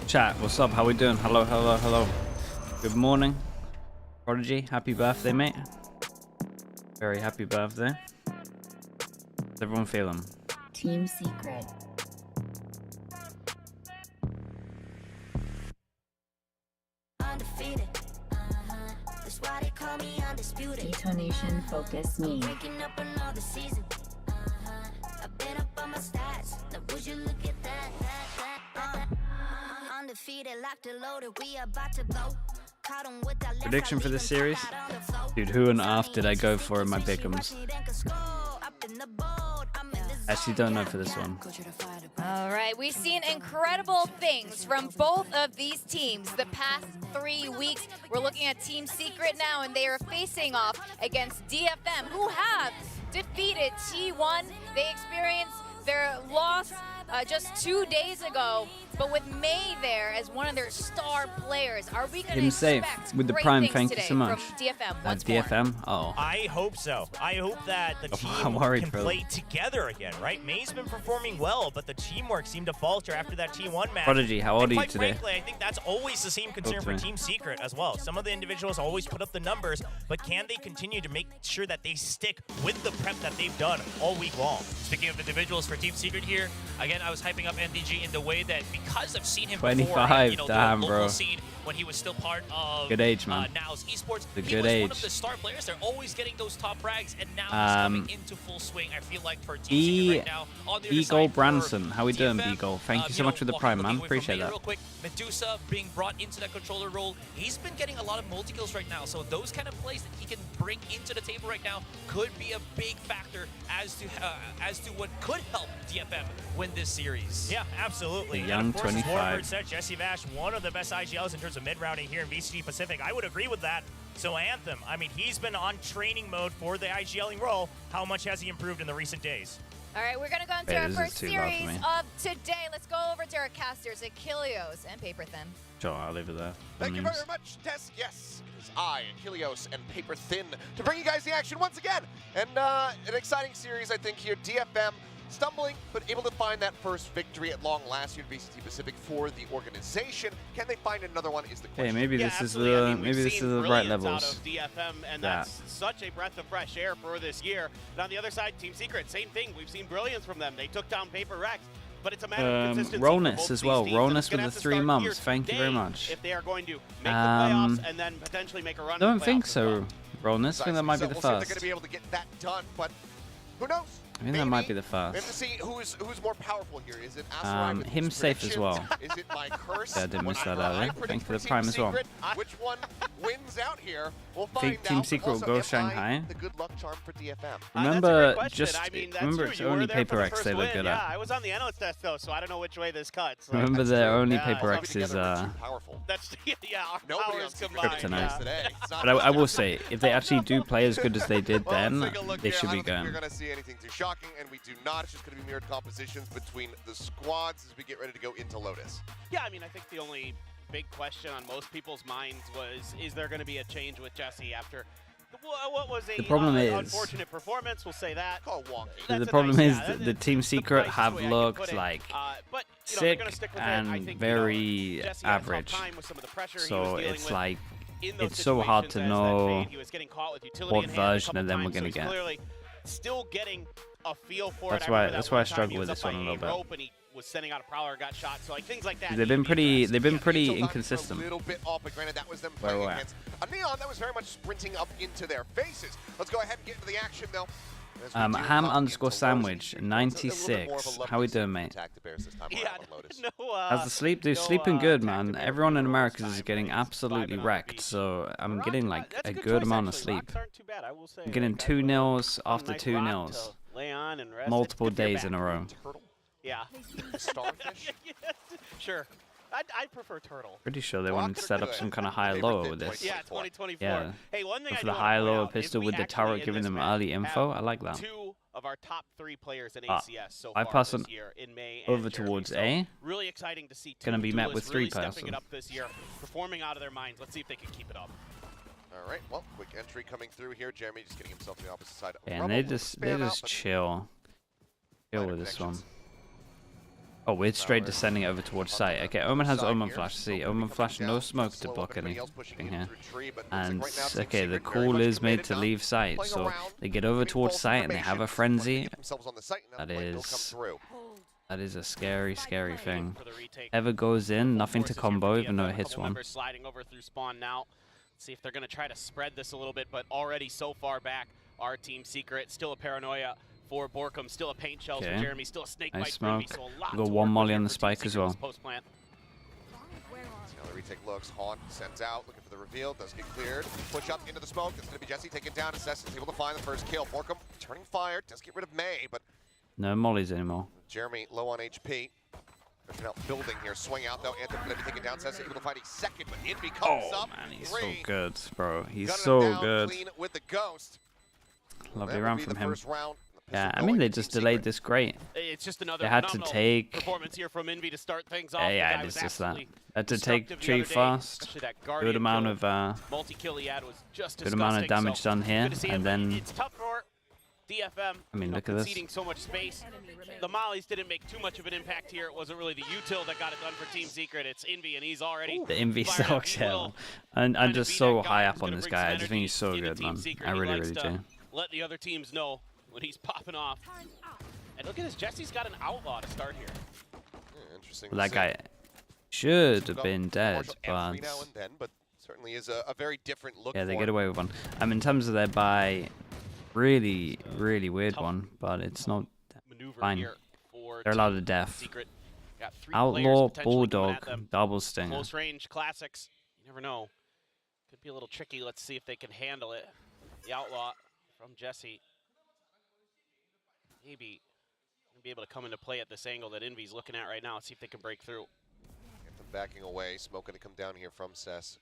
Chat, what's up? How we doing? Hello, hello, hello. Good morning. Prodigy, happy birthday, mate. Very happy birthday. How's everyone feeling? Team Secret. Undefeated. That's why they call me undisputed. Detonation focus me. Breaking up another season. I've been up on my stats. Now would you look at that? Undefeated, locked and loaded. We about to go. Prediction for this series? Dude, who on earth did I go for in my pick'ems? Actually don't know for this one. All right, we've seen incredible things from both of these teams the past 3 weeks. We're looking at Team Secret now, and they are facing off against DFM, who have defeated T1. They experienced their loss just 2 days ago, but with May there as one of their star players, are we going to expect with the great prime? things Thank you today so much. from DFM? DFM? Oh. I hope so. I hope that the team can play together again, right? May's been performing well, but the teamwork seemed to falter after that T1 match. Prodigy, how old are you quite today? Frankly, I think that's always the same concern for Team Secret as well. Some of the individuals always put up the numbers, but can they continue to make sure that they stick with the prep that they've done all week long? Speaking of individuals for Team Secret here, again, I was hyping up NDG in the way that because I've seen him 25, before, damn, the bro. local scene when he was still part of good age, man. Now's esports. The he good was age. one of the star players. They're always getting those top frags, and now he's coming into full swing. I feel like for Team Secret right now, on the other Beagle side Branson, how we doing, DFM, Beagle? Thank you so much for the prime, man. Appreciate that. Real quick, Medusa being brought into that controller role, he's been getting a lot of multi-kills right now, so those kind of plays that he can bring into the table right now could be a big factor as to what could help DFM win this series. Yeah, absolutely. The young and of course, 25. As Warford said, Jesse Vash, one of the best IGLs in terms of mid-rounding here in VCT Pacific. I would agree with that. So Anthem, I mean, he's been on training mode for the IGLing role. How much has he improved in the recent days? All right, we're going to go into our first series of today. Let's go over to our casters, Achilleos and Paper Thin. Sure, I'll leave it there. Thank you very much, Tess. Yes, it's I, Achilleos, and Paper Thin to bring you guys the action once again. And an exciting series, I think, here. DFM stumbling, but able to find that first victory at long last here at VCT Pacific for the organization. Can they find another one is the question. Hey, maybe Yeah, this is absolutely. the I mean, maybe this is the right brilliance levels. out of DFM, and that's such a breath of fresh air for this year. And on the other side, Team Secret, same thing. We've seen brilliance from them. They took down Paper Rex, but it's a matter of consistency. Ronus as well. Ronus with the 3 months. Thank you very much. If they are going to make the playoffs and then potentially make a run. I don't think so, Ronus. I think that might be the we'll see if they're first. going to be able to get that done, but who knows? I think that might be the We have to first. see who's more powerful here. Is it Asarai with Him his safe as well. predictions? Is it my curse? Yeah, I did miss that I earlier. predict Thank you for the Team prime as well. Secret. Which one wins out here? We'll I find think Team out. Secret will Also, go am I Shanghai. the good luck charm for DFM. Remember, that's a great question. I mean, that's remember true. it's You were only there for Paper the X first they look win. good Yeah, at. I was on the analyst desk though, so I don't know which way this cuts. Like, Remember their only yeah, Paper so X is Together, we're too powerful. That's yeah, our Nobody powers else can combined. Kryptonite. Yeah. today. It's not But I will say, if they actually do play as good as they did Well, then, let's take a look they here. should I be don't think going. we're going to see anything too shocking, and we do not. It's just going to be mirrored compositions between the squads as we get ready to go into Lotus. Yeah, I mean, I think the only big question on most people's minds was, is there going to be a change with Jesse after what was a The problem is- unfortunate performance? We'll say that. Call wonky. That's The a problem nice- is yeah, that the that's Team the Secret nicest have way I can looked put it. like but, they're sick gonna stick with it. I and think, very Jesse had a tough average. time with some of the pressure he was So dealing it's with like, in those it's so hard to situations as that know fade. He was getting caught with utility what in hand a version couple of them we're times, so gonna he's get. Clearly still getting a feel for That's it. why- remember that's that why I one time struggle he with was this up one a by little bit. rope and he was sending out a prowler, got shot. So like things like that. They've need been to be addressed. they've been pretty Neutral times inconsistent. A little bit off, but granted that was them Where playing we're at. against a Neon that was very much sprinting up into their faces. Let's go ahead and get into the action though. As we do Ham hop underscore into Lotus. sandwich, It's a little bit more of a 96. love How we to see doing, mate? attack the Bears this time Yeah, around on Lotus. How's the sleep? Dude, no, sleeping good, attack man. the bear Everyone in this America time, is getting he's absolutely vibing on the wrecked, beach. so I'm Rock- getting like that's a good good choice, amount of actually. sleep. Rocks aren't too bad, I will say. I'm getting Like, 2 that's nils a after nice 2 rock nils. to lay on and rest. Multiple If you're days in a back. row. Turtle? Yeah. Starfish? Sure. I prefer turtle. Pretty sure they Well, wanted to set up good. some kind of Favorite high-lower thing, with this. Yeah, 2024. 2024. Yeah. Hey, one thing Go I for do the wanna point high-lower out is pistol we with the actually turret in giving this them match early info. I like that. 2 of our top 3 players in Ah, ACS so I far pass this on year in May over and Jeremy. towards So A. really exciting to see Gonna two be met duelists with really 3 stepping person. it up this year, performing out of their minds. Let's see if they can keep it up. All right, well, quick entry coming through here. Jeremy just getting himself to the opposite side. And Rumble they will just spam out, but chill minor with this one. connections. Oh, we're straight descending over towards site. Okay, Omen has Omen Flash. See, Omen Flash, no smoke to block anything here. And, okay, the call is made to leave site. So they get over towards site and they have a frenzy. That is a scary, scary thing. Ever goes in, nothing to combo, even though it hits one. Sliding over through spawn now. See if they're going to try to spread this a little bit, but already so far back, our Team Secret, still a paranoia for Borkum, still a paint shell for Jeremy, still a snake bite for me, so a lot. Got one molly on the spike as well. The retake looks, Haunt sends out, looking for the reveal, does get cleared. Push up into the smoke, it's going to be Jesse taken down. Assess is able to find the first kill. Borkum turning fire, does get rid of May, but no mollies anymore. Jeremy low on HP. They're now building here, swing out though. Anthem going to be taken down. Sessa able to find a second, but Envy comes up. Man, he's so good, bro. He's so good. Clean with the ghost. Lovely round from him. Yeah, I mean, they just delayed this great. It's just another they had to take performance here from Envy to start things off. Yeah, it's just that. They had to take tree fast. Good amount of damage done here, and then it's tough for DFM. I mean, look at this. So much space. The mollies didn't make too much of an impact here. It wasn't really the util that got it done for Team Secret. It's Envy, and he's already the Envy sucks hell. And I'm just so high up on this guy. I just think he's so good, man. I really, really do. Let the other teams know when he's popping off. And look at this. Jesse's got an outlaw to start here. Interesting. Well, that guy should have been dead, but certainly is a very different look. Yeah, they get away with one. In terms of their buy, really, really weird one, but it's not fine. They're allowed to death. Outlaw, Bulldog, Double Stinger. Close range classics. You never know. Could be a little tricky. Let's see if they can handle it. The Outlaw from Jesse. Maybe be able to come into play at this angle that Envy's looking at right now. Let's see if they can break through. Get them backing away. Smoke going to come down here from Cess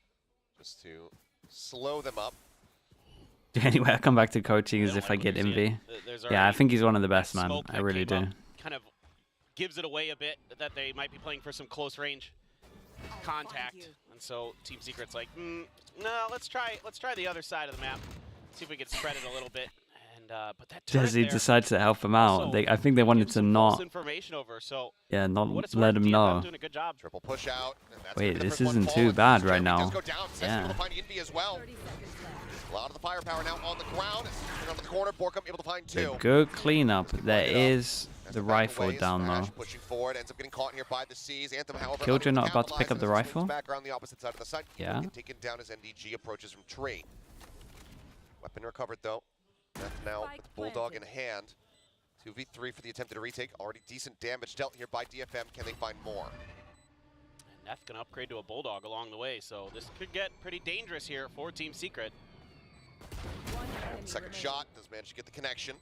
just to slow them up. Anyway, I come back to coaching as if I get Envy. Yeah, I think he's one of the best, man. I really do. Kind of gives it away a bit that they might be playing for some close range contact, and so Team Secret's like, no, let's try the other side of the map, see if we can spread it a little bit. And but that Jesse decides to help him out. I think they wanted to not. Yeah, not let him know. Doing a good job. Triple push out. Wait, this isn't too bad right now. Yeah. A lot of the firepower now on the ground. Onto the corner, Borkum able to find two. Good cleanup. There is the rifle down though. Pushing forward, ends up getting caught here by the seas. Anthem, however, Killjoy not about to pick up the rifle. Back around the opposite side of the site. Yeah. Taken down as NDG approaches from tree. Weapon recovered though. Now with Bulldog in hand. 2v3 for the attempted retake. Already decent damage dealt here by DFM. Can they find more? And Neth gonna upgrade to a Bulldog along the way, so this could get pretty dangerous here for Team Secret. Second shot, does manage to get the connection.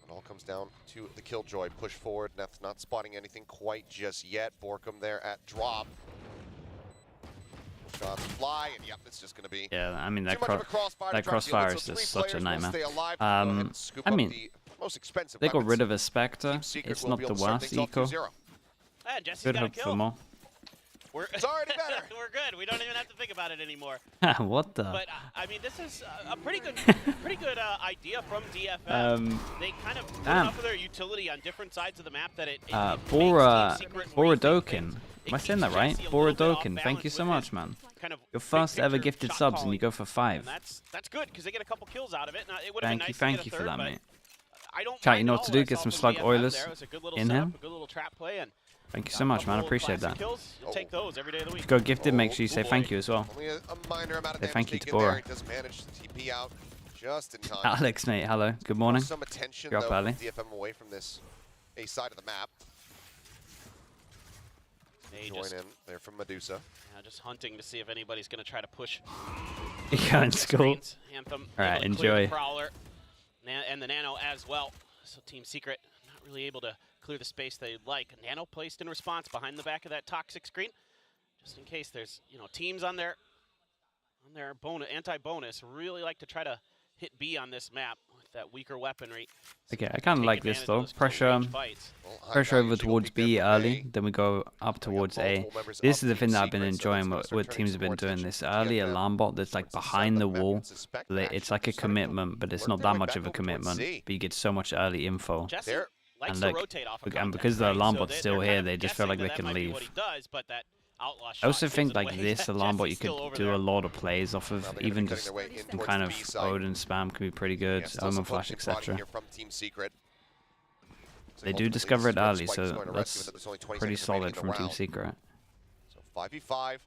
It all comes down to the Killjoy. Push forward, Neth not spotting anything quite just yet. Borkum there at drop. Shots fly, and yep, it's just going to be... Yeah, I mean, that crossfire is just such a nightmare. I mean, they got rid of a Spectre. It's not the worst eco. Good hope for more. It's already better. We're good. We don't even have to think about it anymore. What the? But I mean, this is a pretty good idea from DFM. They kind of put enough of their utility on different sides of the map that it Borodokin. Am I saying that right? Borodokin. Thank you so much, man. Kind of your first ever gifted subs, and you go for 5. That's good because they get a couple kills out of it. Now, it would have been nice thank to you get a for third, that, mate. I don't Chat, you know what to do. Get some slug oilers in him. A good little trap play and thank you so much, man. I appreciate that. Take those every day of the week. Go gifted. Make sure you say thank you as well. Only a minor amount of say thank you to Bora. Bora. Does manage to TP out just in time. Alex, mate. Hello. Good morning. Some attention You're up early. DFM away from this A side of the map. Join in there from Medusa. Yeah, just hunting to see if anybody's going to try to push. Yeah, in school. Anthem. All right, enjoy. The Prowler and the Nano as well. So Team Secret not really able to clear the space they'd like. Nano placed in response behind the back of that toxic screen, just in case there's teams on their anti-bonus really like to try to hit B on this map with that weaker weaponry. Okay, I kind of like this though. Pressure over towards B early, then we go up towards A. This is the thing that I've been enjoying what teams have been doing. This early alarm bot that's like behind the wall. It's like a commitment, but it's not that much of a commitment. But you get so much early info. Likes And to like, rotate off of and contact, because the right? alarm So bot's still they're here, kind of they just feel like guessing they that can might be leave. what he does, but that outlaw I shot also gives think it like away this that alarm bot you Jesse's still could over do there. a lot of plays off of, Now they're gonna even be cutting just their way in some towards kind the of B side. Odin spam can be pretty good, Yeah, still Omen some Flash, focusing prodding etc. here from Team Secret. Looks They like do ultimately discover this it is where the early, spike is so going to rest, that's given that there's only 20 pretty seconds remaining solid in the from Team round. Secret. So 5v5.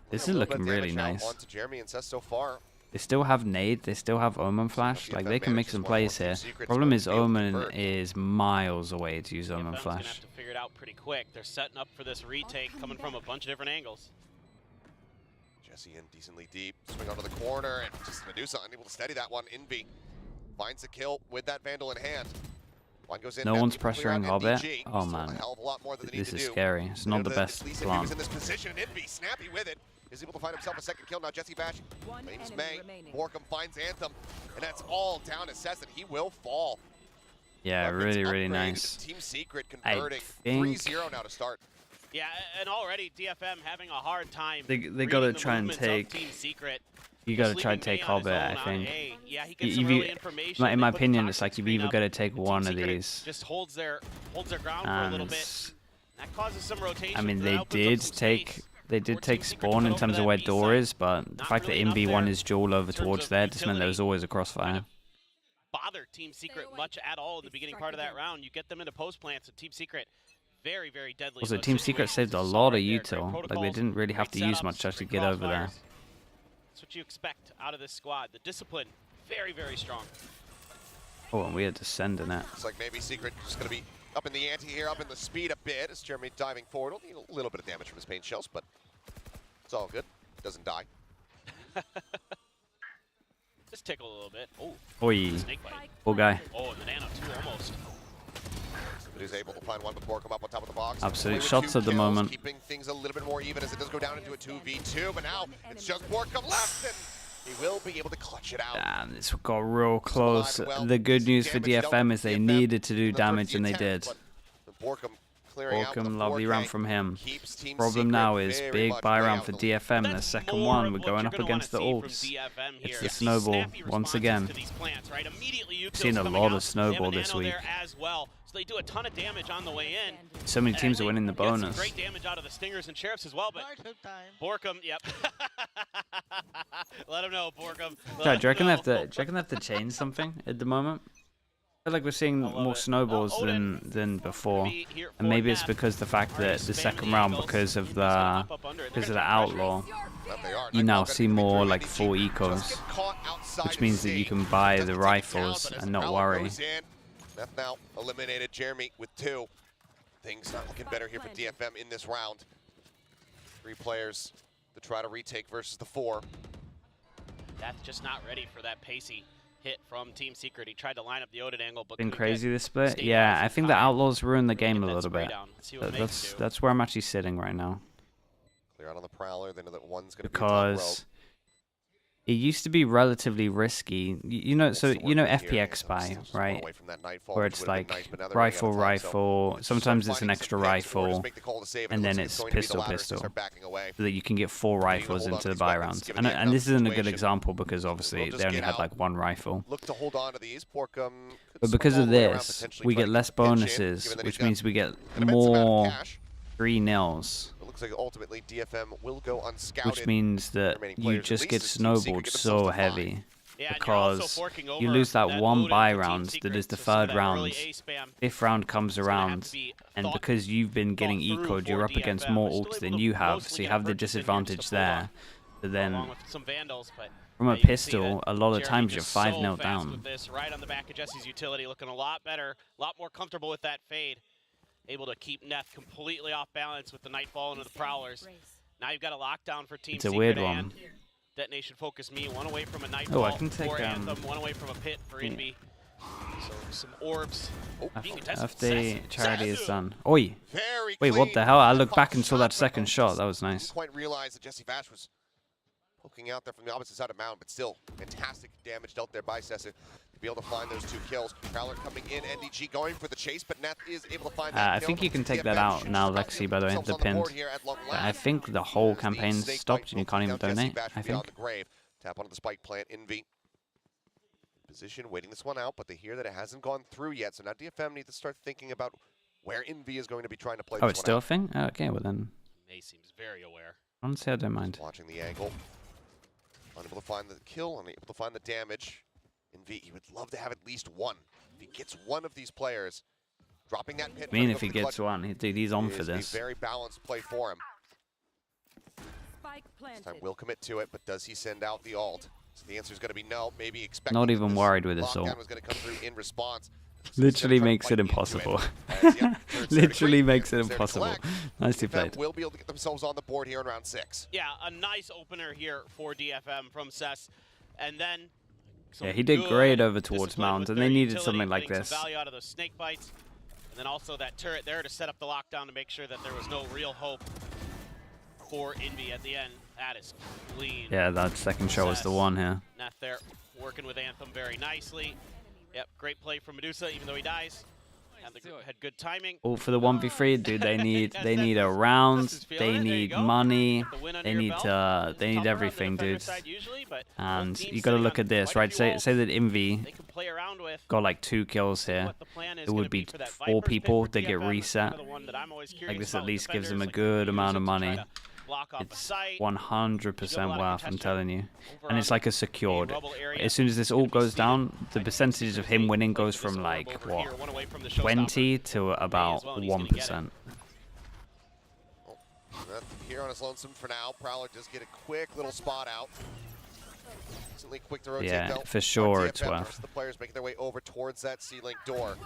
This A is little bit looking of really damage now nice. onto Jeremy and Seth so far. They still have nade, they still have Omen Flash, like they can make some plays here. Secret's Problem going is to be able to Omen convert. is miles away to use DFM's Omen gonna Flash. have to figure it out pretty quick. They're setting up for this retake, coming from a bunch of different angles. Jesse in decently deep, swing onto the corner, and just Medusa unable to steady that one. Envy finds the kill with that Vandal in hand. One goes in. No Neth one's able to clear out pressuring Hobbit. NDG. Oh Still man, a hell of a lot more that they need this to is do. scary. It's not the At best least if he was plan. in this position, Envy snappy with it. Is able to find himself a second kill. Now Jesse Bash claims May. Borkum finds Anthem, and that's all down to Sess, and he will fall. Yeah, Weapons really upgrade nice. to Team Secret I converting think 3-0 now to start. Yeah, and already DFM having a hard time. They reading gotta the try and movements of take. Team Secret. You gotta Just try leaving to take May on his Hobbit, own I on think. A. Yeah, he gets some If early you, information. in They my put the opinion, it's toxic like you've screen either up, got to take and one Team of Secret these, just holds their ground for a little and bit. That causes some rotation. I mean so they that opens up did some take. space They for did Team take Secret to spawn put in over terms of that where B door side. is, but the Not fact that really enough MB1 there is dual over in terms towards of there just meant there was utility. always a crossfire. Bother Team Secret much at all in the beginning part of that round. You get them into post plants, and Team Secret very, very deadly. in Also, those Team Secret situations. saved a You saw lot right of there, great util. Like they protocols, didn't really have to great use much setups, just to great get over there. crossfires. That's what you expect out of this squad. The discipline, very, very strong. Oh, and we had to send in it. Looks like maybe Secret just going to be up in the ante here, up in the speed a bit as Jeremy diving forward. He'll need a little bit of damage from his pain shells, but it's all good. Doesn't die. Just tickle a little bit. Oh, Oi, snake bite. poor guy. Oh, and the nano too, almost. But he's able to find one before come up on top of the box. Absolute Play with shots 2 at the kills, moment. Keeping things a little bit more even as it does go down into a 2v2, but now it's just Borkum left, and he will be able to clutch it out. Damn, this got real close. Well, The good news for damage dealt DFM is they DFM needed to do in the first damage, and they attempt, did. but Borkum clearing out with Borkum, the lovely 4K round from him. keeps Team Problem Secret now is very big much buy way round out for in the lead. DFM. The That's second more one, of we're what going you're up gonna against the wanna see ults. from DFM here. It's the These snowball snappy once responses again. to these plants, right? Immediately We've Util's seen a coming lot out. of snowball They have a this nano week. there as well. So they do a ton of damage on the way in. So many teams And are winning the they get some bonus. great damage out of the Stingers and Sheriffs as well, but Borkum, yep. Let him know, Borkum. Do you reckon they have to change something at the moment? I feel like we're seeing more snowballs than before, and maybe it's because the fact that the second round, because of the outlaw, you now see more like full ecos, which means that you can buy the rifles and not worry. Neth now eliminated Jeremy with 2. Things not looking better here for DFM in this round. 3 players to try to retake versus the 4. That's just not ready for that pacey hit from Team Secret. He tried to line up the Odin angle, but Been couldn't crazy get this split. stabilized Yeah, in I think the time. outlaws ruined the game a Get that little spray bit. down. Let's see what May can do. That's where I'm actually sitting right now, Clear out on the Prowler, then that one's going to be top row. because it used to be relatively risky. You know, so you know FPX spy, right? Where it's like rifle. Sometimes it's an extra rifle, and then it's pistol, so that you can get 4 rifles into the buy rounds. And this isn't a good example because obviously they only had like 1 rifle. Look to hold on to these. Borkum could But because swing of all the way around, this, potentially we try get to less pinch in, bonuses, given that which he's got means we get an immense amount of more cash. 3-0s, It looks like ultimately DFM will go unscouted. which means that remaining you players, just at get least as Team Secret snowballed get themselves so to 5. heavy. Yeah, and you're also Because forking you over lose that one Odin buy for Team round that Secret, is the so some of 3rd that round. early A spam 5th round comes is gonna have around, to be and thought- because you've been getting thought through ecoed, you're for up against DFM. more They're still ults able than to you have, mostly so you get have the purchase in here disadvantage just to pull off, there. But then along with some Vandals, but from a you can see pistol, that a lot of Jeremy times you're just 5-0 so fast down. with this, right on the back of Jesse's utility, looking a lot better, a lot more comfortable with that fade. Able to keep Neth completely off balance with the Nightfall into the Prowlers. Now you've got a lockdown for Team It's a Secret weird and one. Detonation Focus Me, 1 away from a Nightfall. Oh, I can take, for Anthem, 1 away from a pit for Envy. So some orbs being contested. After charity is done. Oi! Very Wait, what clean. the hell? I looked Tough back and saw that shot, second but shot. That was Didn't nice. quite realize that Jesse Vash was poking out there from the opposite side of Mountain, but still fantastic damage dealt there by Sessa to be able to find those 2 kills. Prowler coming in, NDG going for the chase, but Neth is able to find that I kill. think you can take that DFM out should now, just about Lexi, be by the way, themselves the on board pinned. here at long I last. think the whole As the campaign's snake stopped bite and you will can't even take out Jesse donate, Vash I beyond think. the grave. Tap onto the spike plant, Envy position, waiting this one out, but they hear that it hasn't gone through yet, so now DFM need to start thinking about where Envy is going to be trying to play Oh, this it's one still a out. thing? Oh, okay, well then. May seems very aware. Honestly, I don't mind. Watching the angle. Unable to find the kill, unable to find the damage. Envy, he would love to have at least one. If he gets one of these players, dropping that pit. I mean, if he gets one, dude, he's on for this. A very balanced play for him. This time will commit to it, but does he send out the ult? So the answer is going to be no. Maybe expect. Not even worried with his ult. Was going to come through in response. Literally makes it impossible. Literally makes it impossible. Nicely played. Will be able to get themselves on the board here in round 6. Yeah, a nice opener here for DFM from Cess, and then. Yeah, he did great over towards Mount, and they needed something like this. Value out of those snake bites, and then also that turret there to set up the lockdown to make sure that there was no real hope for Envy at the end. That is clean. Yeah, that second shot was the one here. Neth there working with Anthem very nicely. Yep, great play from Medusa, even though he dies. Had good timing. All for the 1v3, dude. They need a round. They need money. They need everything, dude. And you got to look at this, right? Say that Envy got like 2 kills here. It would be 4 people. They get reset. Like this at least gives them a good amount of money. It's 100% worth, I'm telling you. And it's like a secured. As soon as this all goes down, the percentage of him winning goes from like, what, 20 to about 1%. Here on his lonesome for now. Prowler does get a quick little spot out. Quick to rotate, yeah, though. for sure it's worth. The players making their way over towards that C-Link door.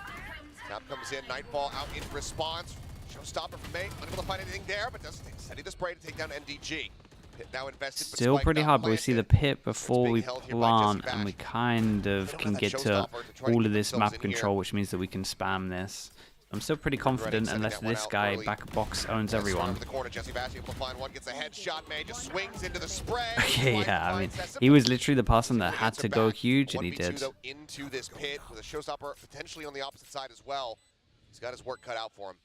Tap comes in, Nightfall out in response. Showstopper from May, unable to find anything there, but does steady the spray to take down NDG. Pit now invested, Still pretty hard, but we see the pit before we plant, and we kind of can get to all of this map control, which means that we can spam this. I'm still pretty confident unless this guy back box owns everyone. Okay, yeah, I mean, he was literally the person that had to go huge, and he did. Into this pit with a Showstopper potentially on the opposite side as well. He's got his work cut out for him.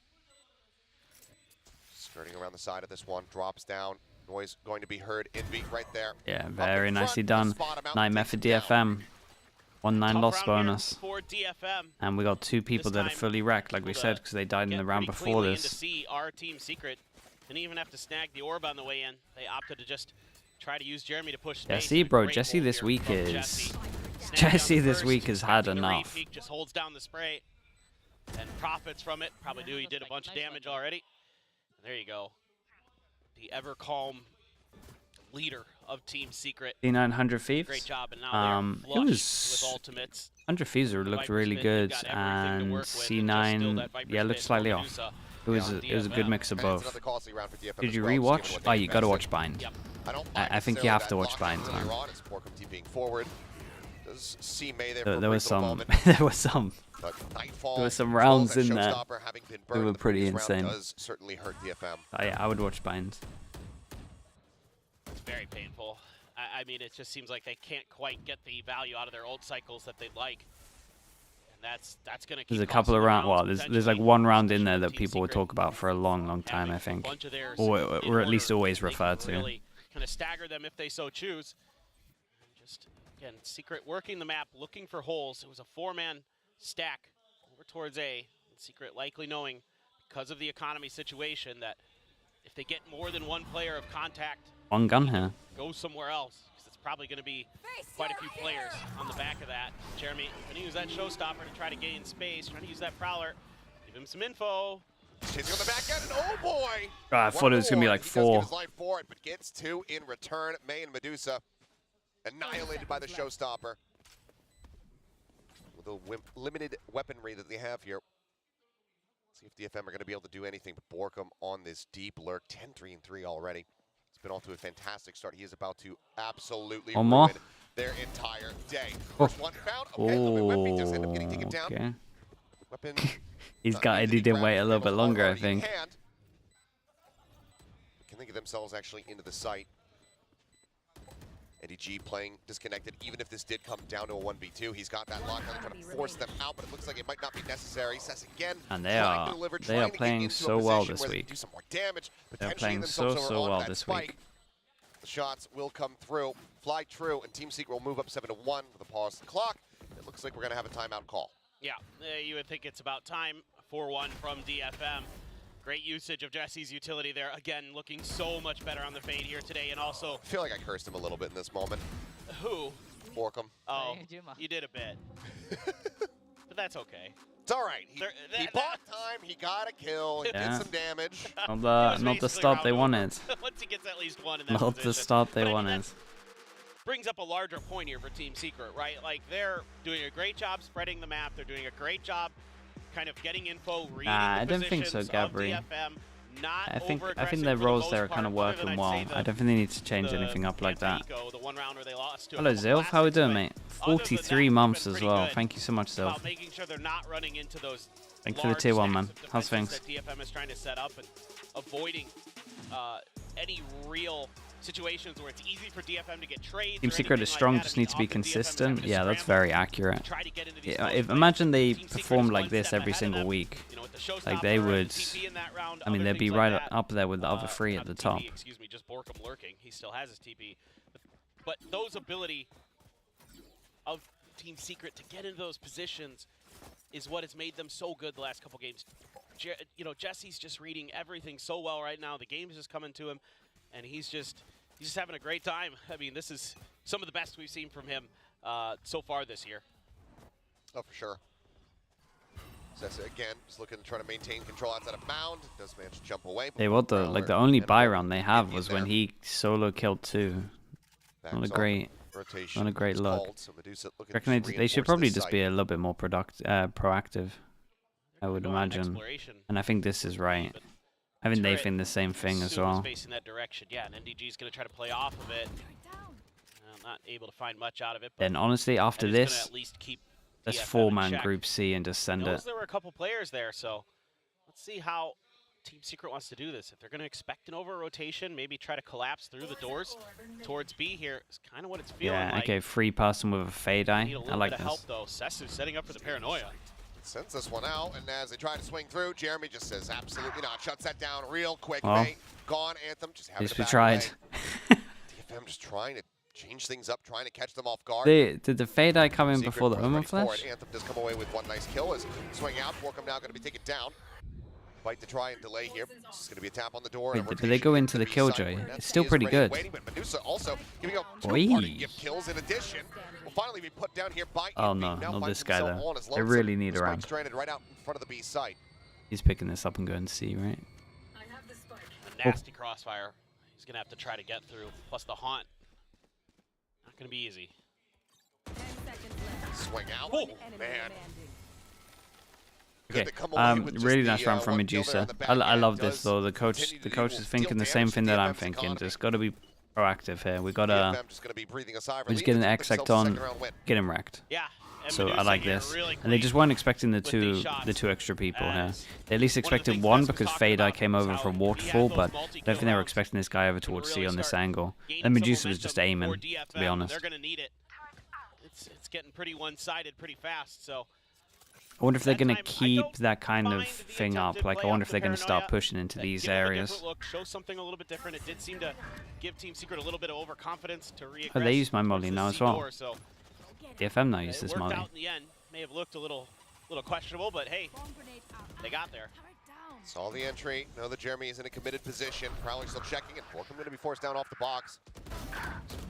Skirting around the side of this one, drops down. Noise going to be heard. Envy right there. Yeah, very nicely done. Nightmare for DFM. 1-9 loss bonus. And we got 2 people that are fully wrecked, like we said, because they died in the round before this. Our team secret didn't even have to snag the orb on the way in. They opted to just try to use Jeremy to push space. Yeah, see, bro, Jesse this week has had enough. Just holds down the spray and profits from it. Probably knew he did a bunch of damage already. There you go. The ever calm leader of Team Secret. C900 Thieves. Great job, and now it was with ultimates. 100 Thieves looked really good, and C9 looked slightly off. It was a good mix of both. Did you rewatch? Oh, you gotta watch Bind. I think you have to watch Bind, man. There was some rounds in there that were pretty insane. I would watch Bind. It's very painful. I mean, it just seems like they can't quite get the value out of their old cycles that they'd like. And that's going to keep. There's a couple of rounds. Well, there's like one round in there that people would talk about for a long time, I think, or at least always refer to. Really kind of stagger them if they so choose. Just again, Secret working the map, looking for holes. It was a 4-man stack over towards A. Secret likely knowing, because of the economy situation, that if they get more than 1 player of contact, one gun here. Go somewhere else, because it's probably going to be quite a few players on the back of that. Jeremy going to use that Showstopper to try to gain space, trying to use that Prowler. Give him some info. Chasing on the back end, and oh boy! I thought it was going to be like 4. He does give his life for it, but gets 2 in return. May and Medusa annihilated by the Showstopper. With the limited weaponry that they have here. See if DFM are going to be able to do anything but Borkum on this deep lurk. 10-3-3 already. It's been off to a fantastic start. He is about to absolutely ruin their entire day. First one found. Okay, Weapon does end up getting taken down. Weapon. He didn't wait a little bit longer, I think. Can they get themselves actually into the site? NDG playing disconnected, even if this did come down to a 1v2. He's got that lockdown trying to force them out, but it looks like it might not be necessary. Sess again, and they are playing so well this week. Do some more damage, they're playing so well this week. The shots will come through, fly true, and Team Secret will move up 7-1 with a pause on the clock. looks like we're going to have a timeout call. Yeah, you would think it's about time for one from DFM. Great usage of Jesse's utility there. Again, looking so much better on the fade here today, and also... I feel like I cursed him a little bit in this moment. Who? Borkum. Oh, you did a bit. But that's okay. It's all right. He bought time, he got a kill, he did some damage. Not the start they wanted. Once he gets at least one in that Not the start they wanted. Brings up a larger point here for Team Secret, right? Like, they're doing a great job spreading the map. They're doing a great job kind of getting info, reading I the don't think so, positions of Gabri. DFM, not I think over-aggressive their for the roles most there are kind of part, other working than I'd well. say I don't think they need to change anything up like that. The one round where they lost to Hello, Zilf. How we doing, mate? Other than 43 that, months they've as been well. pretty good Thank you so much, Zilf. about making sure they're not running into those Thanks for the tier 1, man. stacks of How's defenses things? that DFM is trying to set up and avoiding any real situations where it's easy for DFM to get trades. Team Secret is strong, just need to be consistent. Yeah, that's very accurate. Yeah, imagine they performed like this every single week. Like they would, I mean, they'd be right up there with the other three at the top. Excuse me, just Borkum lurking. He still has his TP. But those ability of Team Secret to get into those positions is what has made them so good the last couple games. You know, Jesse's just reading everything so well right now. The game is just coming to him, and he's just having a great time. I mean, this is some of the best we've seen from him so far this year. Oh, for sure. Zessa again, just looking to try to maintain control outside of Mound. Does manage to jump away. They what the like the only buy round they have was when he solo killed 2. Not a great look. I reckon they should probably just be a little bit more proactive. I would imagine, and I think this is right. I think they think the same thing as well. Facing that direction, yeah, and NDG is going to try to play off of it. Not able to find much out of it. Then honestly, after this, at least keep let's 4-man Group C and just send it. There were a couple players there, so let's see how Team Secret wants to do this. If they're going to expect an over-rotation, maybe try to collapse through the doors towards B here. It's kind of what it's feeling like. Yeah, okay, free person with a fade eye. I like this. Help, though. Sesu setting up for the paranoia. Sends this one out, and as they try to swing through, Jeremy just says absolutely not. Shuts that down real quick, mate. Gone, Anthem. Just having At least we tried. DFM just trying to change things up, trying to catch them off guard. Did the fade eye come in before the Omen Flash? Anthem does come away with one nice kill as swing out. Borkum now going to be taken down. Fight to try and delay here. This is going to be a tap on the door. Wait, did they go into the Killjoy? It's still pretty good. But Medusa also giving up 2 party gift kills in addition. Will finally be put down here by Oh no, not this guy though. They really need a round. Stranded right out in front of the B site. He's picking this up and going to C, right? A nasty crossfire. He's going to have to try to get through. Plus the haunt. Not going to be easy. Swing out. Oh, man. Okay, really nice round from Medusa. I love this though. The coach is thinking the same thing that I'm thinking. Just got to be proactive here. We gotta we just get an X-Sect on, get him wrecked. Yeah. So I like this, and they just weren't expecting the two extra people here. They at least expected one because Fade Eye came over from Waterfall, but I don't think they were expecting this guy over towards C on this angle. And Medusa was just aiming, to be honest. They're gonna need it. It's getting pretty one-sided pretty fast, so. I wonder if they're going to keep that kind of thing up. Like, I wonder if they're going to start pushing into these areas. Show something a little bit different. It did seem to give Team Secret a little bit of overconfidence to re-aggress. Oh, they use my molly now as well. DFM now uses this molly. Out in the end. May have looked a little questionable, but hey, they got there. Saw the entry. Know that Jeremy is in a committed position. Prowler still checking, and Borkum going to be forced down off the box.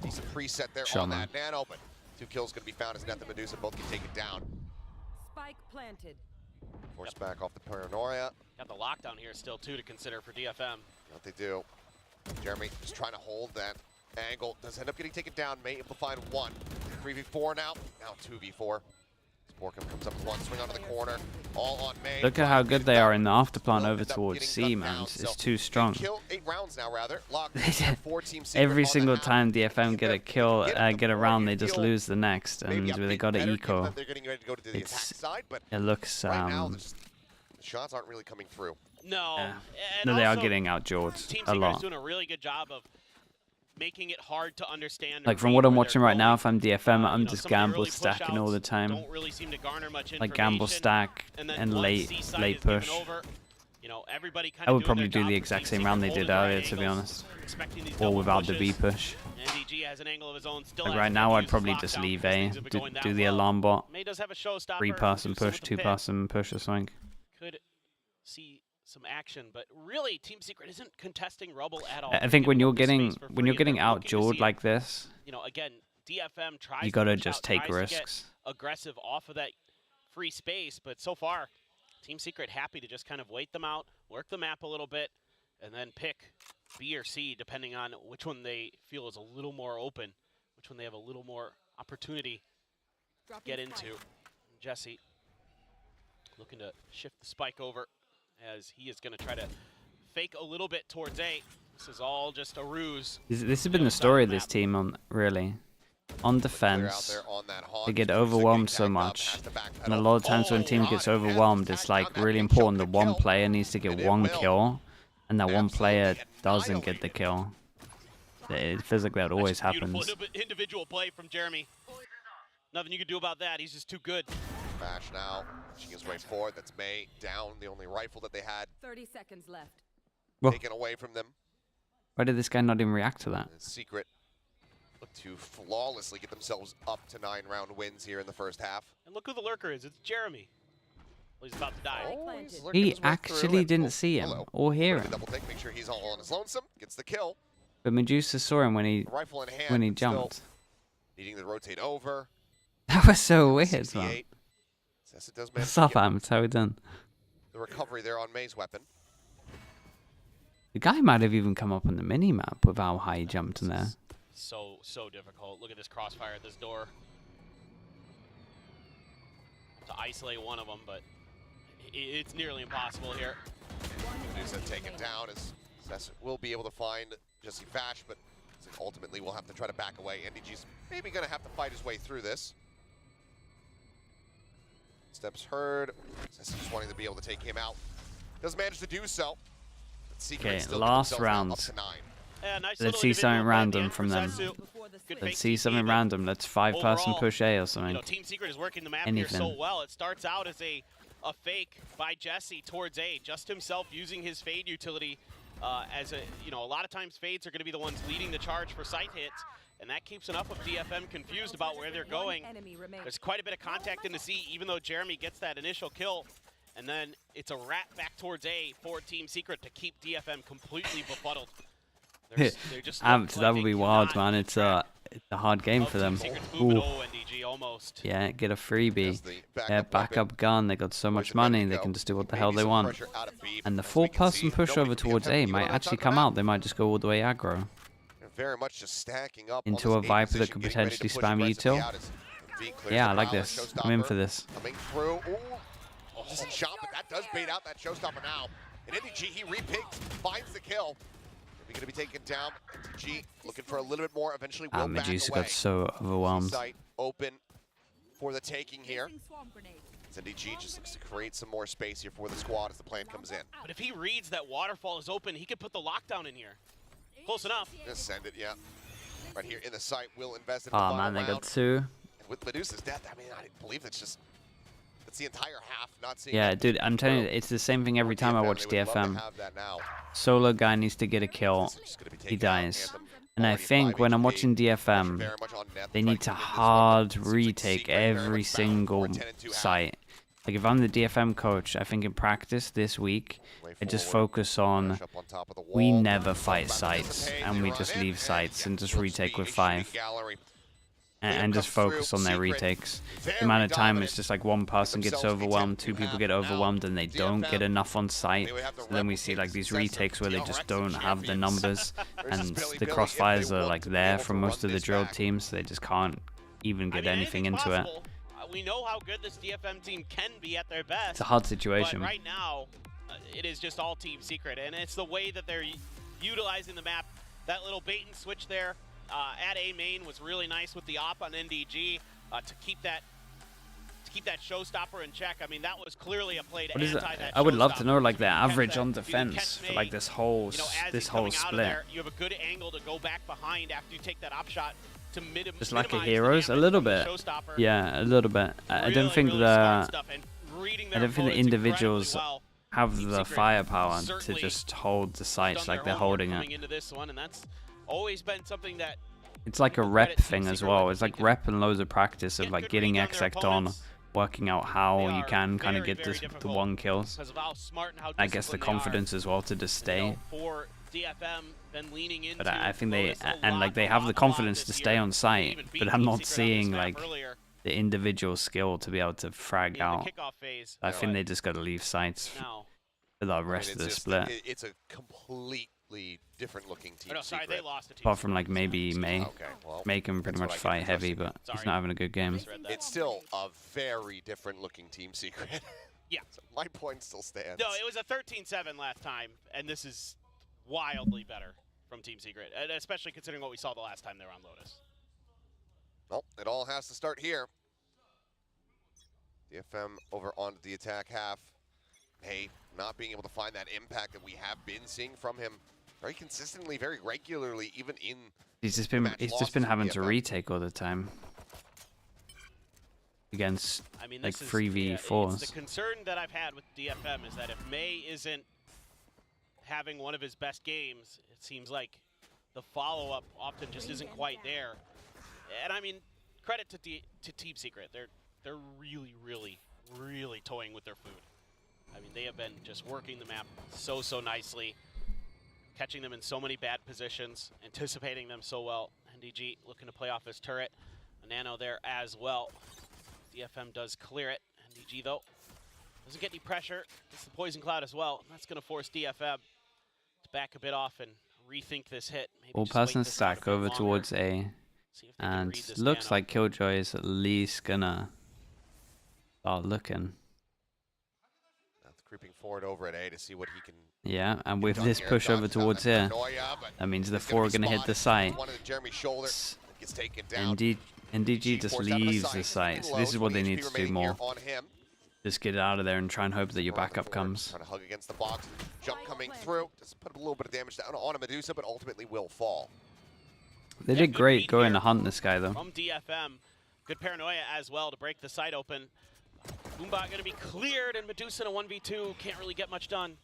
Decent preset there on that nano, but 2 kills going to be found as Neth and Medusa both get taken down. Spike planted. Forced back off the paranoia. Got the lockdown here still too to consider for DFM. What they do. Jeremy just trying to hold that angle. Does end up getting taken down. May able to find 1. 3v4 now. Now 2v4. Borkum comes up with 1 swing onto the corner. All on May. Look at how good they are in the afterplant over towards C, man. It's too strong. 8 rounds now, rather. Every single time DFM get a kill, get a round, they just lose the next, and they got an eco. It looks the shots aren't really coming through. No. No, they are getting outjawed a lot. Doing a really good job of making it hard to understand. Like from what I'm watching right now, if I'm DFM, I'm just gamble stacking all the time. Don't really seem to garner much like gamble stack and late push. know, everybody kind I of would probably do the exact same round they did earlier, to be honest. Or without the B push. NDG has an angle of his own. Still Like has right to now, I'd use probably his just lockdown leave because A, things have been going do that the well. alarm bot, May does have a showstopper. 3-pass and Do some push, with the pick. 2-pass and push or something. Could see some action, but really, Team Secret isn't contesting Rubble at all. I think when you're getting out outdueled like this, you know, again, DFM tries. you gotta to push just out, take tries to get risks. aggressive off of that free space, but so far, Team Secret happy to just kind of wait them out, work the map a little bit, and then pick B or C depending on which one they feel is a little more open, which one they have a little more opportunity to get into. Jesse looking to shift the spike over as he is going to try to fake a little bit towards A. This is all just a ruse. This has been the story of this team, on really. On defense, they get overwhelmed so much, and a lot of times when a team gets overwhelmed, it's like really important that one player needs to get one kill, and that one player doesn't get the kill. It feels like that always happens. Beautiful individual play from Jeremy. Nothing you can do about that. He's just too good. Bash now, pushing his way forward. That's May down, the only rifle that they had 30 seconds left. Whoa. taken away from them. Why did this guy not even react to that? Secret look to flawlessly get themselves up to 9-round wins here in the first half. And look who the lurker is. It's Jeremy. Well, he's about to die. He's lurking He his way through actually and- didn't oh, see him hello. or hear Quick him. double take, make sure he's all on his lonesome. Gets the kill. But Medusa saw him when he Rifle in hand. Still jumped. needing to rotate over. That was so weird, man. 68. Yes, it does manage to Stop get him, it's how we done. the recovery there on May's weapon. The guy might have even come up on the mini-map with how high he jumped in there. So difficult. Look at this crossfire at this door. To isolate one of them, but it's nearly impossible here. Medusa taken down as Cess will be able to find Jesse Fash, but ultimately will have to try to back away. NDG's maybe going to have to fight his way through this. Steps heard. Cess just wanting to be able to take him out. Does manage to do so. Okay, last round. Yeah, nice Let's little see individual something play at the random end from for them. Setsu. Good fake Let's see TP, something but random. Let's 5-person overall, push A or you something. know, Team Secret is working the map here so Anything. well. It starts out as a fake by Jesse towards A, just himself using his fade utility as a lot of times fades are going to be the ones leading the charge for sight hits, and that keeps enough of DFM confused about where they're going. There's quite a bit of contact in the C, even though Jeremy gets that initial kill, and then it's a rat back towards A for Team Secret to keep DFM completely befuddled. They're just Amped, like that they would be wild, cannot man. keep It's track a hard game of for Team them. Secret's Ooh. movement. Oh, NDG almost. Yeah, get a freebie. As the Yeah, backup gun. They got so much money, they can just do what the hell they want. And the 4-person push over towards A might actually come out. They might just go all the way aggro. Very much just stacking up Into a Viper that could potentially spam util. Yeah, I like this. I'm in for this. Coming through. Ooh. Just a shot, but that does bait out that showstopper now. And NDG, he repicked, finds the kill. He's going to be taken down. NDG looking for a little bit more. Eventually will back Medusa away. got so overwhelmed. Site open for the taking here. NDG just looks to create some more space here for the squad as the plan comes in. But if he reads that waterfall is open, he could put the lockdown in here. Close enough. Just send it, yeah. Right here in the site, will invest in the Oh final man, they got round. 2. And with Medusa's death, I mean, I believe that's the entire half, not seeing Yeah, it dude, I'm telling you, through. it's the same thing every time I watch They would love to DFM. have that now. Solo guy needs to get a kill, It's just gonna be he taken out. dies. Anthem And I already think 5 when I'm HP. watching DFM, Very much on net they by need to keeping this hard weapon. Seems like retake Secret very every much bound single for 10 and 2 half. site. Like if I'm the DFM coach, I think in practice this week, Way I just forward. focus on Rush up on top of the we wall. never fight About to sites dissipate, and they we run just in, leave sites and just will retake be with a 5 shooting gallery. and just Come focus through, on their Secret. retakes. The Very amount of time dominant. it's just like one person gets themselves to be overwhelmed, 10 2 to people half. get overwhelmed and they don't get DFM, enough on site. they would have to So then we see replicate like these success of retakes where they just DRX don't have the champions. numbers There's and just Billy the Billy if crossfires they are want like to be there able for to most run of the this drilled back. teams, so they just can't even get anything anything's into it. possible. We know how good this DFM team can be at their best. It's a hard But situation. right now, it is just all Team Secret, and it's the way that they're utilizing the map. That little bait and switch there at A main was really nice with the op on NDG to keep that showstopper in check. I mean, that was clearly a play to What is anti it? that I would love to showstopper. know like their You catch average that- on you defense catch for like May, this whole as he's this whole coming out of split. there, you have a good angle to go back behind after you take that op shot to Just like a minimize the heroes, a damage little from the bit. showstopper. Yeah, a little bit. I don't Really, think really smart the stuff, and reading I their don't think the opponents incredibly individuals well. have Team the Secret firepower to certainly just hold the sites done like their they're homework holding coming it. into this one, and that's always been something that It's like a credit rep Team thing as Secret well. with. It's They like can rep and loads of practice of get like good getting reads on their exec on, opponents. working out They how you are can kind of very, get very the difficult one kills. because of how smart and how I guess the disciplined they are. confidence as well to just And, you stay. know, for DFM, been leaning into But I think they Lotus a and lot, like they a have lot, the a lot confidence to this stay year. on They site, even but beat I'm Team not Secret on this seeing map like earlier the individual skill to be able to frag in out. the kickoff phase. I think they just got to leave sites Now, for the I mean, rest of the it's just split. it's a completely different looking Team oh, no, sorry, Secret. they lost to Team Apart from Secret. like maybe May. Okay, well, May can pretty that's what much I get fight for heavy, trusting but he's Sorry. not having a good game. Misread that. it's still a very different looking Team Secret. Yeah. So my point still stands. No, it was a 13-7 last time, and this is wildly better from Team Secret, and especially considering what we saw the last time they were on Lotus. Well, it all has to start here. DFM over onto the attack half. Hey, not being able to find that impact that we have been seeing from him very consistently, very regularly, even in He's just match been losses having for to DFM. retake all the time against I mean, like this is 3v4s. it's the concern that I've had with DFM is that if May isn't having one of his best games, it seems like the follow-up often just isn't quite there. And I mean, credit to Team Secret. They're really, really, really toying with their food. I mean, they have been just working the map so nicely, catching them in so many bad positions, anticipating them so well. NDG looking to play off his turret. A nano there as well. DFM does clear it. NDG, though, doesn't get any pressure. It's the Poison Cloud as well. That's going to force DFM to back a bit off and rethink this hit. Maybe All just wait person this out a stack bit over longer, towards A, see if they can and read this looks nano. like Killjoy is at least gonna start looking. That's creeping forward over at A to see what he can. Yeah, and with done this here. push Done over found towards that here, paranoia, but that means the he's four are be gonna hit the spotted. site. One to Jeremy's shoulder. Gets taken down. NDG just Forced out of leaves the site, so this is what they need to do more. On him. Just get it out of there and try and hope that your Around the backup board, comes. Trying to hug against the box. Jump coming through. Just put a little bit of damage down on a Medusa, but ultimately will fall. They Yeah, did good great read going here to hunt this guy though. From DFM. Good paranoia as well to break the site open. Boombot going to be cleared, and Medusa in a 1v2 can't really get much done.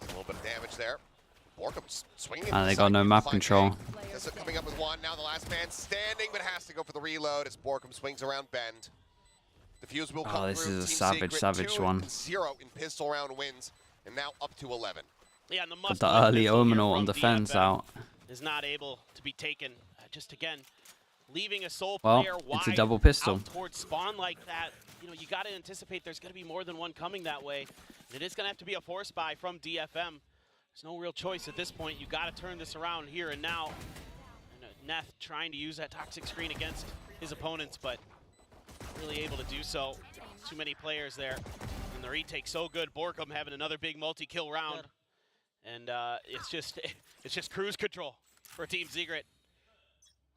A little bit of damage there. Borkham's swinging. Ah, into they the got side, no able to map find control. May. Tessa coming up with one. Now the last man standing, but has to go for the reload as Borkham swings around bend. The fuse will come this through. is a Team savage Secret, one. 2-0 in pistol round wins, and now up to 11. Yeah, and the Got must the win early pistol here Omenal on from defense DFM out. is not able to be taken. Just again, leaving a sole Well, player it's a wide double pistol. out towards spawn like that. You know, you got to anticipate there's going to be more than one coming that way. It is going to have to be a force buy from DFM. There's no real choice at this point. You got to turn this around here and now. And Neth trying to use that toxic screen against his opponents, but really able to do so. Too many players there. And the retake so good. Borkham having another big multi-kill round. And it's just cruise control for Team Secret.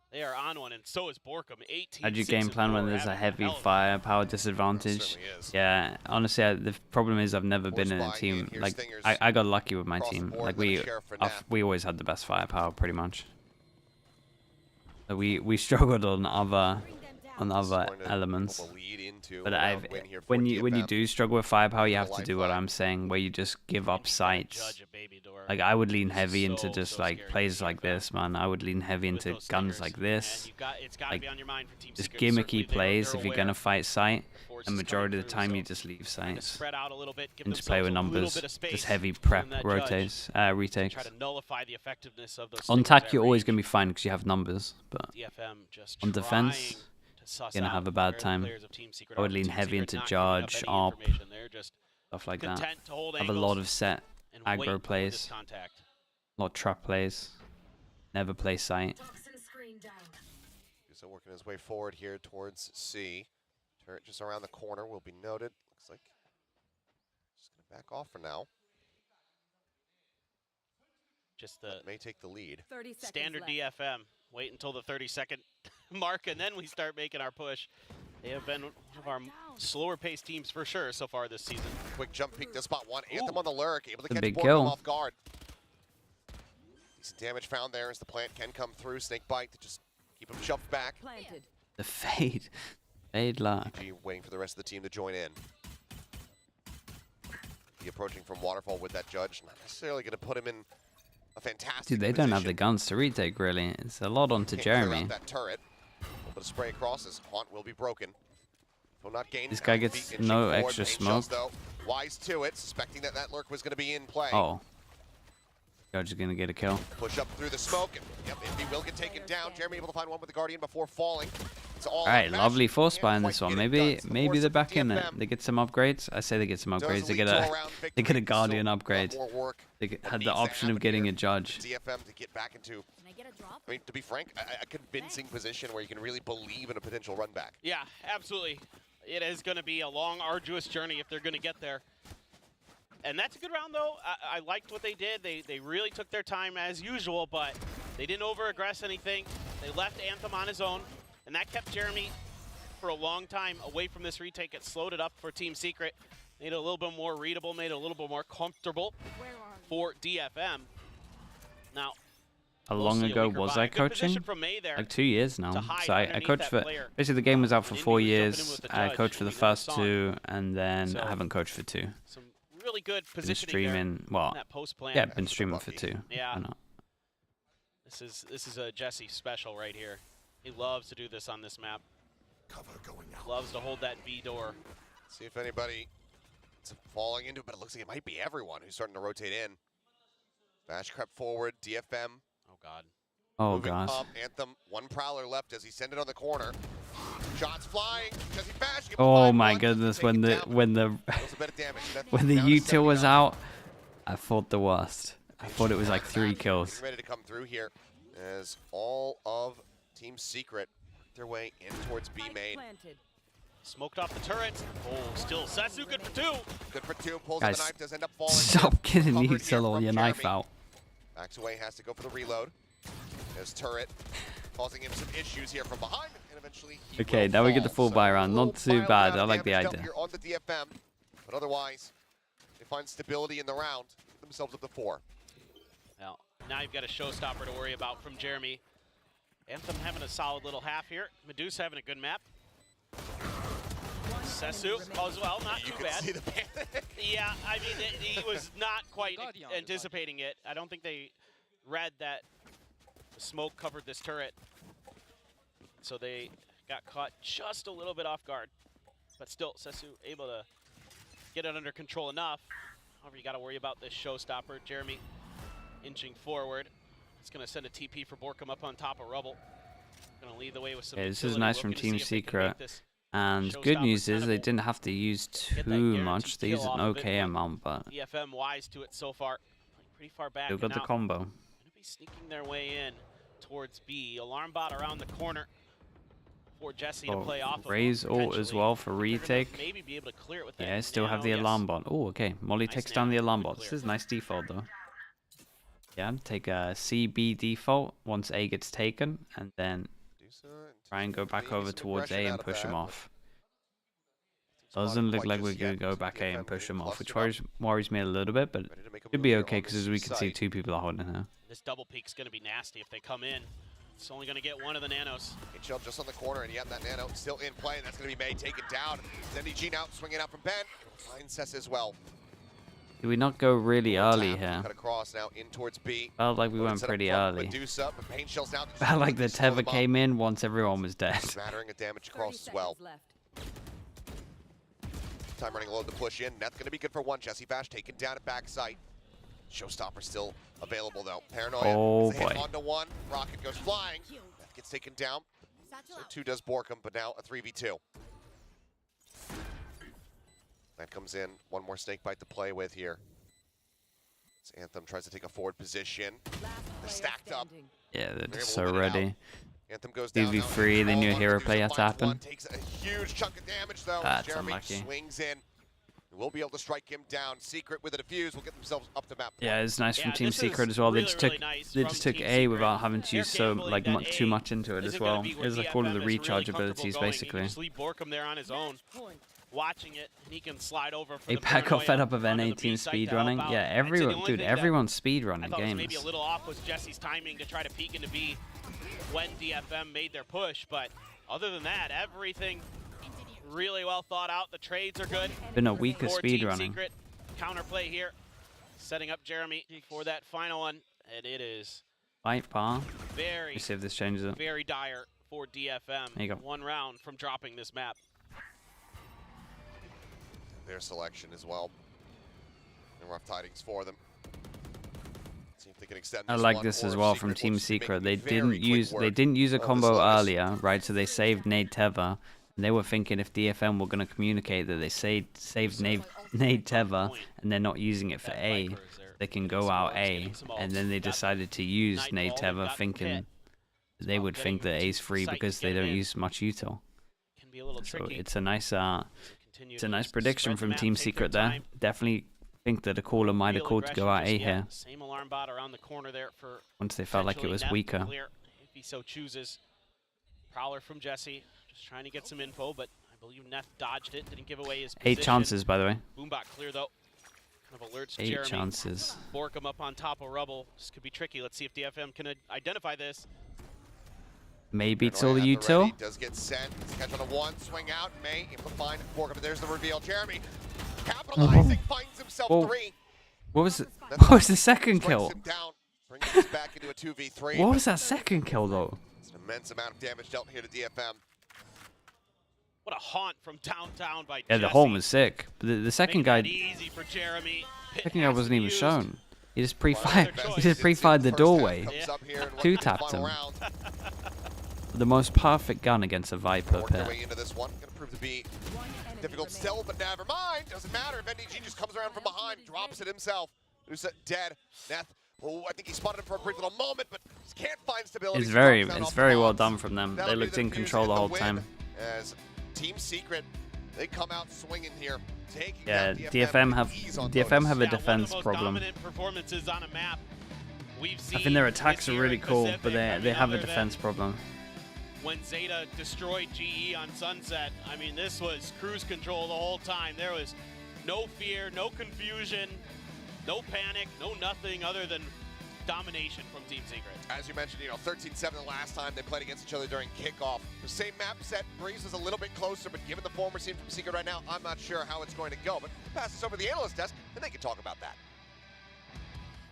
They are on one, and so is Borkham. 18. How'd you game plan when there's a heavy firepower disadvantage? Certainly is. Yeah, honestly, the problem is I've never been in a Force buy team in, here's like Stingers I got lucky with my across the team. board, Like then a sheriff for Nap. we always had the best firepower pretty much. So we struggled on other Scoring a elements. little lead into But a round win here for when you DFM. do struggle with firepower, you have to do what lifeline. I'm saying, where you just give up sights. Judge a baby door. Like I would lean heavy into So just scary like for plays DFM. like this, man. I would lean heavy With into those guns stingers. like this. And it's got to like, be on your mind for Team Just Secret. Certainly gimmicky they're plays if you're gonna aware fight sight. Force The is majority coming of the through, time so you just leave trying to sights spread out a little bit, give and just play with themselves a little numbers. bit of space Just heavy from prep that rotates, retakes. Try to nullify the effectiveness of those On stingers attack, at you're always range. gonna be fine because you have numbers, but DFM just on defense, trying to suss you're gonna out have a where bad the time. players of Team Secret I would are. lean Team heavy Secret into not giving up charge, any ARP, information. They're just stuff like that. content to hold Have a lot angles of set and wait aggro for plays, this contact. a lot of trap plays. Never play sight. So working his way forward here towards C. Turret just around the corner will be noted. Looks like just gonna back off for now. Just the May take the lead. 30 seconds standard left. DFM. Wait until the 30-second mark, and then we start making our push. They have been one of our slower-paced teams for sure so far this season. Quick jump peek to spot one. Anthem on the lurk, able to a catch big Borkham kill. off guard. Decent damage found there as the plant can come through. Snake bite to just keep him shoved back. Planted. The fade, fade luck. GG waiting for the rest of the team to join in. He approaching from Waterfall with that judge. Not necessarily going to put him in a fantastic Dude, they don't have the position. guns to retake, really. It's a lot onto Can't clear out Jeremy. that turret. A little bit of spray across as Haunt will be broken. Will not gain. This guy gets no extra smoke. Though. Wise to it, suspecting that that lurk was going to be in play. Oh. Judge is going to get a kill. Push up through the smoke, and yep, he will get taken down. Jeremy able to find one with the Guardian before falling. It's all Alright, Bash. lovely force buy in Can't this quite one. get it Maybe done. So maybe force they're of back in it. DFM They get some upgrades. I say they get some does upgrades. They lead get to a round they victory. get a Guardian Still upgrade. a lot more work They that had needs the to option of happen getting here a judge. DFM to get back into, Can I get a drop? I mean, to be frank, a convincing position where you can really believe in a potential run back. Yeah, absolutely. It is going to be a long, arduous journey if they're going to get there. And that's a good round, though. I liked what they did. They really took their time as usual, but they didn't over-aggress anything. They left Anthem on his own, and that kept Jeremy for a long time away from this retake. It slowed it up for Team Secret, made it a little bit more readable, made it a little bit more comfortable for DFM. Now, How we'll long see a ago weaker was buy. I Good coaching? position from May there Like 2 years now. to hide So I underneath coached that for player. basically the game was out for Indy 4 was jumping in years. with the I judge coached for the when we first saw 2, and then So- I haven't coached for 2. Some really good Been positioning there streaming. in Well, that post plan. yeah, been streaming for 2. Yeah. Why not? This is a Jesse special right here. He loves to do this on this map. Cover going out. Loves to hold that B door. See if anybody is falling into it, but it looks like it might be everyone who's starting to rotate in. Bash crept forward, DFM. Oh God. Oh moving gosh. up. Anthem, one Prowler left as he sent it on the corner. Shots flying. Jesse Bash. Oh my goodness, when the Deals a bit of damage. That's when the down to util was 79. out, I thought the worst. I thought it was like 3 kills. Getting ready to come through here as all of Team Secret work their way in towards B main. Smoked off the turret. Oh, still Setsu good for 2. Good for 2. Pulls out Guys, the knife. Does end up falling. Stop getting Covered here util or from your knife Jeremy. out. Backs away, has to go for the reload. His turret causing him some issues here from behind, and eventually he Okay, will now we get the fall. full buy round. Not little too bad. mild I like the damage dealt idea. here on the DFM, but otherwise, they find stability in the round, get themselves up to 4. Well, now you've got a showstopper to worry about from Jeremy. Anthem having a solid little half here. Medusa having a good map. Setsu as well, not You too can bad. see the panic. Yeah, I mean, he was not quite anticipating it. I don't think they read that the smoke covered this turret. So they got caught just a little bit off guard. But still, Setsu able to get it under control enough. However, you got to worry about this showstopper. Jeremy inching forward. It's going to send a TP for Borkum up on top of rubble. Going to lead the way with some Yeah, this is utility. nice Looking from to Team see if they can Secret. make this And good showstopper news is they tenable. didn't have to use Get that too guaranteed much. They kill used an off of it, okay but amount, but EFM wise to it so far. Playing pretty far back. still got and the now combo. gonna be sneaking their way in towards B. Alarm bot around the corner for Jesse to play off of. Raise ult as potentially. well for They're gonna retake. maybe be able to clear it with that Yeah, still have the nano, alarm yes. bot. Oh, okay. Molly Nice takes down nano, the alarm good bot. This clear. is nice default though. Yeah, take a CB default once A gets taken, and then try and go back over towards A and push him off. Doesn't look like we're going to go back A and push him off, which worries me a little bit, but should be okay because as we can see, 2 people are holding her. This double peak's going to be nasty if they come in. It's only going to get one of the nanos. HL just on the corner, and yep, that nano still in play, and that's going to be May taken down. ZDG now swinging out from Ben. Finds Cess as well. Did we not go really early Tap, here? Cut across now in towards B. Felt like we Lotus went set up pretty front, early. Medusa, but pain shells now. Felt like the Slow them tether up. came in once everyone was dead. Smattering of damage across as well. Time running low to push in. That's going to be good for 1. Jesse Bash taken down at backside. Showstopper still available though. Paranoia. Oh, is a hit boy. onto 1. Rocket goes flying. That gets taken down. So 2 does Borkum, but now a 3v2. That comes in. One more snake bite to play with here. As Anthem tries to take a forward position. They're stacked up. Yeah, they're They're just able to so win it out. ready. Anthem goes down. now. 2v3, then your All hero Medusa play had to finds happen. one, takes a huge chunk of damage though. That's Jeremy unlucky. swings in. We'll be able to strike him down. Secret with a defuse will get themselves up to map point. Yeah, it's nice from Yeah, Team this is Secret as well. They really, just took really nice they from just took Team A Secret. without having to They're use so gambling like that too A much into it as isn't gonna well. be It where was like all of the DFM is really recharge comfortable abilities going. You basically. can just leave Borkum there on his own, watching it, and he can slide over for the APAC got Paranoia fed up of onto NA the team B site speed to help running. out. Yeah, I'd say the everyone, only dude, thing that everyone's speed I running thought was maybe games. a little off was Jesse's timing to try to peek into B when DFM made their push, but other than that, everything really well thought out. The trades are good. Been a week of for speed Team running. Secret. counterplay here, setting up Jeremy for that final one, and it is Fight bar. very, Let's see if this changes it. very dire for DFM. There you go. 1 round from dropping this map. Their selection as well. And rough tidings for them. See if they can extend I this like one, this or as if well Secret from will Team just be Secret. making They very quick work didn't use a of this combo Lotus. earlier, right? So they saved Nade Tether. And they were thinking if DFM were going to communicate that they saved Nade Tether and they're not using it for A, they can go out A. And then they decided to use Nade Tether, thinking they would think that A's free because they don't use much util. Can be a little So tricky. it's a nice prediction Spread the from map, Team take Secret their there. time. Definitely think that a caller might have Real called to go out A aggression, here Same alarm bot around the corner there for once they felt like it potentially was Neth to weaker. clear if he so chooses. Prowler from Jesse, just trying to get some info, but I believe Neth dodged it, didn't give away his position. 8 chances, by the way. Boombot clear though. Kind of alerts 8 Jeremy. chances. Bork him up on top of rubble. This could be tricky. Let's see if DFM can identify this. Maybe it's Right all the at ready, util. does get sent. Catch on a 1, swing out. May able to find Bork. There's the reveal. Jeremy capitalizing, finds himself Whoa. 3. What was it? What was the second Strikes kill? him down, brings us back into a 2v3. What was that second kill though? It's an immense amount of damage dealt here to DFM. What a haunt from downtown by Yeah, the Jesse. horn was sick. But the second Making guy, it easy for Jeremy. Pit second guy has wasn't been even used. shown. He just Well, pre-fired. another He choice. just pre-fired the First half doorway. comes up here and Two went to the tapped final him. round. The most perfect gun against a Viper Worked their pit. way into this one. Gonna prove to be difficult still, but never mind. Doesn't matter if NDG just comes around from behind, drops it himself. Who's dead? Neth. Oh, I think he spotted him for a brief little moment, but just can't find stability. It's So very, drops down it's off very the well box. done from them. That'll They be looked the in music control and the whole win time. As Team Secret, they come out swinging here, taking Yeah, down DFM have ease on DFM Lotus. have a Yeah, defense one of the most problem. dominant performances on a map we've seen I think their attacks this are year really in cool, Pacific. but I they mean, have a other than defense problem. When Zeta destroyed GE on Sunset, I mean, this was cruise control the whole time. There was no fear, no confusion, no panic, no nothing other than domination from Team Secret. As you mentioned, 13-7 the last time they played against each other during kickoff. The same map set, Breeze was a little bit closer, but given the form we're seeing from Secret right now, I'm not sure how it's going to go. But we'll pass this over to the analyst desk, and they can talk about that.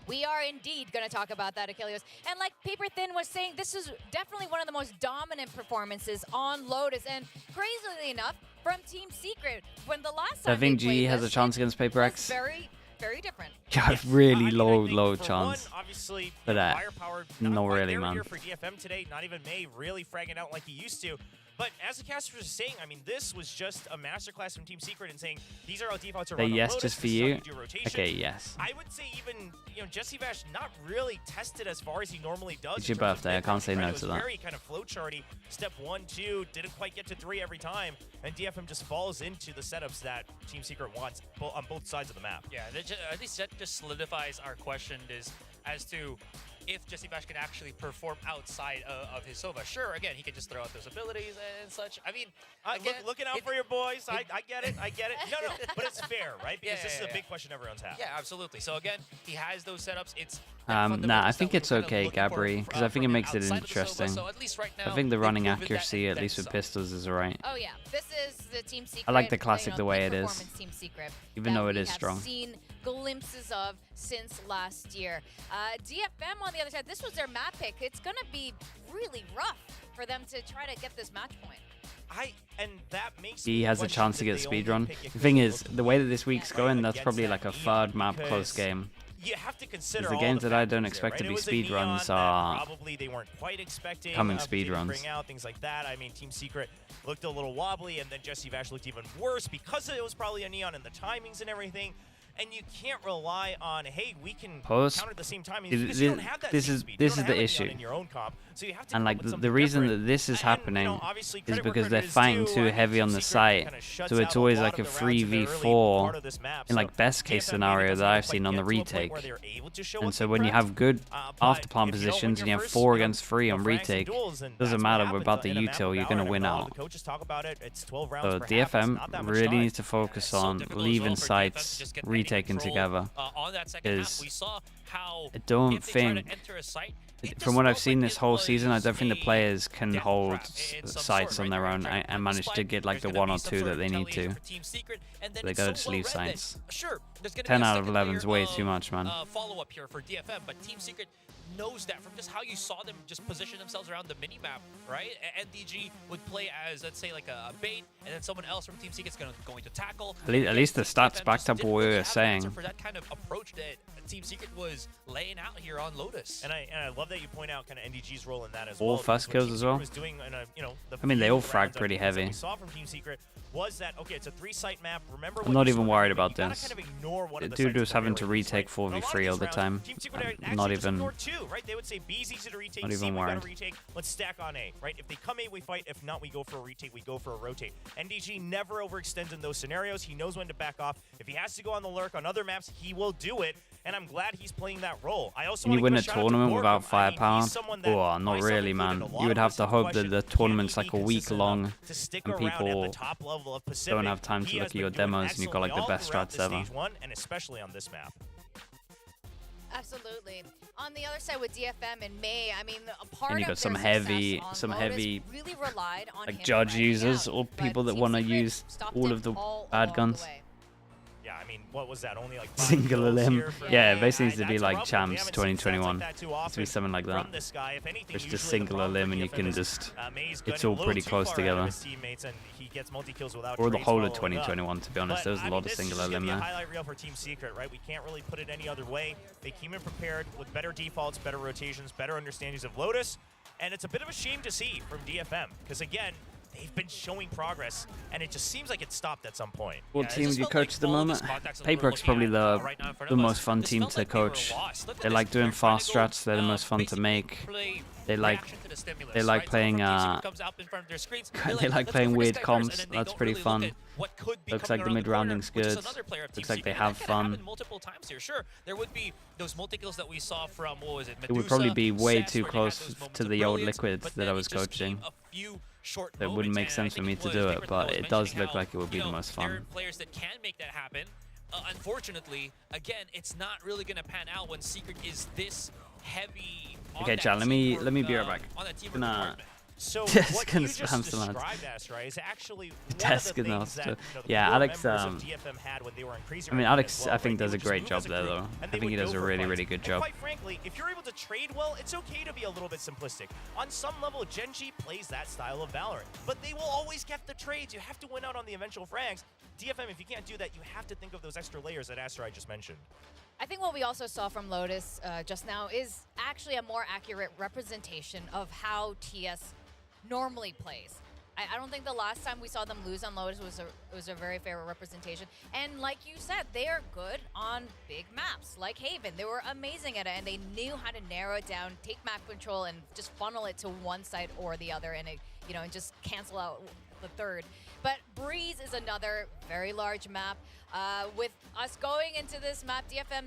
We are indeed going to talk about that, Achilles. And like Paper Thin was saying, this is definitely one of the most dominant performances on Lotus. And crazily enough, from Team Secret, when the last time I think they played GE has this, a chance it against Paper was X. very, very different. Yeah, Yes. really I mean, I low think for chance. One, obviously, For that. firepower, No, not quite really, there man. here for DFM today. Not even May really fragging out like he used to. But as the caster was saying, I mean, this was just a masterclass from Team Secret in saying these are how defaults are Say run on yes Lotus, just for this is how you. do rotations. Okay, yes. I would say even, Jesse Vash not really tested as far as he normally does. It's in your terms of birthday, I can't say mid-range, no right? to It that. was very kind of flowcharty. Step 1, 2, didn't quite get to 3 every time. And DFM just falls into the setups that Team Secret wants on both sides of the map. Yeah, at least that just solidifies our question is as to if Jesse Vash can actually perform outside of his Sova. Sure, again, he can just throw out those abilities and such. I mean, again, looking out for your boys. I get it. No, but it's fair, right? Because this is a big question everyone's had. Yeah, absolutely. So again, he has those setups. It's Nah, I think it's okay, Gabri, because I think it makes it interesting. So at least right now, I think the they've running proven that accuracy, and at least then with some. pistols, is alright. Oh yeah, this is the Team Secret. I like the classic the way peak it is, performance Team Secret, even that though it we is have strong. Seen glimpses of since last year. DFM on the other side, this was their map pick. It's gonna be really rough for them to try to get this match point. And that makes He me has a question chance to if get they only speedrun. pick it The thing 'cause is, it looks the way that this week's right going, that's against probably that like a Neon, third map because close game. You have to consider Because the all games the that I don't factors expect there, to right? be It was a speedruns Neon that are probably they weren't quite expecting coming to speedruns. bring out things like that. I mean, Team Secret looked a little wobbly, and then Jesse Vash looked even worse because it was probably a Neon and the timings and everything. And you can't rely on, hey, we can Post- counter at the same timing This- because you don't have that this same is- speed. this You is don't the have a Neon issue. in your own comp, so you have to And come like up with the something reason different. that this is And, happening obviously, is credit where because they're credit is fighting due. too I mean, heavy on Team the Secret site, kinda shuts so it's out a always lot like of a the rounds in the early 3v4 part of this map. in like So best case DFM scenario maybe that I've doesn't seen quite on the get to a point retake. where they're able to show And what so they when you prep. have good But after plant if you don't win positions and you your have first, 4 against 3 on ranks and retake, duels, then doesn't that's matter what about the happens in a map util, you're of going to Valorant, win and all out. the coaches talk about it. It's 12 rounds So per half. It's DFM not that much really time. needs to focus so on difficult as leaving well for DFM to sites, just get any retaking control, together. on that second half. Is We saw how I don't if they try to think enter a site, From what I've seen this whole season, I don't think the players can hold sites on their own and manage to get like the 1 or 2 that they need to. They gotta just leave sites. 10 out of 11 is way too much, man. Follow up here for DFM, but Team Secret knows that from just how you saw them just position themselves around the mini-map, right? NDG would play as, let's say, like a bait, and then someone else from Team Secret's going to tackle. At least the stats backed up what we were saying. For that kind of approach that Team Secret was laying out here on Lotus. And I love that you point out kind of NDG's role in that as well. All first kills as well. I mean, they all fragged pretty heavy. We saw from Team Secret was that, okay, it's a 3-site map. Remember, I'm not even worried about this. The dude was having to retake 4v3 all the time. Not even worried. Let's stack on A, right? If they come A, we fight. If not, we go for a retake. We go for a rotate. NDG never overextends in those scenarios. He knows when to back off. If he has to go on the lurk on other maps, he will do it. And I'm glad he's playing that role. I also Can you win a tournament without firepower? Oh, not really, man. You would have to hope that the tournament's like a week long and people don't have time to look at your demos and you've got like the best strats ever. And especially on this map. Absolutely. On the other side with DFM in May, I mean, a part and you got of some their heavy, really relied on like judge users or people that want to use all of the bad guns. Yeah, I mean, what was that? Only like singular limb. Yeah, it basically needs to be like Champs 2021. It needs to be something like that. It's just singular limb and you can just, it's all pretty close together. Or the whole of 2021, to be honest. There's a lot of singular limb there. Highlight reel for Team Secret, right? We can't really put it any other way. They came in prepared with better defaults, better rotations, better understandings of Lotus. And it's a bit of a shame to see from DFM, because again, they've been showing progress, and it just seems like it stopped at some point. What team do you coach at the moment? Paper's probably the most fun team to coach. They like doing fast strats. They're the most fun to make. They like playing they like playing weird comps. That's pretty fun. Looks like the mid rounding's good. Looks like they have fun. There would be those multi-kills that we saw from, what was it? It would probably be way too close to the old Liquid that I was coaching. It wouldn't make sense for me to do it, but it does look like it would be the most fun. There are players that can make that happen. Unfortunately, again, it's not really going to pan out when Secret is this heavy. Okay, chat, let me be right back. So just gonna spam some ads. Right, is actually yeah, Alex. I mean, Alex, I think does a great job there, though. I think he does a really good job. Quite frankly, if you're able to trade well, it's okay to be a little bit simplistic. On some level, Genji plays that style of Valorant, but they will always get the trades. You have to win out on the eventual frags. DFM, if you can't do that, you have to think of those extra layers that Asteroid just mentioned. I think what we also saw from Lotus just now is actually a more accurate representation of how TS normally plays. I don't think the last time we saw them lose on Lotus was a very fair representation. And like you said, they are good on big maps like Haven. They were amazing at it, and they knew how to narrow it down, take map control, and just funnel it to one side or the other, and and just cancel out the third. But Breeze is another very large map. With us going into this map, DFM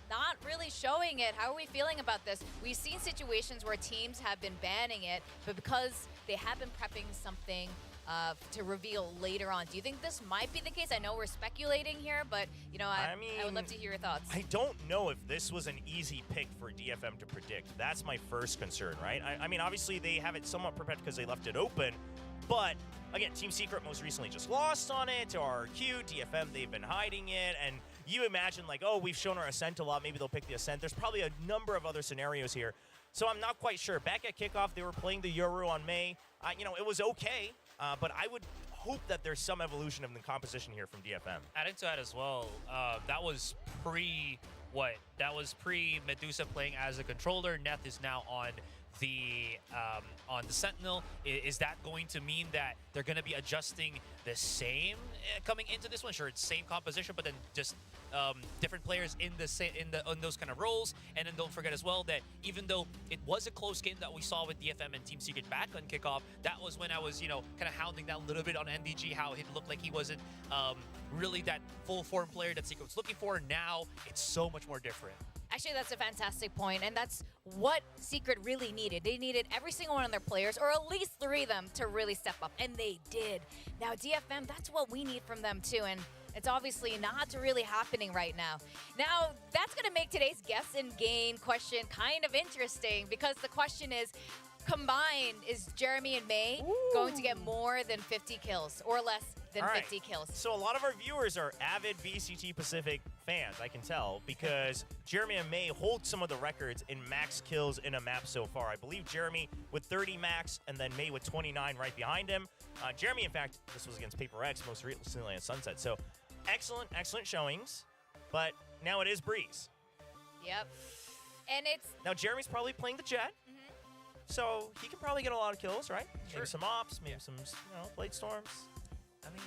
not really showing it. How are we feeling about this? We've seen situations where teams have been banning it, but because they have been prepping something to reveal later on. Do you think this might be the case? I know we're speculating here, but I would love to hear your thoughts. I don't know if this was an easy pick for DFM to predict. That's my first concern, right? I mean, obviously they have it somewhat prepared because they left it open, but again, Team Secret most recently just lost on it to RRQ, DFM, they've been hiding it, and you imagine like, oh, we've shown our Ascent a lot, maybe they'll pick the Ascent. There's probably a number of other scenarios here. So I'm not quite sure. Back at kickoff, they were playing the Yoru on May. It was okay, but I would hope that there's some evolution of the composition here from DFM. Adding to that as well, that was pre-Medusa playing as a controller. Neth is now on the Sentinel. Is that going to mean that they're going to be adjusting the same coming into this one? Sure, it's same composition, but then just different players in those kind of roles. And then don't forget as well that even though it was a close game that we saw with DFM and Team Secret back on kickoff, that was when I was kind of hounding that a little bit on NDG, how it looked like he wasn't really that full form player that Secret was looking for. Now it's so much more different. Actually, that's a fantastic point, and that's what Secret really needed. They needed every single one of their players, or at least 3 of them, to really step up, and they did. Now, DFM, that's what we need from them, too, and It's obviously not really happening right now. Now, that's going to make today's guess and gain question kind of interesting because the question is, combined, is Jeremy and May going to get more than 50 kills or less than 50 kills? So a lot of our viewers are avid VCT Pacific fans, I can tell, because Jeremy and May hold some of the records in max kills in a map so far. I believe Jeremy with 30 max and then May with 29 right behind him. Jeremy, in fact, this was against Paper X most recently at Sunset. So excellent showings, but now it is Breeze. Yep. And it's... Now Jeremy's probably playing the Jet. So he can probably get a lot of kills, right? Maybe some ops, maybe some, Blade Storms. I mean,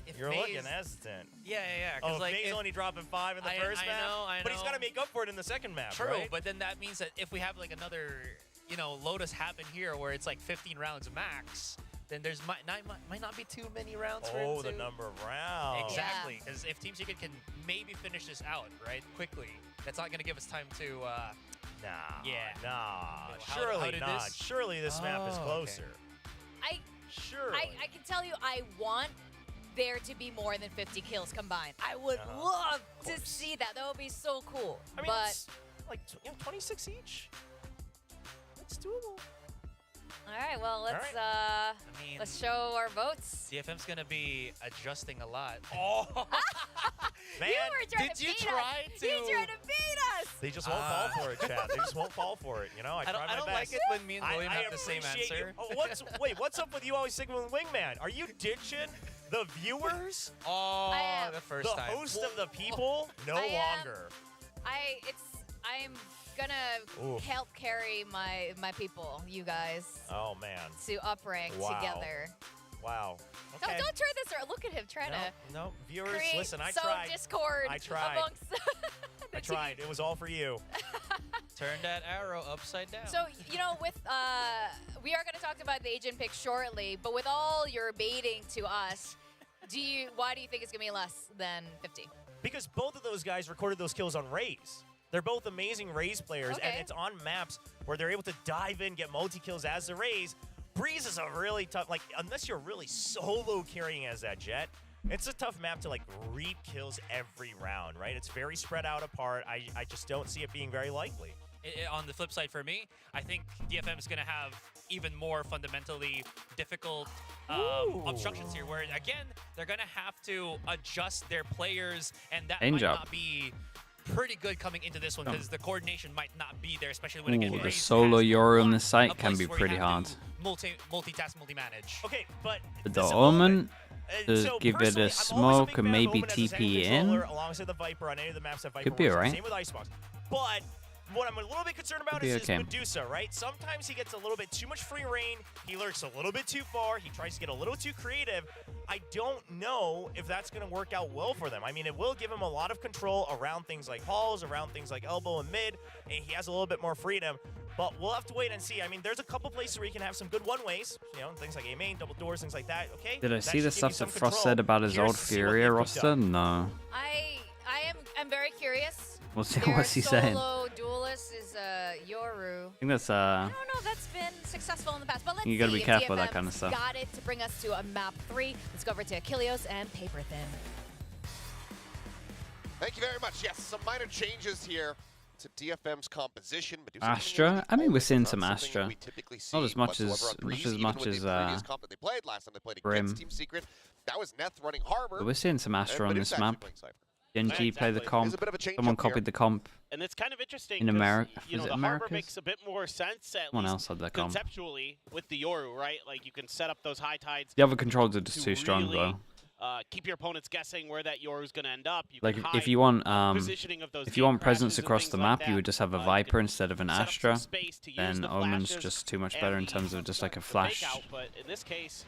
if You're May's, looking hesitant. Yeah. Oh, like, May's only dropping 5 in the first map. I know. But he's got to make up for it in the second map, True, right? but then that means that if we have like another, Lotus happen here where it's like 15 rounds max, then there's might not be too many rounds for him to... the number of rounds. Exactly, because if Team Secret can maybe finish this out, right, quickly, that's not going to give us time to... Surely not. Surely this map is closer. I can tell you, I want there to be more than 50 kills combined. I would love to see that. That would be so cool. I mean, it's like 26 each. It's doable. All right, well, let's show our votes. DFM's going to be adjusting a lot. Oh, man. You were trying to beat us. You tried to beat us. They just won't fall for it, Chad. They just won't fall for it. I tried my best. I don't like it when me and William have the same answer. What's up with you always signaling Wingman? Are you ditching the viewers? The first time. The host of the people? No longer. I'm gonna help carry my people, you guys. Oh man. To up rank together. Wow. Okay. Don't try this or look at him trying to. No, viewers, create listen. I some tried. discord. I tried. Amongst I tried. It was all for you. Turn that arrow upside down. So with we are gonna talk about the agent pick shortly, but with all your baiting to us, why do you think it's gonna be less than 50? Because both of those guys recorded those kills on Raze. They're both amazing Raze players, and it's on maps where they're able to dive in, get multi-kills as the Raze. Breeze is a really tough, unless you're really solo carrying as that Jet, it's a tough map to, reap kills every round, right? It's very spread out apart. I just don't see it being very likely. On the flip side for me, I think DFM is going to have even more fundamentally difficult obstructions here, where, again, they're going to have to adjust their players, and that might not be pretty good coming into this one because the coordination might not be there, especially when again the solo Yoru on this site can be pretty hard. Multitask, multi-manage. Okay, but the Omen, give it a smoke and maybe TP in. Alongside the Viper on any of the maps that Viper could be alright. Same with Icebox. But what I'm a little bit concerned about is Medusa, right? Sometimes he gets a little bit too much free reign. He lurks a little bit too far. He tries to get a little too creative. I don't know if that's going to work out well for them. I mean, it will give him a lot of control around things like halls, around things like elbow and mid, and he has a little bit more freedom. But we'll have to wait and see. I mean, there's a couple places where you can have some good one-ways, things like A-main, double doors, things like that, okay? Did I see the stuff that Frost said about his old Furia roster? No. I'm very curious. What's he saying? Solo duelist is Yoru. I think that's I don't know if that's been successful in the past, but let's see. You gotta be careful with that DFM's kind of stuff. Got it to bring us to a map 3. Let's go over to Achilleos and Paper Thin. Thank you very much. Yes, some minor changes here to DFM's composition. Astra? I mean, we're seeing some Astra. Not as much as they played last time they played against Team Secret. That was Neth running Harbor. But we're seeing some Astra on this map. Genji play the comp. Someone copied the comp. And it's kind of interesting in America. The Harbor makes a bit more sense at Someone else had that comp. Conceptually with the Yoru, right? Like you can set up those high tides. The other controls are just too strong, though. Keep your opponents guessing where that Yoru's going to end up. You like can if you want presence crashes across the map, you would just have a Viper instead of an Astra. Then the Omen's just too much better in terms of just like a flash. But in this case,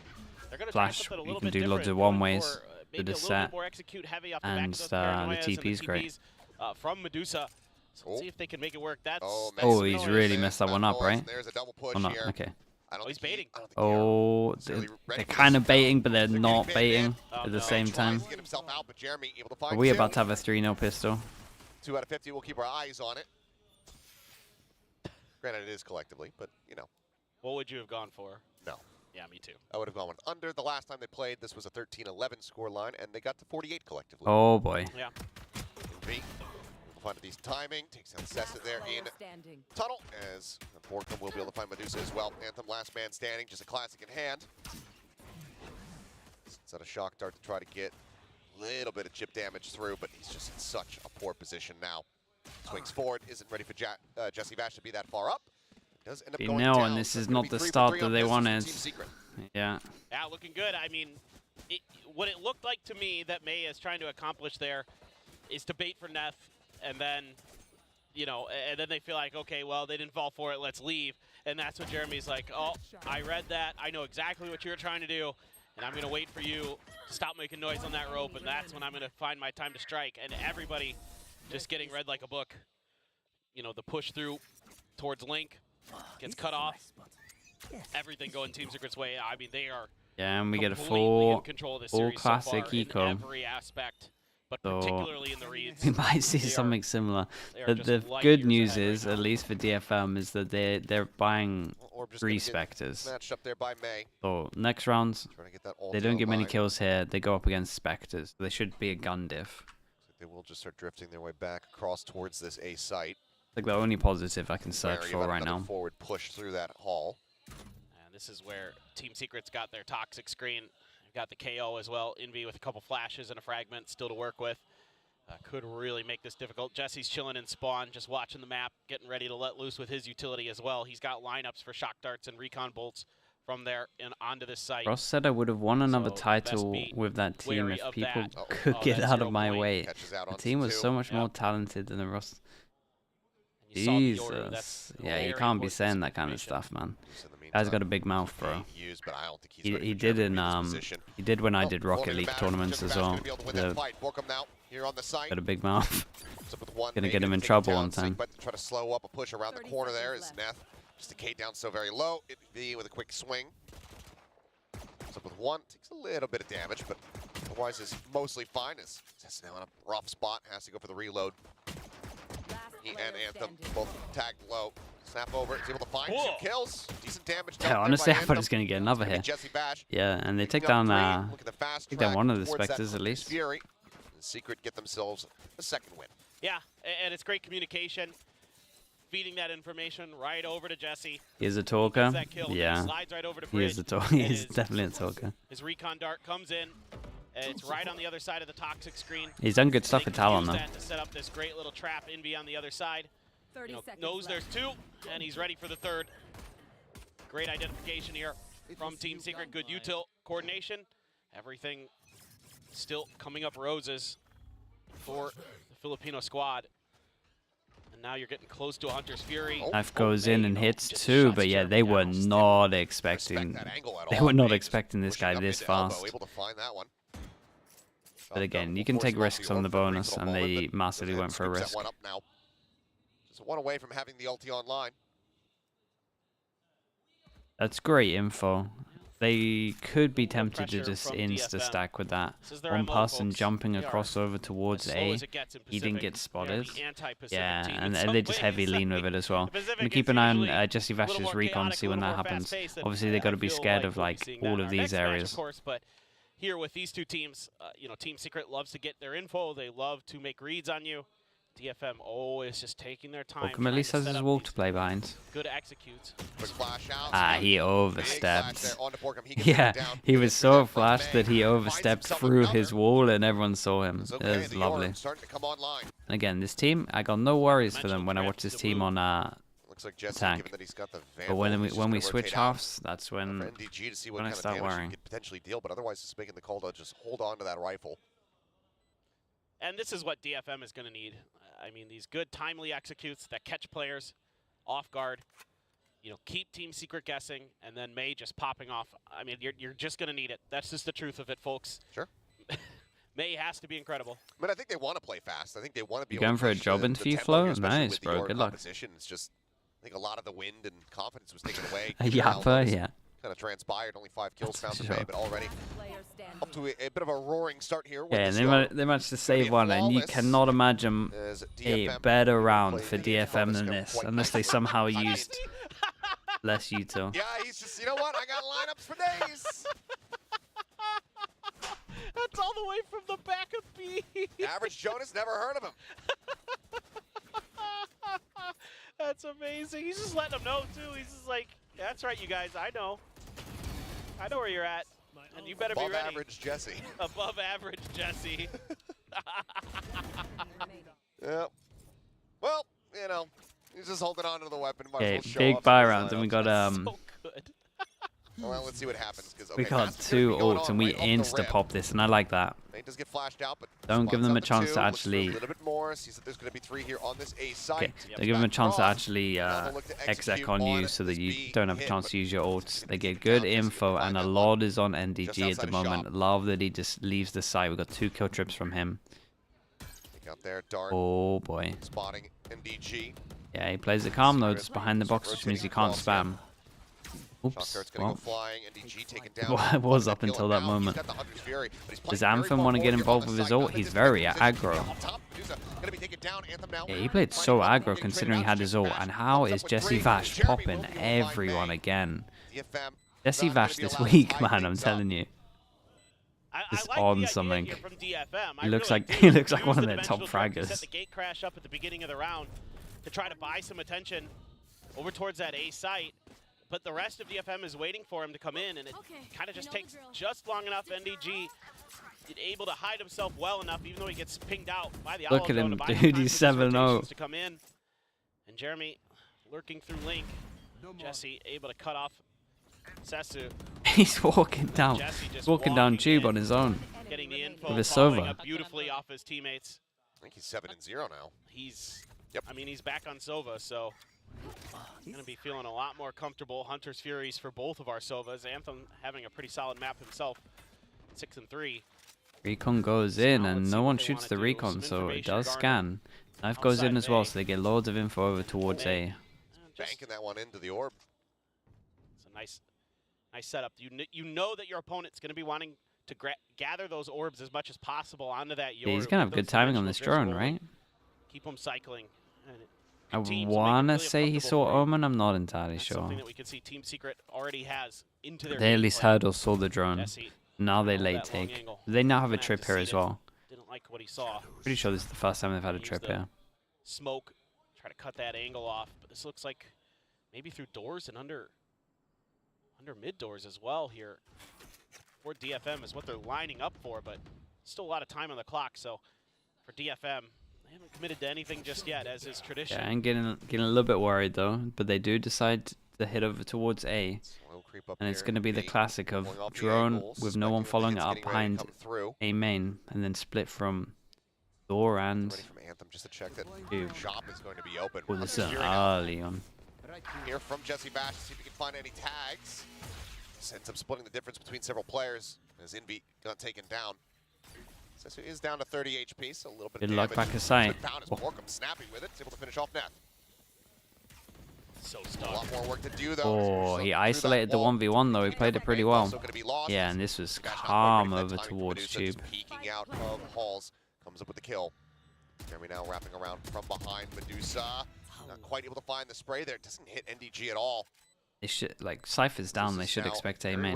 they're going to Flash, you can do loads of one-ways to the set, and the TP is great. From Medusa. So let's see if they can make it work. That's oh, he's really messed that one up, right? There's a double push Oh, no. here. Okay. He's baiting. Oh, they're kind of baiting, but they're not baiting at the same time. Are we about to have a 3-0 pistol? 2 out of 50. We'll keep our eyes on it. Granted, it is collectively, but What would you have gone for? No. Yeah, me too. I would have gone with under. The last time they played, this was a 13-11 score line, and they got to 48 collectively. Oh boy. Yeah. V. Find a decent timing. Takes down Cessa there in Standing. tunnel, as Borkham will be able to find Medusa as well. Anthem, last man standing, just a classic in hand. Set a shock dart to try to get a little bit of chip damage through, but he's just in such a poor position now. Swings forward, isn't ready for Jesse Vash to be that far up. Does end up going No, down, and this so is it's gonna not be the 3 for start 3 that on they business for wanted. Team Secret. Yeah. Yeah, looking good. I mean, what it looked like to me that May is trying to accomplish there is to bait for Neff, and then, you know, and then they feel like, okay, well, they didn't fall for it, let's leave. And that's when Jeremy's like, oh, I read that. I know exactly what you were trying to do, and I'm going to wait for you to stop making noise on that rope, and that's when I'm going to find my time to strike. And everybody just getting read like a book. You know, the push through towards Link gets cut off. Everything going Team Secret's way. I mean, they are Yeah, and we get a completely in full control of this full series so classic far in eco. every aspect, but So particularly in the reads. We might see They are- something similar. they are The just light good years news ahead right is, now. at least for DFM, is that they're buying Orb just 3 gonna get Spectres. Matched up there by May. So next rounds, Trying to get that all they don't get many kills here. They go up against Spectres. They should be a gun diff. They will just start drifting their way back across towards this A site. Like the only positive I can search Wary for about right another now. Forward push through that hall. And this is where Team Secret's got their toxic screen. They've got the KO as well. Envy with a couple flashes and a fragment still to work with. Could really make this difficult. Jesse's chilling in spawn, just watching the map, getting ready to let loose with his utility as well. He's got lineups for shock darts and recon bolts from there and onto this site. Ross said I would have won another So, best title be with that team wary if of people that. could Oh, get that's out 0 of my point. way. Catches out The onto team was 2. so much Yep. more talented than the Ross. And you saw the order. That's Jesus. Yeah, you very can't be important saying that kind of information. stuff, man. Just in the Guy's meantime, got a big mouth, bro. being used, but I don't think he's He, ready he for did Jeremy in to be this position. he did when I Oh, did won't Rocket even League matter. tournaments Jesse as Vash well. gonna be able to win that The, fight. Borkham now here on the site. got a big mouth. What's up with one? Gonna May get him in take trouble down one time. But try to slow up a push around the 30 corner there is seconds Neth. Just a K down so very low. It V with a quick swing. What's up with one? Takes a little bit of damage, but otherwise is mostly fine. Is just now in a rough spot. Has to go for the reload. Last He player and Anthem standing. both tagged low. Snap over. Is able to find Whoa. 2 kills. Decent damage. dealt Yeah, there honestly, by I thought he was Anthem. gonna get another Gonna be here. Jesse Bash. Yeah, and they take Picking up down 3. Look at the fast take down track one of the towards that Spectres at least. Fury. And Secret get themselves a second win. Yeah, and it's great communication. Feeding that information right over to Jesse. He is a Gets talker. that kill, Yeah, slides right over to he Bridge. is a talker. He and is definitely a talker. His recon dart comes in, and it's right on the other side of the toxic screen. He's done good stuff They with can Talon use though. that to set up this great little trap. Envy on the other side. 30 You know, seconds knows left. there's 2, and he's ready for the 3rd. Great identification here from Team Secret. Good util coordination. Everything still coming up roses for the Filipino squad. And now you're getting close to a Hunter's Fury. Knife goes in and May, hits just 2, shuts but yeah, Jeremy they were down. not Respect expecting. that angle at They all. were not May expecting this pushing guy up this into elbow, fast. able to find that one. But again, you can take risks on the bonus, and they massively went for a risk. One up now. Just one away from having the ulti online. That's great info. They could be Little tempted to pressure just from insta-stack with that. This is their One MO, person folks. jumping They are across over towards as slow A. as it gets in He didn't Pacific. get They are spotted. the anti-Pacific Yeah, team in and some they just heavy ways. lean with it as well. The Pacific I'm gonna keep is an eye on usually Jesse a little Vash's more recon, chaotic, see a when little that more happens. fast-paced, and Obviously, they got to I be feel scared of we'll be like seeing that all in of our these next match, areas. of course, but here with these 2 teams, you know, Team Secret loves to get their info. They love to make reads on you. DFM always just taking their time. Welcome at least has his wall to play behind. Good executes. Quick flash out. Ah, he Big flash overstepped. there onto Borkham. He gets Yeah, taken down. he was Good so for them, flashed May that he finds overstepped himself through another. his wall and everyone saw him. It's It okay, was the lovely. Orb starting to come online. And again, this team, I got no worries for them when I watch this team on Looks like Jesse, Attack. given that he's got the but Vandal, when he's we just when gonna we switch rotate out halves, that's for when NDG to see what when I kind of start damage he worrying. could potentially deal, but otherwise it's making the call to just hold on to that rifle. And this is what DFM is going to need. I mean, these good timely executes that catch players off guard. You know, keep Team Secret guessing, and then May just popping off. I mean, you're just going to need it. That's just the truth of it, folks. Sure. May has to be incredible. I mean, I think they want to play fast. I think they want to be You able going to for a push job the interview tempo flow? here, especially Nice, with bro. your Good luck. competition. It's just, I think a lot of the wind and confidence was taken away. Yappa, yeah. Kind of transpired. Only 5 kills That's found for for May, sure. but already Player standing. up to a bit of a roaring start here. With Yeah, this and they managed to be save one, and you flawless cannot imagine as a DFM better round played for the DFM than Scum this, quite unless they nicely. somehow used Bless you two. Yeah, he's just, you know what? I got lineups for days. That's all the way from the back of B. Average Jonas, never heard of him. That's amazing. He's just letting them know, too. He's just like, that's right, you guys. I know where you're at. And you better Above be ready. average Jesse. Above average Jesse. Yeah. Well, you know, he's just holding on to the weapon. Might as Okay, well show big off buy his round, and we got So good. Well, let's see what happens. we got 2 ults, and we insta pop this, and I like that. He does get flashed out, but Don't give them a chance to to actually. a little bit more. Sees that there's going to be 3 here on this A site. Okay, they give them a chance to actually exec on you, so that you don't have a chance to use your ults. They get good info, and a lot is on NDG at the moment. Love that he just leaves the site. We got 2 kill trips from him. Out there, Dart. Oh boy. Spotting NDG. Yeah, he plays it calm though. It's behind the box, which means he can't spam. Oops. Well, it was up until that moment. Does Anthem want to get involved with his ult? He's very aggro. Yeah, he played so aggro considering he had his ult. And how is Jesse Vash popping everyone again? Jesse Vash this week, man, I'm telling you. Is on something. He looks like one of their top fraggers. Set the gate crash up at the beginning of the round to try to buy some attention over towards that A site, but the rest of DFM is waiting for him to come in, and it kind of just takes just long enough. NDG is able to hide himself well enough, even though he gets pinged out by the Look at him, dude. He's 7-0. to come in, and Jeremy lurking through Link. Jesse able to cut off Sesu. He's walking down tube on his own. Getting the info, with his following Sova. up beautifully off his teammates. I think he's 7-0 now. He's, I mean, he's back on Sova, so he's gonna be feeling a lot more comfortable. Hunter's Furies for both of our Sovas. Anthem having a pretty solid map himself, 6-3. Recon goes in, and no one shoots the recon, so it does scan. Knife goes in as well, so they get loads of info over towards A. Banking that one into the orb. It's a nice setup. You know that your opponent's gonna be wanting to gather those orbs as much as possible onto that. Yeah, he's gonna have good timing on this drone, right? Keep him cycling. I wanna say he saw Omen. I'm not entirely sure. Something that we can see Team Secret already has into their. They at least gameplay. heard or saw the drone. Jesse, Now they that late long take. angle. They now have a Gonna trip to here see as it. well. Didn't like what he saw. Pretty sure this is the first time they've had a Use trip the here. Smoke, try to cut that angle off, but this looks like maybe through doors and under mid doors as well here. For DFM is what they're lining up for, but still a lot of time on the clock. So for DFM, they haven't committed to anything just yet, as is tradition. Yeah, I'm getting a little bit worried though, but they do decide to head over towards A, and it's going to be the classic of drone with no one following it up behind A main, and then split from door and Ready from Anthem just to check that Tube. shop is going to be open. Oh, this is early on. Here from Jesse Bash to see if he can find any tags. This ends up splitting the difference between several players as Envy got taken down. Sesu is down to 30 HP, so a little bit Good of luck damage. back aside. Good pound as Borkum snappy with it. He's able to finish off Neth. So A stuck. lot more work to do though. Oh, he isolated the 1v1 though. He played it pretty well. Yeah, and this was calm over towards Tube. Peeking out of Halls, comes up with the kill. Jeremy now wrapping around from behind Medusa. Not quite able to find the spray there. It doesn't hit NDG at all. They should, like, Cypher's down. They should expect A main.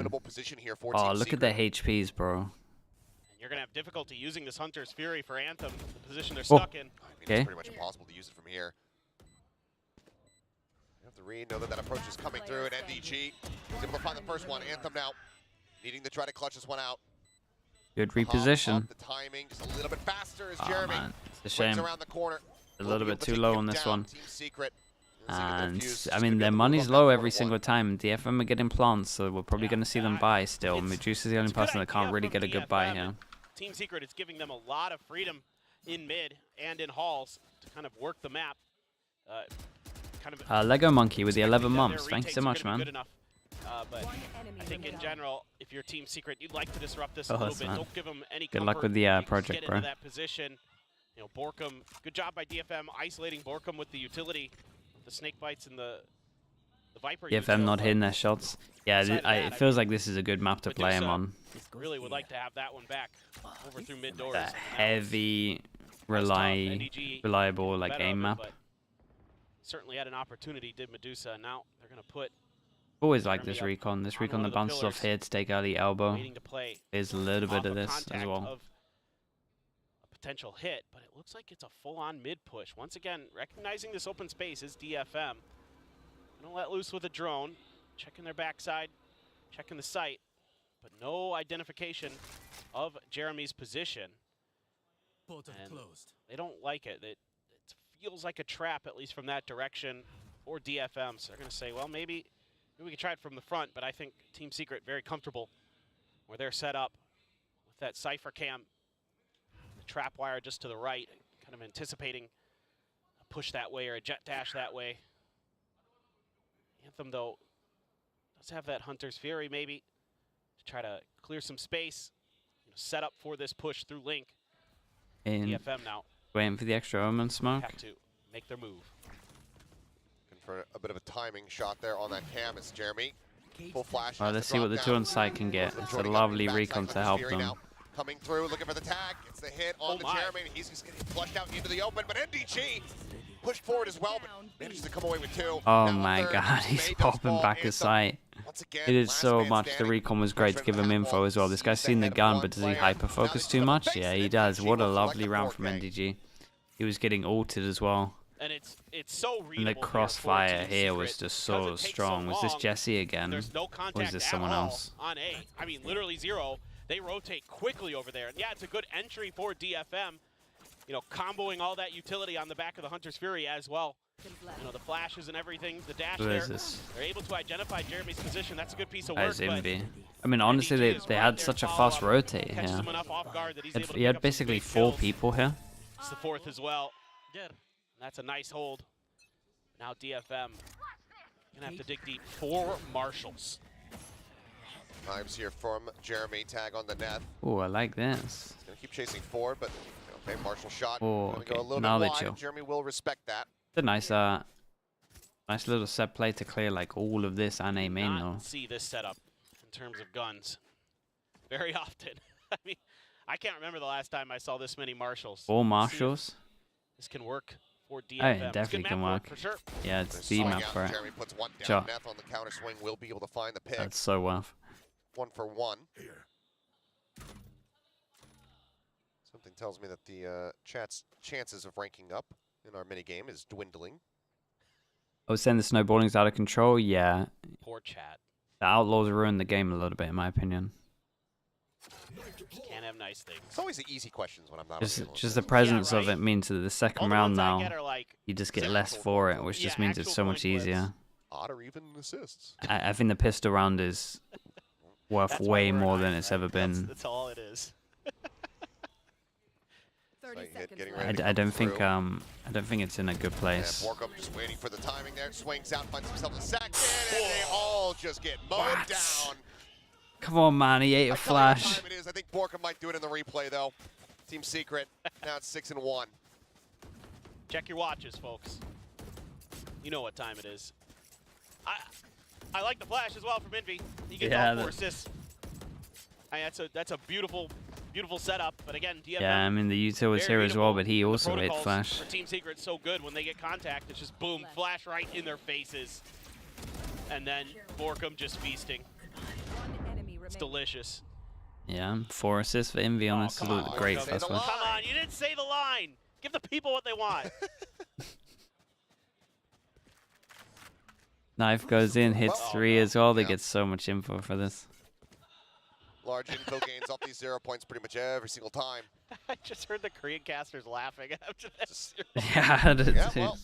Here for Oh, Team look at their HPs, bro. And you're going to have difficulty using this Hunter's Fury for Anthem, the position they're Oh. stuck in. It's pretty much impossible to use it from here. You have to read, know that that approach is coming through, and NDG is able to find the first one. Anthem now needing to try to clutch this one out. Good reposition. The timing just a little bit faster as Oh, Jeremy man. It's a swings shame. around the corner. A little bit too low on this one. Team Secret. And, I mean, their money's low every single time. DFM are getting plants, so we're probably going to see them buy still. Medusa's the only person that can't really get a good buy here. Team Secret is giving them a lot of freedom in mid and in halls to kind of work the map. Lego Monkey with the 11 months. Thank you so much, man. But I think in general, if you're Team Secret, you'd like to disrupt this Oh, a little that's bit. fine. Don't give them any Good luck comfort. with the You can project, get bro. into that position. You know, Borkum, good job by DFM isolating Borkum with the utility, the snake bites and the Viper. DFM not hitting their shots. Yeah, it feels like this is a good map to play him on. Really would like to have that one back over through mid doors. That heavy, reliable like aim map. Certainly had an opportunity, did Medusa. Now they're going to put Always like this recon. This recon that bounces off here to take early elbow. Waiting to play. There's a little bit off of this as contact well. Of a potential hit, but it looks like it's a full-on mid-push. Once again, recognizing this open space is DFM. Gonna let loose with a drone, checking their backside, checking the site, but no identification of Jeremy's position. And they don't like it. It feels like a trap, at least from that direction, for DFM. So they're gonna say, well, maybe we can try it from the front, but I think Team Secret very comfortable where they're set up with that Cypher cam, the trap wire just to the right, kind of anticipating a push that way or a jet dash that way. Anthem, though, does have that Hunter's Fury maybe to try to clear some space, set up for this push through Link. In DFM now waiting for the extra Omen smoke. have to make their move. For a bit of a timing shot there on that cam is Jeremy. Full flash. Oh, let's see what the two on site can get. It's a lovely recon to help them. Coming through, looking for the tag. It's the hit on the Jeremy. He's just getting flushed out into the open, but NDG pushed forward as well, but manages to come away with two. Oh my god, he's popping back his sight. He did so much. The recon was great to give him info as well. This guy's seen the gun, but does he hyper-focus too much? Yeah, he does. What a lovely round from NDG. He was getting ulted as well. And it's so readable. And the crossfire here was just so strong. Was this Jesse again? There's no Or contact is this someone else? on A. I mean, literally zero. They rotate quickly over there. And yeah, it's a good entry for DFM. Comboing all that utility on the back of the Hunter's Fury as well. The flashes and everything, the dash Who there. is this? They're able to identify Jeremy's position. That's a good piece of That work. is Envy. I mean, honestly, they had such a fast rotate here. He had basically 4 people here. It's the 4th as well. That's a nice hold. Now DFM gonna have to dig deep. 4 marshals. Times here from Jeremy. Tag on the net. Oh, I like this. He's gonna keep chasing forward, but okay, Marshall shot. Oh, Gonna okay. go a little Now bit they wide. chill. Jeremy will respect that. It's a nice little set play to clear like all of this and A main though. See this setup in terms of guns very often. I mean, I can't remember the last time I saw this many marshals. 4 marshals. This can work for DFM. Hey, It's good definitely map can work. for sure. Yeah, it's They're the slowing map out. for it. Jeremy puts one down. Sure. Neth on the counter swing will be able to find the pick. That's so worth. 1 for 1. Something tells me that the chat's chances of ranking up in our minigame is dwindling. I was saying the snowballing's out of control. Yeah, Poor chat. the Outlaws ruined the game a little bit, in my opinion. Can't have nice things. It's always the easy questions when I'm not on the Just analyst. the presence of right? it means that the All second the round ones I now, get are like you just get zero less total for it, points. which Yeah, just means it's actual so point much easier. Odd or even assists. I think the pistol round is worth That's why way we're more an than iron, it's right? ever been. That's all it is. 30 Slight hit seconds getting left. ready to I don't come think through. I don't think it's in a good And place. Borkum just waiting for the timing there. Swings out, finds himself a second, and they all just get mowed What? down. Come on, man, he ate a I tell you what flash. time it is. I think Borkum might do it in the replay, though. Team Secret, now it's 6 and 1. Check your watches, folks. You know what time it is. I like the flash as well from Envy. He gets Yeah, all 4 that- assists. That's a beautiful setup. But again, DFM. Yeah, I mean the util was very here as well, readable. but he The also hit protocols flash. For Team Secret, so good when they get contact. It's just boom, flash right in their faces, and then Borkum just feasting. One enemy It's remaining. delicious. Yeah, 4 assists for Envy on Oh, this. come Looked on. great Say first the one. line. Come on, you didn't say the line. Give the people what they want. Knife goes in, hits Oh, 3 no. as well. They Yeah. get so much info for this. Large info gains off these 0 points pretty much every single time. I just heard the Korean casters laughing after that. Yeah, I did Yeah, too. well,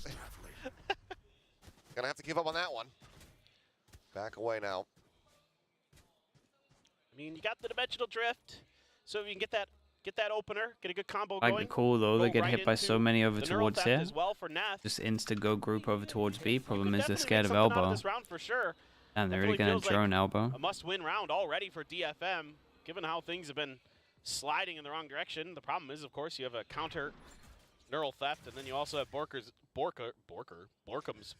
gonna have to give up on that one. Back away now. I mean, you got the dimensional drift, so if you can get that opener, get a good combo Like going. the call though, they Go get right hit by so into many over the neural towards theft here. as well for Neth. Just insta go group over towards B. Problem Could is they're definitely scared make of something out elbow. This round for sure. And they're really Definitely gonna feels like drone elbow. A must-win round already for DFM, given how things have been sliding in the wrong direction. The problem is, of course, you have a counter neural theft, and then you also have Borkum's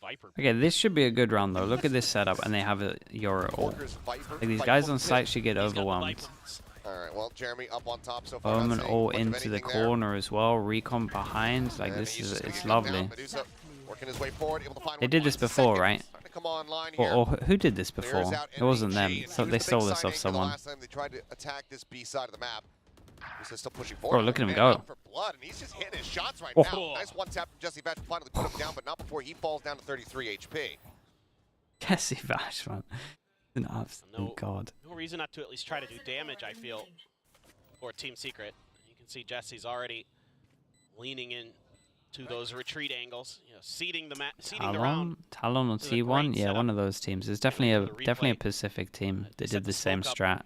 Viper. Okay, this should be a good round though. Look at this setup, and they have a Euro ult. Walker's Viper. Like these Viper guys on pit. site should get He's got the overwhelmed. Vipers. All right, well, Jeremy up on top so far. Omen not saying all much of into the anything there. corner as well. Recon behind. Like And this he's is just gonna it's get knocked lovely. down. Medusa working his way forward, able to find They one did this behind before, second. right? Starting to to come online here. Or who did this Clears before? out It wasn't them. NDG, and So he they was the stole big this off signing the someone. last time they tried to attack this B side of the map. He's still pushing Bro, forward. look at him Man go. up for blood, and he's just hitting his shots right Oh. now. Nice one tap from Jesse Vash to finally put him down, but not before he falls down to 33 HP. Jesse Vash, man. An absolute god. No reason not to at least try to do damage, I feel, for Team Secret. You can see Jesse's already leaning in to those retreat angles, you know, seeding the round. Talon or This is a T1? great Yeah, setup. one of those teams. It's definitely a Pacific team that set did the the same smoke up strat.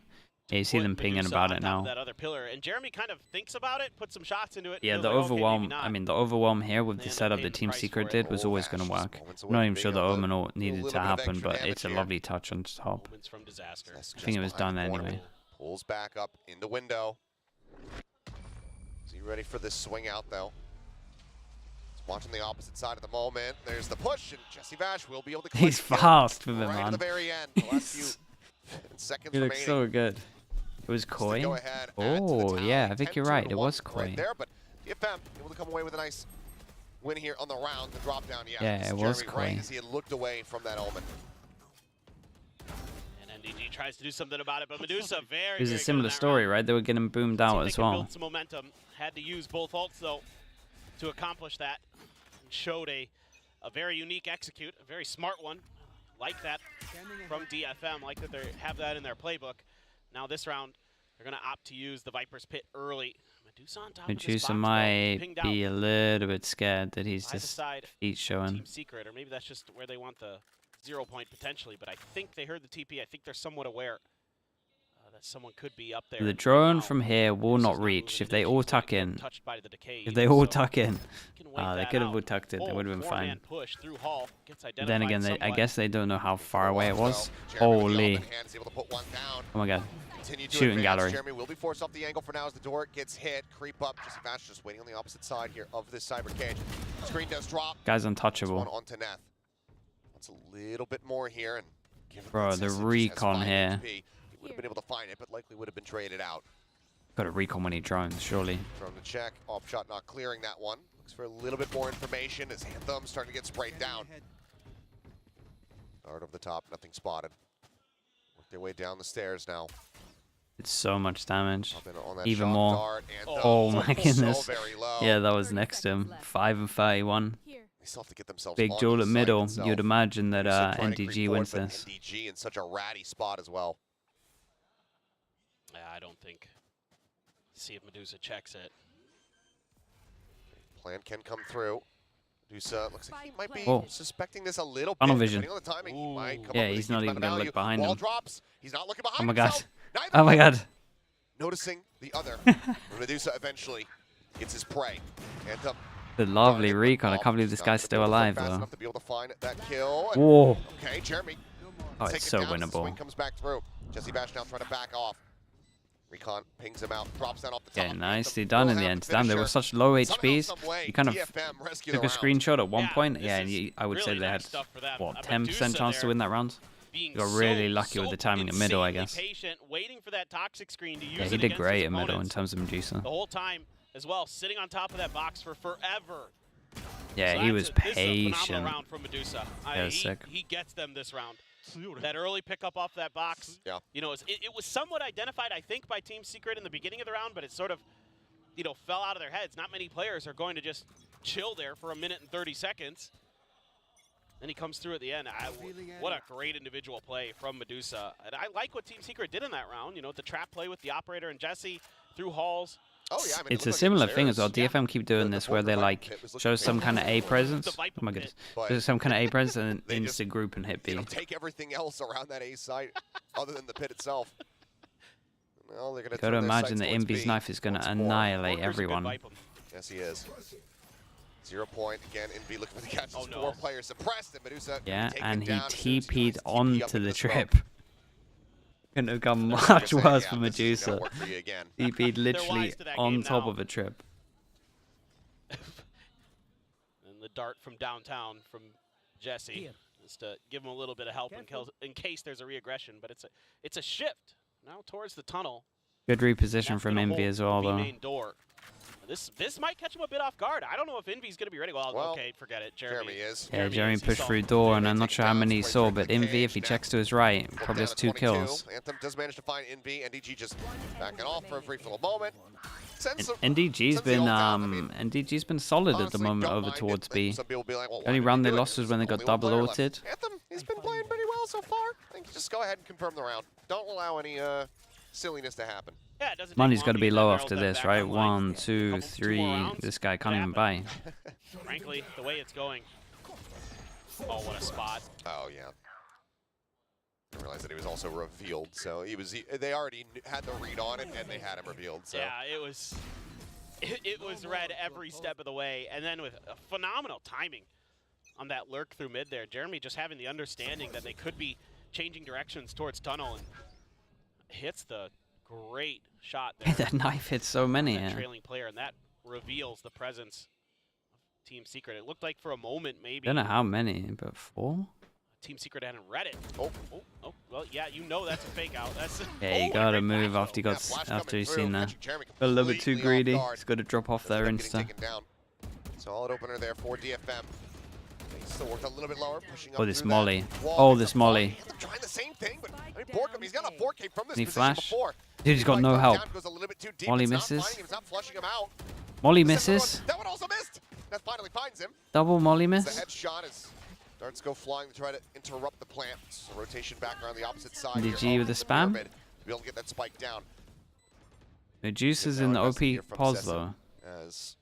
Yeah, you see them Put pinging Medusa about on it top of now. That other pillar, and Jeremy kind of thinks about it, puts some shots into it. Yeah, feels the like, okay, overwhelm. maybe not. I mean, the overwhelm here with They the end up setup paying that the Team price Secret for it. did was Oh, always Vash going to just work. moments I'm away not from even sure being the able to Omen do a needed little to bit of happen, extra but damage it's a here. lovely touch on top. Moments from disaster. That's I think it just was behind done the corner. anyway. Pulls back up in the window. Is he ready for this swing out, though? He's watching the opposite side at the moment. There's the push, and Jesse Vash will be able to collect He's the kill fast with it, right at man. the very end. The last few seconds He looks remaining. so good. It was Just to Koi. go ahead, add to the Oh, tally. yeah, I think 10 you're to right. It 1 was Koi. right there, but DFM able to come away with a nice win here on the round. The drop down, Yeah, it's it was Jeremy Koi. right as he had looked away from that Omen. And NDG tries to do something about it, but Medusa very, It was very a good similar in that story, round. right? They were getting boomed See if out they as can well. build some momentum. Had to use both ults, though, to accomplish that. And showed a very unique execute, a very smart one. Like that from DFM, like that they have that in their playbook. Now this round, they're going to opt to use the Viper's Pit early. Medusa on top of this Medusa box, might pinged out be a little bit scared that he's by the just side feet showing. Team Secret, or maybe that's just where they want the 0 point potentially, but I think they heard the TP. I think they're somewhat aware that someone could be up there. The drone Now, from here will Medusa's not moving reach. If an they inch, all he's gonna tuck get in, touched by the decay if they even, all so tuck in, he can wait they that could have out. all tucked it. They Full would have been fine. four-man push through Hall, gets But then again, identified I somewhat. guess they don't know how far away it was. Jeremy with the Holy. open hand is able to put one down. Oh my god. Continue to Shooting advance. gallery. Jeremy will be forced off the angle for now as the door gets hit. Creep up. Jesse Vash just waiting on the opposite side here of this cyber cage. Screen does drop. Guy's One untouchable. onto Neth. That's a little bit more here. And given Bro, that the Sisson just has recon 5 here. HP, he would have been able to find it, but likely would have been traded out. Got a recon when he drones, surely. From the check, off shot not clearing that one. Looks for a little bit more information as Anthem starting to get sprayed down. Dart over the top, nothing spotted. Work their way down the stairs now. It's so much damage. Up in on that Even shock more. dart, Anthem Oh my so goodness. very low. Yeah, that was next to him. 5 and 31. Here. They still have to get themselves Big onto duel the at site middle. itself. You'd imagine that Medusa trying to NDG creep wins forward, but this. NDG in such a ratty spot as well. Yeah, I don't think. See if Medusa checks it. Plan can come through. Medusa looks like he might be Oh. suspecting this a little Tunnel bit. vision. Depending on the timing, he might come Yeah, up with a he's huge not amount even of gonna look value. behind Wall him. drops. He's not looking behind Oh my god. himself. Neither Oh my one. god. Noticing the other. Medusa eventually gets his prey. Anthem. The lovely darting, recon. I but can't believe this not guy's gonna still be able to alive, fast though. enough to be able to find that kill. And- Whoa. Okay, Jeremy. Oh, Take it's it so down as the swing winnable. comes back through. Jesse Vash now trying to back off. Recon pings him out, drops down off the Yeah, top. nicely Anthem done will in the have end. the Damn, they were finisher. such low Somehow, HPs. some way, You kind of DFM rescue took the a round. screenshot at one Yeah, point. this Yeah, is and I would say really they nice had, stuff for them. what, Medusa 10% chance to there win that round? being Got really lucky with the timing in middle, I insanely guess. Patient, waiting for that toxic screen to use Yeah, it he did against great his in middle in opponents terms of Medusa. the whole time as well, sitting on top of that box for forever. Yeah, So he that's was this is a phenomenal patient. round from Medusa. That was sick. He gets them this round. That early pickup off that box. Yeah. You know, it was somewhat identified, I think, by Team Secret in the beginning of the round, but it sort of, you know, fell out of their heads. Not many players are going to just chill there for a minute and 30 seconds. Then he comes through at the end. What a great individual play from Medusa. And I like what Team Secret did in that round. You know, the trap play with the operator and Jesse through halls. Oh, yeah, I mean, it It's looked a like similar it thing was as well. theirs. DFM keep doing The this where they Viper like pit was looking show some great. kind of A presence. The Oh Viper my pit. goodness. But Show some kind of A presence and they then just, insta group and hit B. You know, take everything else around that A site other than the pit itself. Well, they're gonna Gotta turn their imagine sights that towards Envy's B knife is gonna once more. annihilate Workers could everyone. vipe 'em. Yes, he is. 0 point again. Envy looking for the catch. Oh, no. 4 players suppressed, and Medusa Yeah, taken and he down as soon as TP'd TP up onto into the smoke. trip. Couldn't have gone They're much gonna say, worse yeah, for this is gonna Medusa. work for you again. TP'd literally wise to that on game top now. of a trip. And the dart from downtown from Jesse, just to give him a little bit of help in case there's a reaggression. But it's a shift now towards the tunnel. Good reposition That's from gonna Envy hold as well, the though. main door. This might catch him a bit off guard. I don't know if Envy's going to be ready. Well, okay, forget it. Jeremy is. Yeah, Jeremy pushed through door, and I'm not sure how many he saw, but Envy, if he checks to his right, probably has 2 kills. Anthem does manage to find Envy. NDG just backing off for a brief little moment. NDG's been solid at the moment over towards B. The only round they lost was when they got double ulted. Anthem, he's been playing pretty well so far. I think just go ahead and confirm the round. Don't allow any silliness to happen. Yeah, it doesn't Money's take got to long be to low barrel after them this, back right? online. 1, 2, 3. This guy can't even buy. Frankly, the way it's going. Oh, what a spot. Oh, yeah. I realized that he was also revealed, so they already had the read on it, and they had him revealed. So. Yeah, it was red every step of the way, and then with a phenomenal timing on that lurk through mid there. Jeremy just having the understanding that they could be changing directions towards tunnel, and hits the great shot there. That knife hits so many. That trailing player, and that reveals the presence of Team Secret. It looked like for a moment maybe. I don't know how many, but 4? Team Secret hadn't read it. Oh, well, yeah, you know that's a fake out. That's Yeah, you gotta move after you've seen that. Got a little bit too greedy. He's got to drop off there insta. Solid opener there for DFM. He still worked a little bit lower, pushing up. Oh, this molly. Oh, this molly. Trying the same thing, but I mean, Borkum, he's got a 4K from this Any position flash? before. Dude, he's got no help. Molly It's not misses. finding him, it's not flushing him out. Molly misses. That one also missed. That finally finds him. Double molly The miss. headshot as darts go flying to try to interrupt the plant. So rotation back around the opposite side. DG here. with the To spam. be able to get that spike down. Medusa's in the OP pause though. As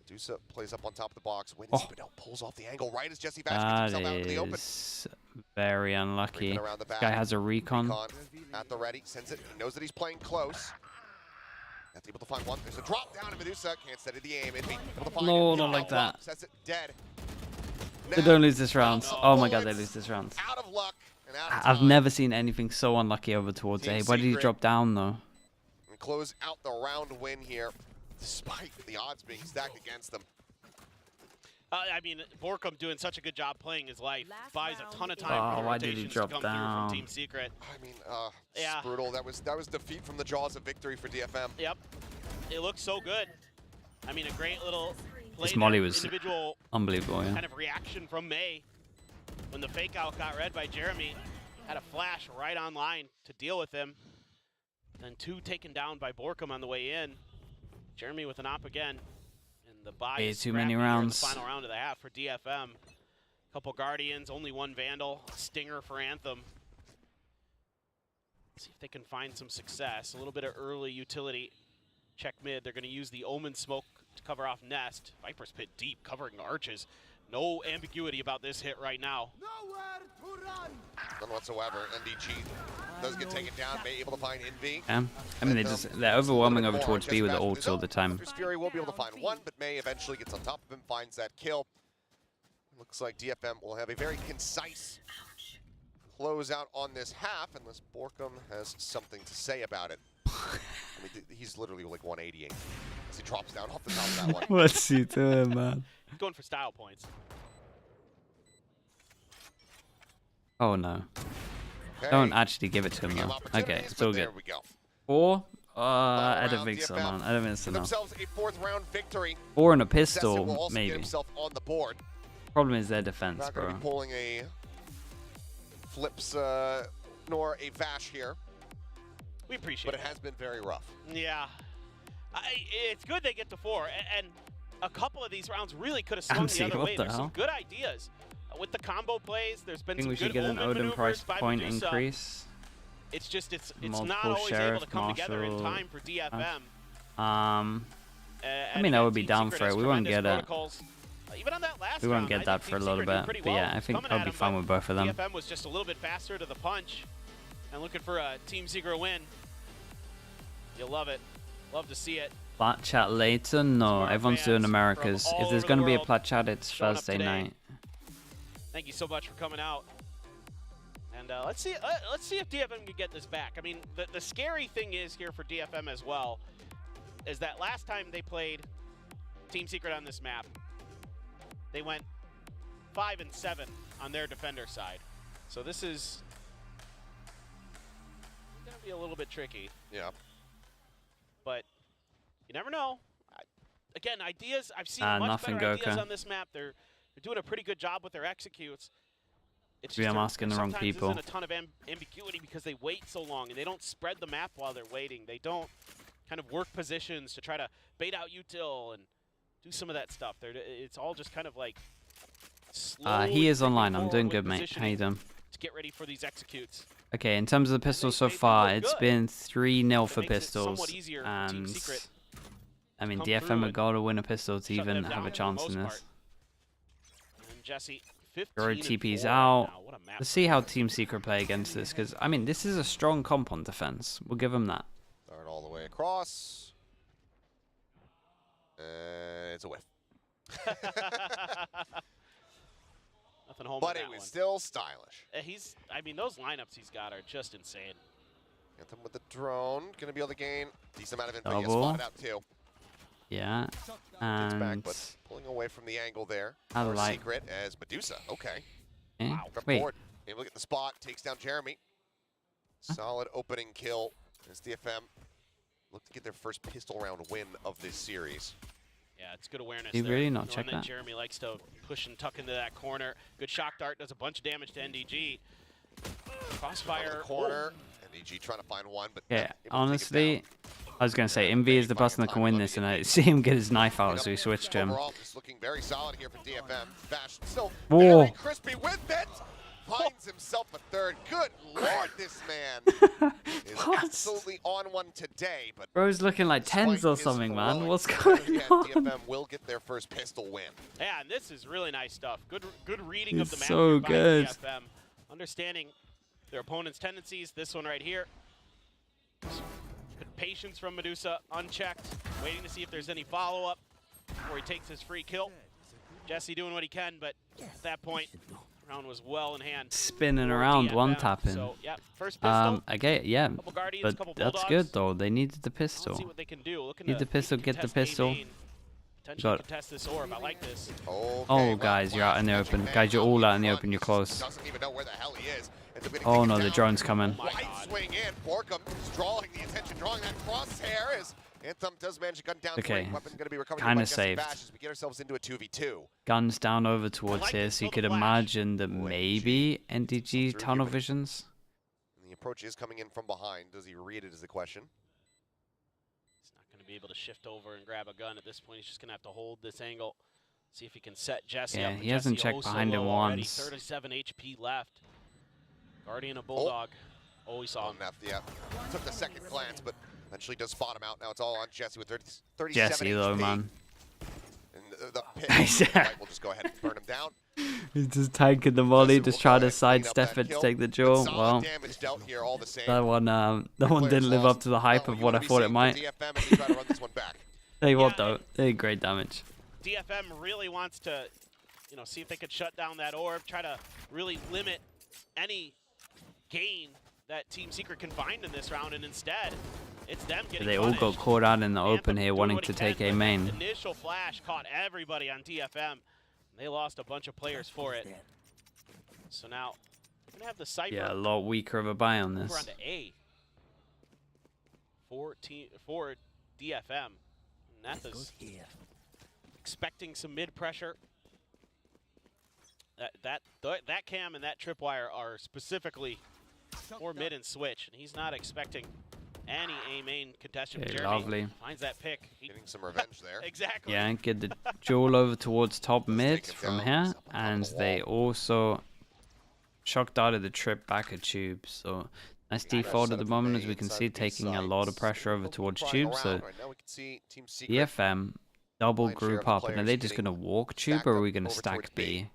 Medusa plays up on top of the box, wins, Oh. but no, pulls off the angle right as Jesse Vash gets That himself out in the open. is very unlucky. Bring it around the This back. guy has a recon. Recon at the ready, sends it. He knows that he's playing close. That's able to find one. There's a drop down, and Medusa can't steady the aim. Envy able to find No, it. not like that. Sets it dead. They don't lose this round. Oh my god, they lose this round. Out of luck and out of I've time. never seen anything so unlucky over towards Team A. Why did he Secret. drop down though? And close out the round win here, despite the odds being stacked against them. I mean, Borkum doing such a good job playing his life. Last Buys a round. ton of time for the why did he rotations drop to come through down? from Team Secret. I mean, Yeah. it's brutal. That was defeat from the jaws of victory for DFM. Yep. It looked so good. I mean, a great little play This molly there, was individual unbelievable, yeah. kind of reaction from May when the fake out got read by Jeremy. Had a flash right on line to deal with him. Then 2 taken down by Borkum on the way in. Jeremy with an op again. And the buy is too many scrappy here in rounds. the final round of the half for DFM. Couple Guardians, only 1 Vandal. Stinger for Anthem. See if they can find some success. A little bit of early utility. Check mid. They're going to use the Omen smoke to cover off Nest. Viper's Pit deep, covering arches. No ambiguity about this hit right now. None whatsoever. NDG does get taken down. May able to find Envy. Yeah. I mean, they're overwhelming over towards B with the ults all the time. Fierce Fury will be able to find one, but May eventually gets on top of him, finds that kill. Looks like DFM will have a very concise closeout on this half, unless Borkum has something to say about it. I mean, he's literally like 180ing as he drops down off the top of that one. What's he doing, man? He's going for style points. Oh no. Okay. Don't actually give it to him Giving him though. Okay, opportunities, it's but all there good. we go. 4? I don't round, think so, DFM man. I don't think so, give no. themselves a 4th round victory. 4 and a Sessa will pistol, also get maybe. himself on the board. Problem is their defense, Not going bro. to be pulling a flips nor a Vash here, We appreciate but it has been very rough. Yeah. It's good they get to 4, and a couple of these rounds really could have swung the Amsi, other what way. the There's hell? some good ideas. With the combo plays, there's I been think some we good should get an Omen Odin maneuvers price by point Medusa. increase. It's just, it's Multiple not always able sheriff, to come together in marshal, time for DFM. I mean, I would be down for it. We won't get it. Even on that last We won't round, get I that think for a Team little Secret did bit. pretty But yeah, well I think coming I'll at be him, fine but with both of them. DFM was just a little bit faster to the punch and looking for a Team Secret win. You'll love it. Love to see it. Plat chat later? No, Smart everyone's fans doing from Americas. all If there's over going the to be a world plat chat, it's showing up Thursday today. night. Thank you so much for coming out. And let's see if DFM can get this back. I mean, the scary thing is here for DFM as well, is that last time they played Team Secret on this map, they went 5-7 on their defender side. So this is going to be a little bit tricky. Yeah. But you never know. again, ideas. I've seen much nothing, better ideas Goku. on this map. They're doing a pretty good job with their executes. It's Maybe just I'm asking the wrong sometimes people. isn't a ton of ambiguity because they wait so long and they don't spread the map while they're waiting. They don't kind of work positions to try to bait out util and do some of that stuff. It's all just kind of like slowly he is ticking online. I'm doing forward good, with mate. How you positioning doing? to get ready for these executes. Okay, in terms of the pistols so they far, look it's good. been 3-0 for That makes it pistols. somewhat easier for Team And Secret I mean, come DFM through have got to win a pistol to shut even them have a down for the chance in most this. part. And Jesse, 15 Road and TP's 4 out. now. What a map Let's for see how them. Team Secret play against this, because, I mean, this is a strong comp on defense. We'll give them that. Start all the way across. It's a whiff. Nothing home But on it that was one. still stylish. I mean, those lineups he's got are just insane. Anthem with the drone. Going to be able to gain decent amount of info. He Double. spotted out too. Yeah. Gets back, And but pulling away from the angle there. I Or like- Secret as Medusa. Okay. eh, Front wait, board. Able to get the spot. Takes down Jeremy. Solid opening kill as DFM look to get their first pistol round win of this series. Yeah, it's good awareness. Did you there. really not Knowing check that? Jeremy likes to push and tuck into that corner. Good shock dart, does a bunch of damage to NDG. Over Crossfire. the corner. NDG trying to find one, but yeah, able to take him honestly, down. I was going to say, Envy is the person that can win this, and I see him get his knife out, so we switched to him. Overall, just looking very solid here for DFM. Bash still Whoa. very crispy with it. Finds himself a third. Good lord, this man is What? absolutely on one today. But Bro's looking like tens despite or his something, man. heroic What's performance, going yeah, on? DFM will get their first pistol win. Yeah, and this is really nice stuff. Good reading of It's the map so here by good. DFM. Understanding their opponent's tendencies. This one right here. Good patience from Medusa, unchecked. Waiting to see if there's any follow-up before he takes his free kill. Jesse doing what he can, but at that point, round was well in hand. Spinning for around, DFM. one tapping. So, yeah, first pistol. Okay, yeah, Couple Guardians, but couple that's Bulldogs. good though. They needed the Let's see pistol. what they can do. Looking Need to the pistol, get the contest pistol. A main. Potentially Got- contest this orb. I like this. Okay, Oh, well, guys, you're out in the Flash open. catching Guys, you're man all out in the front. open. You're close. Doesn't even know where the hell he is. Ends up getting Oh taken no, the down. drone's coming. my Wide God. swing in. Borkum is drawing the attention, drawing that crosshair as Anthem does manage to gun down Okay, three. Weapon going to be recovered kinda by Jesse saved. Bash as we get ourselves into a 2v2. Guns down over towards like here, this so you little could flash. imagine that Boy, maybe NDG through tunnel here, but- visions. And the approach is coming in from behind. Does he read it is the question. He's not going to be able to shift over and grab a gun at this point. He's just going to have to hold this angle. See if he can set Jesse Yeah, up. but he hasn't Jesse checked oh so behind him low already. once. 37 HP left. Guardian of Bulldog. Oh, he saw him. Enough, yeah. Took the second glance, but eventually does spot him out. Now it's all on Jesse with 37 Jesse HP. though, man. And the pit Yeah. will just go ahead and burn him down. He's just tanking the volley, Jesse just will trying go to ahead and clean up sidestep that it to kill. take the But duel. solid Well, damage dealt here all the same. that one Players didn't live lost. up to the hype Not of you what I wanna be thought it seeing might. from DFM as they try to run this one back. Tell you what Yeah, though, they did great damage. DFM really wants to, see if they could shut down that orb, try to really limit any gain that Team Secret can find in this round, and instead, it's them getting They all got punished. caught out in the Anthem open here, doing wanting what to he take can, A but main. that initial flash caught everybody on DFM. They lost a bunch of players for it. So now, we're going to have the Cypher Yeah, a lot weaker of a buy on over this. onto A for DFM. Neth's expecting some mid pressure. That cam and that tripwire are specifically for mid and switch, and he's not expecting any A main contestant. Okay, Jeremy lovely. finds that pick. Getting some revenge there. Exactly. Yeah, get the duel over towards top mid take him from down. here, He's up on and the they wall. also shocked out of the trip back at tube. So nice default at the moment, as we can see, taking a lot of pressure over towards tube. So Right now we can see Team Secret. DFM double Lion's share group of the up, and are players they just getting gonna walk tube, stacked or are up we gonna over stack towards B. B?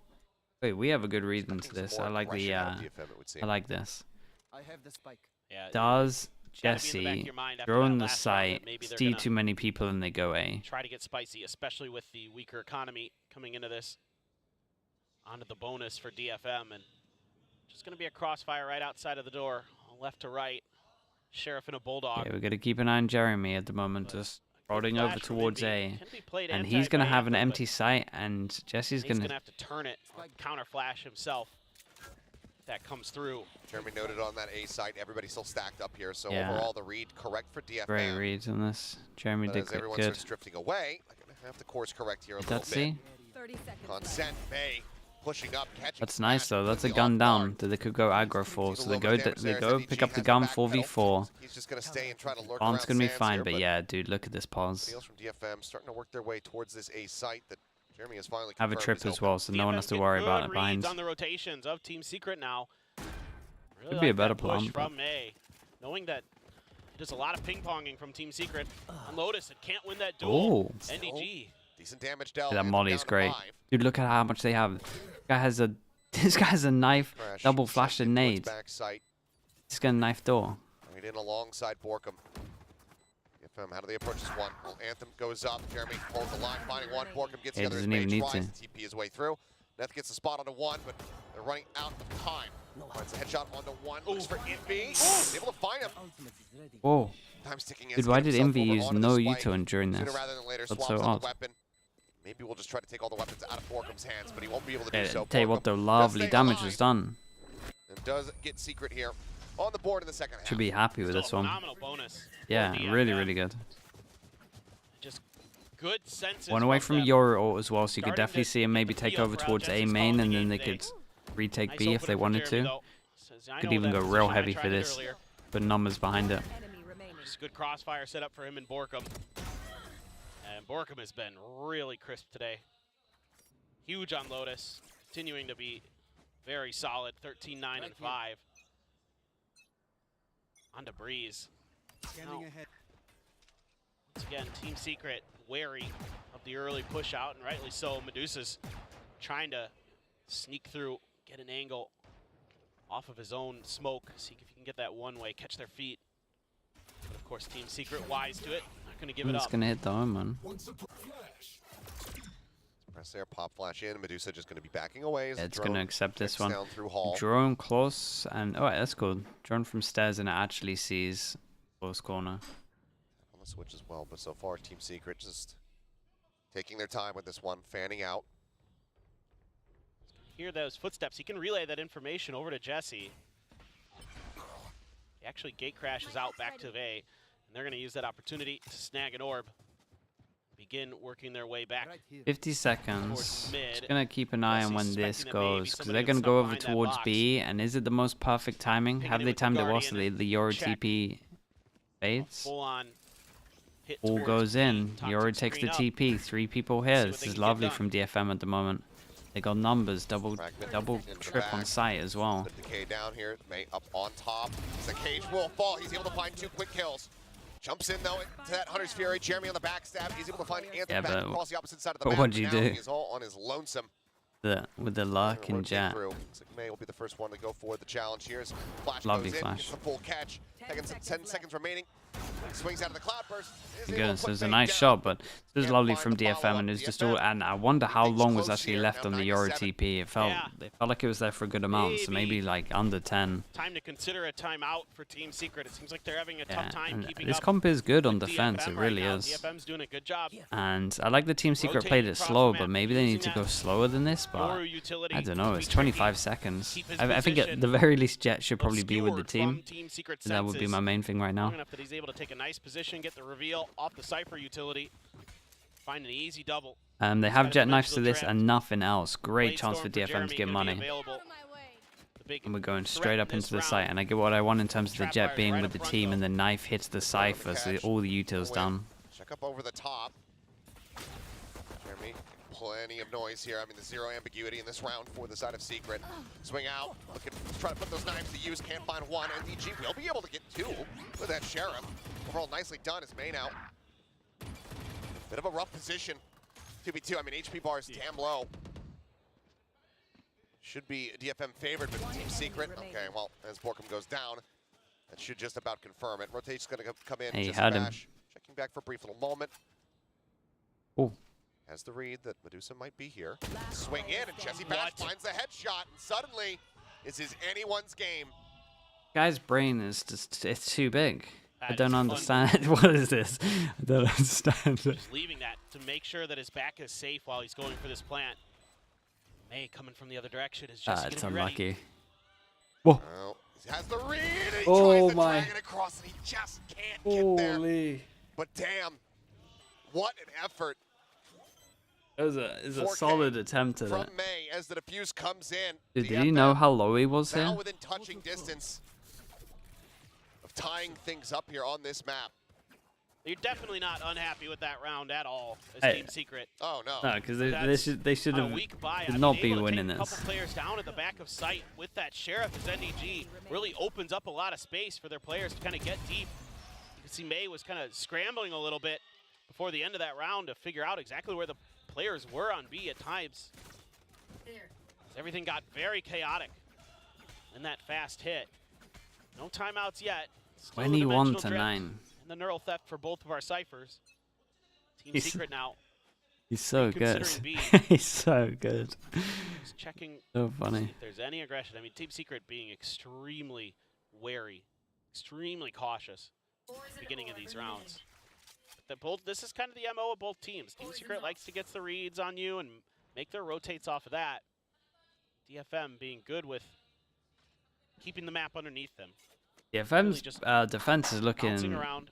Wait, we have a good read into Expecting this. some I more like the aggression out of DFM, it would seem. I like this. I have the spike. Yeah, Does gotta be in the back of Jesse your mind after drone that the last round that site, maybe they're see gonna too many people, and they go A? try to get spicy, especially with the weaker economy coming into this. Onto the bonus for DFM, and just going to be a crossfire right outside of the door, left to right. Sheriff and a Bulldog. Okay, we're gonna keep an eye on Jeremy at the moment, just rolling over Flash from towards Envy A. can be played And anti he's going to by have an Anthem, empty but site, and Jesse's he's going going to to... have to turn it, or counter flash himself. If that comes through. Jeremy noted on that A site, everybody still stacked up here, so Yeah. overall the read correct for DFM. Great reads on this. Jeremy But did as good. everyone starts drifting away, they're going to have to course correct here a Did little that bit. see? 30 seconds. Consent May pushing up, catching. That's nice though. That's a the gun off down guard. that they could go aggro for. Sees a So they little go bit of damage they there, go SNDG pick up the has gun backpedal. 4v4. He's just gonna stay and try to lurk Bond's around gonna be Sands fine, here, but yeah, dude, look at this pause. Steals from DFM starting to work their way towards this A site that Jeremy has finally Have a confirmed trip is as open. well, so no one has to DFM worry getting about good it behind. reads on the rotations of Team Secret now. Really Could be a like better that push plan, but- from May, knowing that there's a lot of ping-ponging from Team Secret. On Lotus, it can't win that duel. Oh. NDG. Decent damage dealt. That and molly down is to great. 5. Dude, look at how much they have. This guy has a knife, Crash double flash and checked in nade. towards back site. He's got a knife door. Right in alongside Borkum. DFM, how do they approach this one? Well, Anthem goes up. Jeremy holds the line, finding one. Borkum gets Yeah, the other. doesn't even need to. TP his way through. Neth gets the spot onto one, but they're running out of time. Finds a headshot onto one. Looks for Envy. He's able to find him. Whoa. Time's ticking. Dude, why did Envy use no U-turn during Sooner this? rather than later, That's swaps so out odd. the weapon. Maybe we'll just try to take all the weapons out of Borkum's hands, but he won't be able to do Yeah, so. tell you what, Borkum though, does lovely stay damage alive was done. and does get Secret here on the board in the second half. Should be happy with Still this a one. phenomenal bonus. for Yeah, DFM. really, really good. Just good senses. One away from them. Yoru ult as well, so you could Starting definitely to see him get maybe the take feel over for how towards A Jesse's main, calling and the then game they today. could retake Nice B if they opener for wanted Jeremy, to. though. Says, "I Could know even that go real position, I heavy tried for it this. earlier." Put numbers behind it. Enemy remaining. Just good crossfire set up for him and Borkum. And Borkum has been really crisp today. Huge on Lotus, continuing to be very solid. 13, 9, and 5. On to Breeze. Now, once again, Team Secret wary of the early push out, and rightly so. Medusa's trying to sneak through, get an angle off of his own smoke, see if he can get that one way, catch their feet. But of course, Team Secret wise to it, not going to give it It's up. gonna hit the home man. Press there, pop flash in. Medusa just going to be backing away. As Yeah, the it's gonna drone accept this checks one. down through Hall. Drone close, and oh, that's good. Drone from stairs, and it actually sees close corner. On the switch as well, but so far Team Secret just taking their time with this one, fanning out. Hear those footsteps. He can relay that information over to Jesse. He actually gate crashes out back to A, and they're going to use that opportunity to snag an orb. Begin working their way back. 50 seconds. Towards mid. Just gonna keep an eye on when Jesse's this suspecting that maybe goes, because somebody they're will gonna snuck go over behind that towards box. B. And is it the most perfect timing? Picking Have it they with the timed it well Guardian so the and Yoru check. TP fades? Full on hit All towards goes B. in. Toxic Yoru takes the screen up. TP. 3 people here. See what This they is can get lovely done. from DFM at the moment. They got numbers, double Fragment into the trip on back. site as well. The decay down here, May up on top. The cage will fall. He's able to find 2 quick kills. Jumps in though to that Hunter's Fury. Jeremy on the backstab. He's able to find Anthem Yeah, back but- across the opposite side of the but map. what'd you Now do? He's all on his lonesome. With the luck Gonna and rotate jet. through. Looks like May will be the first one to go for the challenge here. As Flash Lovely goes in, flash. gets the full catch. 10 seconds remaining. Swings out of the cloudburst. Is able to Goodness, put it was a May nice down. shot, but it was Can't lovely find from the DFM, follow-up. and it was just DFM all. And I wonder how things long was close actually here. left Now on the Yoru 97. TP. It felt like it was there for a good amount, so maybe like under 10. Time to consider a timeout for Team Secret. It seems like they're having a Yeah, tough time and keeping this up comp is good on with defense. DFM It right really now. is. DFM's doing a good job. And I like the Team Secret Rotating played it across slow, the but map, maybe they need using to go that slower than this. But Yoru utility I don't know. to It's be 25 tricky. seconds. Keep his I think at position the very least, Jet should probably be with the obscured from team. Team Secret And that would be senses. my main thing right now. Long enough that he's able to take a nice position, get the reveal off the Cypher utility, find an easy double. They He's have got jet a knives to dimensional this trap. and nothing else. Great Blade chance for Storm DFM Jeremy to get gonna be money. available. The big And we're going threat straight in up into this the round. site. And I get what I want in terms of the Trap jet fires being right with up the front, team, though. and the knife hits the Cypher, so catch. all the utils Win. down. Check up over the top. Jeremy, plenty of noise here. I mean, the zero ambiguity in this round for the side of Secret. Swing out, looking to try to put those knives to use. Can't find one. NDG will be able to get 2 with that Sheriff. Overall, nicely done. His main out. Bit of a rough position. 2v2. I mean, HP bar is damn low. Should be DFM favored, but Team Secret. Okay, well, as Borkum goes down, that should just about confirm it. Rotation's going to come in. Hey, just had him. Bash, checking back for a brief little moment. Oh. Has the read that Medusa might be here. Swing in, and Jesse Bash finds the headshot, and suddenly, this is anyone's game. Guy's brain is just—it's too big. I That don't is understand. What is this? I don't understand. Just leaving that to make sure that his back is safe while he's going for this plant. May coming from the other direction is just It's gonna be ready. unlucky. Whoa. Well, he has the read, and he Oh tries to my. drag it across, and he just can't get there. Holy. But damn, what an effort It was a solid attempt at from it. May as the defuse comes in. Dude, did he know how low he was Now here? within touching distance of tying things up here on this map. You're definitely not unhappy with that round at all as Hey. Team Secret. Oh no. No, because they should On a have weak buy, should I not mean, be able to winning take a this. couple players down at the back of sight with that Sheriff as NDG really opens up a lot of space for their players to kind of get deep. You can see May was kind of scrambling a little bit before the end of that round to figure out exactly where the players were on B at times. Everything got very chaotic in that fast hit. No timeouts yet. Still the 21 dimensional to drift 9. and the neural theft for both of our ciphers. Team He's- Secret now He's so good. reconsidering B. He's so good. Just checking So funny. if there's any aggression. I mean, Team Secret being extremely wary, extremely cautious at the beginning of these rounds. This is kind of the MO of both teams. Team Secret likes to get the reads on you and make their rotates off of that. DFM being good with keeping the map underneath them. Yeah, Really FM's just defense is Bouncing looking. around,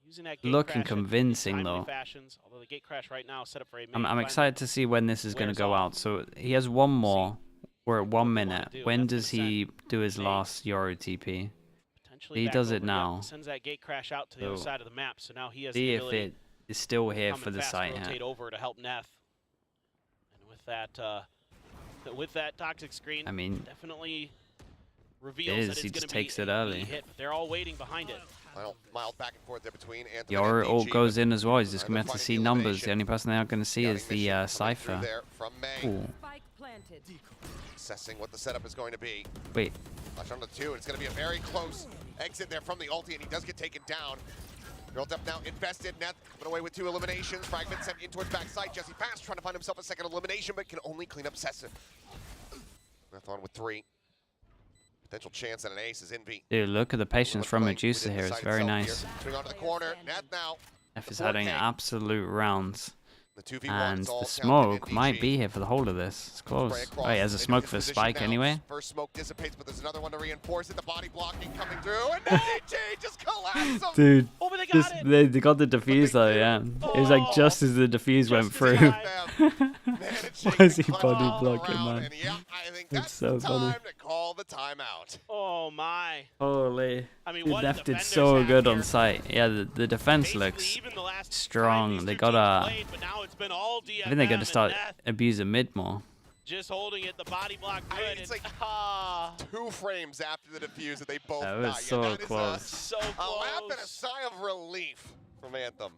using that gate looking crash in convincing, timely though. fashions, although the gate crash right now is set up for a I'm excited to see when this is going to go out. So he has one more. We're at 1 minute. do, and When that's does he do his last Euro TP? He does it now. Sends that gate crash out to the other So, side of the map, so now he has See the if ability it is still here come for and the fast site rotate here. over to help Neth. And with that toxic screen, I mean, definitely reveals that he it's just going to be takes it a early. hit, but they're all waiting behind it. Mild back and forth there between Anthem Your and ult NDG, goes but in as well. He's just they're going to have to finding see the numbers. elimination. The only person they aren't going to see is Scouting the mission coming through Cypher. there from May, Ooh. Spike planted. assessing what the setup is going to be. Wait. Flash on the 2, and it's going to be a very close exit there from the ulti, and he does get taken down. Girl Depth now invested. Neth coming away with 2 eliminations. Fragment sent in towards backside. Jesse Fast trying to find himself a second elimination, but can only clean up Sessa. Neth on with 3. Potential chance at an ace is Envy. Dude, look at the patience from Playing Medusa within here. the It's site very itself nice. here. Swing onto the corner. Neth now. F is 4K. having absolute rounds. The 2v1 And is all the counted smoke NDG. might be here for the whole of this. It's close. Spray Oh, across. he has a They smoke do for his position Spike now. anyway. First smoke dissipates, but there's another one to reinforce it. The body blocking coming through, and NDG just collapses him. Dude, Oh, but they got it! they got the defuse though, yeah. It was like just as the defuse went Just through. as Managing Why is he to clutch body all blocking, around, man? And yeah, I think It's that's so the funny. time to call the timeout. Oh my! Holy. I mean, Dude, what Left did defenders so have good on here. site. Yeah, the defense Basically, looks even the last strong. time these They two gotta- teams played, but now it's been all I think they got DFM to start and Neth abusing mid more. just holding it. The body block I good. mean, it's and- like ah, 2 frames after the defuse that they both That die. was so that is close. so A laugh and a close. sigh of relief from Anthem.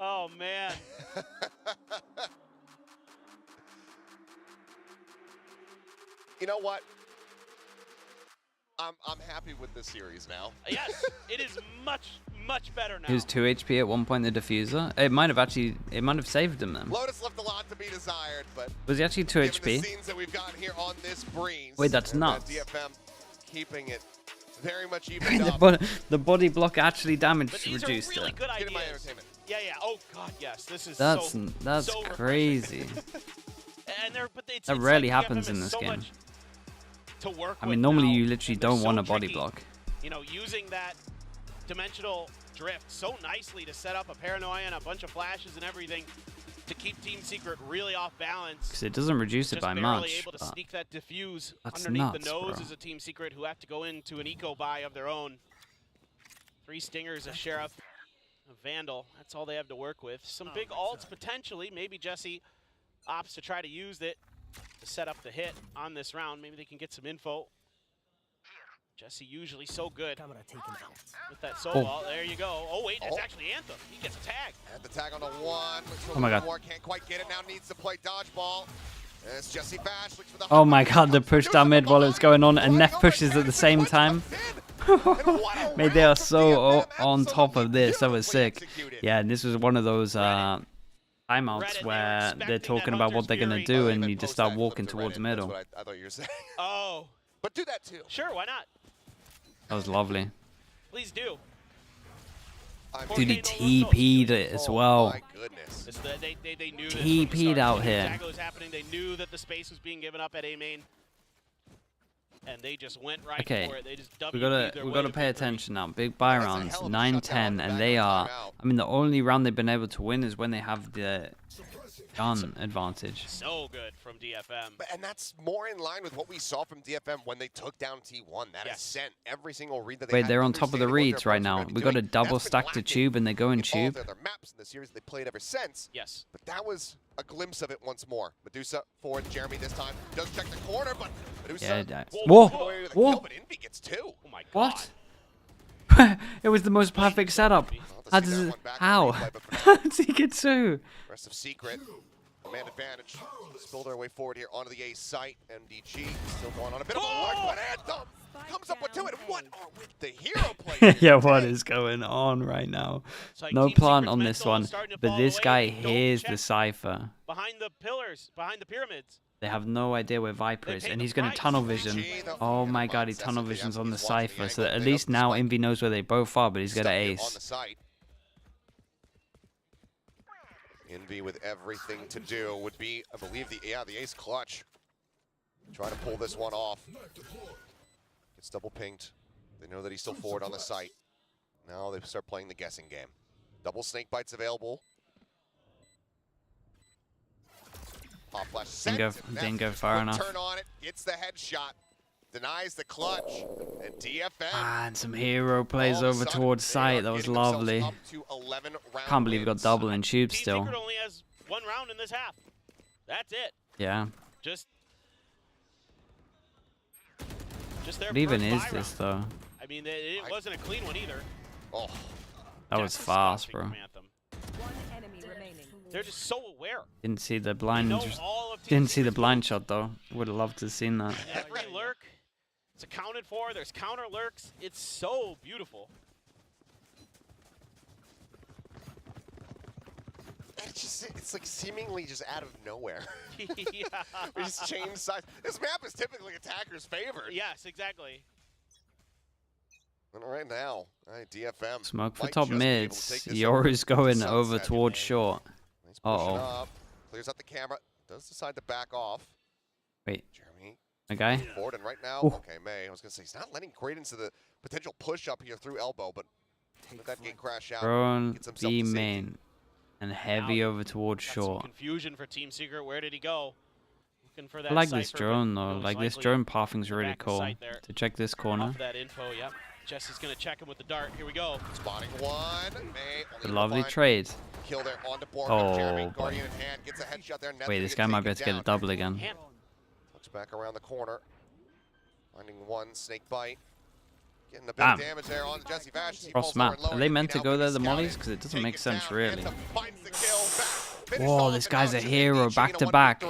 Oh man. You know what? I'm happy with this series now. Yes, it is much better now. He was 2 HP at one point, the diffuser. It might have saved him then. Lotus left a lot to be desired, but Was he actually 2 given the HP? scenes that we've gotten here on this breeze. Wait, that's and nuts. DFM keeping it very much evened up. The body block actually damage but these reduced are really it. good Get in my ideas. entertainment. Yeah. Oh god, yes. This is That's so refreshing. crazy. And it's That it's rarely like happens DFM in is this so game. much to work I with mean, normally now, you literally and they're don't so want a body tricky. block. You know, using that dimensional drift so nicely to set up a paranoia and a bunch of flashes and everything to keep Team Secret really off balance. Because it doesn't reduce it Just by barely much. able to but sneak that diffuse that's underneath nuts, the nose bro. as a Team Secret who have to go into an eco buy of their own. 3 stingers, a sheriff, a vandal. That's all they have to work with. Some big ults potentially. Maybe Jesse opts to try to use it to set up the hit on this round. Maybe they can get some info. Jesse usually so good with that soul ball. There you go. Oh wait, that's actually Anthem. He gets a tag. And the tag on the 1. Looks for Oh my a little God. more. Can't quite get it now. Needs to play dodgeball. And it's Jesse Bash. Looks for the Oh my hop. god, the push Comes down from mid while it's behind. going on, and Flying Neff over pushes at the 10, same punch time. comes in. And what a Made they are round from so DFM. on top of this. That was Absolutely sick. executed. Yeah, and this was one of those Reddit, timeouts they where were they're expecting talking that about what Hunter's they're going to Fury. do, Oh, and meant you just post start that walking clip to towards Reddit. middle. That's what I thought you were saying. Oh, But do that too. sure, why not? That was lovely. Please do. I mean, Dude, he Tornado TP'd it as oh well. my goodness. It's they knew this TP'd from the start. out They knew here. exactly what was happening. They knew that the space was being given up at A main. and they just went right Okay, for it. They just we WP'd their way gotta to pay victory. attention now. Big buy That's a rounds, hell of a 9-10, shutdown. and Back they on are. timeout. I mean, the only round they've been able to win is when they have the gun advantage. So good from DFM. And that's more in line with what we saw from DFM when they took down T1. That is sent every single read that they Wait, had, they're on top of the understanding what their reads right opponents were now. gonna be We got a doing. double That's been stack to lacking tube, and they go in in all of tube. their maps in the series they played ever since. Yes. But that was a glimpse of it once more. Medusa forward, Jeremy this time does check the corner, but Medusa. Yeah, Whoa! whoa, But whoa. Envy gets two. Oh my god. What? It was the most perfect setup. Well, How to see does that it? one back How? on replay, but for How now, does he get two? rest of Secret. Man advantage. Spill their way forward here onto the A site. MDG still going on a bit of a look, but Anthem comes up with two. And what are with the hero play? Yeah, what is going on right now? It's like No Team plant Secret's on this mental one, is starting to but fall this away. guy They don't hears the check cipher. behind the pillars, behind the pyramids. They have no idea where Viper They is, pay and the he's going to price. tunnel vision. Oh my god, he tunnel visions on the cipher, so that at least now Envy knows where they both are, but he's got an On the ace. site. Envy with everything to do would be, I believe, the ace clutch. Try to pull this one off. Gets double pinged. They know that he's still forward on the site. Now they start playing the guessing game. Double snake bites available. Pop flash sent. Didn't go far enough. Turn on it. Gets the headshot. Denies the clutch. And DFM. And some hero plays all of a over sudden, towards they are site. That was getting themselves lovely. up to 11 round Can't believe we got wins. double in tube Team still. Secret only has one round in this half. That's it. Yeah. Just their What even first is buy this round. though? I mean, it wasn't a clean one either. Oh, That was That's fast, disgusting bro. from Anthem. One enemy remaining. They're just so aware. Didn't see the They blind. know all of Team Didn't see the Secret's blind moves. shot though. Would have loved to have seen that. Every lurk, it's accounted for. There's counter lurks. It's so beautiful. it's like seemingly just out of nowhere. Yeah. We just change sides. This map is typically attackers favored. Yes, exactly. And right now, all right, DFM. Smoke for might top just be able to mids. take this Yoru's over going to over sunset. towards short. He's pushing Uh-oh. up, clears out the camera, does decide to back off. Wait, Jeremy okay. forward, and right now, Ooh. okay, May, I was going to say, he's not letting Credence to the potential push up here through elbow, but let that gate crash out. Drone gets himself B to safety. main. And heavy over towards Got some short. confusion for Team Secret. Where did he go? Looking for that I like this cipher, drone but though. most Like this likely drone pathing's really back to cool. sight there. To check this corner. Off that info, yep. Jesse's gonna check him with the dart. Here we go. Spotting one. May A only lovely find trade. kill there onto board. Oh, Jeremy, boy. Guardian in hand, gets a headshot there. Wait, this guy might be able to get a double again. Hand. Looks back around the corner. Finding one snake bite. Getting a bit Bam. of damage there on Jesse Vash. He Cross falls lower map. and lower. Are they Envy meant to now go being there, the scouted. mollies? Because it doesn't make Taken sense down. really. Anthem finds the kill. Finished Whoa, off, this and guy's now a it's hero, MDG back in a to 1v3. back.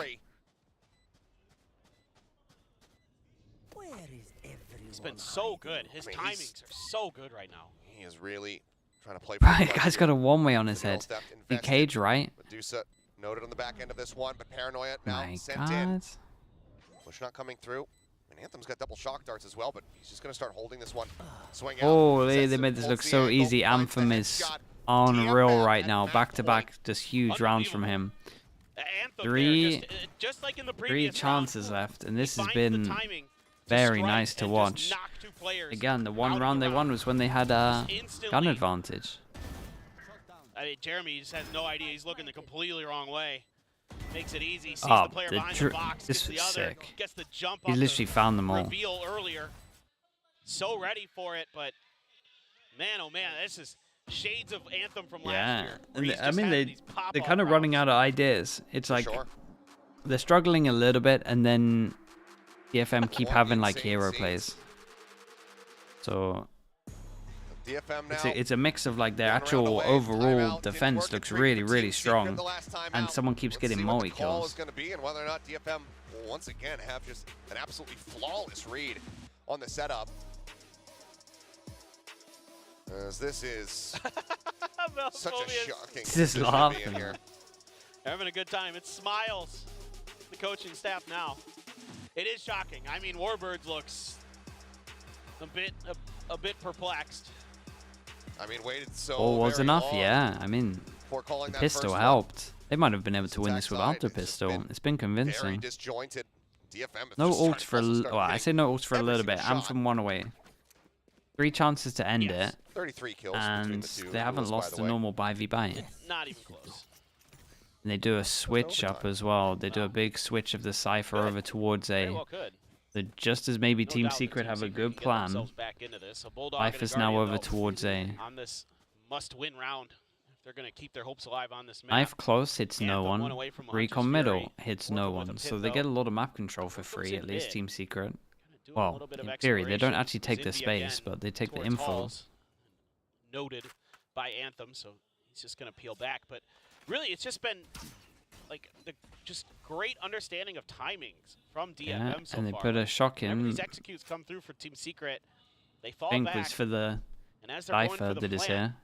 He's been so good. His I mean, timings are so good right now. He is really trying to play. Right, guy's got a one-way on his head. Step The invested. cage, right? Medusa noted on the back end of this one, but Paranoia now My sent in. god. Push not coming through. And Anthem's got double shock darts as well, but he's just going to start holding this one. Swing out. Holy, sets they it, made this holds look the so angle, easy. finds the Anthem is headshot. unreal DFM right at now. match Back to back, point. just huge rounds from him. Anthem Three- there, just like in the Three previous chances round, left, and this he has finds the been timing to very strike nice to and watch. just knock two players Again, the out one of round the they won was when they had a Just instantly. gun advantage. I mean, Jeremy just has no idea. He's looking the completely wrong way. Makes it easy. Sees Oh, the player the behind the dr- box. this Gets the was other. sick. Gets the jump He off literally the found them all. reveal earlier. So ready for it, but man, oh man, this is shades of Anthem from last Yeah, year. where and he's I just mean having they're these pop-off kind of running rounds. out of ideas. It's like Sure. they're struggling a little bit, and then DFM keep One having like insane hero scenes. plays. So DFM now. it's a mix of like their one round actual away. overall Timeout didn't defense work. looks It's really, for really Team Secret strong, the last time and out. someone keeps Let's getting see what multi the call kills. is going to be and whether or not DFM will once again have just an absolutely flawless read on the setup. As this is such a Velvovius shocking Just position to be in laughing. here. having a good time. It's smiles. The coaching staff now. It is shocking. I mean, Warbirds looks a bit perplexed. I mean, waited so Oh, was very enough? long Yeah, I mean, before calling the that pistol first one. helped. They might have been able to Since win this attack without side, the it's just pistol. been It's been Very convincing. disjointed. DFM is No just trying ults to for also start well, I hitting say no ults for a every little bit. single I'm shot. from 1 away. 3 chances to end Yes. it, 33 kills between and the two. they haven't duels, by lost the a way. normal 5v. Not even close. And they do a switch up overtime. as well. They do a big switch of the Cypher Good. over towards Very a. well could. So just as maybe No Team doubt that Secret Team have a Secret good can get plan, themselves back into this. A Bulldog and a Cypher's now Guardian, over though, towards a. on this must-win round. If they're going to keep their hopes alive on this map. Knife close hits no Anthem one. away from Recon Hunter's middle Fury. hits Working no with a one. pit, So they though. get a lot of map control for Comes free, in at least mid. Team Secret. Kinda doing a Well, little bit of in theory, they don't exploration. actually take the Zinvi space, again but they take the towards info. Halls. Noted by Anthem, so he's just going to peel back. But really, it's just been like the just great understanding of timings from DFM Yeah, so and they far. put a shock Whenever in. these executes come through for Team Secret, they fall I think back. was for the And as they're going Cypher for the that is plant, here.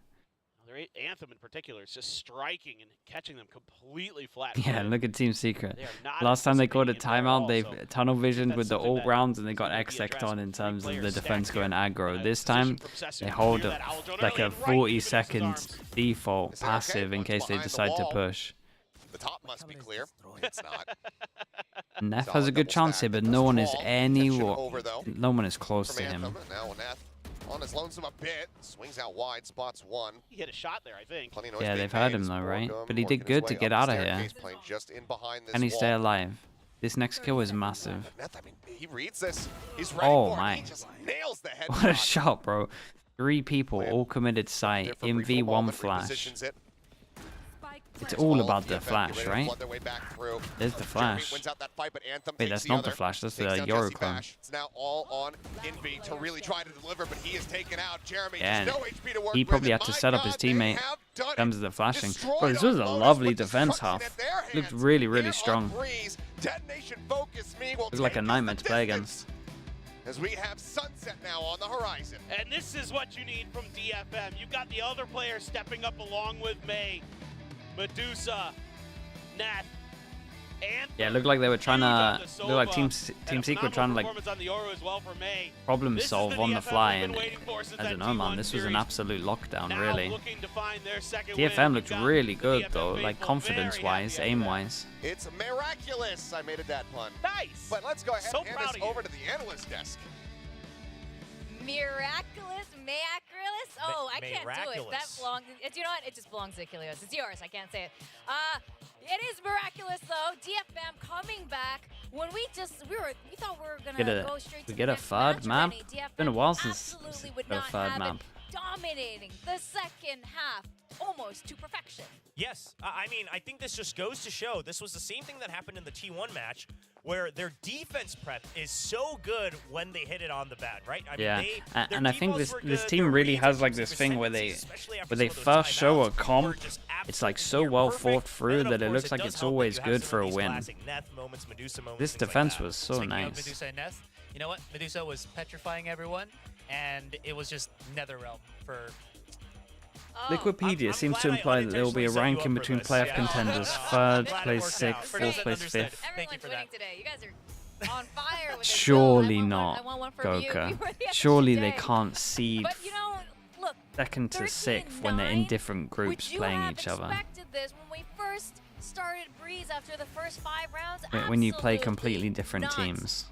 their Anthem in particular is just striking and catching them completely flat. Yeah, look at Team Secret. They are not Last time they called a anticipating it at all, timeout, they've so tunnel visioned that's with the something ult that rounds and they needs got to be X-Sect addressed. on in Three terms of the players defense stacked going here. aggro. This Position time, from Sessu. they Can hold do a, that. Aldrone like early a and right into 40-second Medusa's arms. default They say, okay, passive in one's case they behind the decide to wall. push. The top must be clear. It's not. Neff has Solid a good double chance stack. here, but It no does one is fall. anywhere. Over, though, No one is close from to him. Anthem. Now Neth on his lonesome a bit. Swings out wide, spots one. He hit a shot there, I think. Plenty of noise Yeah, being they've heard made. him though, right? Morgan But he did working his good to way get up out the of here. staircase, playing just in behind this Can he stay wall. alive? This next kill is massive. Neth, I mean, he reads this. He's ready Oh for it. my. He just nails the headshot. What a shot, bro. 3 people, all committed sight, There for in free for a V1 moment, flash. repositions it. It's all about the DFM flash, getting ready to right? flood their way back through. There's the Jeremy flash. wins out that fight, but Anthem Wait, takes that's the not the other. flash, that's Takes the down Jesse Euroclone. Bash. It's now all on Envy to really try to deliver, but he is taken out. Jeremy Yeah, just no HP to work he with, probably and had to my set up God, his they teammate have done in terms it. of the flashing. Destroyed Bro, this was a on Lotus lovely with defense destruction half. at their Looked hands. really, really Here strong. on Breeze, Detonation Focus Me will It was like a take us nightmare the to play distance. As we have Sunset now on the horizon. And this is what you need from DFM. You've got the other players stepping up along with May, Medusa, Nat, and Yeah, it looked like they were trying to. Looked like Team and Secret trying to like performance on the Oro as well for May. problem This is solve the on the DFM fly, we've been and waiting for since I don't that know, man. T1 This was an series. absolute lockdown, Now really. looking to find their second DFM win. looked We've got really the good DFM though, like faithful confidence-wise, very happy after that. aim-wise. It's miraculous. I made a dad pun. Nice. But let's go ahead So and hand proud this of you. over to the analyst desk. Miraculous, Miraculous. Oh, I can't do it. That Miraculous. belongs. You know what? It just belongs to Kilios. It's yours. I can't say it. It is miraculous though. DFM coming back. When we thought we were gonna go straight to we the get a next third match map. already. It's been a while since absolutely would got a not third have map. it, dominating the second half almost to perfection. Yes, I mean, I think this just goes to show this was the same thing that happened in the T1 match, where their defense prep is so good when they hit it on the bat, right? I Yeah, mean, their and I think defos this were this good, team their really reads has and like this thing where they consistencies, especially after where they some of those first show a timeouts, were comp. just It's like absolutely so near well perfect. thought through And then, of that it course, looks like does it's help that always you have good some for of a these win. classic Neth moments, Medusa moments, This things like defense that. was so Speaking of nice. Medusa and Neth, you know what? Medusa was petrifying everyone, and it was just Netherrealm for. Oh, Liquipedia I'm seems to glad I imply that there will be a unintentionally set you ranking up for between this. playoff Yeah. contenders. Oh, Third glad it place worked sixth, out. fourth Understood, place understood. fifth. Thank you Everyone's for winning that. today. You guys are on fire with this Surely build. not, I want one from you. Goka. You were the Surely other they day. can't seed But you know, look, second to 13 sixth when they're in 9, different groups would you playing have each other. expected this when we first started Breeze after the first 5 rounds? When you play Absolutely completely different not. teams.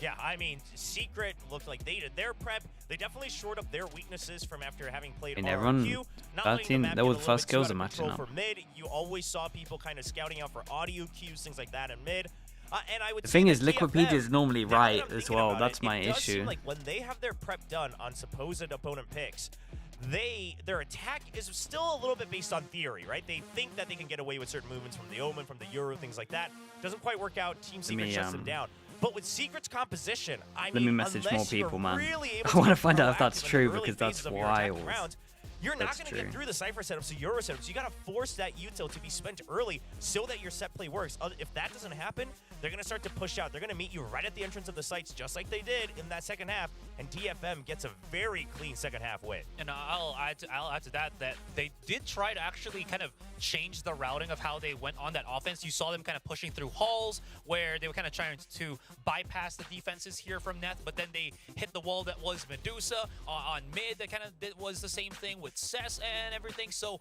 Yeah, I mean, Secret looked like they did their prep. They definitely shored up their weaknesses from after having played And RRQ. everyone- Not letting the 13 map that was get a the little first bit too kills out of of matching control up. for mid. You always saw people kind of scouting out for audio cues, things like that in mid. And I would The say thing that is, Liquipedia DFM, is normally now that I'm right as thinking well. about That's it, my it does seem issue. like when they have their prep done on supposed opponent picks, their attack is still a little bit based on theory, right? They think that they can get away with certain movements from the Omen, from the Euro, things like that. Doesn't quite work out. Team Secret shuts them down. But with Secret's composition, I Let mean, me message more unless you're people, man. really able I wanna get find out if that's proactive in the true, early because that's phases of your attacking wild. rounds, you're not That's going to true. get through the Cypher setups, the Euro setups. You got to force that util to be spent early so that your set play works. If that doesn't happen, they're going to start to push out. They're going to meet you right at the entrance of the sites, just like they did in that second half. And DFM gets a very clean second half win. And I'll add to that they did try to actually kind of change the routing of how they went on that offense. You saw them kind of pushing through halls where they were kind of trying to bypass the defenses here from Neth, but then they hit the wall that was Medusa on mid. That kind of was the same thing with Cess and everything. So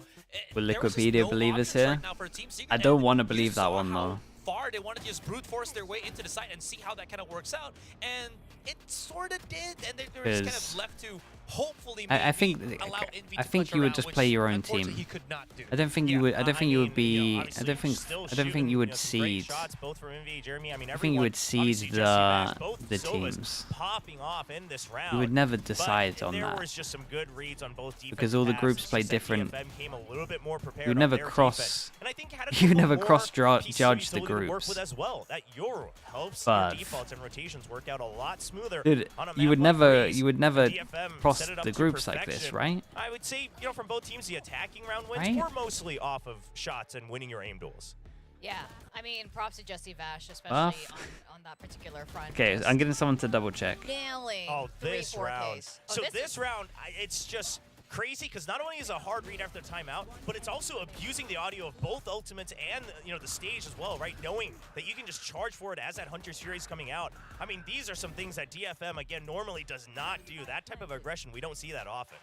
Will there was just Liquipedia no believe us options here? right now for Team Secret. I don't And want to you believe that saw one how though. far. They wanted to just brute force their way into the site and see how that kind of works out. And it sort of did. And they're just kind of left to hopefully maybe I think allow Envy I to think push you would around, just which play your own unfortunately team. he could not do. I don't think you would. I don't think you would be. I obviously don't think. still I don't think you would shooting, great seed. shots, both from Envy, Jeremy. I mean, I think you would seed obviously Jesse Bash, the both the Sovas teams. popping off in this round. You would never But decide on there that. was just some good reads on both Because all the defensive groups passes. play Just that different. DFM came a little bit more prepared You would on never their cross. defense. And I think had a You would couple never more cross-judge pieces the to work groups. with as well. That Euro helps But- your defaults and rotations work out a lot smoother. Dude, on a you would map like never. Breeze. You would never DFM cross set it up the to groups like this, perfection. right? I would say, from both teams, the attacking round wins Right? were mostly off of shots and winning your aim duels. Yeah, I mean, props to Jesse Vash, especially Buff. on that particular front. Okay, Just I'm getting someone to double check. nailing Oh, this 3-4 round. Ks. Oh, So this round, it's just crazy because not only is it a hard read after timeout, but it's also abusing the audio of both ultimates and the stage as well, right? Knowing that you can just charge forward as that Hunter's Fury is coming out. I mean, these are some things that DFM again normally does not do. That type of aggression, we don't see that often.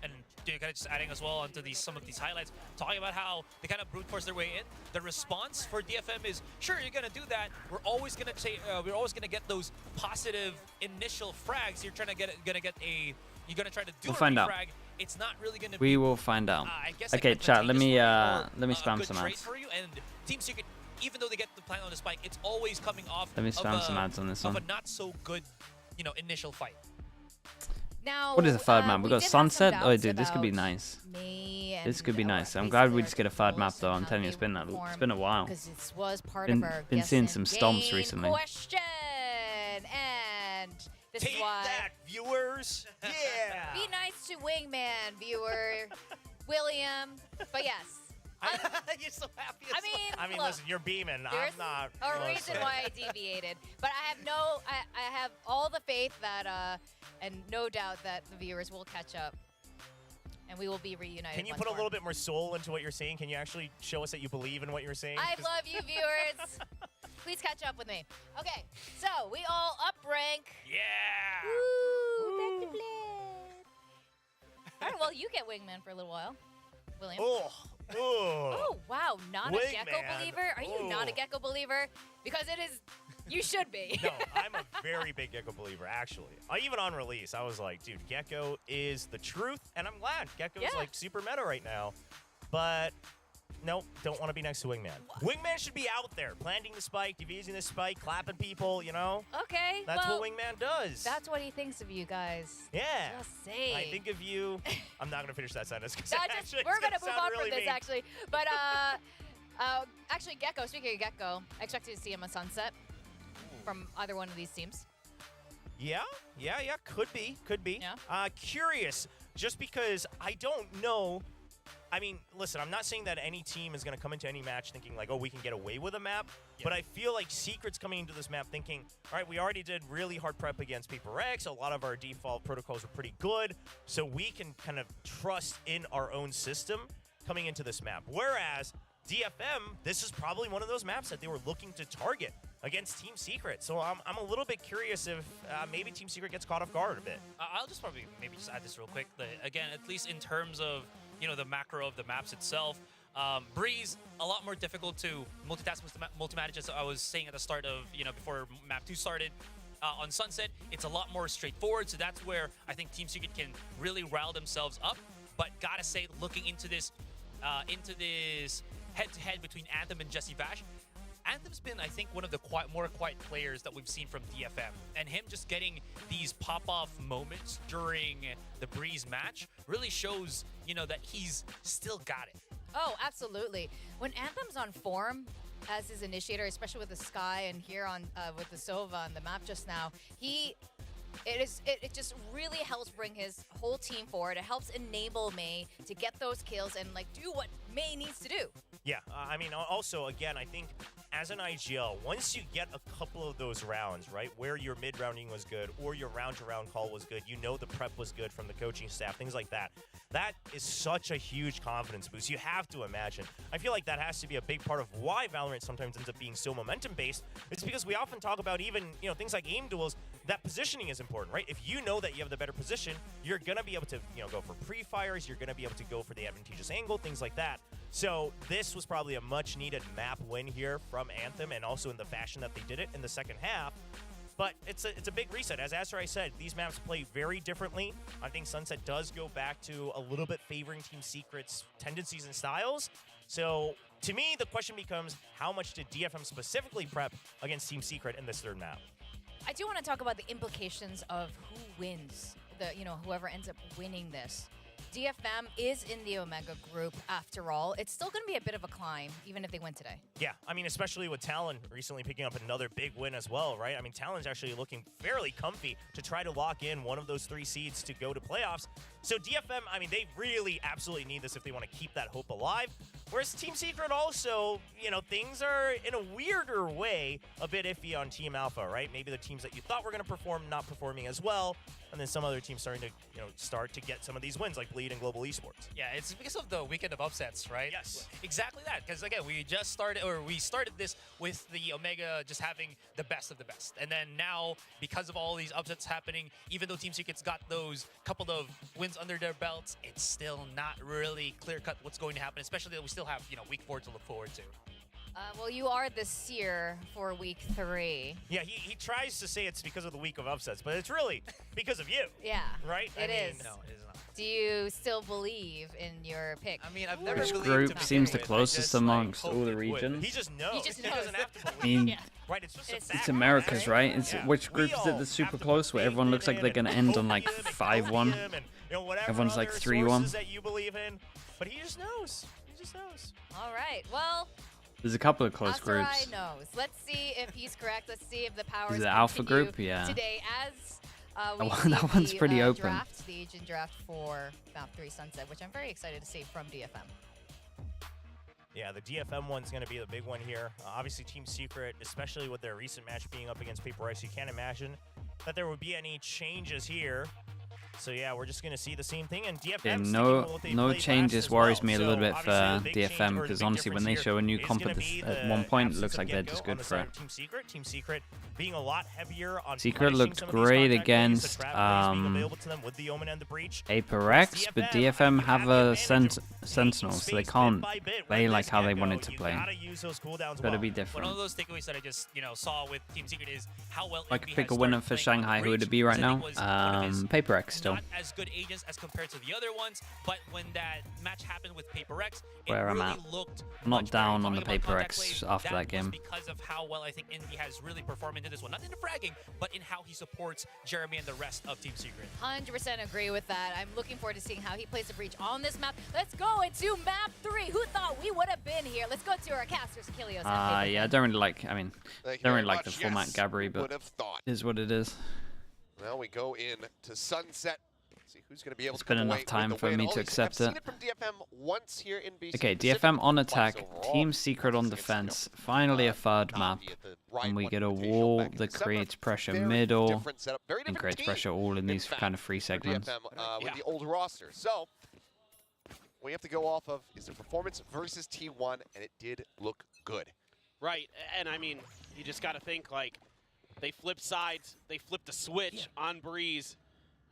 And dude, kind of just adding as well onto some of these highlights, talking about how they kind of brute force their way in. The response for DFM is, sure, you're gonna do that. We're always gonna say, we're always gonna get those positive initial frags. You're trying to you're gonna try to do We'll a find out. refrag. It's not really gonna We be. will find out. I guess Okay, chat. Let me spam good some trade ads. for you. And Team Secret, even though they get the plan on the spike, it's always coming off. Let me of spam a- some ads on this of one. a not so good, initial fight. Now, What is the third map? We got did have some Sunset. Oh, doubts dude, this could be about nice. May This and could be our nice. I'm basically glad we our just get a third map tools though. and I'm how telling you, they it's been a perform, while. Because this was part Been- of our been guess seeing and some stomps gain recently. question, and this Take is why. that, viewers! Yeah! Be nice to Wingman, viewer, William. But yes, You're so happy. I mean, look, listen, you're beaming. there's I'm not. a close reason to why it. I deviated, but I have all the faith that and no doubt that the viewers will catch up, and we will be reunited. Can you once put a more. little bit more soul into what you're saying? Can you actually show us that you believe in what you're saying? I 'Cause- love you, viewers. Please catch up with me. Okay, so we all up rank. Yeah! Woo, back to Blade. All right, well, you get Wingman for a little while, William. Oh! Oh, wow, not a Gecko Wingman. believer? Are you not a Oh. Gecko believer? Because it is, you should be. No, I'm a very big Gecko believer, actually. Even on release, I was like, dude, Gecko is the truth, and I'm glad. Gecko's Yeah. like super meta right now. But nope, don't want to be next to Wingman. Wingman should be out there, planting the spike, defusing the spike, clapping people, Okay, That's well, what Wingman does. that's what he thinks of you guys. Yeah. Just saying. I think of you. I'm not going to finish that sentence. 'Cause No, it just, actually- we're it's gonna move sound on really from this, mean. actually. But actually, Gecko. Speaking of Gecko, I expect to see him a Sunset from either one of these teams. Yeah, could be. Yeah. Curious, just because I don't know. I mean, listen, I'm not saying that any team is going to come into any match thinking like, oh, we can get away with a map, but I feel like Secret's coming into this map thinking, all right, we already did really hard prep against Paper X. A lot of our default protocols were pretty good, so we can kind of trust in our own system coming into this map. Whereas DFM, this is probably one of those maps that they were looking to target against Team Secret. So I'm a little bit curious if maybe Team Secret gets caught off guard a bit. I'll just probably maybe just add this real quick. Again, at least in terms of the macro of the maps itself, Breeze a lot more difficult to multitask with multi-manage, as I was saying at the start of before map 2 started. On Sunset, it's a lot more straightforward, so that's where I think Team Secret can really rile themselves up. But gotta say, looking into this head-to-head between Anthem and Jesse Vash, Anthem's been, I think, one of the more quiet players that we've seen from DFM. And him just getting these pop-off moments during the Breeze match really shows, that he's still got it. Oh, absolutely. When Anthem's on form as his initiator, especially with the Sky and here on with the Sova on the map just now, it just really helps bring his whole team forward. It helps enable May to get those kills and do what May needs to do. Yeah, I mean, also, again, I think as an IGL, once you get a couple of those rounds, right, where your mid-rounding was good or your round-to-round call was good, the prep was good from the coaching staff, things like that, that is such a huge confidence boost. You have to imagine. I feel like that has to be a big part of why Valorant sometimes ends up being so momentum-based. It's because we often talk about even, things like aim duels, that positioning is important, right? If you know that you have the better position, you're going to be able to, go for pre-fires, you're going to be able to go for the advantageous angle, things like that. So this was probably a much needed map win here from Anthem, and also in the fashion that they did it in the second half. But it's a big reset. As Asterai said, these maps play very differently. I think Sunset does go back to a little bit favoring Team Secret's tendencies and styles. So to me, the question becomes, how much did DFM specifically prep against Team Secret in this third map? I do want to talk about the implications of who wins, whoever ends up winning this. DFM is in the Omega group after all. It's still going to be a bit of a climb, even if they win today. Yeah, I mean, especially with Talon recently picking up another big win as well, right? I mean, Talon's actually looking fairly comfy to try to lock in one of those 3 seeds to go to playoffs. So DFM, I mean, they really absolutely need this if they want to keep that hope alive. Whereas Team Secret also, things are in a weirder way a bit iffy on Team Alpha, right? Maybe the teams that you thought were going to perform not performing as well. And then some other teams starting to, start to get some of these wins, like Bleed and Global Esports. Yeah, it's because of the weekend of upsets, right? Yes. Exactly that. Because again, we started this with the Omega just having the best of the best. And then now, because of all these upsets happening, even though Team Secret's got those couple of wins under their belts, it's still not really clear-cut what's going to happen, especially that we still have, week 4 to look forward to. Well, you are the seer for week 3. Yeah, he tries to say it's because of the week of upsets, but it's really because of you. Yeah, right? It is. No, it is not. Do you still believe in your pick? I mean, I've never Which believed group to begin seems the with. closest amongst all the region? He just knows. He just knows. doesn't have to I believe. mean, Yeah. Right, it's just a It's fact. it's America's, right? It's Yeah. which group We is it all that's super have to close where believe everyone looks in like they're him gonna and end on like hope in him and 5-1. him and, whatever Everyone's like other 3-1. sources that you believe in, but he just knows. He just knows. All right. Well, There's a couple of close Asterai groups. knows. Let's see if he's correct. Let's see if the powers Is it Alpha continue group? Yeah. today as we That see one's the, pretty open. draft, the agent draft for Map 3 Sunset, which I'm very excited to see from DFM. Yeah, the DFM one's going to be the big one here. Obviously, Team Secret, especially with their recent match being up against Paper X, you can't imagine that there would be any changes here. So yeah, we're just going to see the same thing. And DFM Yeah, sticking no with what they no played changes last as worries well. me a little So bit for obviously the big change DFM or the because big honestly, when they difference show a new here comp is at, gonna be at the one point, it absence looks of like they're get-go just on good the for side it. of Team Secret being a lot heavier on Secret punishing looked some of these great contact plays, the against trap plays being available to them with the Omen and the Breach. Paper X, but DFM have a Sentinel, so they can't play like how they wanted to play. Gotta be One different. of those takeaways that I just, saw with Team Secret is how well Like NB pick has a winner started for playing on Shanghai, the who would it Breach, be right which I now? think was one of his Paper X still. Not as good agents as compared to the other ones, but when that match happened with Paper X, it Where I'm really at. looked I'm not much better. down on the Talking about Paper contact X plays, after that was game. because of how well I think Envy has really performed into this one. Not in the fragging, but in how he supports Jeremy and the rest of Team Secret. 100% agree with that. I'm looking forward to seeing how he plays the Breach on this map. Let's go into Map 3. Who thought we would have been here? Let's go to our casters, Kilios. Yeah, I don't really like. I mean, Thank you don't very really like the much. format, Yes, Gabri, who but would have thought. it is what it is. Now we go in to Sunset. See who's going to be able It's to come been away enough time with the for win. me All to these- accept I've it. seen from DFM once here in BC. Okay, Pacific DFM on twice attack, overall. Team Secret on Against, defense. Finally a third map, Navi at the right and we one get a invitational wall back in that December. creates pressure Very middle different setup, very and different creates team, pressure all in these fact, kind of free for segments. DFM with the old roster. So what you have to go off of is the performance versus T1, and it did look good. Right, and I mean, you just got to think, like, they flipped sides, they flipped a switch on Breeze.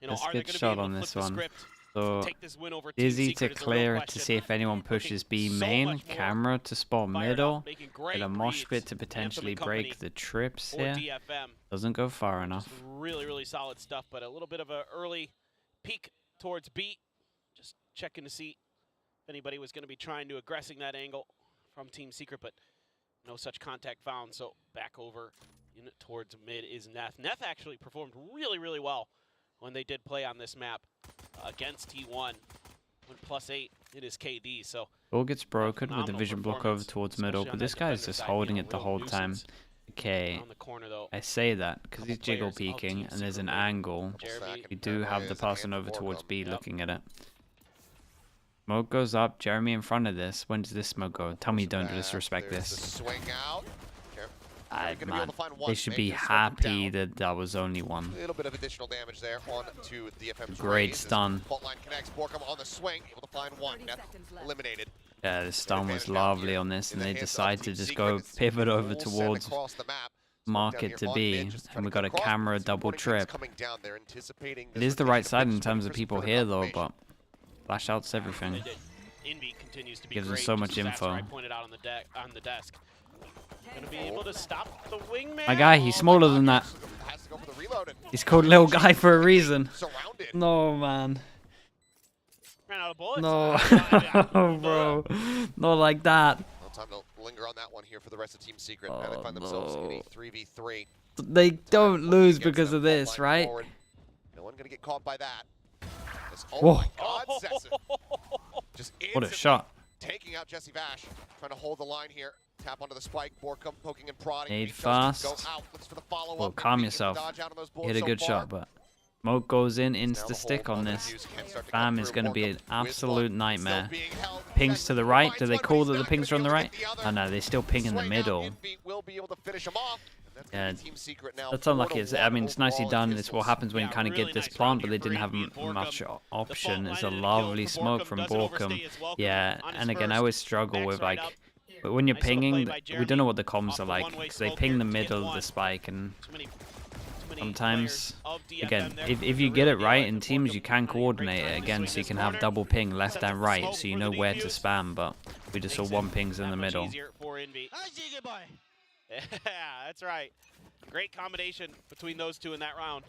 Let's are they get going to be shot able on to this flip the one. script, So take this win over Team Dizzy to Secret is a real clear it to question. see if anyone pushes B main, camera to spot Fired up, middle, making great get a mosh reads. pit to Anthem potentially and company break the trips for here. DFM. Doesn't go far enough. Really, really solid stuff, but a little bit of an early peek towards B. Just checking to see if anybody was going to be trying to aggressing that angle from Team Secret, but no such contact found. So back over in towards mid is Neth. Neth actually performed really, really well when they did play on this map against T1. Went +8 in his KD, so Ball gets broken with the phenomenal vision block over performance, towards especially middle, on but that this guy is defender just side, holding being a it the real whole time. nuisance. Okay, On the corner, though. I say that because Couple he's jiggle players of peeking Team and there's an Secret. angle. Jeremy, We do have the person over towards B Yep. looking at it. Smoke goes up, Jeremy in front of this. When does this smoke go? Tell me you don't disrespect There's the this. swing out. Ah, gonna be able man, to find they one, should maybe be just smoke happy him down. that that was only one. A little bit of additional damage there on to DFM's Great raise as stun. Fault line connects. Borkum on the swing, able to find one. Neth eliminated. Yeah, the stun was Advantage down lovely here on this, in and the they hands of decide to Team just Secret. go It's pivot over full send towards across the map. market to Down here on B, mid, just and trying we to got cut a across. camera See double 40 trip. coming down there, anticipating It this is the rotation. right side in Just terms of Chris people put here it though, on but flash outs everything. Envy continues to be Gives them great, so just much as Faster info. I pointed out on the desk. Gonna be able to stop the wingman. My guy, he's smaller than that. Has to go for the reload and He's called little guy for a reason. surrounded. No, man. Ran out of bullets. No, bro. Not like that. No time to linger on that one here for the rest of Team Secret. Now they find themselves in a 3v3. They don't lose because of this, right? Forward. No one gonna get caught by that. Oh Whoa. my God, Sessa. Just What a instantly shot. taking out Jesse Vash. Trying to hold the line here. Tap onto the spike. Borkum poking and prodding. Nade He does fast. Go out. Looks for the follow-up. Well, Maybe calm able to yourself. dodge out on those Hit bullets a so good far. shot, but smoke goes in, Now the insta stick whole on other this. views can start to Fam come is through. going to be Borkum an with one, absolute still nightmare. being held. Pings to the right. Do they Finds call one, that but the he's pings are on the not right? gonna be able to get Oh, the other. no, they still ping in the Swing out, middle. Envy will be able to finish him off. And that's gonna be Team Secret now. That's unlucky. 4-1 I mean, it's nicely overall done. in It's what pistols. happens when you Yeah, kind of really get this nice plant, round but here they for didn't have Envy and Borkum. much option. The It's fault a line lovely and a kill smoke for from Borkum doesn't Borkum. overstay his welcome Yeah, on his and again, I first. always struggle Backs with right like, up. but when you're Nice little play pinging, by we Jeremy don't know what the off comms the are like one-way because they smoke ping here the to get middle of one. the spike, and Too many sometimes, players of DFM again, there. if you The get real it deal, right I in think teams, Borkum you can doing a great coordinate time it to again, swing so you this can have corner. double ping left Sets up and the right, smoke so you for know the where to defuse. spam. But we just saw Makes it one pings in that the much middle. easier for Envy. Yeah, that's right. Great combination between those two in that round.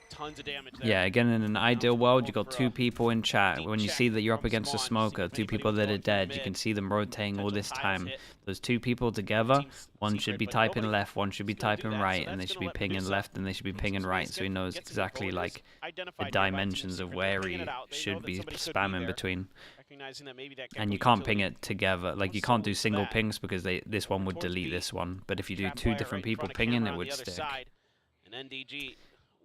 Tons of damage there. Yeah, again, in an ideal world, you got for two a people in chat. deep When you check see that you're up from against a spawn, smoker, see if two people anybody's that are going through dead, you mid. can see them rotating all Potential this tiles time. hit. Those two people together, Team one should Secret, be but typing nobody left, one should be is gonna do typing that, so right, and that's they should gonna be let pinging Medusa left, and they should be some pinging space, right, so he knows get some exactly corridors like the identified nearby from dimensions Team of Secret. where They're he pinging it out. They know should that be somebody could spamming there, between. recognizing that maybe that And you Gecko can't ping utility it together. Like, you also can't do for single that. pings because this one would Towards delete B, this one. But if you do trap two wire different right in people front of pinging, camera it on would the other stick. side. And NDG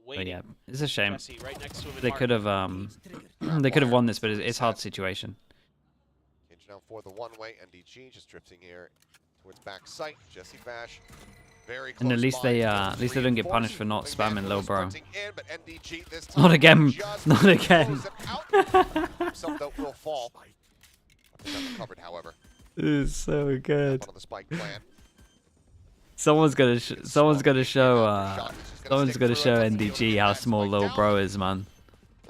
But waiting. yeah, it's a shame. Jesse right next to him in They mark. could have they could have won this, but it's a hard situation. Hinge now for the one-way. NDG just drifting here towards back sight. Jesse Vash, very close. And at least by. they don't get punished for not Wingman spamming low was bro. sprinting in, but NDG this Not time again. just Not again. throws it out. Himself though will fall. Nothing recovered, however. This is so good. Up on the spike plan. Someone's gonna show someone's gonna show NDG how small little bro is, man.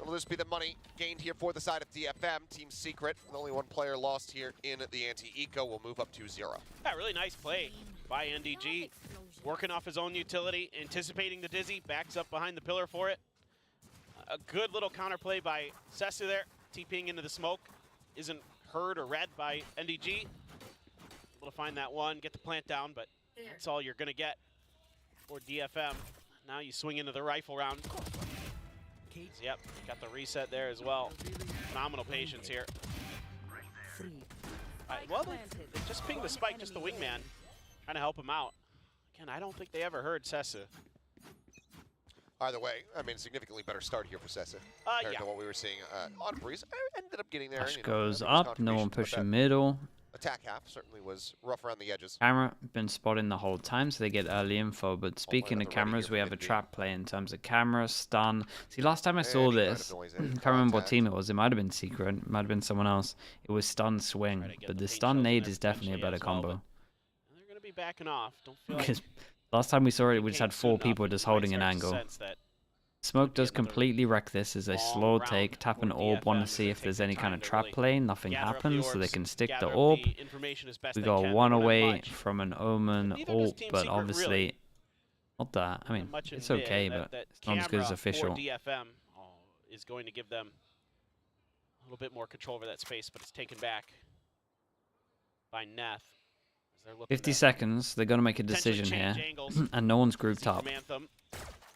Will this be the money gained here for the side of DFM? Team Secret, with only one player lost here in the anti-eco, will move up to 0. Yeah, really nice play by NDG. Working off his own utility, anticipating the dizzy, backs up behind the pillar for it. A good little counterplay by Sessa there, TPing into the smoke. Isn't heard or read by NDG. Able to find that one, get the plant down, but that's all you're gonna get for DFM. Now you swing into the rifle round. Yep, got the reset there as well. Phenomenal patience here. Well, they just pinged the spike, just the wingman, trying to help him out. Again, I don't think they ever heard Sessa. Either way, I mean, significantly better start here for Sessa compared to what we were seeing on Breeze. Ended up getting there. Flash you know, goes his up, no contribution, one but pushing that middle. Attack half certainly was rough around the edges. Camera been spotting the whole time, so they get early info. But speaking of another ready cameras, here we for have a mid-B. trap play in terms of camera, stun. See, last time I saw Any kind of this, noise, I any can't remember what contact. team it was. It might have been Secret, it might have been someone else. It was stun swing, Try to get but the the paint stun shows in nade there is definitely a potentially better as well, combo. They're going to be backing off. Don't feel like Because last time we saw it, we just came had 4 soon people enough. just You might holding an start to angle. sense that Smoke be does able to completely wreck this as a long slow round take, tap an for orb, want DFM to as see they if take there's their any time kind of to trap really play. Nothing gather up the happens, so they orbs, can stick gather the up orb. the information as best We they got can. They one don't have away much. from an Omen Neither does ult, Team but Secret, obviously really. not that. I mean, Much in it's mid, okay, that but it's not as good as camera official. For DFM is going to give them a little bit more control over that space, but it's taken back by Neth. As they're looking 50 to seconds, they're going to make a potentially decision here, change angles. and no one's grouped See up. from Anthem.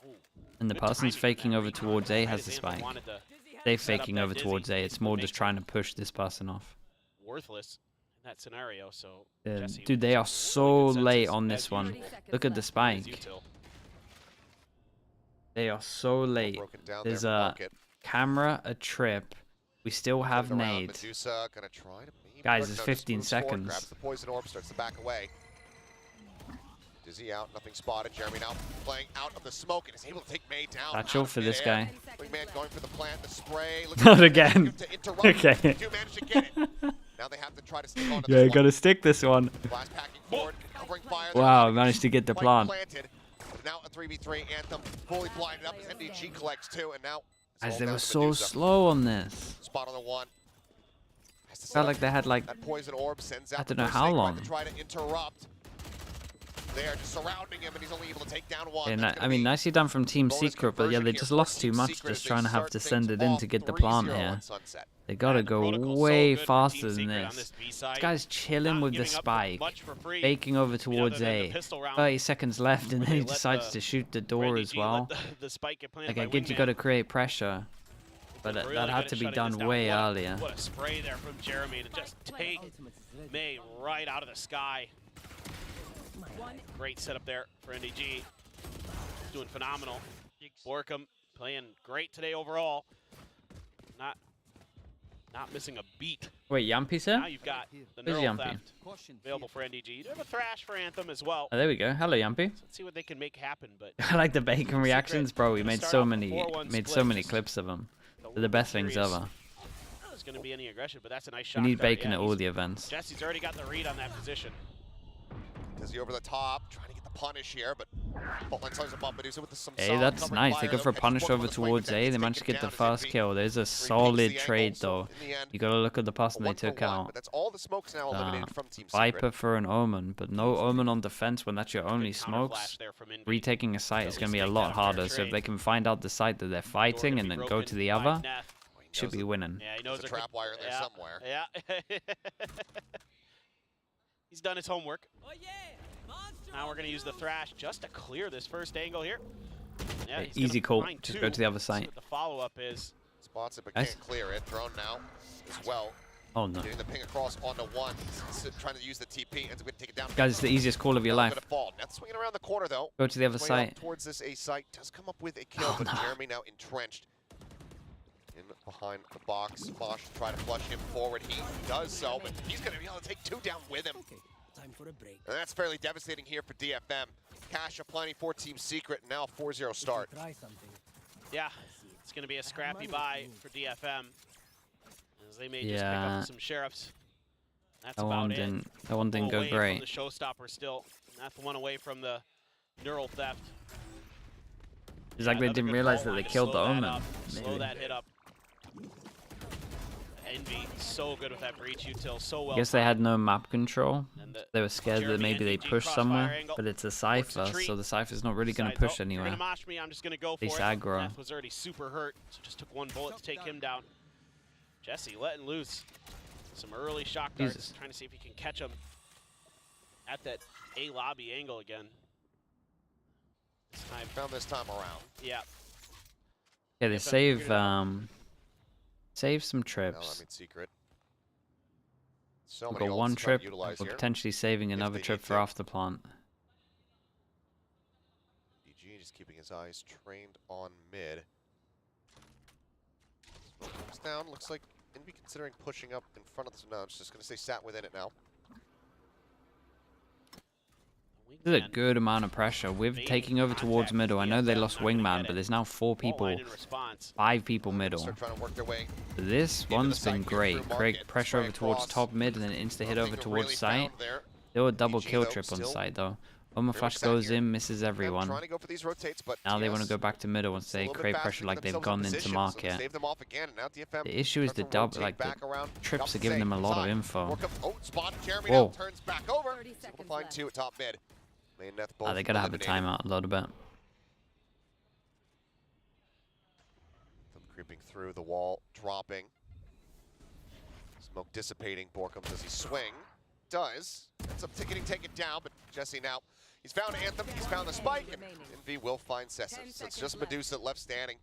Ooh, And the good person's timing on faking that over recon. towards A Right has as the Anthem spike. wanted to They're set up faking that over dizzy, towards A. It's basically more makes just trying to push this person off. worthless in that scenario. So Yeah, Jesse dude, with they some are so really good late senses, on as this one. usual. Look at the As spike. util. They are so late. Broken down There's there for a Market. camera, a trip. We still have Turns around, nade. Medusa gonna try to maybe Guys, work it's it out, just 15 moves forward, seconds. Grabs the poison orb, starts to back away. Dizzy out, nothing spotted. Jeremy now playing out of the smoke and is able to take May down. Satchel out of for this midair. guy. Wingman going for the plant, the spray. Not again. To interrupt. Okay. They do manage to get it. Now they have to try to stick on to Yeah, this you one. gotta stick this one. Blast packing forward, covering fire. Wow, They're managed to get the quite plant. planted. Now a 3v3 Anthem fully blinded up as NDG collects 2, and now it's Guys, all they down were to so Medusa. slow on this. Spot on the 1. Felt like they had like, That poison orb sends out I don't the know first how snake bite long. to try to interrupt. They are just surrounding him, and he's only able to take down one. And That's I gonna mean, be nicely done from Team bonus Secret, but yeah, conversion they here just for lost Team too much Secret just as they trying to have start to things send it in off to get the 3-0 plant on here. Sunset. They gotta The go protocol's so way good for faster Team than Secret on this. this B This side. guy's chilling Not with the giving up spike, much for free. baking over You know, towards the A. pistol round, 30 seconds left, and where then they he let decides the- to shoot the for door NDG, as well. let the spike get planted Like, I by get you Wingman. gotta create pressure, but Really that good had at to be shutting this done down. way What a- earlier. What a spray there from Jeremy to just take May right out of the sky. Great setup there for NDG. Doing phenomenal. Borkum playing great today overall. Not missing a beat. Wait, Yampi's Now here? you've got the Where's neural Yampy? theft available for NDG. You have a Thrash for Anthem as well. Oh, there we go. Hello, Yampy. So let's see what they can make happen. But I like the bacon reactions, bro. We Gonna made start so off many, 4-1 made so split, many just clips of them. a They're little the bit best things curious. ever. Not there's going to be any aggression, but that's a nice We shot. need there. bacon Yeah, at all he's- the events. Jesse's already got the read on that position. Does he over the top, trying to get the punish here, but Botline ties him up, but he's with some Hey, solid that's cover nice. fire, They go though. for a Catches punish Borkum over on the swing, towards but A. then They gets managed to taken get the down as first NV kill. There's a repeats solid the angle, trade, so though. in the end, You gotta look at the person they 1 for took 1, out. but that's all the smokes now eliminated from Team Viper Secret. for an Omen, but no Omen on defense when that's your only Good counter flash smokes. there from Envy. Retaking a site At is going to least be a make lot that a fair harder, so if trade. they can find out the site that they're fighting and then go to the other, He should knows be it. winning. Yeah, he knows There's a there trap could- wire in there yeah, somewhere. Yeah. He's done his homework. Now we're going to use the Thrash just to clear this first angle here. Yeah, Okay, he's gonna easy call. find Just two. go to the other See what site. the follow-up is. Spots it, but Nice. can't clear it. Drone now as well. Oh no. Getting the ping across onto one. Trying to use the TP. Ends up going to take it down. Guys, it's the easiest call of your Now life. gonna fall. That's swinging around the corner, though. Go to the other Swinging up site. towards this A site. Does come up with a kill, Oh, but no. Jeremy now entrenched in behind the box. Mosh try to flush him forward. He does so, but he's going to be able to take 2 down with him. Time for a break. And that's fairly devastating here for DFM. Cash aplenty for Team Secret. Now 4-0 start. Try something. Yeah, it's going to be a scrappy buy for DFM. As they may just pick Yeah. up some sheriffs. That's That about one it. didn't go Away great. From the showstopper still. That's one away from the neural theft. It's like they Another didn't good realize fault that line they to killed the slow that Omen. up, Slow Maybe. that hit up. Envy, so good with that breach util, so well. I guess they had no map control. And the They were scared that Jeremy maybe they NDG push crossfire somewhere, angle. but it's a Works a cipher, treat. so the cipher's not really going to Decides, push "Oh, You're anywhere. gonna mosh me, I'm just gonna go for Least it. aggro. Neff was already super hurt, so just took 1 bullet to take him down. Jesse letting loose some early shock darts, Jesus. trying to see if he can catch him at that A lobby angle again. This time, Found this time around. yeah. Yeah, they If I figured save it out. save some Now, trips. Secret. So We've many got ults one to try trip, to utilize but here. potentially saving if another they trip need for to. after plant. DG just keeping his eyes trained on mid. Smoke comes down. Looks like Envy considering pushing up in front of this. No, it's just going to stay sat within it now. There's a Wingman, good amount of pressure with Evading taking over towards contact middle. I know they DFM, lost not gonna wingman, get but it. there's now 4 fault line people, in response. 5 people middle. Start trying to work their way. This the one's site been here through great. market. Create pressure Spray over towards across. top mid and then insta hit over Nothing towards really site. found there. They were double DG, kill though, trip on still site though. Omen very flash much sat goes here. in, misses everyone. Trying to go for these rotates, but Now they want to TS go back to middle once a they little bit create faster pressure to like get they've themselves in gone into position, so they market. save them off again, and now DFM The issue is starts the to double, rotate like the back around. trips Drops are giving safe them a lot of inside. info. Work up, spot Jeremy Whoa. now turns back over. 30 Able to seconds find left. 2 at top mid. May and Neth both Ah, they gotta have a eliminated. timeout a little bit. Them creeping through the wall, dropping. Smoke dissipating. Borkum, does he swing? Does. Ends up getting taken down, but Jesse now. He's found Anthem, he's found the spike, and Envy will find Sessa. So it's just Medusa left standing.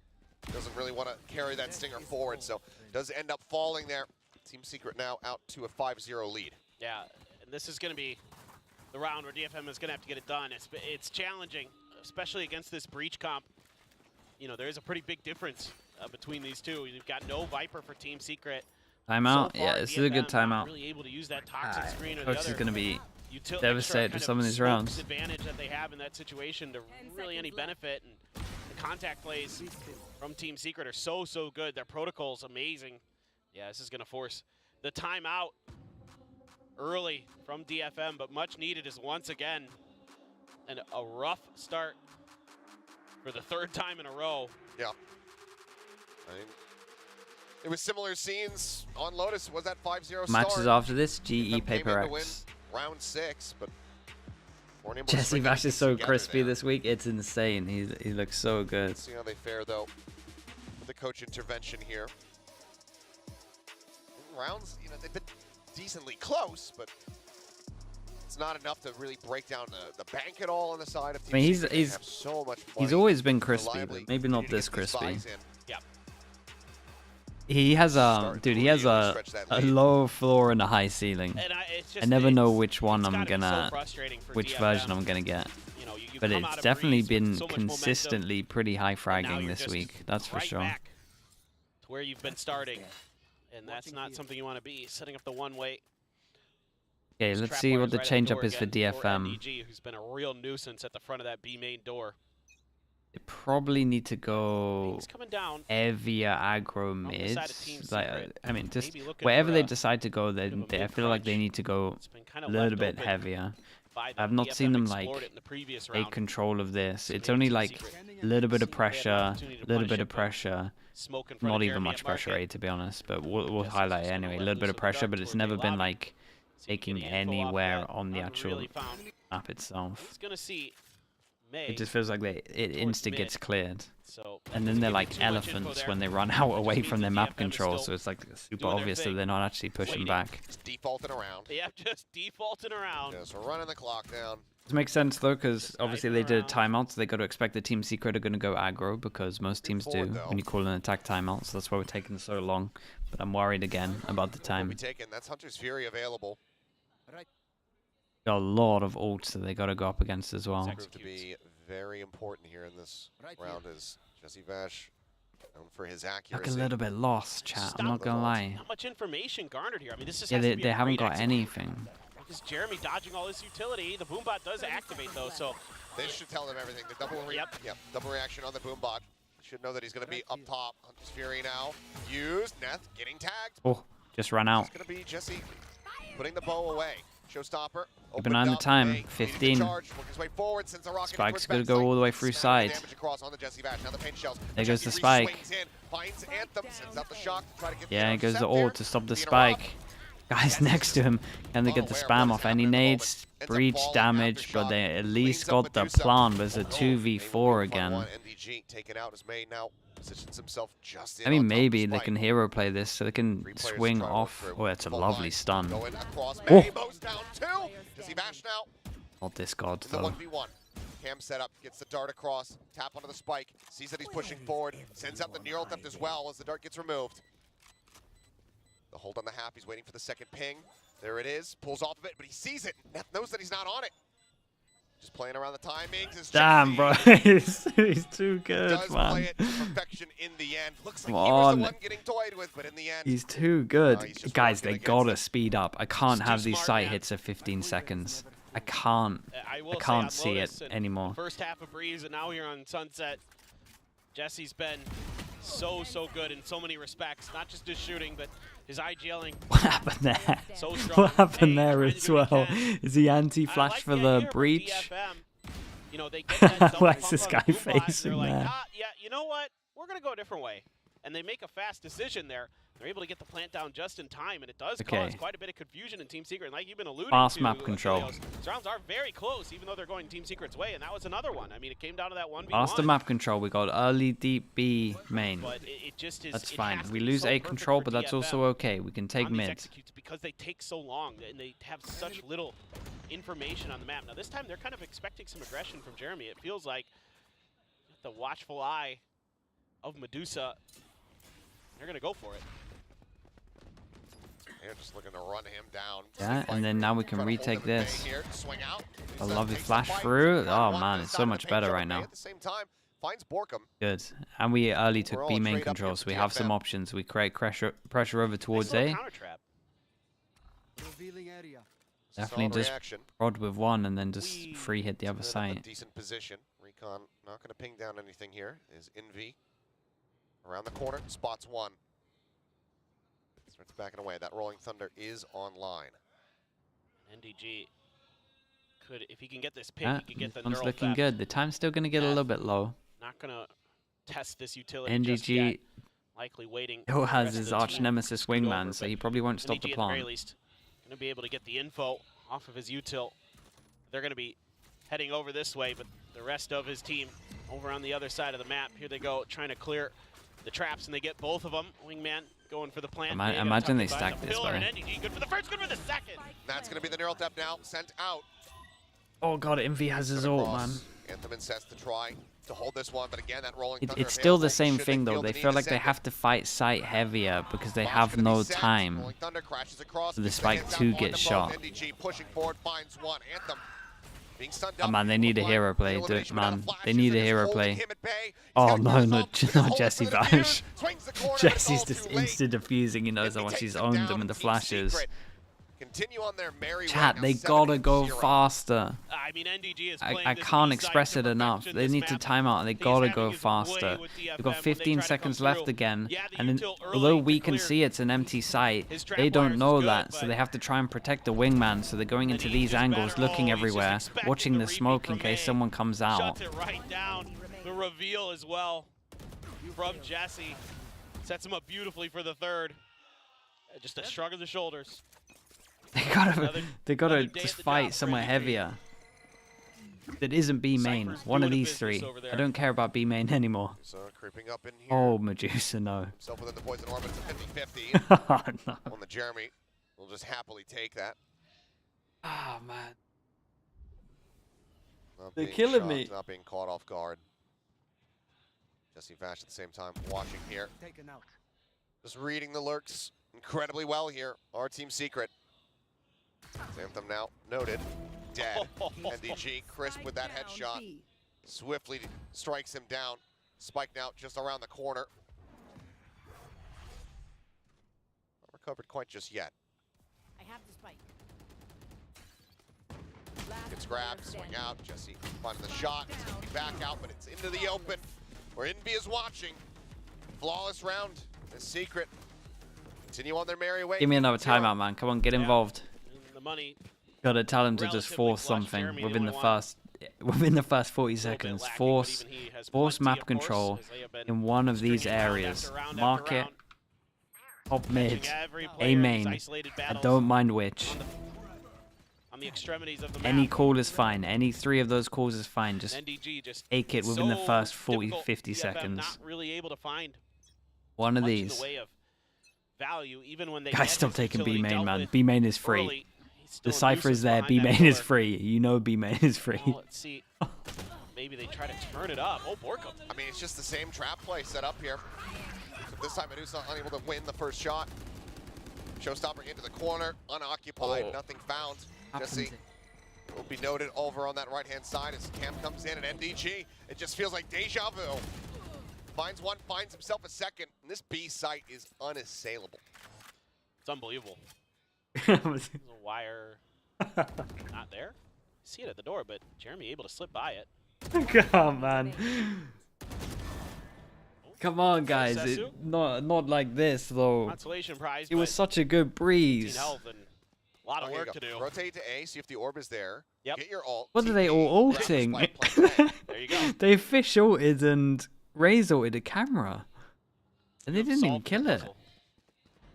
Doesn't really want to carry that stinger forward, so does end up falling there. Team Secret now out to a 5-0 lead. Yeah, and this is going to be the round where DFM is going to have to get it done. It's challenging, especially against this breach comp. You know, there is a pretty big difference between these two. You've got no Viper for Team Secret. Timeout? So Yeah, far, this is a good DFM not timeout. really able to use that toxic screen or the Coach is other going to be extra devastated kind with of some of these smoke rounds. advantage that they have in that situation to really any benefit. And the contact plays from Team Secret are so good. Their protocol's amazing. Yeah, this is going to force the timeout early from DFM, but much needed is once again and a rough start for the 3rd time in a row. Yeah. I mean, It was similar scenes on Lotus. Was that 5-0 Matches start? after this, GE Them came Paper in to win X. round 6, but weren't able to Jesse string Vash is anything so together crispy there. this week. It's insane. He looks so good. Let's see how they fare though with the coach intervention here. Rounds, you know, they've been decently close, but it's not enough to really break down the bank at all on the side of Team I mean, Secret. They have so much he's money always been crispy, reliably but maybe not continue this to get these crispy. buys in. He has dude, he has really a stretch that a lead. low floor and a high ceiling. And it's just, I never know it's- which one it's I'm gotta be so gonna, frustrating for which DFM. version I'm gonna get. You know, you But come out it's of definitely Breeze with been so much momentum, consistently pretty high and now fragging you're this just week. That's for right sure. back to where you've been starting, and that's not something you want to be, setting up the one-way. Okay, let's see what the change up is for DFM. NDG, who's been a real nuisance at the front of that B main door. They probably need to go He's coming down. heavier aggro On the mids. side of Team Like, Secret. I mean, just Maybe looking wherever for they a decide to go, bit of a I feel like they mid-crunch. need to go It's been kind a of little left bit open heavier. by them. I've not seen DFM them explored like it in the previous take round. control of this. It's maybe only Team like Secret a little bit of see if they have an pressure, opportunity to little punish bit it, of but pressure. smoke in front Not of even Jeremy much at pressure, market. to be honest. But we'll Jesse's highlight it just gonna anyway. A let little bit loose of with the pressure, dart but it's toward the never been lobby. like See if we taking can get info off anywhere that. on the Haven't actual really found. map itself. He's gonna see May. It just feels like it insta mid. gets cleared. So And then doesn't they're give you like too much info elephants there. when they run out It just away means from that their map DFM is control, still so it's like super doing their obvious that thing. they're not actually pushing Waiting. back. Just defaulting around. Yeah, just defaulting around. Just running the clock down. This makes sense though, because Just obviously diving they did a around. timeout, so they got to expect the Team Secret are going to go aggro, because most teams do forward, though. when you call an attack timeout, so that's why we're taking so long. But I'm worried again about the We'll time. be taking. That's Hunter's Fury available. Got a lot of ults that they got to go up against as well. Proved to be very important here in this round as Jesse Vash, known for his Look accuracy. a little bit lost, chat. I'm Stop not gonna lie. Not much information garnered here. I mean, this just Yeah, has to they be a haven't great got execution. anything. Because Jeremy dodging all his utility. The boombot does activate though, so This should tell them everything. The double, double reaction on the boombot. Should know that he's going to be up top. Hunter's Fury now used. Neth getting tagged. Oh, just ran out. It's going to be Jesse putting the bow away. Showstopper. Keep an eye on the time. May 15. charge, working his way forward, sends a rocket Spike's towards gonna go backside. all the way through Smattering side. damage across on the Jesse Vash. Now the paint shells. There goes Jesse the spike. re-swings in, finds Anthem, sends out the shock to try to get Yeah, the it goes the intercept there. ult to stop the Being a rock. spike. Guys next to him, can they get the Unaware of spam what off? is Any happening at the nades? moment. Ends up Breach falling damage, after but shot. they at Cleans least up got the Medusa. plan. But it's a Oh, 2v4 maybe we'll find again. one. NDG taken out as May now positions himself just in I mean, on top of maybe they Spike. can hero play this, so they can 3 players swing try to work off. through. Oh, it's a Full lovely line. stun. Going across Oh. May, bows down 2. Jesse Vash now Not this god, in the though. 1v1. Cam setup, gets the dart across, tap onto the spike, sees that he's pushing forward, sends out the neural theft as well as the dart gets removed. The hold on the half, he's waiting for the second ping. There it is, pulls off of it, but he sees it. Neth knows that he's not on it. Just playing around the timings. As Damn, Jesse bro. He's too good, does play man. it to perfection in the end. Looks like Come he was on. the one getting toyed with, but in the end, He's too good. he's just Guys, working they against gotta it. speed up. I can't He's have too these smart, sight man. hits at 15 seconds. I can't. I will I say can't on see Lotus it and anymore. First half of Breeze, and now here on Sunset, Jesse's been so good in so many respects. Not just his shooting, but his IGLing. What happened there? So strong. What happened Hey, there trying to as do what he well? can. Is he I anti-flash like for the the idea from breach? DFM. You know, they get that double Why is pump this on guy the Boombot, and facing they're like, there? yeah, you know what? We're gonna go a different way, and they make a fast decision there. They're able to get the plant down just in time, and it does Okay. cause quite a bit of confusion in Team Secret. And like you've been alluding Fast to, map control. Achilleos, these rounds are very close, even though they're going Team Secret's way, and that was another one. I mean, it came down to that 1v1. Faster map control. We got early deep B main. But it just is. That's it fine. has to We be lose so A perfect control, for but that's also DFM okay. We can take on these mid. executes because they take so long and they have such little information on the map. Now this time they're kind of expecting some aggression from Jeremy. It feels like the watchful eye of Medusa. They're gonna go for it. they're just looking to run him down. Yeah, and then now we can Try to hold retake him at bay this. here, swing out. A Medusa lovely takes the flash fight. through. Got Oh one man, to it's the so side of much the paint better shell, right May now. At the same time, finds Borkum. Good. And we early We're took all B main trade up here control, for so we have some DFM. options. We create pressure over towards Nice little A. counter trap. Definitely Solid just reaction. prod with one and then just We free hit the other Set up a side. decent position. Recon not going to ping down anything here. Is Envy around the corner, spots one. Starts backing away. That Rolling Thunder is online. NDG could, if he can get this pick, Yeah, he can get the one's neural looking theft. good. The time's still going to get a Yeah. little bit low. Not gonna test this utility just NDG yet. likely waiting. Hill for the has rest of his the arch team nemesis to scoot wingman, over, so but he probably won't stop NDG the at the very plant. least going to be able to get the info off of his util. They're going to be heading over this way, but the rest of his team over on the other side of the map. Here they go, trying to clear the traps, and they get both of them. Wingman going for the plant. Imagine they stack this way. way. Good for the first, good for the second. That's going to be the neural tap now, sent out. Oh god, Envy has his ult, man. Anthem incensed to try to hold this one, but again, that rolling thunder It's still the fails. same Should thing though. feel They the feel need like to they send have it? to fight site heavier because they Bosch have gonna be no sent. time Rolling thunder crashes across, for the gets spike hands to out get onto shot. both. NDG pushing forward, finds one. Anthem being stunned Oh up. man, they need a hero play, Elimination man. without a They flash. need a They're just hero holding play. him at bay. He's Oh gotta no, get no, his ult. no, Hold it Jesse for the fear. Bash. Swings the corner, but it's Jesse's all just too late. insta defusing. He knows how Envy much takes he's them owned down. him in the Team flashes. Secret continue on their merry way. Chat, Now they 7 gotta and go 0. faster. I mean, NDG is playing I this can't B-side express to it enough. perfection They this need to map. time out and they He's gotta having go his way faster. with We've DFM got when they 15 try to seconds come left through. again, Yeah, the and then, util early although to we can clear see it's an empty site, his trap they wires don't is know good, that, so but they have to try and protect the wingman. So they're going then into he these just angles, better- looking oh, he's just everywhere, expecting watching the the repeat smoke in from case May. someone comes out. Shuts it right down. The reveal as well from Jesse. Sets him up beautifully for the third. Just a shrug of the shoulders. They gotta another day at just the fight job for somewhere NDG. heavier. That isn't B main. Cypher's One of doing a these business three. over I there. don't care about B main anymore. So creeping up in here. Oh, Medusa, no. Himself within the poison orbit, it's a 50-50. Oh, no. On the Jeremy, we'll just happily take that. Oh, man. Not They're being killing shocked, me. Not being caught off guard. Jesse Vash at the same time watching here. Just reading the lurks incredibly well here. Our team secret. Anthem now noted. Dead. NDG crisp with that headshot. Swiftly strikes him down. Spike now just around the corner. Not recovered quite just yet. I have the spike. Gets grabbed, swing out. Jesse finding the shot. It's gonna be back out, but it's into the open. Where Envy is watching. Flawless round. The secret. Continue on their merry way. Give me another timeout, man. Come on, get involved. The money. Gotta tell him to just Relatively force flush. something Jeremy, within the the only first 40 A little bit seconds. lacking, but Force even he has force plenty, map of course, control as they have been in one of these stringing round areas. after round after Mark it, round, top mid, catching every player A in these main. isolated I battles don't mind which. on the extremities of the Any map. call is fine. Any three of those calls is fine. Just NDG just take it within the so first 40, difficult. 50 DFM seconds. Not really able to find One of much in these. the way of value, even when they Guys, get stop his taking B utility main, dealt man. with B main is free. early. He's The still cipher elusive is there. behind B that main is pillar. free. You know B main is free. Well, let's see. Maybe they try to turn it up. Oh, Borkum. I mean, it's just the same trap play set up here. So this time Medusa unable to win the first shot. Showstopper into the corner, unoccupied, Oh. nothing found. Jesse will be noted over on that right-hand side as Cam comes in, and NDG, it just feels like deja vu. Finds one, finds himself a second, and this B site is unassailable. It's unbelievable. Oh, There's a wire not there. See it at the door, but Jeremy able to slip by it. Come on, man. Come on, guys. Sesu? Not like this, though. Consolation prize. It was but such a good 15 breeze. health and a lot of Okay, work go. to do. Rotate to A, see if the orb is there. Yep. Get your ult. What are they TP, all grab the ulting? spike, plant the A. There you go. They fish ulted and Raze ulted a camera. And they didn't even Solved the kill it. puzzle.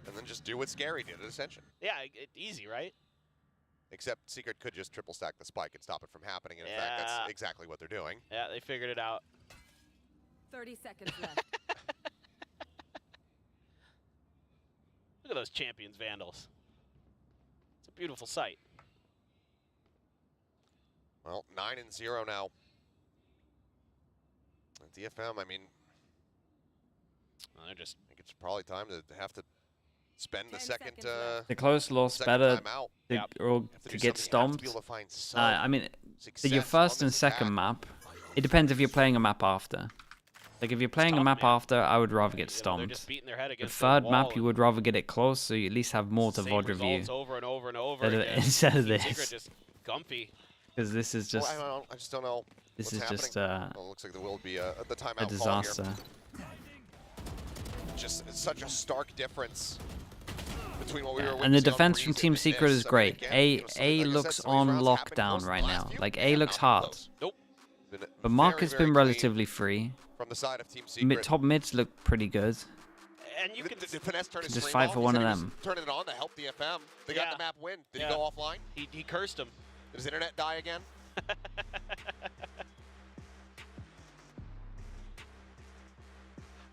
And then just do what Scary did at Ascension. Yeah, easy, right? Except Secret could just triple stack the spike and stop it from happening. And in fact, Yeah. that's exactly what they're doing. Yeah, they figured it out. 30 seconds left. Look at those champions vandals. It's a beautiful sight. Well, 9-0 now. And DFM, I mean, Well, they're just I think it's probably time to have to spend the 10 second, seconds left. The close loss second better time out. to, Yep. or Have to to do get something. You have to stomped. be able to find some I mean, for your success first on and this second attack. map, it depends if you're playing a map after. Like, if you're playing a tough, map man. after, I would rather get They're stomped. just beating their head The against third the map, wall you would rather get it close, so you at least have more to same VOD review. results over and over and over Instead of- again. instead of Team Secret this. just gumpy. Because this is Well, just, I don't know. I just don't know. this what's is happening. just Well, it looks like there will be the timeout a call disaster. here. Just such a stark difference between what we were And the witnessing on defense from Breeze Team and Secret this. is I mean, great. again, A you know, A like I looks said, some of on these rounds happened lockdown close to right the last now. few. Like, Yeah, A looks not hard. close. Nope. Been But market's very been clean relatively free. from the side of Team Secret. Top mids look pretty good. And you can Did Finesse turn his Just stream fight off? for He one said of he was them. turning it on to help DFM. They got the map win. Did he go offline? He cursed him. Did his internet die again?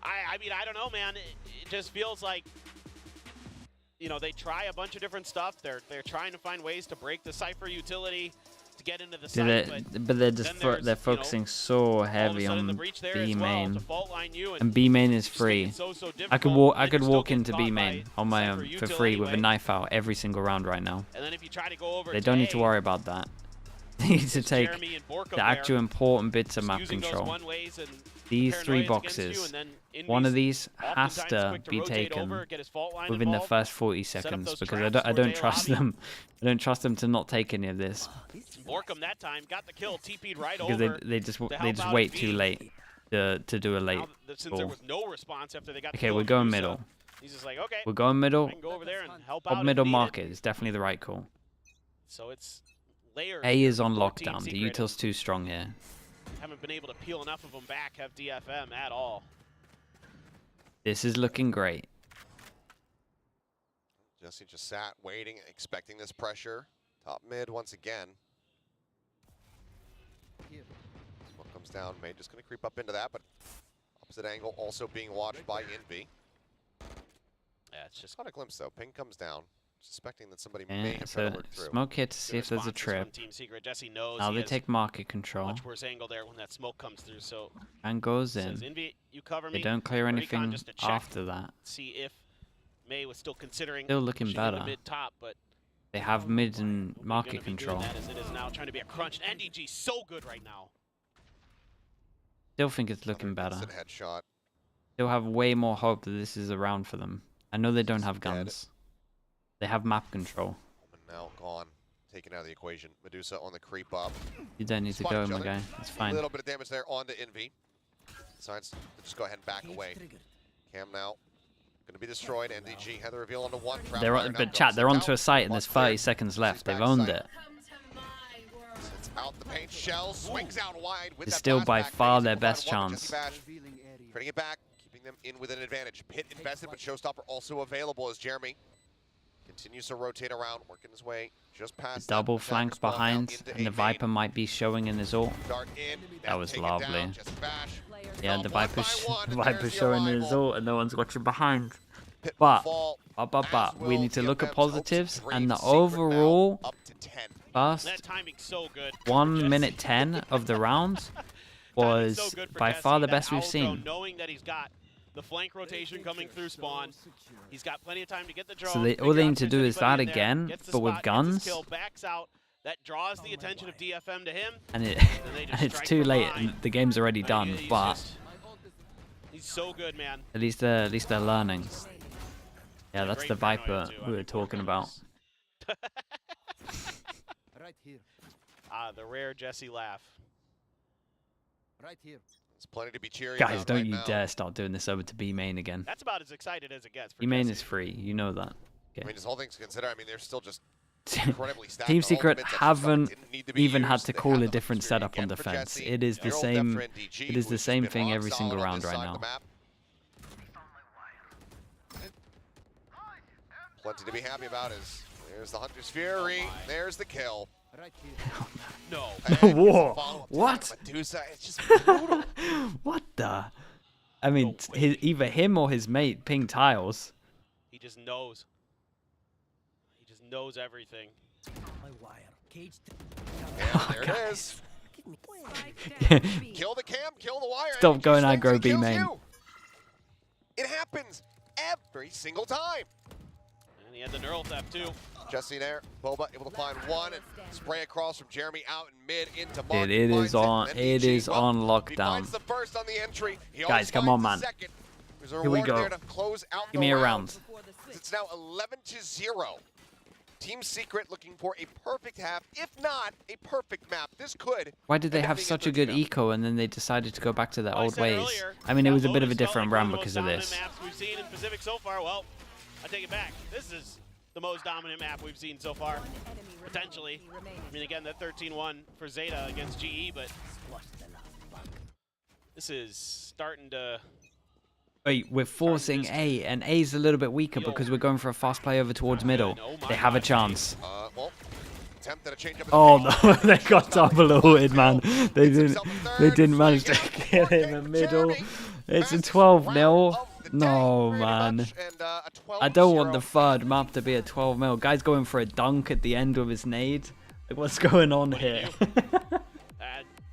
I mean, I don't know, man. It just feels like, you know, they try a bunch of different stuff. They're trying to find ways to break the Cypher utility to get into the site, But they're just then there's, they're you focusing know, so all of a heavy sudden on the breach there B as well main, to fault line you, and B main is just making free. it so I could difficult, I and could you're still walk getting into caught B by main on my Cypher own for util free with a anyway. knife out every single round right now. And then if you try to go over They to don't need to A, worry about that. They need to it's take Jeremy and Borkum the there, actual important bits of just map using those control. one-ways and These three paranoias against you, boxes, and then Envy's one of these has oftentimes to quick to be rotate taken over, get his fault line within the involved, first 40 set up seconds those because traps I for don't Day trust Lobby. them. I don't trust them to not take any of this Borkum that time got the kill, TP'd right because over. they just to help out wait at too B. late to do a late Now, since there call. was no response after they got the Okay, kill we're on going Medusa, middle. He's just like, okay, We're going middle. I can go over there and help out Up if middle needed. market is definitely the right call. So it's layers. A is on for Team lockdown. The Secret. util's too strong here. Haven't been able to peel enough of them back, have DFM at all. This is looking great. Jesse just sat, waiting, expecting this pressure. Top mid once again. Smoke comes down. May just going to creep up into that, but opposite angle also being watched by Envy. Yeah, it's just Caught a glimpse though. Ping comes down, suspecting that somebody Yeah, may have tried so to work through. smoke here to see good if there's a responses from trip. Team Secret. Jesse knows Now he they has take market control much worse angle there when that smoke comes through. So and goes says in. Envy, you cover They me. don't clear Recon anything just to check, after that. see if May was still considering Still looking pushing into better. mid top, but They have mid and gonna market be doing control. that as it is now trying to be a crunch. NDG so good right now. Still think it's looking better. Instant headshot. Still have way more hope that this is a round for them. I know they don't have Dead. guns. They have map control. And now gone, taken out of the equation. Medusa on the creep up. You don't need to Spot go, each my other. guy. It's A fine. little bit of damage there onto Envy. Decides to just go ahead and back away. Cam now going to be destroyed. NDG had the reveal onto one. They're on, but chat, they're onto a site and there's 30 seconds left. They've owned it. Sits out the paint shell, swings out wide with It's that still blast by back. far May their able to best find one with chance. Jesse Bash. Bringing it back, keeping them in with an advantage. Pit invested, but Showstopper also available as Jeremy continues to rotate around, working his way just past that Double attacker flank spawn now behind, into and the A Viper main. might be showing in his ult. Dart in, That was taken lovely. down, Jesse Bash. Yeah, Fell the one Viper's, by one, the and Viper's there's the showing in his arrival. ult, and no one's watching behind. Pit But, fall, but, as we will need to look at DFM's hopes positives, dreams. and the Secret now overall up to 10. first That timing's so good. 1 minute 10 of the round Timing's was so good for by Jesse. far the That best we've owl seen. drone, knowing that he's got the flank rotation coming through spawn. He's got plenty of time to get the drone. So they, all figure they out need if to do there's is that anybody in there, again, gets the but with spot, gets his guns, kill, backs out. That draws the attention of DFM to him. and, they and just it's strike too from late, behind. and the game's already Like, done, he's but just- he's so good, man. at least they're learning. Yeah, that's Great the paranoia, Viper too. I we were mean, talking Borkum about. is- the rare Jesse laugh. There's plenty to be cheering Guys, about don't right you now. dare start doing this over to B main again. That's about as excited as it gets. For B main Jesse. is free, you know that. I mean, this whole thing's considered. I mean, they're still just incredibly stacked. Team The Secret ultimates that haven't didn't need to be even had used. to They call have a the different opportunity setup on again for defense. Jesse. It is the Zero same. depth for NDG, It is the who's same been thing rock every single solid on round this right side of now. the map. Plenty to be happy about is there's the Hunter's Fury, there's the kill. No. And gets a Whoa, follow-up to what? that Medusa, it's just brutal. What the? I mean, either him or his mate ping tiles. He just knows. He just knows everything. And there it is. Kill the cam, kill the wire. Stop NDG going swings aggro, and B kills main. you. It happens every single time. And he had the neural theft too. Jesse there, Boba able to find one and spray across from Jeremy out in mid into Mark. Dude, it Finds is on. and It NDG, is well, on He lockdown. finds the first on the entry. He Guys, always come finds on, the man. second. There's a Here we reward go. there to close out Give the me a round. round. It's now 11-0. Team Secret looking for a perfect half, if not a perfect map. This could. Why did they end up have being such a 13-0. good eco and then they decided to go back to their Well, I old said ways? earlier, I mean, it that was a bit of a Lotus felt different like one round of the because most of dominant this. maps we've seen in Pacific so far. Well, I take it back. This is the most dominant map we've seen so far, potentially. I mean, again, that 13-1 for Zeta against GE, but this is starting to Wait, we're forcing A, and A's a little bit weaker because we're going for a fast play over towards middle. They have a chance. Well, attempt at a change up in Oh the no, they got double ulted, man. They didn't manage to kill him in the middle. It's a 12-0. No, man. I don't want the third map to be a 12-0. Guy's going for a dunk at the end with his nade. Like, what's going on here?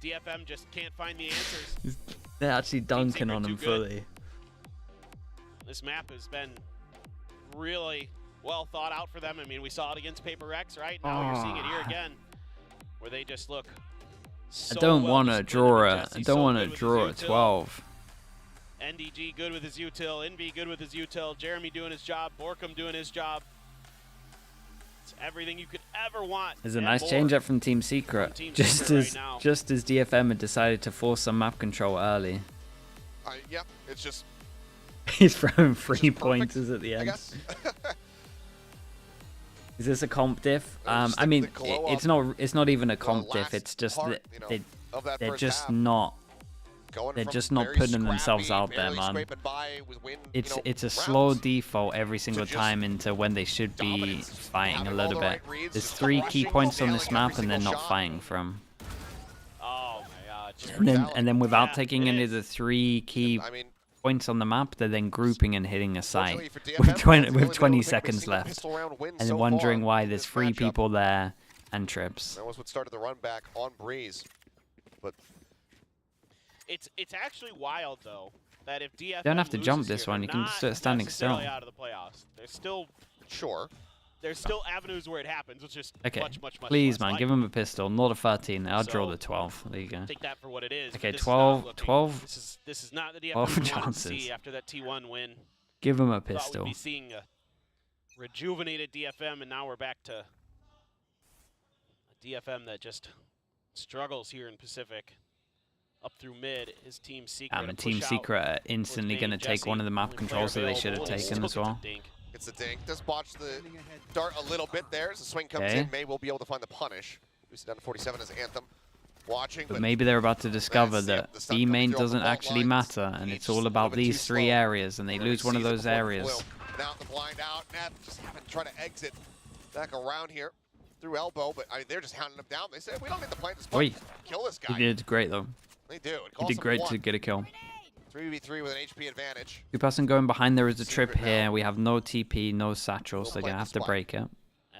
DFM just can't find the answers. They're actually dunking on him fully. This map has been really well thought out for them. I mean, we saw it against Paper X, right? Now you're seeing it here again, where they just look so I don't want to well draw disciplined. it. I don't want to draw a 12. NDG good with his util, Envy good with his util, Jeremy doing his job, Borkum doing his job. It's everything you could ever want. There's a nice change up from Team Secret. Just as DFM had decided to force some map control early. Yep, it's just... He's throwing 3 pointers at the end. I guess. Is this a comp diff? I mean, it's not even a comp diff. It's just that they're just not putting themselves out there, man. It's a slow default every single time into when they should be fighting a little bit. There's 3 key points on this map and they're not fighting from. Oh my god. And then without taking any of the 3 key points on the map, they're then grouping and hitting a site with 20 seconds left, and then wondering why there's 3 people there and trips. That was what started the run back on Breeze, but it's actually wild though that if DFM you don't have to jump this one. You can start standing still. Out of the playoffs. There's still avenues where it happens, which is okay. much Please, man, give him a pistol, not a 13. I'll draw the 12. There you go. Take that for what it is. Okay, 12. This is not the DFM 12 we wanted to chances. see after that T1 win. Give him a Thought pistol. we'd be seeing a rejuvenated DFM, and now we're back to a DFM that just struggles here in Pacific. Up through mid, his Team Secret. And Team Secret are instantly going to take one of the map controls that they should have taken as well. It's a dink. Does botch the dart a little bit there. As the swing comes in, May will be able to find the punish. Boosted down to 47 as Anthem. Watching, but maybe they're about to discover that B main doesn't actually matter, and it's all about these 3 areas, and they lose one of those areas. Now the blind out. Neff just having to try to exit back around here through elbow, but they're just hounding him down. They say, we don't need to plant this button. Kill this guy. He did great, though. They do. He did great to get a kill. 3v3 with an HP advantage. 2-person going behind. There is a trip here. We have no TP, no satchel, so they're going to have to break it. And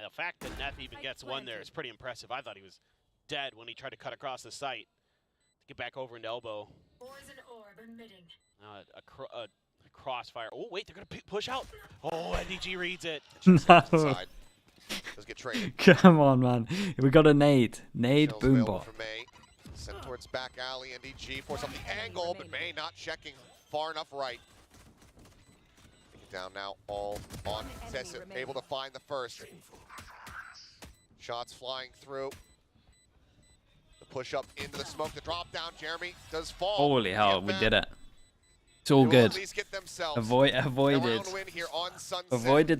the fact that Neff even gets one there is pretty impressive. I thought he was dead when he tried to cut across the site to get back over into elbow. A crossfire. Oh, wait, they're going to push out. Oh, NDG reads it. No. Does get traded. Come on, man. We got a nade. Nade, boombot. Sent towards back alley, NDG force up the angle, but May not checking far enough right. Down now, all on Tessa, able to find the first. Shots flying through. The push up into the smoke, the drop down. Jeremy does fall. Holy hell, we did it. It's all good. Avoided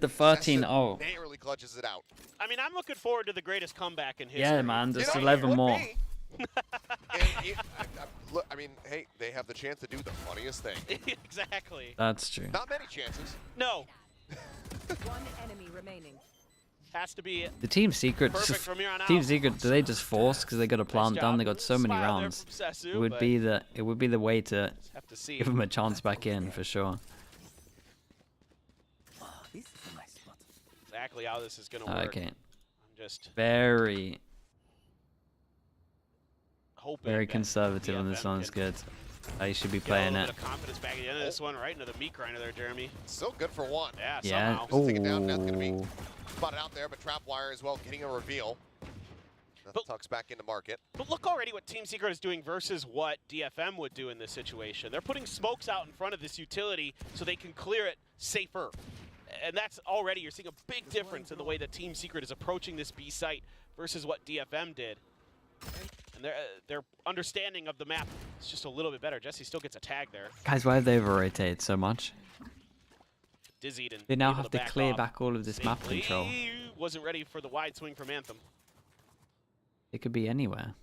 the 13-0. May really clutches it out. I mean, I'm looking forward to the greatest comeback in history. Yeah, man, just 11 more. Look, I mean, hey, they have the chance to do the funniest thing. Exactly. That's true. Not many chances. No. One enemy remaining. Has to be the Team Secret. Team Secret, do they just force because they got a plant down? They got so many rounds. It would be the way to give them a chance back in for sure. Exactly how this is gonna work. Okay. I'm just very hoping conservative on this one. It's good. You should be playing it. Confidence back at the end of this one, right into the meat grinder there, Jeremy. Still good for one. Yeah. Oh. Take it down. That's gonna be spotted out there, but Trapwire as well, getting a reveal. That tucks back into market. But look already what Team Secret is doing versus what DFM would do in this situation. They're putting smokes out in front of this utility so they can clear it safer. And that's already, you're seeing a big difference in the way that Team Secret is approaching this B site versus what DFM did. And their understanding of the map is just a little bit better. Jesse still gets a tag there. Guys, why have they over-rotated so much? Dizzied and they now have to clear back all of this map safely. control. Wasn't ready for the wide swing from Anthem. It could be anywhere.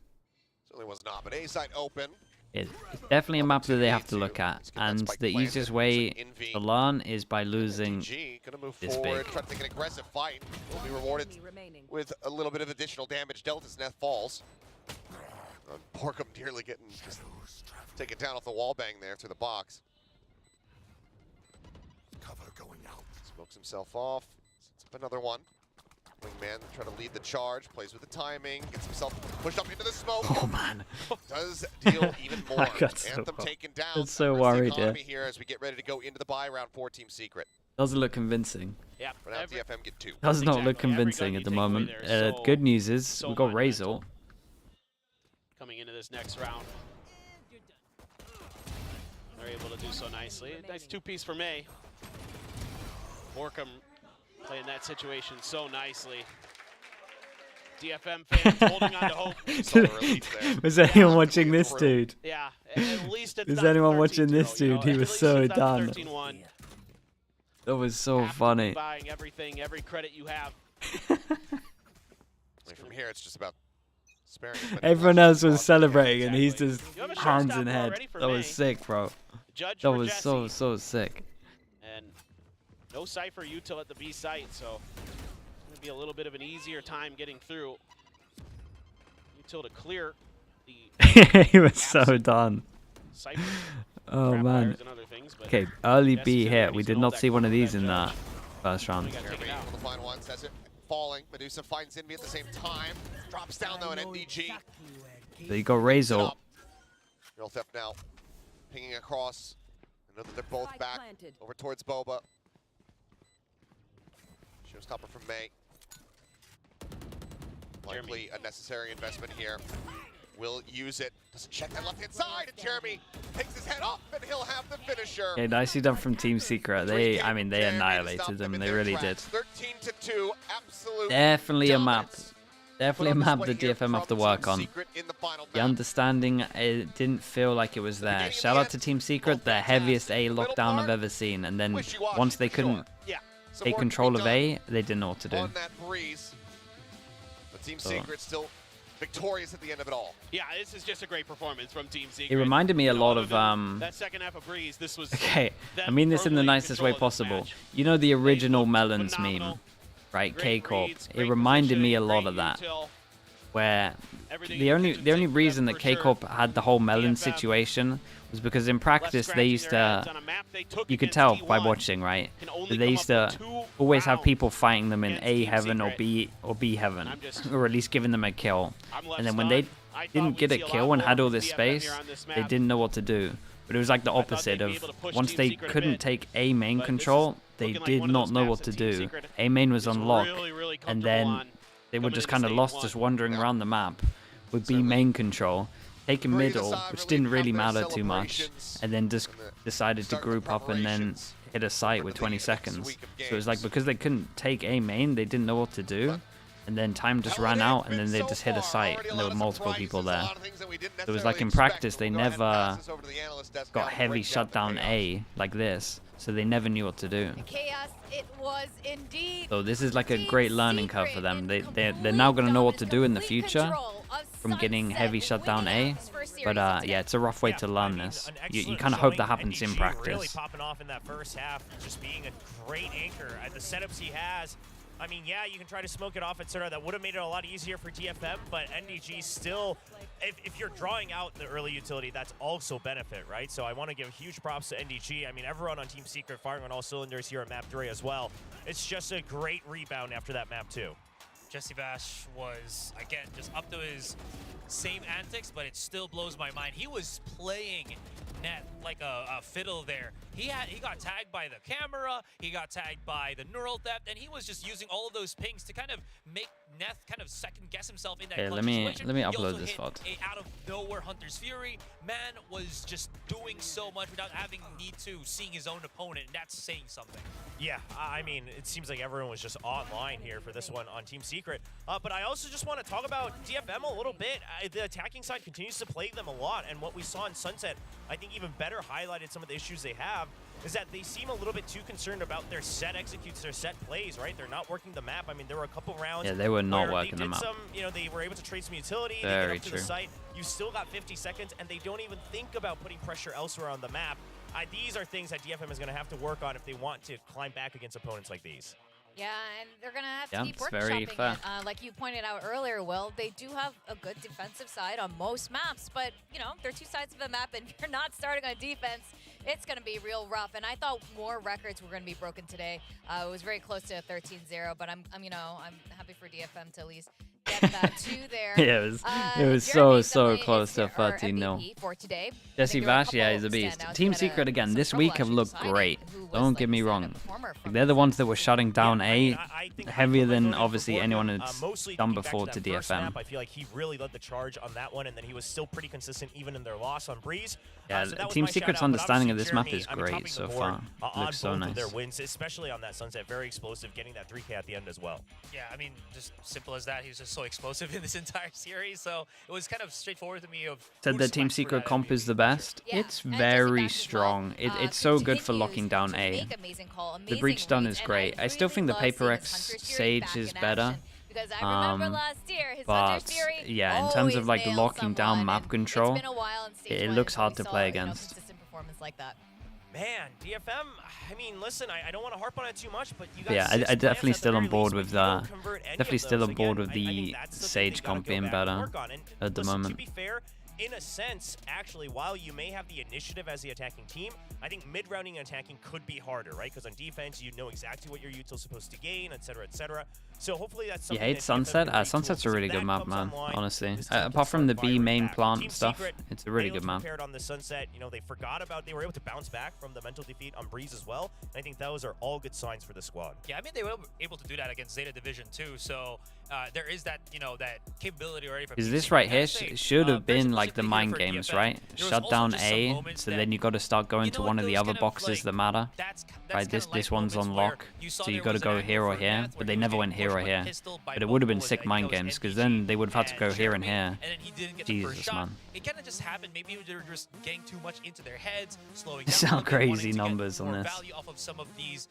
Certainly was not, but A side open. It's definitely a map that they have to look at, and the easiest way to learn is by losing gonna move this forward, big. try to take an aggressive fight. Will be rewarded Enemy remaining. with a little bit of additional damage dealt as Neth falls. Porkham nearly getting just taken down off the wall bang there through the box. Cover going out. Smokes himself off. Sets up another one. Wingman try to lead the charge, plays with the timing, gets himself pushed up into the smoke. Oh man. Does deal even more. I got so Anthem worried. taken down. I'm so Rest the worried, economy here as we get ready to go into the buy round for Team Secret. Doesn't look convincing. Yeah. For now, DFM get 2. Does not look Exactly. Every convincing gun at the you take away moment. there is so- Good news is so we got monumental. Razor. Coming into this next round. They're able to do so nicely. Nice 2-piece for May. Porkham playing that situation so nicely. DFM fans holding on to hope. Saw the relief there. Was anyone watching this dude? Yeah, at least it's Is not anyone 13-0, watching this you know? dude? He At was least so it's not done. 13-1. That was so Absolutely funny. Buying everything, every credit you have. From here, it's just about sparing as many Everyone bullets else was as possible. celebrating and he's Exactly. just You have a hands in showstopper head. already for That was May. sick, bro. Judge That for was Jesse. so sick. And no Cypher util at the B site, so it's going to be a little bit of an easier time getting through. Util to clear the He was so done. Cypher. Oh trap man. wires and other things, but Okay, early Jesse's B already hit. We seen did all not that see one of from these that in judge. that first round. We got taken Jeremy out. able to find one, says it falling. Medusa finds Invi at the same time. Drops down though, and NDG So you got Razor. up. Real theft now. Pinging across. I know that they're both Spike back planted. over towards Boba. Showstopper from May. Likely a necessary investment here. Will use it. Doesn't check that left hand side, and Jeremy takes his head up, and he'll have the finisher. Okay, nicely done from Team Secret. They, I mean, they Jeremy to stop annihilated them. in They their really tracks. did. 13-2, absolute Definitely a map. dominance. Definitely a Put on map display that here DFM have to from work Team on. Secret in the final The map. understanding, it didn't feel like it was there. Shout out to Team Secret, the heaviest A lockdown I've ever seen. And then once they couldn't Yeah, some take work to control be of done A, they didn't know what to do. on that breeze. But Team So- Secret still victorious at the end of it all. Yeah, this is just a great performance from Team Secret. It reminded me a You know, lot other of than that second half of Breeze. This was Okay, I them mean this in the firmly in nicest way control of this possible. match. You know the original looked Melons phenomenal. meme, right? Great K-Corp. reads, It great reminded me a positioning, lot of great that. util. Where Everything the you only can the only take reason them that for sure. K-Corp had the whole Melon DFM situation was because in practice Left they scratching used their heads to, on a map they took you could against tell by T1. watching, right? Can only That they come used up to with 2 always have rounds people fighting them in against A Team heaven or Secret. B heaven, I'm just- or at least giving them a kill. I'm left And then when they stunned. I thought didn't we'd get a see lot kill and more had all from this DFM space, here on this they map. didn't know what to do. But it was like the thought opposite they'd of be able to push once Team they Secret a couldn't bit. take A main But this is control, they looking like did one of not those know maps what that to Team do. Secret A main was is on lock, really, really and comfortable then on they were coming just into kind of stage lost, one. just wandering Yeah. around the map with B Certainly. main control, taking Breeze middle, aside, which really didn't have really their matter too much, celebrations and then just and the decided to start the group up and then preparations hit a site for with the 20 next seconds. week of So it was like games. because they couldn't take A main, they didn't know what to do, But and then time just How ran it out, has and then been they so just hit a far. site, Already and there a were lot of multiple surprises, people a there. lot of things that we didn't So it was like necessarily in expect, practice but they we'll go ahead and pass never this over to the analyst desk now got to heavy break down shut the down chaos. A like this, so they never knew what to do. Chaos it was indeed. So this is like a Team great learning curve for Secret them. in They're now gonna know what to complete do in the complete future control of from getting Sunset, heavy shut down winning A. out this first But series of yeah, it's a rough way Yeah, to I learn mean, this. an You excellent kind of hope that showing. happens in NDG practice. Really popping off in that first half, just being a great anchor at the setups he has. I mean, yeah, you can try to smoke it off, etc. That would have made it a lot easier for DFM, but NDG still, if you're drawing out the early utility, that's also benefit, right? So I want to give huge props to NDG. I mean, everyone on Team Secret firing on all cylinders here at map 3 as well. It's just a great rebound after that map 2. Jesse Bash was, again, just up to his same antics, but it still blows my mind. He was playing net like a fiddle there. He got tagged by the camera, he got tagged by the neural theft, and he was just using all of those pings to kind of make Neth kind of second guess himself in that Okay, clutch let me situation. He upload also this hit VOD. a out of nowhere Hunter's Fury. Man was just doing so much without having need to seeing his own opponent, and that's saying something. Yeah, I mean, it seems like everyone was just online here for this one on Team Secret. Secret. But I also just want to talk about DFM a little bit. The attacking side continues to plague them a lot, and what we saw in Sunset, I think even better highlighted some of the issues they have, is that they seem a little bit too concerned about their set executes, their set plays, right? They're not working the map. I mean, there were a couple rounds. Yeah, they were not where working they the did map. they were able to trade some utility. Very they get up to true. the site. You still got 50 seconds, and they don't even think about putting pressure elsewhere on the map. These are things that DFM is going to have to work on if they want to climb back against opponents like these. Yeah, and they're going to have to Yeah, keep it's very workshopping fair. it. Like you pointed out earlier, Will, they do have a good defensive side on most maps, but, you know, they're two sides of the map, and if you're not starting on defense, it's going to be real rough. And I thought more records were going to be broken today. It was very close to a 13-0, but I'm happy for DFM to at least get that 2 there. Yeah, it was so close to 13-0. For today. Jesse Vash, yeah, he's a beast. Team Secret again this week have looked great. Don't get me wrong. They're the ones that were shutting down A heavier than obviously anyone has done before to DFM. I feel like he really led the charge on that one, and then he was still pretty consistent even in their loss on Breeze. Yeah, So that was Team my Secret's shout-out, but understanding of obviously this map Jeremy, is I mean, great topping so the board, far. on Looks so both nice. of their wins, especially on that Sunset, very explosive, getting that 3K at the end as well. Yeah, I mean, just simple as that. He was just so explosive in this entire series, so it was kind of straightforward to me of Said who that to Team select for Secret that comp is MVP. the best. Yeah, It's and very Jesse Vash as well, strong. It's so good for locking down A. continues to make amazing call, The amazing breach stun reads, is and great. I still really think the love Paper seeing X his Hunter's Fury Sage back is in better. action, because I remember last year, his Hunter's But Fury yeah, in terms of like always locking nailed down someone, map and control, it's been a while in stage it one looks until hard we to saw, play you know, against. consistent performance like that. Man, DFM, I mean, listen, I don't want to harp on it too much, but you guys. Yeah, I definitely still on board with definitely still on board with the Sage comp being better at the moment. To be fair, in a sense, actually, while you may have the initiative as the attacking team, I think mid-rounding and attacking could be harder, right? Because on defense, you know exactly what your util's supposed to gain, etc., etc. So hopefully that's something. You hate that DFM Sunset? can retool, Sunset's a because really if good that map, comes man. online, Honestly, this team can apart from the start B firing main back. plant Team stuff, Secret, it's a really they good looked map. prepared on the Sunset. You know, they were able to bounce back from the mental defeat on Breeze as well. And I think those are all good signs for the squad. Yeah, I mean, they were able to do that against Zeta Division too, so there is that, you know, that capability already. Because this right here should have been like the mind games, right? Shut down A, so then you got to start going to one of the other boxes that matter. Right, this one's on lock, so you got to go here or here, but they never went here or here. But it would have been sick mind games, because then they would have had to go here and here. Jesus, man. It kind of just happened. Maybe they were just getting too much into their heads, slowing These down. are a little bit, wanting crazy to get numbers on more this. value off of some of these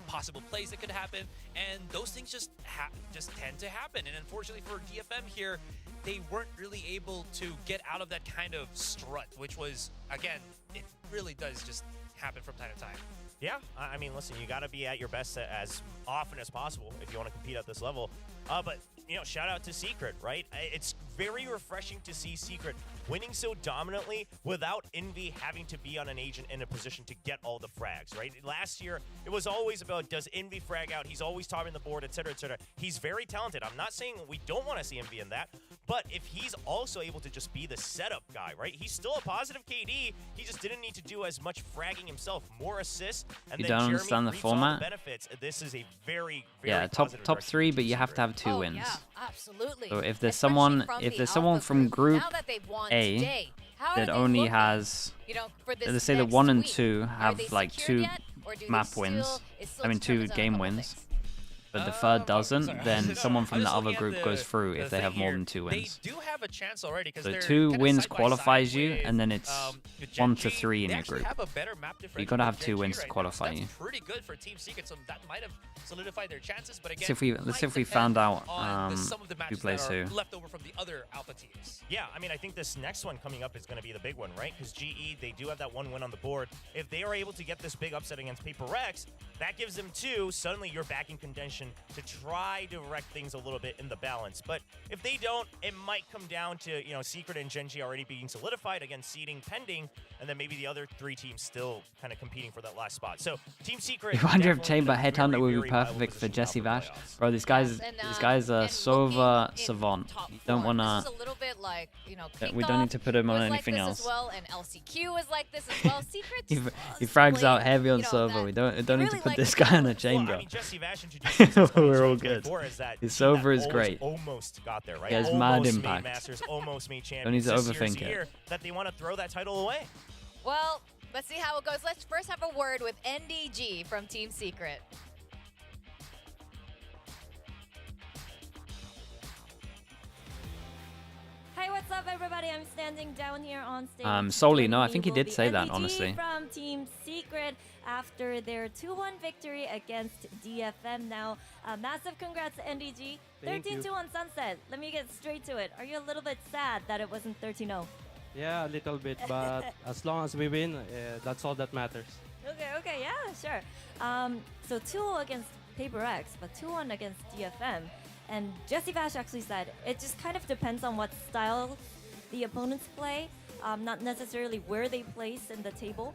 possible plays that could happen, and those things just tend to happen. And unfortunately for DFM here, they weren't really able to get out of that kind of strut, which was, again, it really does just happen from time to time. Yeah, I mean, listen, you got to be at your best as often as possible if you want to compete at this level. But, you know, shout out to Secret, right? It's very refreshing to see Secret winning so dominantly without Envy having to be on an agent in a position to get all the frags, right? Last year, it was always about, does Envy frag out? He's always topping the board, etc., etc. He's very talented. I'm not saying we don't want to see Envy in that, but if he's also able to just be the setup guy, right? He's still a positive KD. He just didn't need to do as much fragging himself. More assists, and You then don't Jeremy understand the reaps all the format? benefits. This is a very, very Yeah, positive top direction 3, for but Team you have to Secret. have 2 Oh, wins. yeah, absolutely. So if there's Especially someone from Alpha group now that they've won A today, how are that they only looking, has, you know, for this let's say the next 1 and week? 2 Are have they like secured 2 yet, or do they map still- wins. it still I mean 2 determines on a game couple wins. things? But the third doesn't, sorry. then No, someone I'm from the just other looking at group goes through the if they thing have more here. than 2 wins. They do have a chance already because So they're 2 kinda wins side by qualifies side you, with, and then it's with 1 Gen to G. 3 in They your actually group. have a better map differential gotta than have 2 Gen G wins to right now, so qualify you. That's pretty good for Team Secret, so that might have solidified their chances. But again, Let's see if we might found depend out on some of the who matches plays that are who. left over from the other Alpha teams. Yeah, I mean, I think this next one coming up is going to be the big one, right? Because GE, they do have that 1 win on the board. If they are able to get this big upset against Paper Rex, that gives them 2. Suddenly, you're back in contention to try to wreck things a little bit in the balance. But if they don't, it might come down to, you know, Secret and Gen G already being solidified, again, seeding pending, and then maybe the other 3 teams still kind of competing for that last spot. So Team Secret. You wonder if definitely Chamber in a Headhunter very, would be very viable perfect for position Jesse now Vash. playoffs. Bro, this guy's And, a Sova looking in savant. top You don't four. wanna. This is a little bit like, you know, We don't need to put him on was like anything this else. As well, and LCQ is like this as well. Secrets. He frags out heavy on you know, Sova. that- We don't they need to really put like this the guy in a balance. Well, I chamber. mean, Jesse Vash introduced us to We're all good. 2024 as that His team that Sova is great. Almost got there, right? He has almost mad made impact. Masters, almost made champions. Don't need to This year's overthink the it. year that they want to throw that title away. Well, let's see how it goes. Let's first have a word with NDG from Team Secret. up, everybody? I'm standing down here on stage. Solely, no, I Joining think me he will did be say that, NDG honestly. from Team Secret after their 2-1 victory against DFM. Now, massive congrats to NDG. 13-2 on Sunset. Let me get straight to it. Are you a little bit sad that it wasn't 13-0? Yeah, a little bit, but as long as we win, that's all that matters. Okay, yeah, sure. So 2-0 against Paper X, but 2-1 against DFM. And Jesse Vash actually said it just kind of depends on what style the opponents play, not necessarily where they place in the table.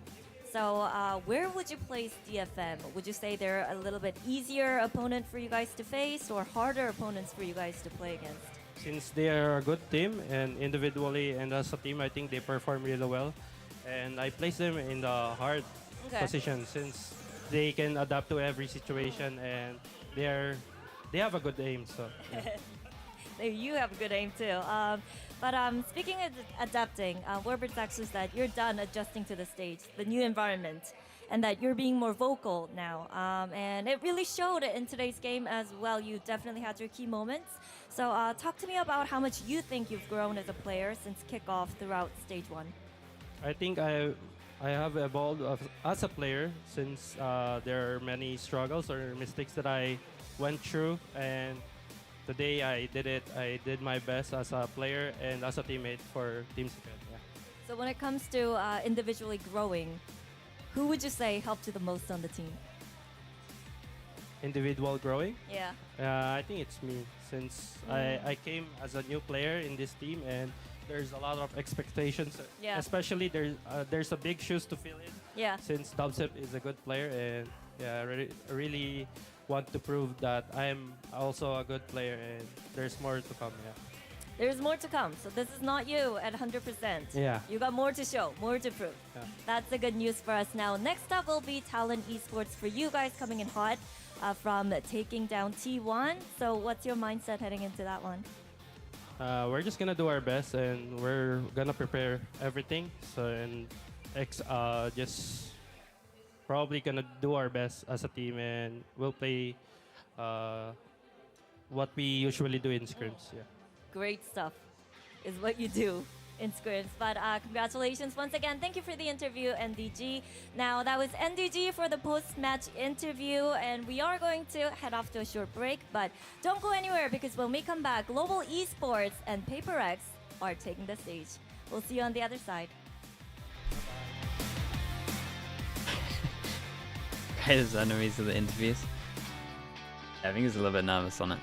So where would you place DFM? Would you say they're a little bit easier opponent for you guys to face or harder opponents for you guys to play against? Since they are a good team and individually and as a team, I think they perform really well. And I place them in the hard position since they can adapt to every situation and they have a good aim. So yeah. You have a good aim too. But speaking of adapting, Warburt's actually said you're done adjusting to the stage, the new environment, and that you're being more vocal now. And it really showed in today's game as well. You definitely had your key moments. So talk to me about how much you think you've grown as a player since kickoff throughout stage 1. I think I have evolved as a player since there are many struggles or mistakes that I went through, and today I did it. I did my best as a player and as a teammate for Team Secret. Yeah. So when it comes to individually growing, who would you say helped you the most on the team? Individual growing? Yeah. I think it's me since I came as a new player in this team and there's a lot of expectations. Yeah. Especially there's a big shoes to fill in. Yeah. Since Dubsep is a good player and yeah, I really want to prove that I'm also a good player and there's more to come. Yeah. There's more to come. So this is not you at 100%. Yeah. You got more to show, more to prove. Yeah. That's the good news for us now. Next up will be Talent Esports for you guys coming in hot from taking down T1. So what's your mindset heading into that one? We're just gonna do our best and we're gonna prepare everything. So and just probably gonna do our best as a team and we'll play what we usually do in scrims. Yeah. Great stuff is what you do in scrims. But congratulations once again. Thank you for the interview, NDG. Now, that was NDG for the post-match interview, and we are going to head off to a short break, but don't go anywhere because when we come back, Global Esports and Paper X are taking the stage. We'll see you on the other side. Greatest enemies of the interviews. Yeah, I think he's a little bit nervous on it.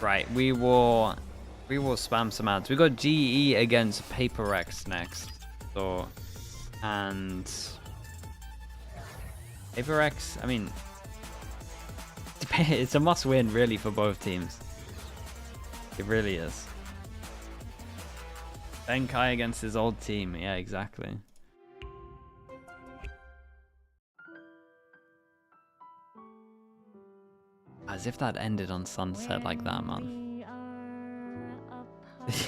Right, we will spam some ads. We got GE against Paper X next. So, and Paper X, I mean, it's a must-win really for both teams. It really is. Ben Kai against his old team. Yeah, exactly. As if that ended on Sunset like that, man.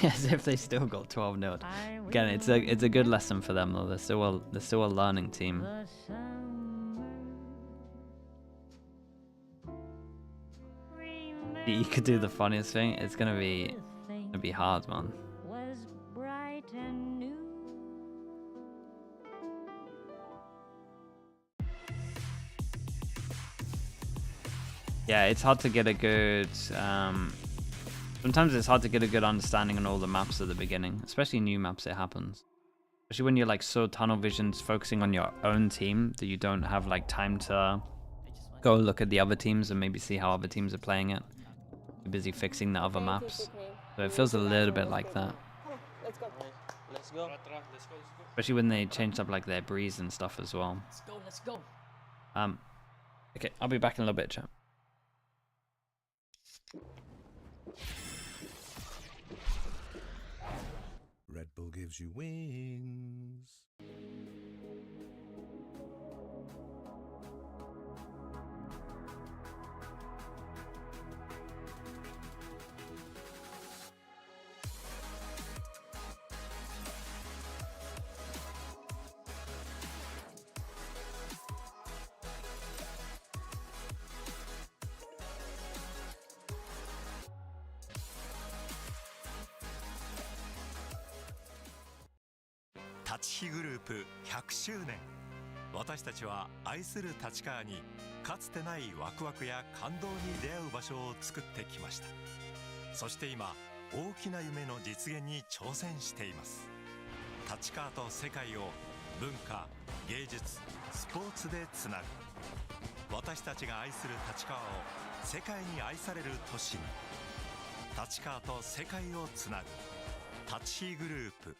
As if they still got 12-0. Again, it's a good lesson for them though. They're still a learning team. You could do the funniest thing. It's gonna be hard, man. Yeah, it's hard to get a good. Sometimes it's hard to get a good understanding on all the maps at the beginning, especially new maps. It happens, especially when you're like so tunnel visions, focusing on your own team that you don't have like time to go look at the other teams and maybe see how other teams are playing it. You're busy fixing the other maps, so it feels a little bit like that. Let's go. Let's go. Especially when they changed up like their breeze and stuff as well. Let's go. Okay, I'll be back in a little bit, chat. Red Bull gives you wings. 立飛グループ100周年。私たちは愛する立川にかつてないワクワクや感動に出会う場所を作ってきました。そして今大きな夢の実現に挑戦しています。立川と世界を文化、芸術、スポーツでつなぐ。私たちが愛する立川を世界に愛される都市に。立川と世界をつなぐ立飛グループ。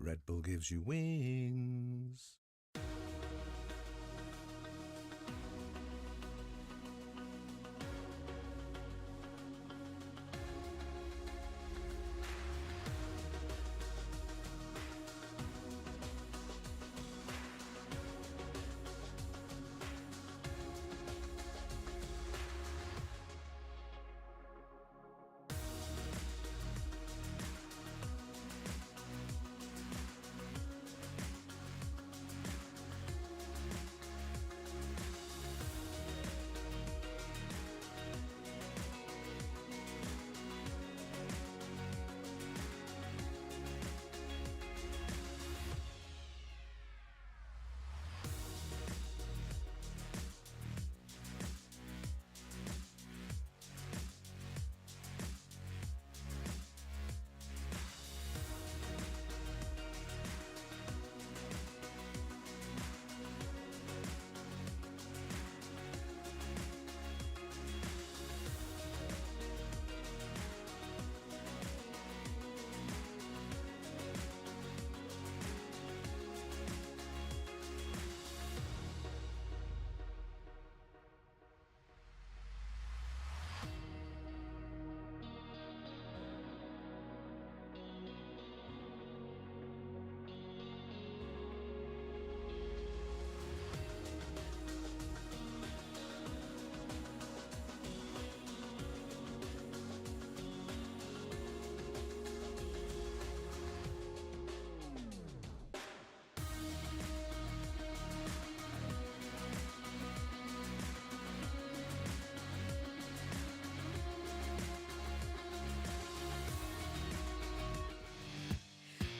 Red Bull gives you wings.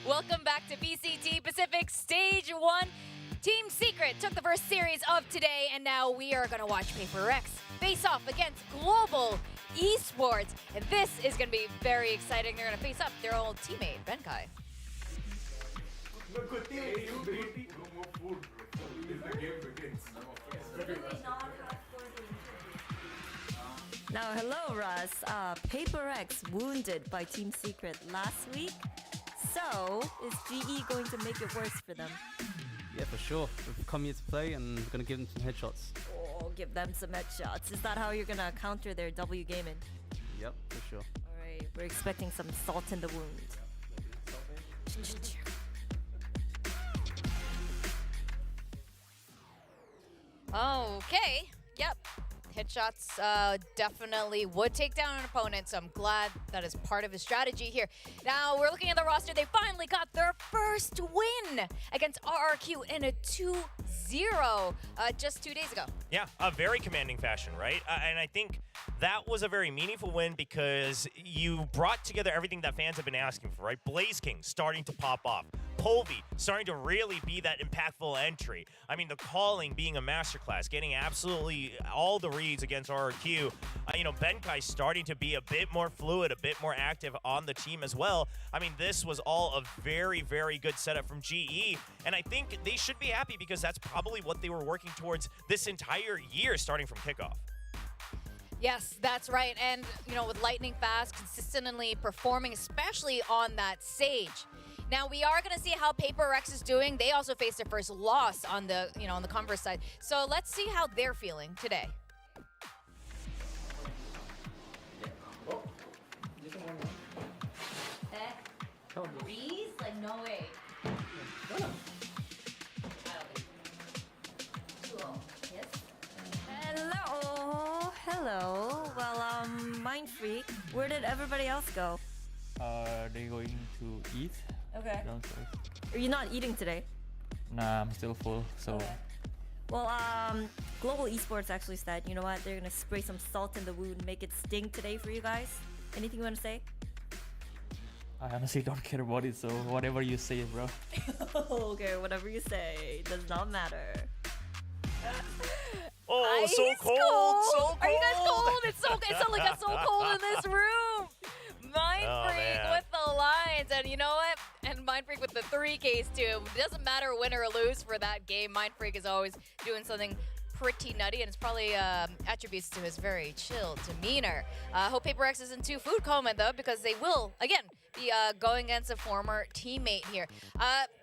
Welcome back to VCT Pacific Stage 1. Team Secret took the first series of today, and now we are going to watch Paper Rex face off against Global Esports. And this is going to be very exciting. They're going to face up their old teammate, Benkai. Now, hello, Russ. Paper Rex wounded by Team Secret last week. So, is GE going to make it worse for them? Yeah, for sure. We've come here to play and we're going to give them some headshots. Oh, give them some headshots. Is that how you're going to counter their W gaming? Yep, for sure. Alright, we're expecting some salt in the wound. Okay, yep. Headshots definitely would take down an opponent, so I'm glad that is part of his strategy here. Now, we're looking at the roster. They finally got their first win against RRQ in a 2-0 just 2 days ago. Yeah, a very commanding fashion, right? And I think that was a very meaningful win because you brought together everything that fans have been asking for, right? Blaze King starting to pop off. Polvi starting to really be that impactful entry. I mean, the calling being a masterclass, getting absolutely all the reads against RRQ. Benkai starting to be a bit more fluid, a bit more active on the team as well. I mean, this was all a very, very good setup from GE. And I think they should be happy because that's probably what they were working towards this entire year starting from kickoff. Yes, that's right. And, with lightning fast, consistently performing, especially on that stage. Now, we are going to see how Paper Rex is doing. They also faced their first loss on the, on the Converse side. So let's see how they're feeling today. Breeze? Like, no way. Hello. Well, Mind Freak, where did everybody else go? They going to eat. Okay. Downstairs. Are you not eating today? Nah, I'm still full. So. Okay. Well, Global Esports actually said, you know what? They're gonna spray some salt in the wound, make it sting today for you guys. Anything you want to say? I honestly don't care about it. So whatever you say, bro. Okay, whatever you say does not matter. Oh, Ice so cold, so cold. Are you guys cold? It's suddenly got so cold in this room. Mind Freak with the lines, and you know what? And Mind Freak with the 3Ks too. It doesn't matter win or lose for that game. Mind Freak is always doing something pretty nutty, and it's probably attributes to his very chill demeanor. Hope Paper X is in too food coma though, because they will again be going against a former teammate here.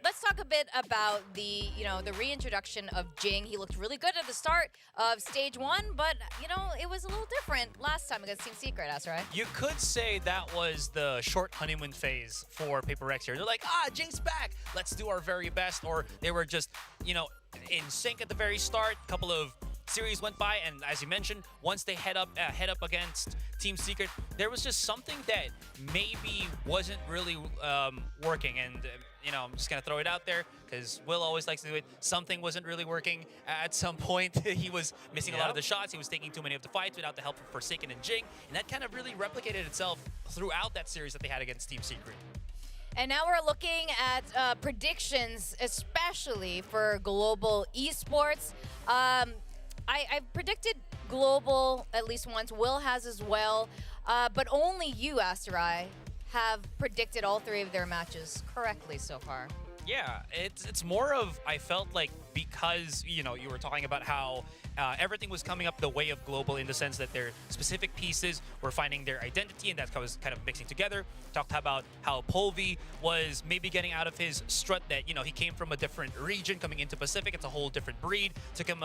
Let's talk a bit about the reintroduction of Jing. He looked really good at the start of stage 1, but it was a little different last time against Team Secret, Asarai. You could say that was the short honeymoon phase for Paper X here. They're like, Jing's back. Let's do our very best. Or they were just, in sync at the very start. A couple of series went by, and as you mentioned, once they head up against Team Secret, there was just something that maybe wasn't really working. And I'm just gonna throw it out there because Will always likes to do it. Something wasn't really working at some point. He was missing a lot of the shots. He was taking too many of the fights without the help of Forsaken and Jing, and that kind of really replicated itself throughout that series that they had against Team Secret. And now we're looking at predictions, especially for Global Esports. I've predicted Global at least once. Will has as well. But only you, Asarai, have predicted all 3 of their matches correctly so far. Yeah, it's more of, I felt like, because, you were talking about how everything was coming up the way of Global in the sense that their specific pieces were finding their identity, and that was kind of mixing together. Talked about how Polvi was maybe getting out of his strut that, he came from a different region coming into Pacific. It's a whole different breed. Took him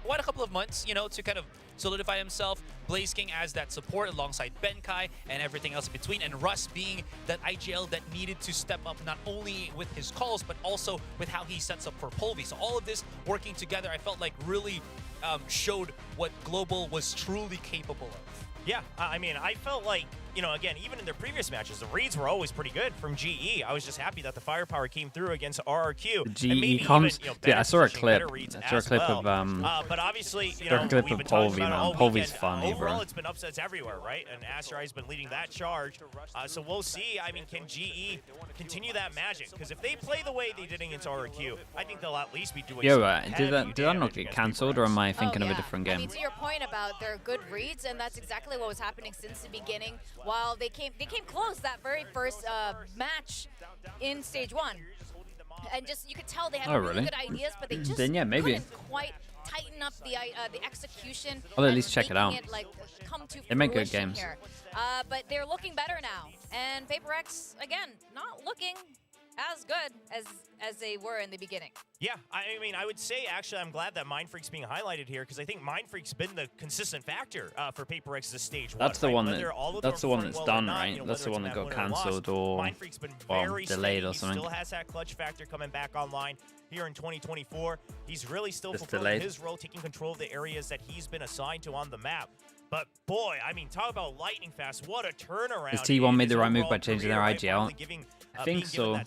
quite a couple of months, to kind of solidify himself. Blaze King as that support alongside Benkai and everything else in between. And Russ being that IGL that needed to step up not only with his calls, but also with how he sets up for Polvi. So all of this working together, I felt like really showed what Global was truly capable of. Yeah, I mean, I felt like, again, even in their previous matches, the reads were always pretty good from GE. I was just happy that the firepower came through against RRQ. The GE comes. Yeah, I saw a clip. I saw a clip of but obviously, Polvi, man. Polvi's funny, bro. Overall, it's been upsets everywhere, right? And Astrai's been leading that charge. So we'll see. I mean, can GE continue that magic? Because if they play the way they did against RRQ, I think they'll at least be doing. Did that not get cancelled, or am I thinking of a different game? I mean, to your point about their good reads, and that's exactly what was happening since the beginning. While they came close that very first match in stage 1, and just you could tell they had really good ideas, but they just couldn't quite tighten up the execution. I'll at least check it out. Come to they make good games. Here. But they're looking better now, and Paper X again not looking as good as they were in the beginning. Yeah, I mean, I would say, actually, I'm glad that Mind Freak's being highlighted here, because I think Mind Freak's been the consistent factor for Paper X's stage 1. That's the one that's done, right? That's the one that got cancelled or delayed or something. Still has that clutch factor coming back online here in 2024. He's really still fulfilling his role, taking control of the areas that he's been assigned to on the map. But boy, I mean, talk about lightning fast. What a turnaround. Has T1 made the right move by changing their IGL? I think so. I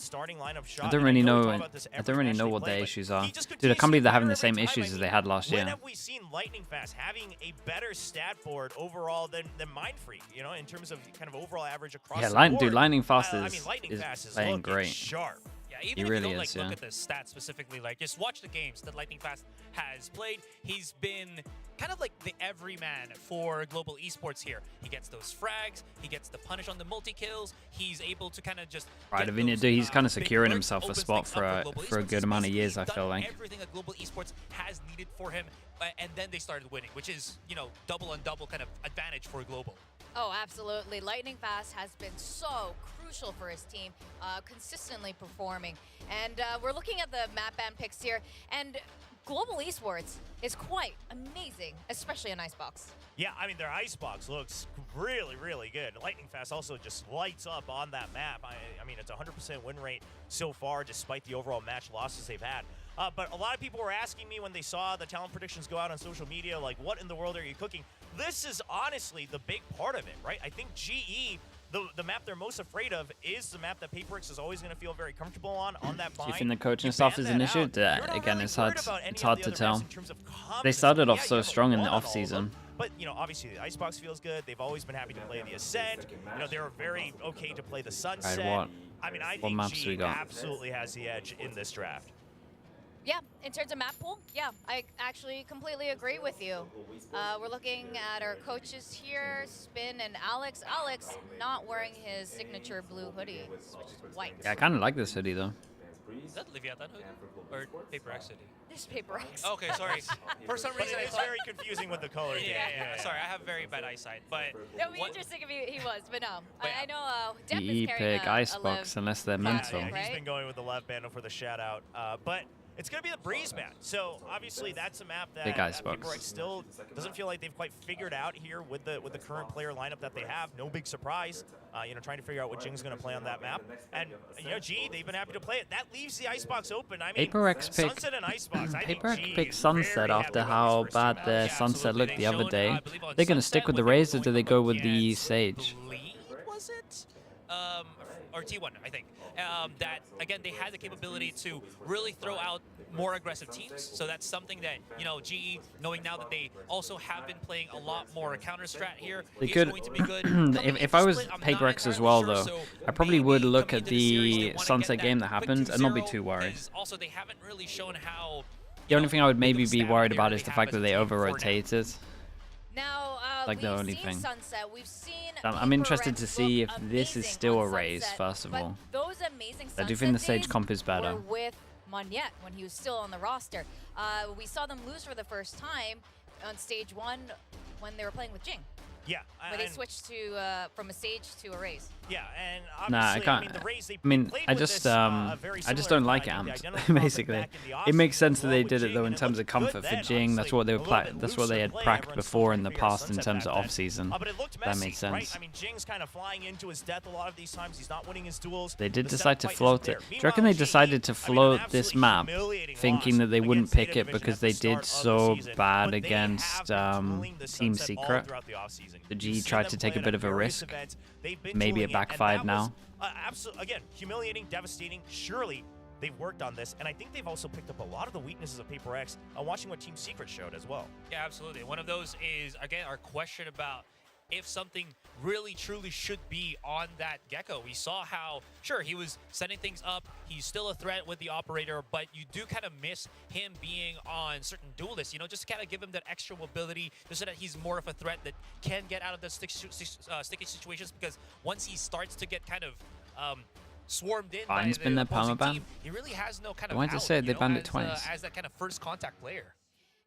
don't really know what their issues are. Dude, I can't believe they're having the same issues as they had last year. When have we seen Lightning Fast having a better stat board overall than Mind Freak, in terms of kind of overall average across the board? Dude, Lightning Fast is playing great. Sharp. Yeah, even if you don't look at the stats specifically, just watch the games that Lightning Fast has played. He's been kind of like the everyman for Global Esports here. He gets those frags, he gets the punish on the multi-kills, he's able to kind of just... Right, I mean, he's kind of securing himself a spot for a good amount of years, I feel like. Everything that Global Esports has needed for him, and then they started winning, which is, double on double kind of advantage for Global. Oh, absolutely. Lightning Fast has been so crucial for his team, consistently performing. And we're looking at the map ban picks here, and Global Esports is quite amazing, especially in Icebox. Yeah, I mean, their icebox looks really, really good. Lightning Fast also just lights up on that map. I mean, it's a 100% win rate so far, despite the overall match losses they've had. But a lot of people were asking me when they saw the talent predictions go out on social media, like, what in the world are you cooking? This is honestly the big part of it, right? I think GE, the map they're most afraid of, is the map that PaperX is always going to feel very comfortable on that bind. Do you think the coaching staff is an issue? Again, it's hard to tell. They started off so strong in the off-season. But, you know, obviously the Icebox feels good. They've always been happy to play the Ascent. You know, they're very okay to play the Sunset. Right, I mean, I what think maps we GE got? absolutely has the edge in this draft. Yeah, in terms of map pool, yeah, I actually completely agree with you. We're looking at our coaches here, Spin and Alex. Alex not wearing his signature blue hoodie, which is white. Yeah, I kind of like this hoodie though. Is that Leviathan hood or PaperX hoodie? This PaperX. Okay, sorry. For some reason, it's very confusing with the colors. Yeah. Sorry, I have very bad eyesight. But It would be interesting if he was, but no. I know Depp You is carrying pick a Icebox unless they're mental. Yeah, he's been going with the left bando for the shout out. But it's going to be the Breeze map. So obviously that's a map that Big Icebox. PaperX still doesn't feel like they've quite figured out here with the current player lineup that they have. No big surprise. You know, trying to figure out what Jing's going to play on that map. And, you know, G, they've been happy to play it. That leaves the Icebox open. I mean, PaperX Sunset and Icebox. PaperX picked Sunset after how bad their Sunset looked the other day. They're going to stick with the Raze, or do they go with the Sage? was it? Or T1, I think. That, again, they had the capability to really throw out more aggressive teams. So that's something that, you know, GE, knowing now that they also have been playing a lot more counter strat here, They is could, going to be good. if I was PaperX as well though, I probably would look at the Sunset game that happened and not be too worried. Also, they haven't really shown how. The only thing I would maybe be worried about is the fact that they over-rotated. Now, Like the we've only seen thing. Sunset, we've seen I'm interested to PaperX see look if this is amazing still on a Raze, Sunset, first of but all. those amazing I do think the Sunset Sage days comp is better. were with Monette when he was still on the roster. We saw them lose for the first time on stage 1 when they were playing with Jing. Yeah. Where they switched to from a Sage to a Raze. Yeah, and Nah, I obviously, can't. I mean, the Raze, they I mean, played I with just this, very I just similar, don't like the amped, identical concept basically. back in the It makes offseason sense that as they well did with it though Jing, in and it terms of looked comfort good for then, Jing. That's what they were obviously, a little bit that's what they had looser play pracked against before in the Imperial past in Sunset terms of back then. off season. But it looked That messy, made sense. right? I mean, Jing's kind of flying into his death a lot of these times. He's not winning his duels. They did The decide to fight isn't float there. it. Do you reckon they decided to float this map, thinking that they wouldn't pick it because they did so bad against Team Secret? The G tried to take a bit of a risk. Maybe it backfired now. Absolutely, again, humiliating, devastating. Surely they've worked on this, and I think they've also picked up a lot of the weaknesses of PaperX. Watching what Team Secret showed as well. Yeah, absolutely. One of those is, again, our question about if something really truly should be on that Gecko. We saw how, sure, he was setting things up. He's still a threat with the operator, but you do kind of miss him being on certain duelists, you know, just to kind of give him that extra mobility, just so that he's more of a threat that can get out of the sticky situations, because once he starts to get kind of swarmed in by Fine's been the their opposing permaban. team, he really has no kind of Why did they out, say you they know, banned it as, twice? as that kind of first contact player.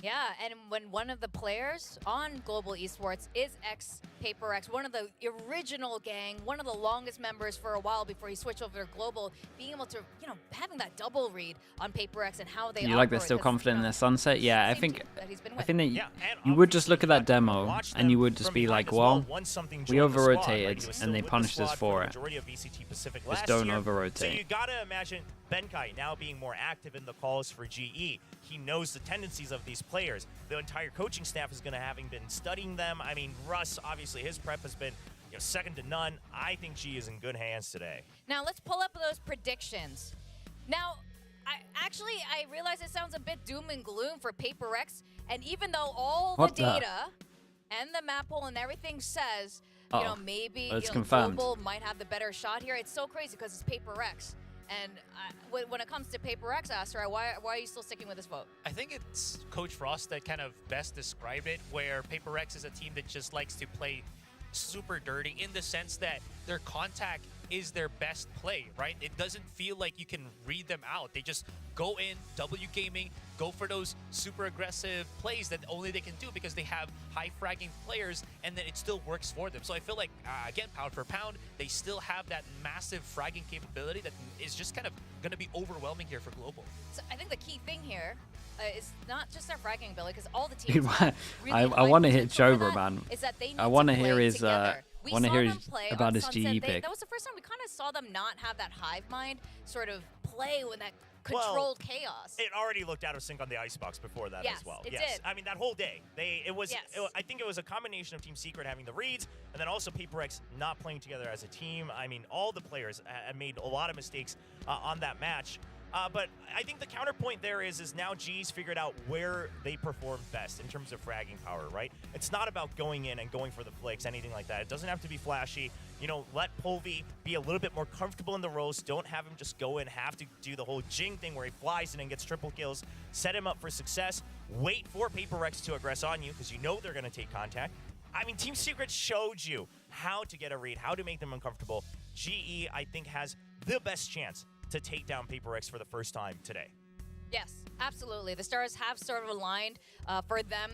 Yeah, and when one of the players on Global Esports is ex-PaperX, one of the original gang, one of the longest members for a while before he switched over to Global, being able to, you know, having that double read on PaperX and how they You like they're operate, still 'cause, confident you in know, their Sunset? Yeah, I same think team that he's been I with. think that Yeah, and you would just look at that obviously, demo watch and you them would just from be behind like, as well. well, Once something we joined the squad, right? over-rotated He was and still they with the punished us squad for the it. majority of VCT Pacific Just last don't year. over-rotate. So you gotta imagine Benkai now being more active in the calls for GE. He knows the tendencies of these players. The entire coaching staff is gonna having been studying them. I mean, Russ, obviously his prep has been, you know, second to none. I think GE is in good hands today. Now let's pull up those predictions. Now, I realize it sounds a bit doom and gloom for PaperX, and even though all What the the- data and the map pool and everything says, you know, maybe It's you know, confirmed. Global might have the better shot here, it's so crazy because it's PaperX. And when it comes to PaperX, Astra, why are you still sticking with this vote? I think it's Coach Frost that kind of best described it, where PaperX is a team that just likes to play super dirty in the sense that their contact is their best play, right? It doesn't feel like you can read them out. They just go in, W gaming, go for those super aggressive plays that only they can do because they have high fragging players, and then it still works for them. So I feel like, again, pound for pound, they still have that massive fragging capability that is just kind of going to be overwhelming here for Global. So I think the key thing here is not just their fragging ability, because all the teams I want to hit Jover, man. is that they need I want to play hear his together. I want to hear his, play about on his Sunset. GE pick. That was the first time we kind of saw them not have that hive mind sort of play with that controlled chaos. It already looked out of sync on the Icebox before that Yes, as well. it Yes, did. I mean that whole day. I think it was a combination of Team Secret having the reads, and then also PaperX not playing together as a team. I mean, all the players had made a lot of mistakes on that match. But I think the counterpoint there is now G's figured out where they perform best in terms of fragging power, right? It's not about going in and going for the flicks, anything like that. It doesn't have to be flashy. You know, let Polvi be a little bit more comfortable in the roles. Don't have him just go in, have to do the whole Jing thing where he flies in and gets triple kills. Set him up for success. Wait for PaperX to aggress on you because you know they're going to take contact. I mean, Team Secret showed you how to get a read, how to make them uncomfortable. GE, I think, has the best chance to take down PaperX for the first time today. Yes, absolutely. The stars have sort of aligned for them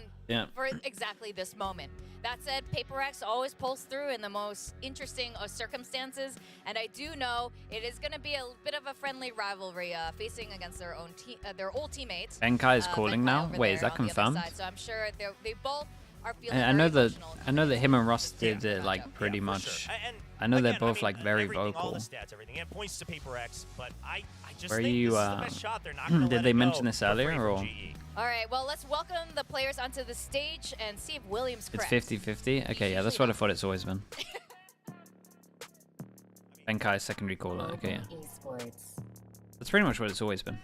for exactly this moment. That said, PaperX always pulls through in the most interesting of circumstances, and I do know it is going to be a bit of a friendly rivalry facing against their own their old teammates. Benkai is calling now. Wait, is that confirmed? So I'm sure they both are feeling. I know that him and Russ did it like pretty much. Sure. And I know they're again, both like very all vocal. the stats, everything. It points to PaperX, but I just Where think you, this is the best shot. They're not gonna did let they it mention go this for earlier, free or? from GE. All right, well, let's welcome the players onto the stage and see if William's It's correct. 50-50? Okay, yeah, that's what I thought it's always been. Benkai secondary caller, okay, yeah. That's pretty much what it's always been.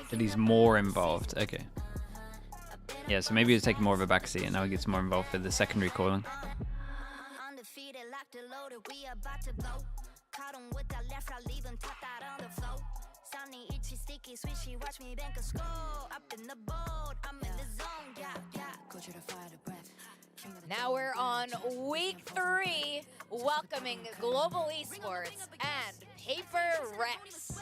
But he's more involved, okay. Yeah, so maybe he's taking more of a backseat and now he gets more involved with the secondary calling. Now we're on week 3, welcoming Global Esports and PaperX.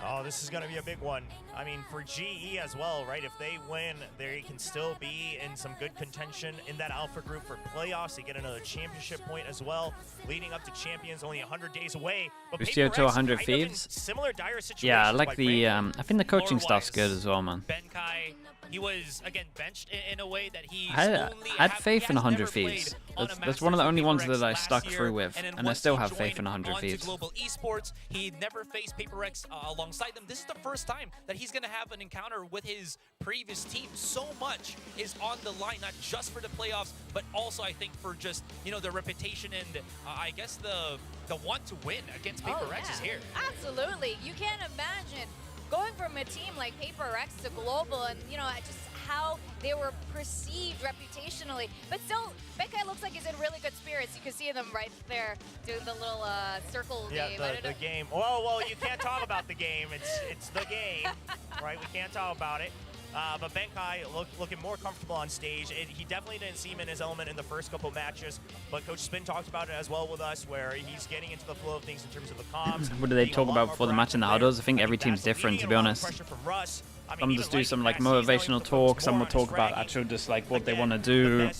Oh, this is going to be a big one. I mean, for GE as well, right? If they win, they can still be in some good contention in that alpha group for playoffs. They get another championship point as well, leading up to champions only 100 days away. But Lucio to 100 kind of in Thieves. similar dire situation. Yeah, I like the, I think the coaching staff's good as well, man. Benkai, he was, again, benched in a way that he I had faith in 100 Thieves. That's one of the only ones that I stuck through with, and I still have faith in 100 Thieves. Global Esports, he never faced PaperX alongside them. This is the first time that he's going to have an encounter with his previous team. So much is on the line, not just for the playoffs, but also I think for just, you know, the reputation and I guess the want to win against PaperX is here. Absolutely. You can't imagine going from a team like PaperX to Global and, you know, just how they were perceived reputationally. But still, Benkai looks like he's in really good spirits. You can see them right there doing the little circle game. Yeah, the game. Well, you can't talk about the game. It's the game, right? We can't talk about it. But Benkai looking more comfortable on stage. He definitely didn't seem in his element in the first couple matches, but Coach Spin talked about it as well with us, where he's getting into the flow of things in terms of the comms. What do they talk about before the match in the huddles? I think every team's different, to be honest. Some just do some like motivational talk, some will talk about actual just like what they want to do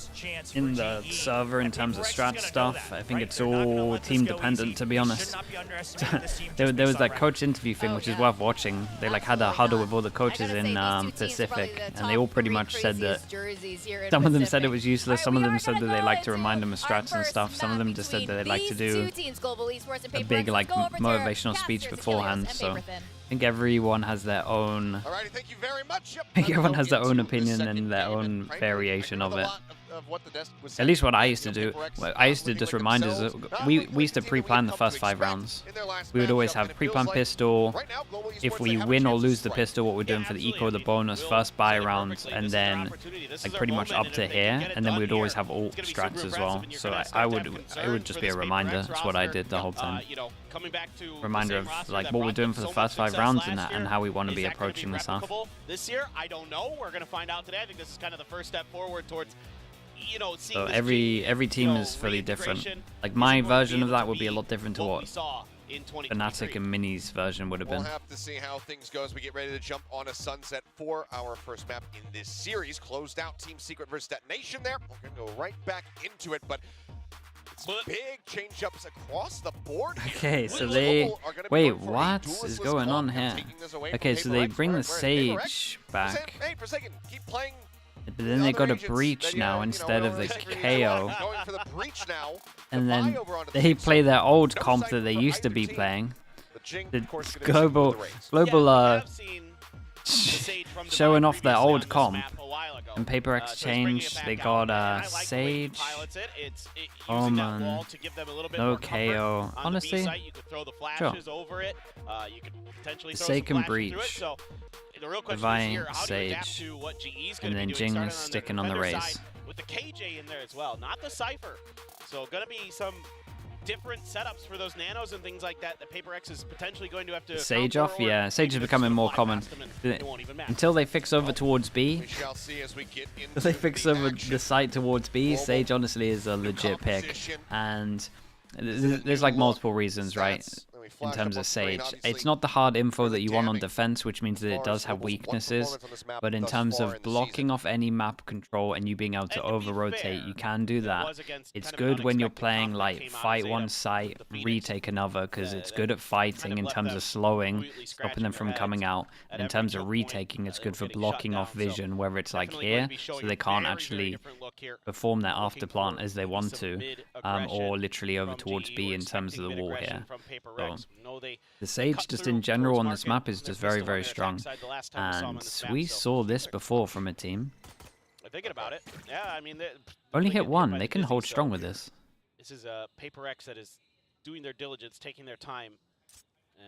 in the server in terms of strat stuff. I think it's all team dependent, to be honest. There was that coach interview thing, which is worth watching. They like had a huddle with all the coaches in Pacific, and they all pretty much said that some of them said it was useless, some of them said that they like to remind them of strats and stuff, some of them just said that they like to do a big like motivational speech beforehand. So I think everyone has their own. Alrighty, thank you very much. Yep, I think everyone has their own opinion and their own variation of it. of what the desk was. At least what I used to do, I used to just remind us. We used to pre-plan the first 5 rounds. We would always have pre-plan pistol. If we win or lose the pistol, what we're doing for the eco, the bonus, first buy round, and then like pretty much up to here, and then we would always have ult strats as well. So it would just be a reminder. That's what I did the whole time. Reminder of like what we're doing for the first 5 rounds and how we want to be approaching this half. This year, I don't know. We're gonna find out today. I think this is kind of the first step forward towards, seeing so every team is fully different. Like my version of that would be a lot different to what Fnatic and Mini's version would have been. We'll have to see how things go as we get ready to jump on a sunset for our first map in this series. Closed out Team Secret versus Detonation there. We're gonna go right back into it, but it's big change-ups across the board. Okay, so they... Wait, what is going on here? Okay, so they bring the Sage back. Hey, Forsaken, keep playing. But then they got a Breach now instead of the KO. And then they play their old comp that they used to be playing. The global showing off their old comp. And Paper Exchange, they got Sage, Omen, no KO. Honestly, sure. Forsaken Breach, Divine Sage, and then Jing is sticking on the raise. With the KJ in there as well, not the Cypher. So gonna be some different setups for those nanos and things like that. The Paper X is potentially going to have to Sage off, yeah. Sage is becoming more common. Until they fix over towards B, until they fix over the site towards B, Sage honestly is a legit pick. And there's like multiple reasons, right? In terms of Sage, it's not the hard info that you want on defense, which means that it does have weaknesses, but in terms of blocking off any map control and you being able to over-rotate, you can do that. It's good when you're playing like fight one site, retake another, because it's good at fighting in terms of slowing, stopping them from coming out. And in terms of retaking, it's good for blocking off vision, whether it's like here, so they can't actually perform their afterplant as they want to, or literally over towards B in terms of the wall here. So, the Sage just in general on this map is just very, very strong. And we saw this before from a team. Thinking about it, yeah, I mean, only hit one. They can hold strong with this. This is a Paper X that is doing their diligence, taking their time,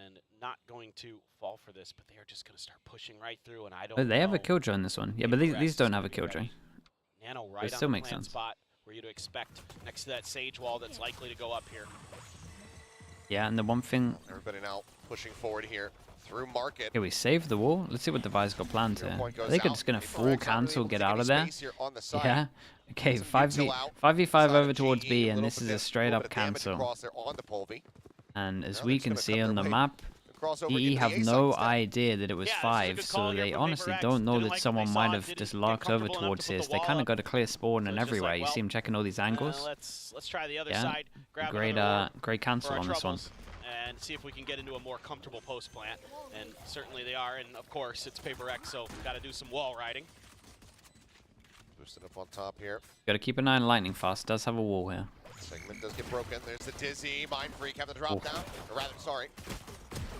and not going to fall for this. But they are just going to start pushing right through. And I don't. Oh, they have a killjoy in this one. Yeah, but these don't have a killjoy. Nano right it still on makes the plan sense. spot where you'd expect next to that Sage wall that's likely to go up here. Yeah, and the one thing... Everybody now pushing forward here through market. Okay, we saved the wall. Let's see what Device got planned here. I think they're just going to full cancel, get out of there. Yeah. Okay, 5v5 over towards B, and this is a straight up cancel. And as we can see on the map, EE have no idea that it was 5, so they honestly don't know that someone might have just larked over towards this. They kind of got a clear spawn and everywhere. You see him checking all these angles. Let's try the other Yeah, side. great cancel on this one. And see if we can get into a more comfortable post plant. And certainly they are. And of course, it's Paper X, so got to do some wall riding. Boosted up on top here. Got to keep an eye on Lightning Fast. Does have a wall here. Segment does get broken. There's the Dizzy. Mind Freak have the drop down. Or rather, sorry.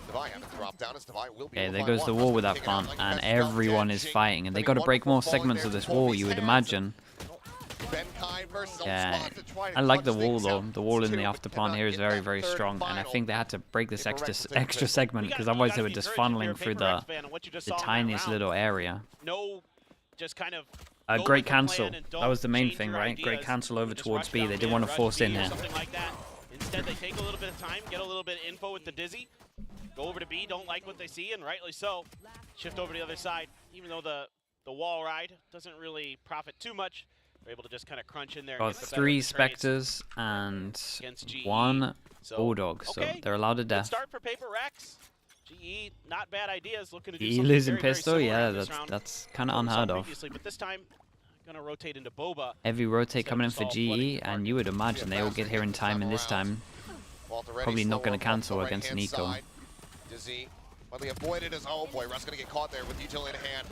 Devi have to drop down as Devi will be. Okay, there goes the wall with that plant, and everyone is fighting, and they got to break more segments of this wall, you would imagine. Yeah, I like the wall though. The wall in the after plant here is very, very strong, and I think they had to break this extra segment because otherwise they were just funneling through the tiniest little area. No, just kind of. Great cancel. That was the main thing, right? Great cancel over towards B. They didn't want to force in here. Instead, they take a little bit of time, get a little bit of info with the Dizzy. Go over to B, don't like what they see, and rightly so. Shift over to the other side. Even though the wall ride doesn't really profit too much, they're able to just kind of crunch in there. Got 3 Spectres and 1 Bulldog, so they're allowed to death. Start for Paper X. GE, not bad ideas. Looking to do GE losing pistol, yeah, that's kind of unheard of. But this time, gonna rotate into Boba. Heavy rotate coming in for GE, and you would imagine they all get here in time, and this time probably not going to cancel against an eco. Dizzy, well, they avoided as oh boy, Russ gonna get caught there with utility in hand.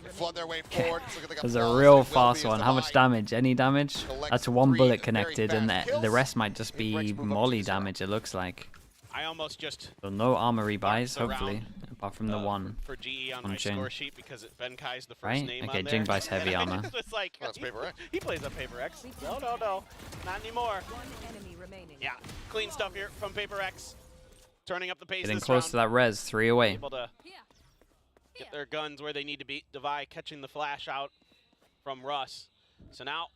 They flood their way forward. There's a real fast one. How much damage? Any damage? That's 1 bullet connected, and the rest might just be molly damage. It looks like. I almost just. So no armor rebuys, hopefully. apart from the one for GE on on my Jing. score sheet because Benkai's the first Right? name Okay, on there. Jing buys heavy armor. It's just like, That's Paper X. he plays on Paper X. No, not anymore. One enemy remaining. Yeah, clean stuff here from Paper X. Turning up the pace Getting this close round. to that res, 3 away. Able to get their guns where they need to be. Devi catching the flash out from Russ. So now,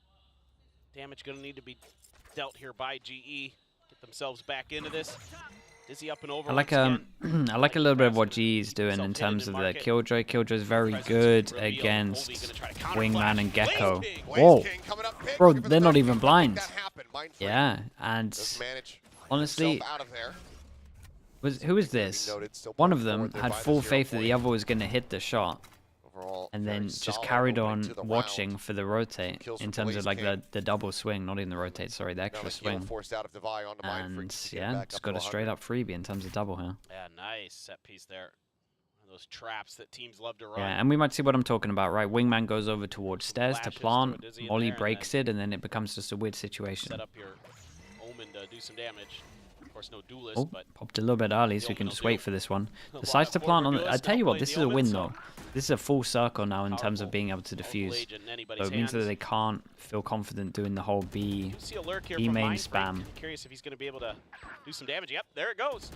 damage going to need to be dealt here by GE. Get themselves back into this. Dizzy up and over. I like once again. I like a little bit of what GE's doing in terms of the Killjoy. Killjoy's very good against Wingman and Gecko. Whoa, bro, they're not even blind. Yeah, and honestly, who was this? One of them had full faith that the other was going to hit the shot, and then just carried on watching for the rotate in terms of like the double swing, not even the rotate, sorry, the extra swing. And yeah, just got a straight up freebie in terms of double here. Yeah, nice set piece there. One of those traps that teams love to run. Yeah, and we might see what I'm talking about, right? Wingman goes over towards stairs to plant, Molly breaks it, and then it becomes just a weird situation. Set up your Omen to do some damage. Of course, no duelist, Oh, but popped a little bit early, so we can just wait for this one. Decides to plant on it. I tell you what, this is a win though. This is a full circle now in terms of being able to defuse. So it means that they can't feel confident doing the whole B main spam. I'm curious if he's going to be able to do some damage. Yep, there it goes.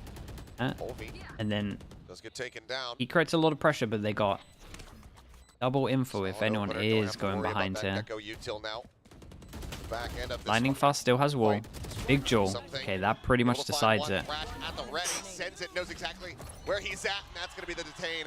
And then does get taken down. He creates a lot of pressure, but they got double info if anyone is going behind here. Lightning Fast still has wall. Big Jewel. Okay, that pretty much decides it. At the ready, sends it, knows exactly where he's at, and that's going to be the detain.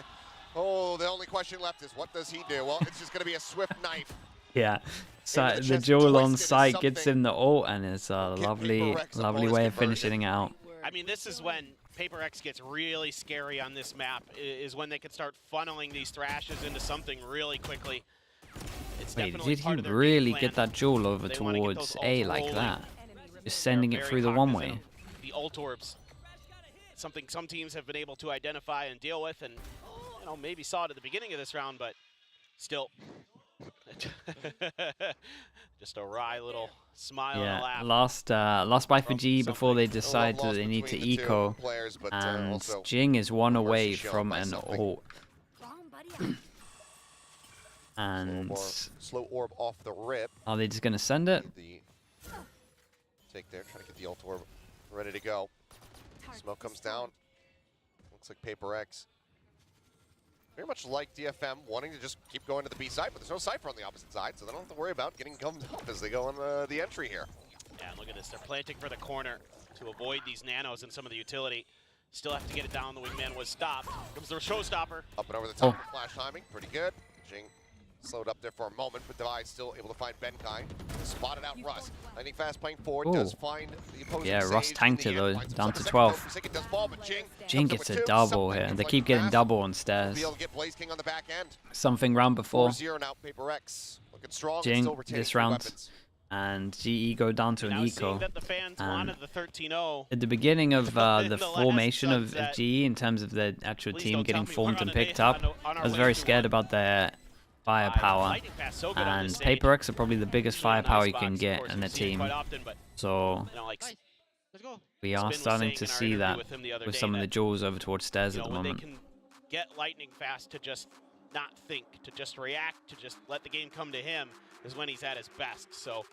Oh, the only question left is what does he do? Well, it's just going to be a swift knife. Yeah, so the Jewel on site gets him the ult, and it's a lovely way of finishing it out. I mean, this is when Paper X gets really scary on this map, is when they can start funneling these thrashes into something really quickly. It's Wait, did he really get that Jewel over towards A like that? Just sending it through the one-way. The ult orbs, something some teams have been able to identify and deal with, and you know, maybe saw it at the beginning of this round, but still, just a wry little smile and a laugh. Last buy for G before they decide that they need to eco, and Jing is one away from an ult. And slow orb off the rip. Are they just gonna send it? Take there, trying to get the ult orb ready to go. Smoke comes down. Looks like Paper X. Very much like DFM, wanting to just keep going to the B side, but there's no Cypher on the opposite side, so they don't have to worry about getting gummed up as they go on the entry here. Yeah, and look at this. They're planting for the corner to avoid these nanos and some of the utility. Still have to get it down. The wingman was stopped. Comes the showstopper. Up and over the top. Flash timing, pretty good. Jing slowed up there for a moment, but Devi still able to find Benkai. Spotted out Russ. Lightning Fast playing forward, does find the opposing. Yeah, Russ tanked it though, down to 12. Jing gets a double here. They keep getting double on stairs. Something round before. Jing this round. And GE go down to an eco. And at the beginning of the formation of GE, in terms of the actual team getting formed and picked up, I was very scared about their firepower, and Paper X are probably the biggest firepower you can get in a team. So we are starting to see that with some of the jewels over towards stairs at the moment. They can get Lightning Fast to just not think, to just react, to just let the game come to him is when he's at his best. So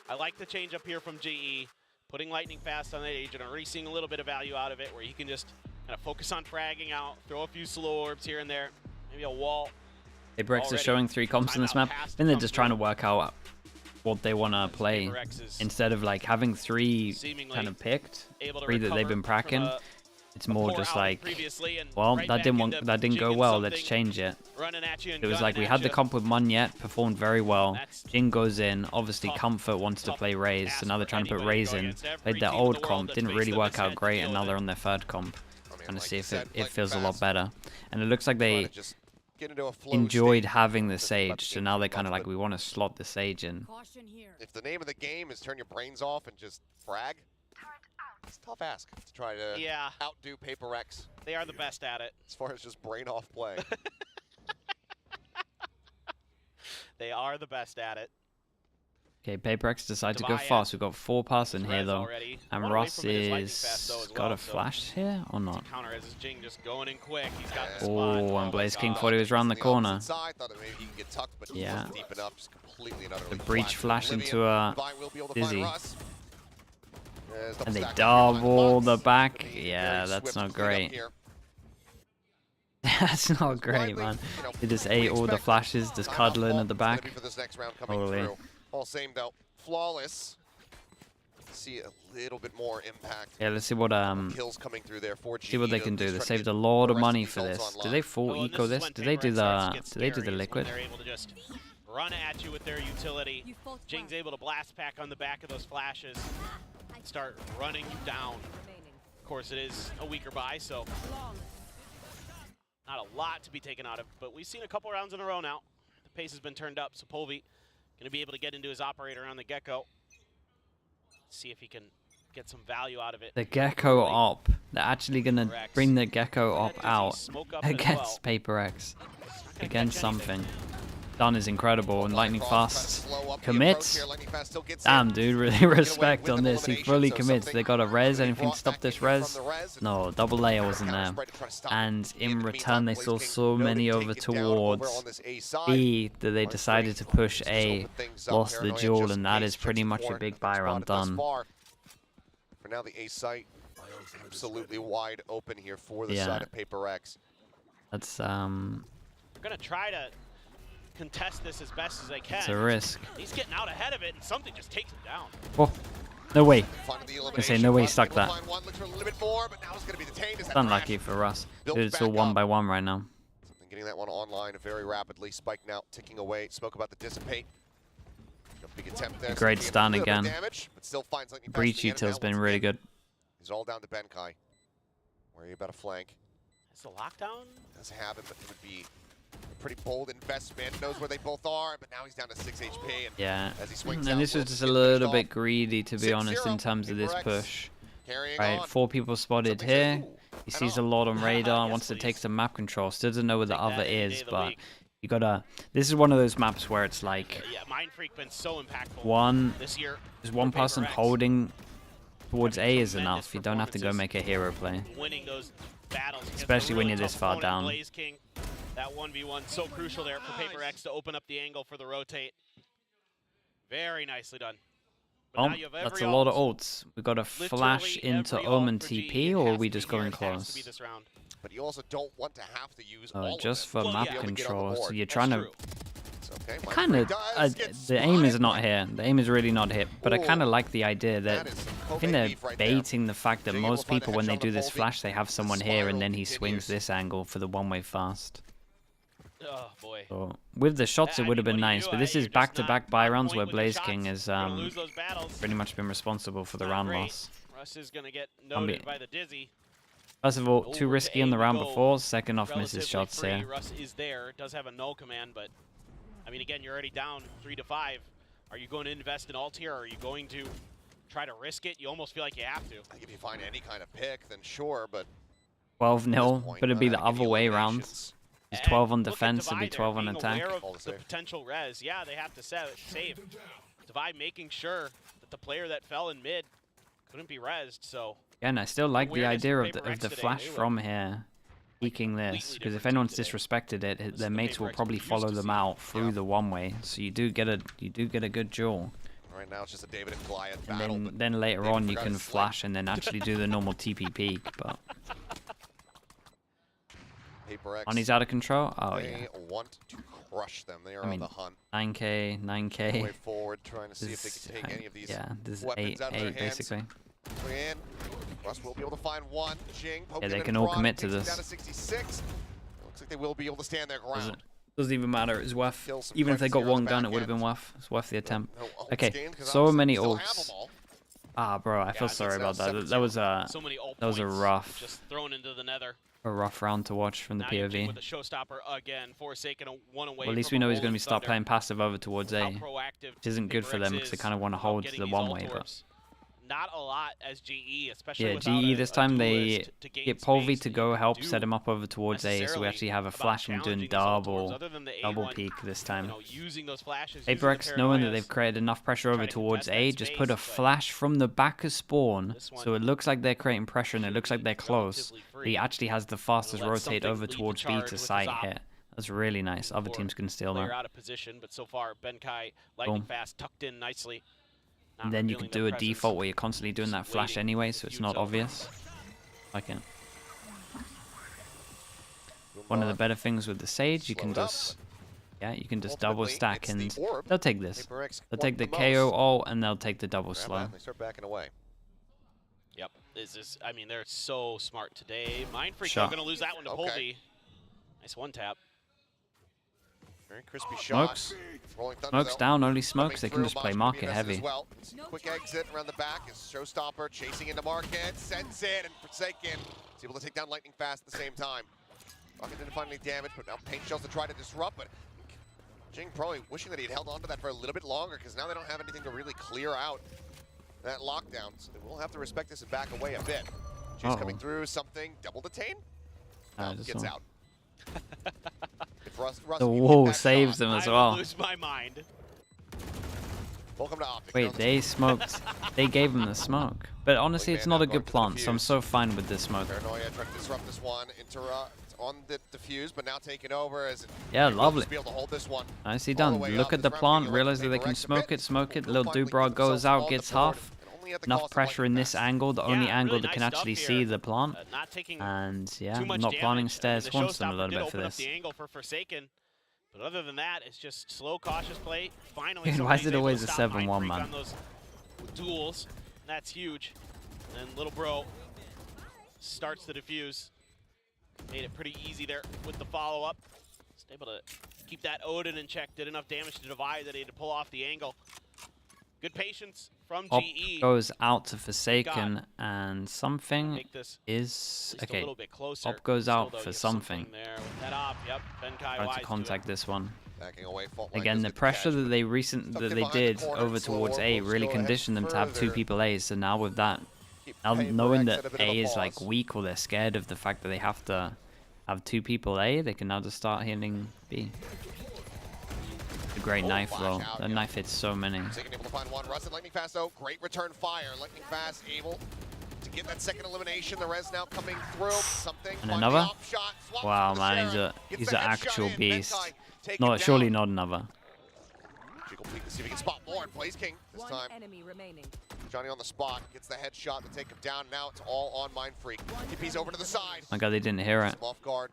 I like the change up here from GE, putting Lightning Fast on that agent, already seeing a little bit of value out of it, where he can just kind of focus on fragging out, throw a few slow orbs here and there, maybe a wall. Paper X is showing 3 comps in this map. Then they're just trying to work out what they want to play. Instead of like having 3 kind of picked, 3 that they've been pracking, it's more just like, well, that didn't go well, let's change it. It was like we had the comp with Munyet, performed very well. Jing goes in, obviously Comfort wants to play Raze, so now they're trying to put Raze in. Played their old comp, didn't really work out great, and now they're on their 3rd comp. Trying to see if it feels a lot better. And it looks like they enjoyed having the Sage, so now they're kind of like, we want to slot the Sage in. If the name of the game is turn your brains off and just frag, it's a tough ask to try to outdo Paper X. They are the best at it. As far as just brain off play. They are the best at it. Okay, PaperX decided to go fast. We've got 4 pass in here though, and Russ is got a flash here or not? Oh, and Blaze King thought he was around the corner. Yeah. The breach flash into a Dizzy. And they double the back. Yeah, that's not great. That's not great, man. They just ate all the flashes, just cuddling at the back. Holy. All same though, flawless. See a little bit more impact. Yeah, let's see what kills coming through there for see what they can do. They saved a lot of money for this. Do they full eco this? Do they do the liquid? They're able to just run at you with their utility. Jing's able to blast pack on the back of those flashes, start running you down. Of course, it is a weaker buy, so not a lot to be taken out of. But we've seen a couple rounds in a row now. The pace has been turned up, so Polvi going to be able to get into his operator on the Gecko. See if he can get some value out of it. The Gecko op. They're actually going to bring the Gecko op out against PaperX. Against something. Done is incredible, and Lightning Fast commits. Damn, dude, really respect on this. He fully commits. They got a res. Anything to stop this res? No, double layer wasn't there. And in return, they saw so many over towards B that they decided to push A, lost the duel, and that is pretty much a big buy round done. For now, the A site absolutely wide open here for the side of PaperX. That's They're gonna try to contest this as best as they can. It's a risk. He's getting out ahead of it, and something just takes him down. Oh, no way. I say no way he stuck that. It's unlucky for Russ. Dude, it's all 1 by 1 right now. Getting that one online very rapidly. Spike now ticking away. Spoke about the dissipate. Big attempt there. A great stun again. Damage, but still finds Breach util's been really good. He's all down to Benkai. Worry about a flank. It's the lockdown? Doesn't have it, but it would be a pretty bold investment. Knows where they both are, but now he's down to 6 HP. And yeah. As he swings and this was just a little bit greedy, to be honest, in terms of this push. Right, 4 people spotted here. He sees a lot on radar, wants to take some map control. Still doesn't know where the other is, but you gotta. This is one of those maps where it's like there's one person holding towards A is enough. You don't have to go make a hero play. Especially when you're this far down. That 1v1 so crucial there for PaperX to open up the angle for the rotate. Very nicely done. Oh, that's a lot of ults. We got a flash into Omen TP, or are we just going close? But you also don't want to have to use just for map control. So you're trying to. Kind of. The aim is not here. The aim is really not here. But I kind of like the idea that I think they're baiting the fact that most people, when they do this flash, they have someone here, and then he swings this angle for the one-way fast. Oh boy. So with the shots, it would have been nice, but this is back-to-back buy rounds where Blaze King has pretty much been responsible for the round loss. Russ is gonna get noted by the Dizzy. First of all, too risky in the round before. Second off, misses shots here. Russ is there, does have a null command, but I mean, again, you're already down 3 to 5. Are you going to invest in alt here, or are you going to try to risk it? You almost feel like you have to. I think if you find any kind of pick, then sure, but 12-0, but it'd be the other way around. He's 12 on defense, it'd be 12 on attack. The potential res, yeah, they have to save. Divide making sure that the player that fell in mid couldn't be rezzed, so. Yeah, and I still like the idea of the flash from here, peeking this, because if anyone's disrespected it, their mates will probably follow them out through the one-way. So you do get a good duel. Right now it's just a David and Goliath battle. And then later on you can flash and then actually do the normal TP peek, but. On he's out of control? Oh yeah. They want to crush them. They are on the hunt. 9k. Way forward, trying to see if they can take any of these this is weapons out of their 8 basically. Russ will be able to find one. Jing, yeah, they can all commit to this. Down to 66. Looks like they will be able to stand their ground. Doesn't even matter. It's worth. Even if they got one gun, it would have been worth. It's worth the attempt. Okay, so many ults. Ah, bro, I feel sorry about that. That was a rough. Just thrown into the nether. A rough round to watch from the POV. With the showstopper again, Forsaken one away. Well, at least we know he's going to be start playing passive over towards A, which isn't good for them because they kind of want to hold the one way. But not a lot as GE, especially Yeah, without GE this time they duelist to gain get Polvi space to that go you can help do set him up over towards A, so we actually have a about flash from doing challenging this all towards, double other than the double A1, peek this time. you know, using those flashes, Paper using X, the knowing that paranoias, they've created enough pressure over trying to towards contest A, that just space, put a but flash from the back of spawn, this one so it looks like they're creating pressure and it looks like they're close. relatively free. He actually has the fastest Let rotate something over lead the towards B charge to with his sight op. here. That's really nice. Other Or teams can steal player that. out of position, but so far Benkai lightning Boom. fast tucked in nicely. Not And then you revealing could do their a presence. default where you're constantly doing that flash waiting anyway, for so it's fuse not over. obvious. Like it. One of the better things with the Sage, you can just, yeah, you can just double stack and they'll take this. They'll take the KO ult and they'll take the double slow. They start backing away. Yep, I mean, they're so smart today. Mindfreak Shot. going to lose that one to Polvi. Nice one tap. Very crispy shot. Smokes. Rolling thunder, Smokes though. down, only Coming smokes. They can through, just play Maj market Previous heavy. as well. Quick exit around the back is Showstopper chasing into market, sends it, and Forsaken is able to take down Lightning Fast at the same time. Rocket didn't find any damage, but now paint shells to try to disrupt, but Jing probably wishing that he had held on to that for a little bit longer, because now they don't have anything to really clear out that lockdown. So they will have to respect this and back away a bit. Jing's coming through, something, double detain? No, gets out. If The wall saves them as I well. would lose my mind. Welcome to Optic. Wait, they smoked. They gave him the smoke. But honestly, it's not a good plant, so I'm so fine with this smoke. Paranoia trying to disrupt this one. Interrupt on the defuse, but now taken over as Yeah, lovely. be able to hold this one. Nicely done. Look at the plant, realize that they can smoke it. Little Dubra goes out, gets half. Enough pressure in this angle, the only angle really that can nice actually stuff see here. the plant. Not taking And yeah, too much not damage. planting I mean, stairs the haunts them a Showstopper little did bit for open up this. the angle for Forsaken, but other than that, it's just slow, cautious play. Finally, Why is somebody's it able always to a stop 7-1, Mindfreak man? on those duels. That's huge. And Little Bro starts the defuse. Made it pretty easy there with the follow-up. Just able to keep that Odin in check. Did enough damage to divide that he had to pull off the angle. Good patience from Op GE. goes out to Forsaken, and something Make this is at least a okay. little bit closer. Op goes Still, out though, for you have something. there with that op. Yep, Benkai Try wise to contact this one. Backing away, fault line Again, does the get the pressure catch, that but they tucked in did behind the corner, over slow towards A orbital really still ahead conditioned them to have 2 further. people A. So now with that, now Paper knowing X that at a bit of A a is like pause. weak or they're scared of the fact that they have to have 2 people A, they can now just start hitting B. A great knife though. That knife hits so many. Forsaken able to find one. Rusted Lightning Fast though. Great return fire. Lightning Fast able to get that second elimination. The res now coming through. Something. And find another? the op shot, swaps Wow, with the man, Sheriff, he's gets an the headshot actual in. beast. Benkai take No, it surely down. not another. Jiggle peek to see if he can spot more. And Blaze King this One time. enemy remaining. Johnny on the spot gets the headshot to take him down. Now it's all on Mindfreak. TP's over to the side. My god, they didn't hear it. Some off guard.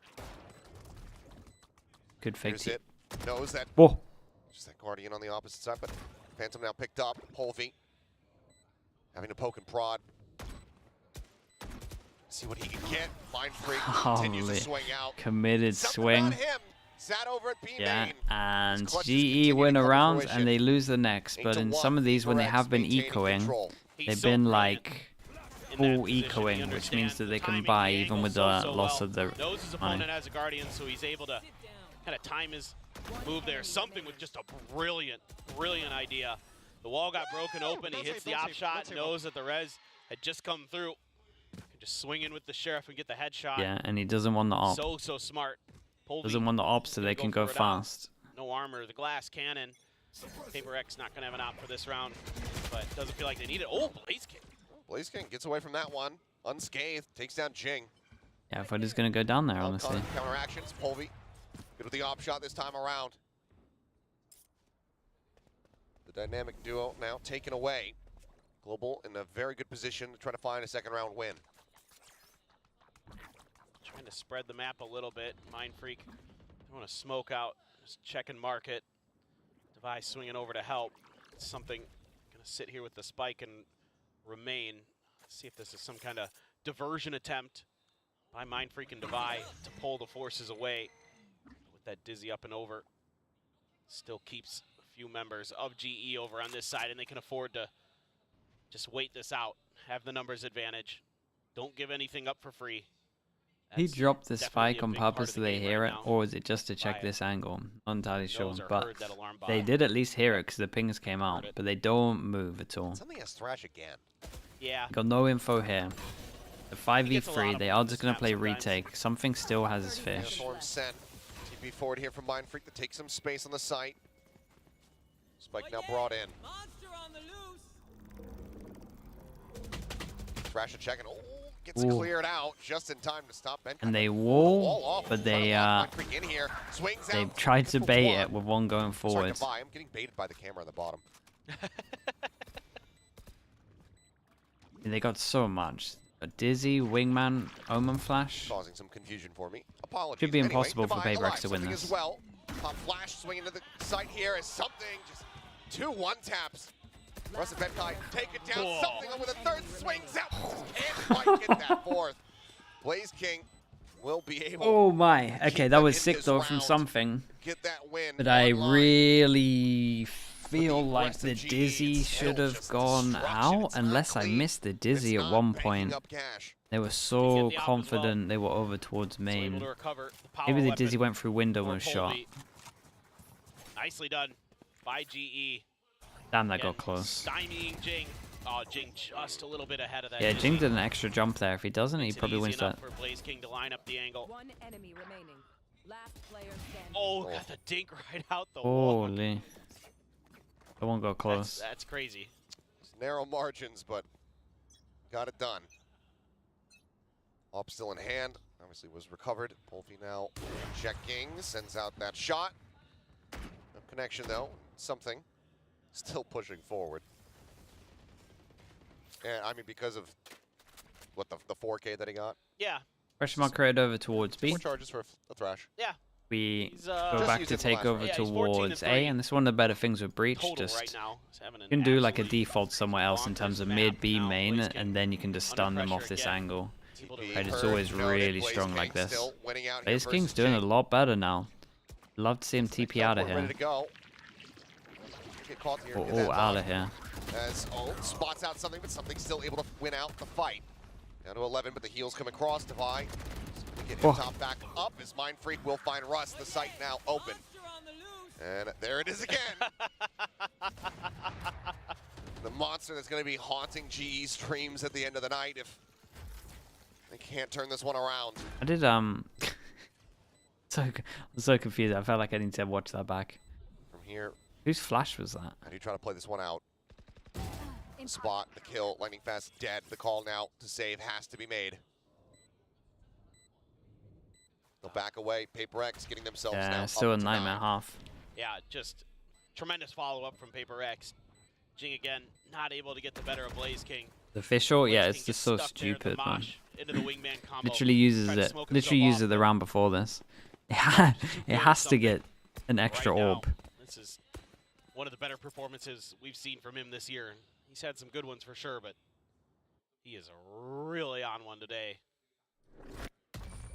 Good fake Here's it. Knows that. Whoa. Just that Guardian on the opposite side, but Phantom now picked up. Polvi having to poke and prod. See what he can get. Mindfreak continues to Holy swing out. committed Something swing. about him. Sat over at B Yeah, main. and His clutches GE continue to win come to around fruition. and they lose the next. But in some of these, when they have been ecoing, they've been like full ecoing, which means that they can buy even with the loss of the Knows his money. opponent has a Guardian, so he's able to kind of time his move there. Something with just a brilliant idea. The wall got broken open. He hits the op shot, knows that the res had just come through. Can just swing in with the Sheriff and get the headshot. Yeah, and he doesn't want the op. So smart. Polvi Doesn't want the op so they can go for it out. fast. No armor, the glass cannon. Paper X not gonna have an op for this round, but doesn't feel like they need it. Oh, Blaze King. Blaze King gets away from that one. Unscathed. Takes down Jing. Yeah, I thought he was going to go down there, honestly. Counteractions. Polvi. Good with the op shot this time around. The dynamic duo now taken away. Global in a very good position to try to find a second round win. Trying to spread the map a little bit. Mindfreak. Don't want to smoke out. Just checking market. Device swinging over to help. Something gonna sit here with the spike and remain. See if this is some kind of diversion attempt by Mindfreak and Devi to pull the forces away. With that Dizzy up and over. Still keeps a few members of GE over on this side, and they can afford to just wait this out. Have the numbers advantage. Don't give anything up for free. He dropped the definitely spike a on big part purpose of so the they game hear right it, now. or is it just to check Buy it. this angle? Not entirely sure, Knows or but heard that alarm they buy. did at least hear it because the pings came out, but they don't move at all. Something has Thrash again. Yeah. Got no info here. The 5v3, they are just going to play retake. Something still has his fish. Storm sent. TP forward here from Mind Freak to take some space on the site. Spike now brought in. Thrash a check and gets cleared out just in time to stop Ben. And they wall, but they they've tried to bait it with one going forward. I'm getting baited by the camera on the bottom. They got so much. A Dizzy, Wingman, Omen Flash. Causing some confusion for me. Apologies. Should be Anyway, impossible for Divine Payback to win something this. As well. Flash swinging to the site here is something. Just 2 1-taps. Russ and Benkai take it down. Something with a third swings out. Can't quite get that fourth. Blaze King will be able. Oh my. Okay, that was sick though from something. Get that win. But I really feel like the Dizzy should have gone out unless I missed the Dizzy at one point. They were so confident they were over towards main. Maybe the Dizzy went through window and was shot. Nicely done by GE. Damn, that got close. Stymieing Jing. Oh, Jing just a little bit ahead of that. Yeah, Jing did an extra jump there. If he doesn't, he probably wins that. For Blaze King to line up the angle. 1 enemy remaining. Last player standing. Oh, got the dink right out the wall. Holy. That one got close. That's crazy. It's narrow margins, but got it done. Op still in hand. Obviously was recovered. Polfy now checking. Sends out that shot. No connection though. Something. Still pushing forward. And I mean, because of what the 4K that he got. Yeah. Question mark created over towards B. 4 charges for a thrash. Yeah. We go back to take over towards A, and this is one of the better things with Breach. Just you can do like a default somewhere else in terms of mid, B, main, and then you can just stun them off this angle. Right, it's always really strong like this. Blaze King's doing a lot better now. Love to see him TP out of here. Oh, out of here. As spots out something, but something's still able to win out the fight. Down to 11, but the heels come across. Divine. Get him top back up as Mind Freak will find Russ. The site now open. And there it is again. The monster that's going to be haunting GE streams at the end of the night if they can't turn this one around. I did, I'm so confused. I felt like I need to watch that back. From here. Whose flash was that? How do you try to play this one out? Spot, the kill, lightning fast, dead. The call now to save has to be made. They'll back away. Paper X getting themselves now still a up to 9.5. Yeah, just tremendous follow-up from Paper X. Jing again, not able to get the better of Blaze King. The official, yeah, it's just so stupid, man. Into the wingman combo. Literally uses it. Literally used it the round before this. It has to get an extra orb. This is one of the better performances we've seen from him this year. He's had some good ones for sure, but he is really on one today.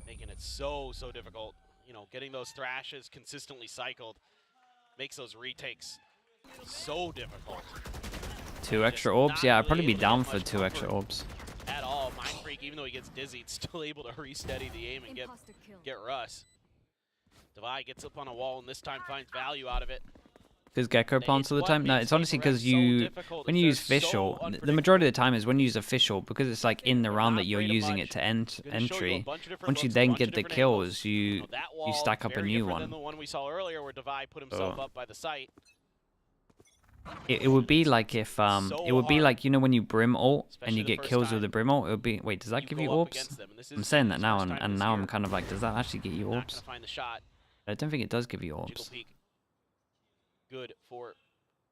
Making it so difficult. You know, getting those thrashes consistently cycled makes those retakes so difficult. 2 extra orbs? Yeah, I'd probably be down for 2 extra orbs. At all. Mind Freak, even though he gets dizzy, it's still able to re-steady the aim and get Russ. Devi gets up on a wall and this time finds value out of it. Because Gecko plants all the time? No, it's honestly because when you use Official, the majority of the time is when you use Official, because it's like in the round that you're using it to entry. Once you then get the kills, you stack up a new one. The one we saw earlier where Devi put himself up by the site. It would be like if it would be like, you know, when you Brim ult and you get kills with the Brim ult, it would be, wait, does that give you orbs? I'm saying that now, and now I'm kind of like, does that actually get you orbs? I don't think it does give you orbs. Good for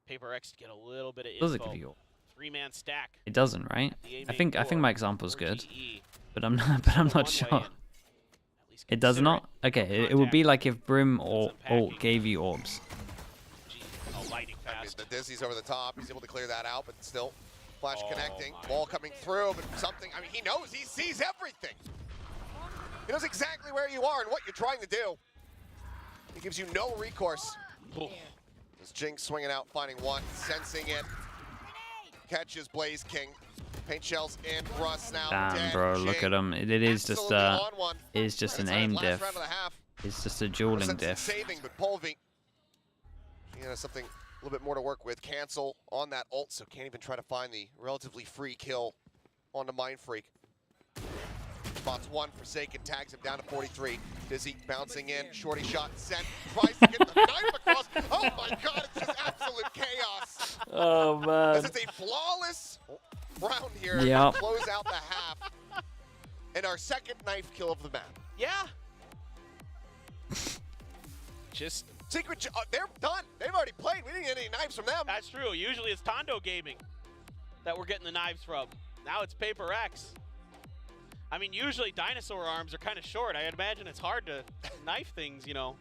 Paper X to get a little bit of info. Does it give you orbs? 3-man stack. It doesn't, right? I think my example's good, but I'm not sure. It does not? Okay, it would be like if Brim or ult gave you orbs. Lightning fast. The Dizzy's over the top. He's able to clear that out, but still flash connecting. Ball coming through, but something. I mean, he knows. He sees everything. He knows exactly where you are and what you're trying to do. He gives you no recourse. As Jinx swinging out, finding one, sensing it. Catches Blaze King. Paint shells in. Russ now. Damn, bro, look at him. It is just an aim diff. It's just a dueling diff. Saving, but Polvy, you know, something A little bit more to work with. Cancel on that ult, so can't even try to find the relatively free kill onto Mind Freak. Spots one, Forsaken tags him down to 43. Dizzy bouncing in, shorty shot sent, tries to get the knife across. Oh my god, it's just absolute chaos. Oh man. This is a flawless round here Yep. to close out the half. And our second knife kill of the map. Yeah. Just Secret, they're done. They've already played. We didn't get any knives from them. That's true. Usually it's Tondo Gaming that we're getting the knives from. Now it's Paper X. I mean, usually dinosaur arms are kind of short. I imagine it's hard to knife things, you know.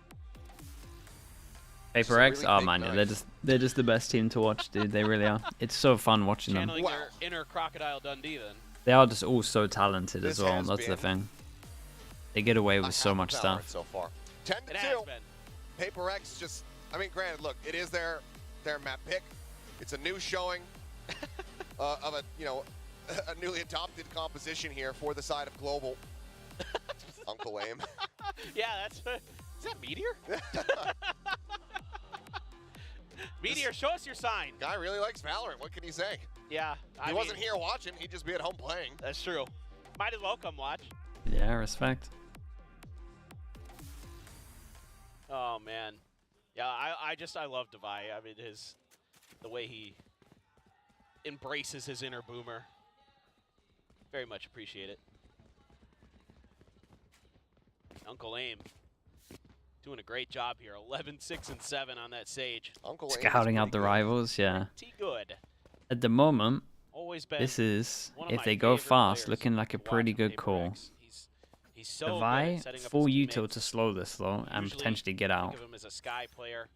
Paper X, oh man, yeah, they're just the best team to watch, dude. They really are. It's so fun watching them. Channeling their inner Crocodile Dundee then. They are just all so talented as This well. has That's the been thing. They get away with so much Valorant stuff. so far. 10-2. Paper X just, I mean, granted, look, it is their map pick. It's a new showing of a, you know, a newly adopted composition here for the side of Global. Uncle Aim. Yeah, that's, is that Meteor? Meteor, show us your sign. Guy really likes Valorant. What can he say? Yeah. He wasn't here watching. He'd just be at home playing. That's true. Might as well come watch. Yeah, respect. Oh man, yeah, I love Devi. I mean, the way he embraces his inner boomer. Very much appreciate it. Uncle Aim doing a great job here. 11, 6, and 7 on that Sage. Uncle Scouting out the rivals, yeah. Pretty good. At the moment, Always been this is, one of if my they go favorite fast, players looking like a to watch pretty on good Paper call. X. He's so good Devi, at setting up full his util teammates. to slow this though, and Usually potentially get out. Think of him as a Sky player.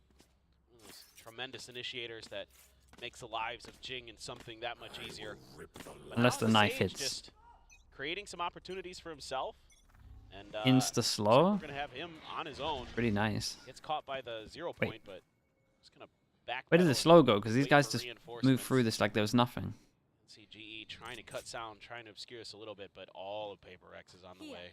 One of those tremendous initiators that makes the lives of Jing and something that much easier. But Unless now the knife Sage hits. Just creating some opportunities for himself. And Insta slow. we're gonna have him on his own. Pretty nice. Gets caught by the 0 point, but just gonna back. Where did the slow go? Because these guys just move reinforcements. through this like there was nothing. See GE trying to cut sound, trying to obscure us a little bit, but all of Paper X is on the way.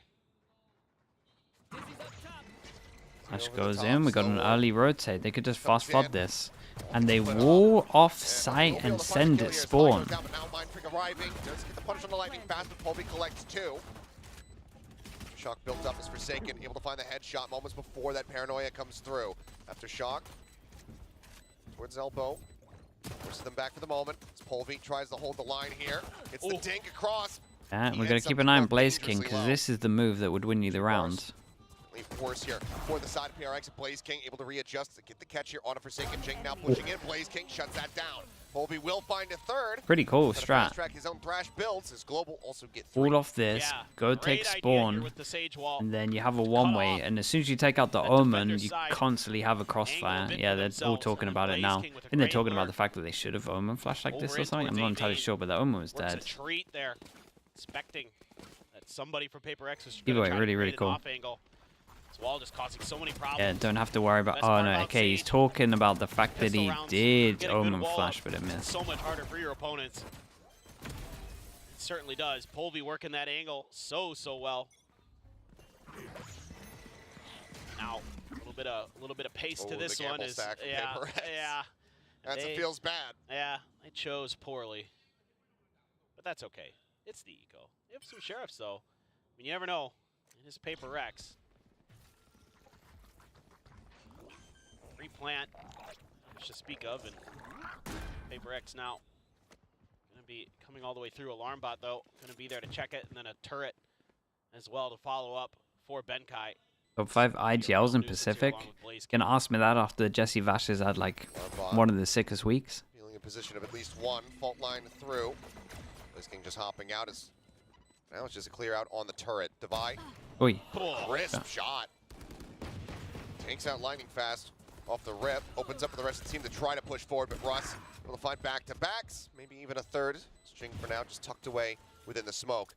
Flash goes in. We got an early rotate. They could just fast flood this. And they wall off site and send it spawn. Now Mind Freak arriving. Does get the punish on the lightning fast, but Colby collects 2. Shock built up as Forsaken, able to find the headshot moments before that paranoia comes through. After Shock, towards elbow. Forces them back for the moment. As Polvi tries to hold the line here. It's the dink across. Yeah, we're going to keep an eye on Blaze King because this is the move that would win you the round. Force here for the side of PRX. Blaze King able to readjust to get the catch here on a Forsaken. Jing now pushing in. Blaze King shuts that down. Polvi will find a third. Pretty cool strat. Track his own Thrash builds. His Global also get 3. All off this, go take spawn, and then you have a one-way, and as soon as you take out the Omen, you constantly have a crossfire. Yeah, they're all talking about it now. I think they're talking about the fact that they should have Omen flashed like this or something. I'm not entirely sure, but the Omen was dead. Treat there, expecting that somebody for Paper X was Either way, really, really cool. off angle. This wall just causing so many problems. Yeah, don't have to worry about. Oh no, okay, he's talking about the fact that he did Omen flash, but it missed. So much harder for your opponents. It certainly does. Polvi working that angle so well. Now a little bit of pace to this one is yeah. That feels bad. Yeah, they chose poorly, but that's okay. It's the eco. They have some sheriffs though. I mean, you never know. It is Paper X. Replant, much to speak of, and Paper X now gonna be coming all the way through. Alarm bot though, gonna be there to check it, and then a turret as well to follow up for Benkai. Top 5 IGLs in Pacific. Gonna ask me that after Jesse Vash has had like one of the sickest weeks. Feeling in position of at least one. Fault line through. Blaze King just hopping out. Now it's just a clear out on the turret. Devi. Oi. Crisp shot. Takes out lightning fast off the rip. Opens up for the rest of the team to try to push forward, but Russ will find back-to-backs. Maybe even a third. String for now just tucked away within the smoke.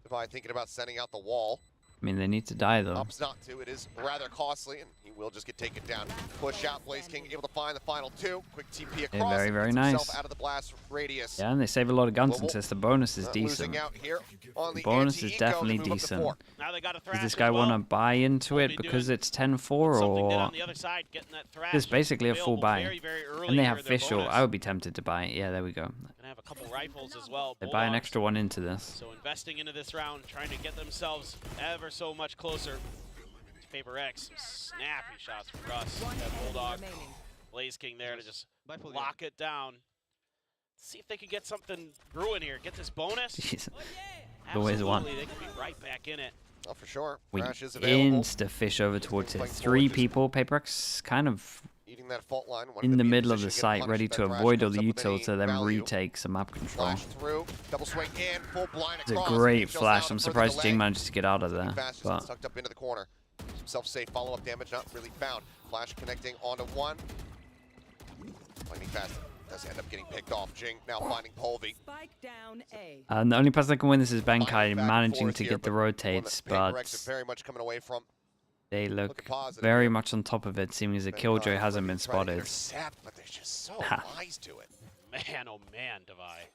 Devi thinking about sending out the wall. I mean, they need to die though. Opts not to. It is rather costly, and he will just get taken down. Push out. Blaze King able to find the final 2. Quick TP across. Yeah, very, very gets himself nice. Out of the blast radius. Yeah, and they save a lot of guns Global, since the bonus is decent. Losing out here on the Bonus is definitely decent. Now they got a Does this guy want to buy into it because it's 10-4 or on the other side, getting that thrash it's basically a full buy? very early. early. And they here have in their Fischl. bonus. I would be tempted to buy it. Yeah, there we go. Gonna have a couple rifles as well. They buy an Bulldogs. extra one into this. So investing into this round, trying to get themselves ever so much closer to Paper X. Some snappy shots from Russ. That Bulldog, Blaze King there to just lock it down. See if they can get something brewing here. Get this bonus. Jeez. Always one. Absolutely, they can be right back in it. Oh, for sure. We Crash is available. insta-fish over towards it. Playing 3 forward, just people. Paperx kind of eating that fault line. Wanted in to the be middle of the position, get site, punished, ready but to Crash avoid all comes the up with util any to then value. retake some map control. Flash through, double swing in, full blind It's a across. great Shells flash. down I'm to surprised further Jing delay. managed to get out of there. Fast, But just tucked up into the corner. Keeps himself safe. Follow-up damage not really found. Flash connecting onto one. Lightning fast does end up getting picked off. Jing now finding Polvi. Spike down A. the only person that can win this is Benkai, Back and managing forth to here, get the but one rotates, that Paper but X are very much coming away from. they look looking positive very here. much on top of it, seeming as a Benkai killjoy hasn't ready been to try to spotted. intercept, but they're just so Ha. wise to it. Man, oh man, Devi.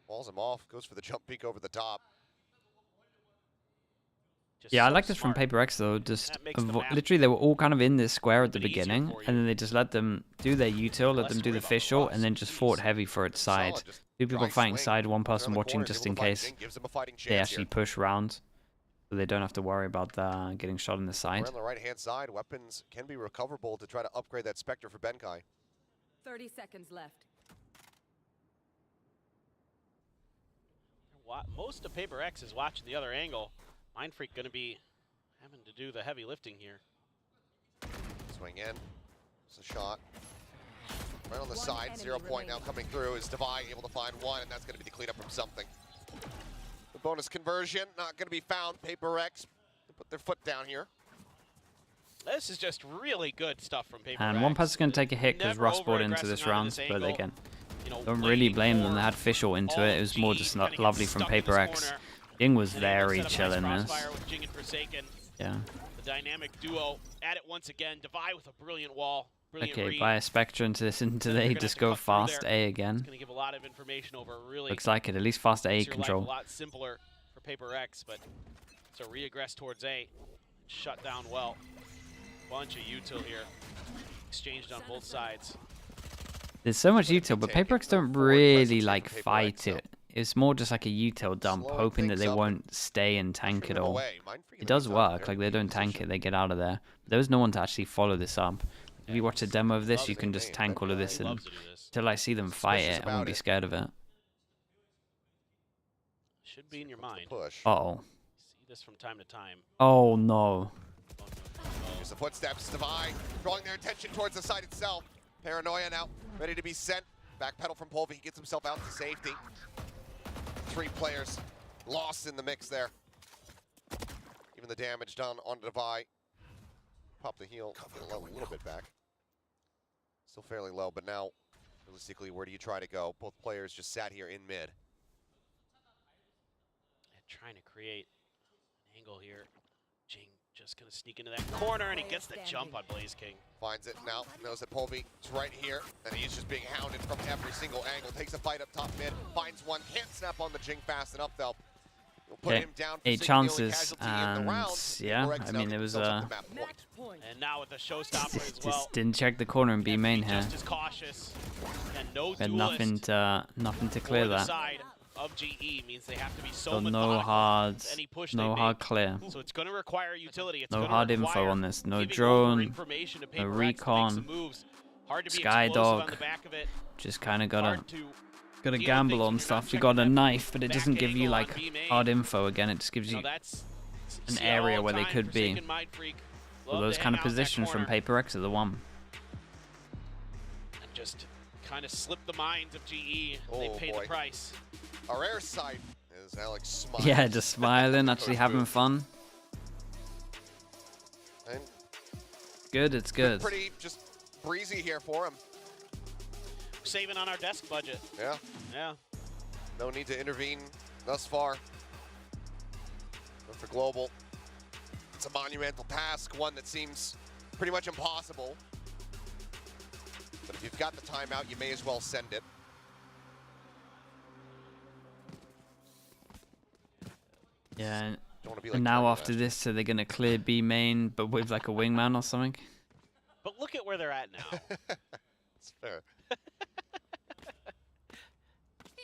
Walls him off, goes for the jump peek over the top. Just Yeah, I so like this from smart. Paper X though. Just That makes the map literally, they were all kind of in this square at the a bit easier beginning, for you. and then they just let them do their util, let Less them do the worried about the Fischl, loss. and then just fought heavy for its side. Solid, just 2 people dry fighting swing. side, 1 Goes person around the watching corner, just able in to find case Jing, gives him a fighting they chance actually here. push round, so they don't have to worry about getting shot in the side. We're on the right-hand side. Weapons can be recoverable to try to upgrade that Spectre for Benkai. 30 seconds left. Most of Paper X is watching the other angle. Mind Freak going to be having to do the heavy lifting here. Swing in. It's a shot. Right on the One side. enemy 0 point now remaining. coming through. Is Devi able to find one, and that's going to be the cleanup from something. The bonus conversion not going to be found. Paper X put their foot down here. This is just really good stuff from Paper And X. one person's going to take a hit because Never Ross brought into over-aggressing this onto round, this but angle. again, You know, don't really waiting blame them. for They had Fischl into all it. It was more G just kinda not get lovely from stuck in Paper this X. corner. Ying was And able to very set up chill nice in this. crossfire with Jing and Forsaken. Yeah. The dynamic duo at it once again. Devi with a brilliant wall. Brilliant Okay, read. buy a Spectre into this into They're A. gonna Just have to go cut through fast there. A It's again. going to give a lot of information over really. Looks like it. At least fast A makes your life control. a lot simpler for Paper X, but so reaggress towards A. Shut down well. Bunch of util here. Exchanged on both sides. There's so much util, but Paper X don't really like fight it. It's more just like a util dump, Slowing hoping that things they up won't stay and tank pushing it them all. away. Mind Freak in It the does meantime, work. very Like they don't good tank position. it, they get out of there. There was no one to actually follow this up. If you watch a demo of this, you can just tank all of this, and Loves to do this. until I see them fight Suspicious it, I won't about be it. scared of it. Should be in your mind. Push. Uh-oh. See this from time to time. Oh no. Here's the footsteps. Devi drawing their attention towards the site itself. Paranoia now ready to be sent. Backpedal from Polvi. He gets himself out to safety. 3 players lost in the mix there. Even the damage done on Devi. Pop the heel. Get a little bit back. Still fairly low, but now realistically, where do you try to go? Both players just sat here in mid. And trying to create an angle here. Jing just going to sneak into that corner, and he gets the jump on Blaze King. Finds it now, knows that Polvi is right here, and he's just being hounded from every single angle. Takes a fight up top mid, finds one, can't snap on the Jing fast enough though. We'll put Okay, him down for 8 the only chances, casualty in and the round. yeah, Paper X I now mean, get it was themselves up the map point. And now with the showstopper as well. Just didn't check the corner and be main here. Just as cautious. And no Had duelist nothing to clear for the that. side of GE means they have to be so So no methodical hard, with any push no they hard make. clear. So it's going to require utility. It's No gonna hard info require on this. No giving over drone, information to no Paper X to make some recon, moves. Hard to be Sky explosive on Dog. the back of it. Just kind of gotta Hard to gotta deal with gamble things on when you're stuff. not You got a checking that knife, but it back doesn't give you angle on like B main. hard info. Again, it just gives You you know, that's an see it area all where the they time. could be. Forsaken Mind Freak. So Love those to kind hang of out in that positions from corner Paper X are the one. and just kind of slip the minds of GE. Oh, They pay boy. the price. Our air side is Alex smiling. Yeah, just smiling, actually having fun. And Good, it's good. pretty just breezy here for him. Saving on our desk budget. Yeah, Yeah. no need to intervene thus far. But for Global, it's a monumental task, one that seems pretty much impossible. But if you've got the timeout, you may as well send it. Yeah, Don't want to be like and now Curry after last this, so they're gonna clear B main, but with like a wingman or something. But look at where they're at now. year. It's Fair.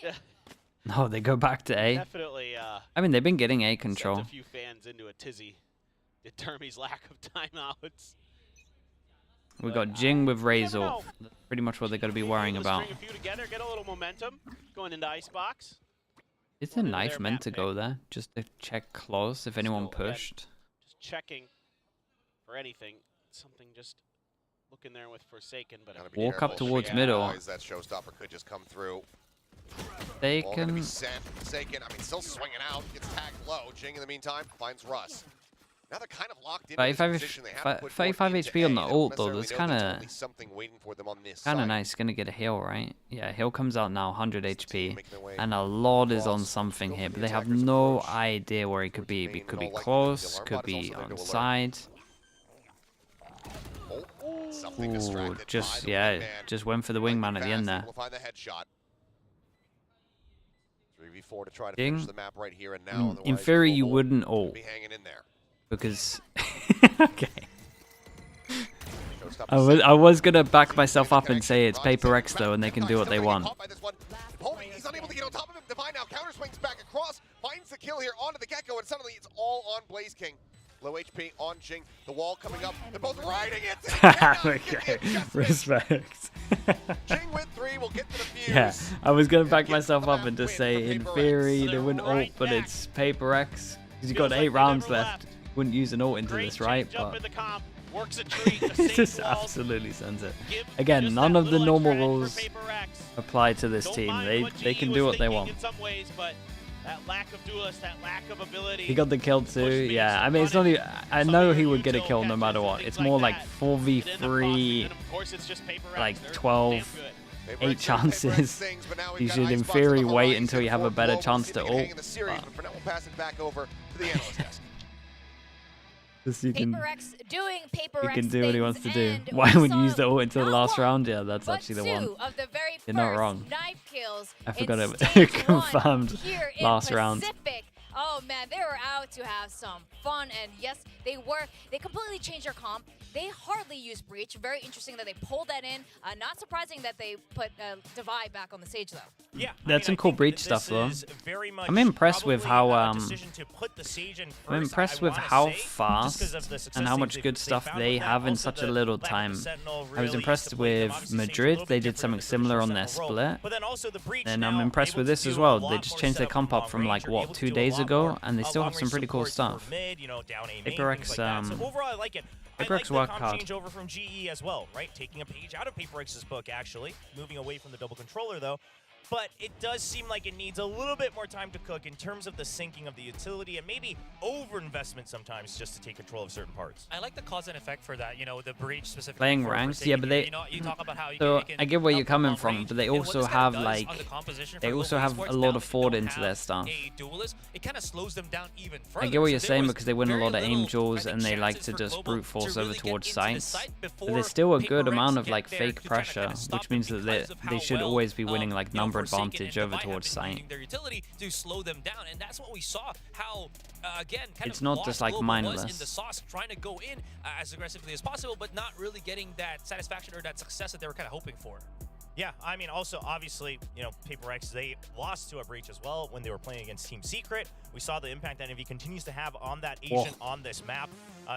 Yeah. No, they go back to A. Definitely. I mean, they've been getting A control. Sent a few fans into a tizzy. Determine's lack of timeouts. We got Jing with Razor. That's pretty much what they're going to be worrying about. String a few together, get a little momentum going into Icebox. Is the knife meant to go there? Just to check close if anyone pushed? Just checking for anything. Something just looking there with Forsaken, but Walk up towards middle. That showstopper could just come through. They Ball gonna can. be sent. Forsaken, I mean, still swinging out. Gets tagged low. Jing in the meantime finds Russ. Now they're kind of locked in. 35 HP on the ult though. That's kind of nice. Gonna get a heal, right? Yeah, heal comes out now, 100 HP, and a lot is on something here, but they have no idea where he could be. He could be close, could be on side. Ooh, just went for the wingman at the end there. 3v4 to try to Jing, finish the map right here and now. in theory, you wouldn't ult. Be hanging in there. Because okay, I was gonna back myself up and say it's Paper X though, and they can do what they want. He's unable to get on top of him. Divine now counter swings back across, finds the kill here onto the Gecko, and suddenly it's all on Blaze King. Low HP on Jing. The wall coming up. They're both riding it. Okay, respect. Jing with 3. We'll get to the fuse. Yeah, I was gonna back myself up and just say in theory they wouldn't ult, but it's Paper X because you got 8 rounds left. Wouldn't use an ult into this, right? But it just absolutely sends it. Again, none of the normal rules apply to this team. They can do what they want. That lack of duelist, that lack of ability. He got the kill too. Yeah, I mean, it's not even, I know he would get a kill no matter what. It's more like 4v3, like 12, 8 chances. You should, in theory, wait until you have a better chance to ult. You can do what he wants to do. Why would you use the ult into the last round? Yeah, that's actually the one. You're not wrong. I forgot it confirmed last round. Oh man, they were out to have some fun, and yes, they were. They completely changed their comp. They hardly used Breach. Very interesting that they pulled that in. Not surprising that they put Divide back on the stage, though. Yeah, that's some cool Breach stuff, though. I'm impressed with how fast and how much good stuff they have in such a little time. I was impressed with Madrid. They did something similar on their split, and I'm impressed with this as well. They just changed their comp up from like what 2 days ago, and they still have some pretty cool stuff. Paper X, Paper X worked hard. Change over from GE as well, right? Taking a page out of Paper X's book, actually. Moving away from the double controller, though. But it does seem like it needs a little bit more time to cook in terms of the syncing of the utility and maybe over-investment sometimes just to take control of certain parts. I like the cause and effect for that, you know, the Breach specifically. Playing ranks, yeah, but they... You talk about how so I get where you're coming from, but they also have, like... They also have a lot of forward into their stuff. It kind of slows them down even further. I get what you're saying because they win a lot of aim duels and they like to just brute force over towards sites. But there's still a good amount of, like, fake pressure, which means that they should always be winning, like, number advantage over towards site. Their utility to slow them down, and that's what we saw. How again, kind it's of not just like mindless. In the sauce, trying to go in as aggressively as possible, but not really getting that satisfaction or that success that they were kind of hoping for. Yeah, I mean, also, obviously, you know, Paper X, they lost to a Breach as well when they were playing against Team Secret. We saw the impact that NV continues to have on that agent on this map.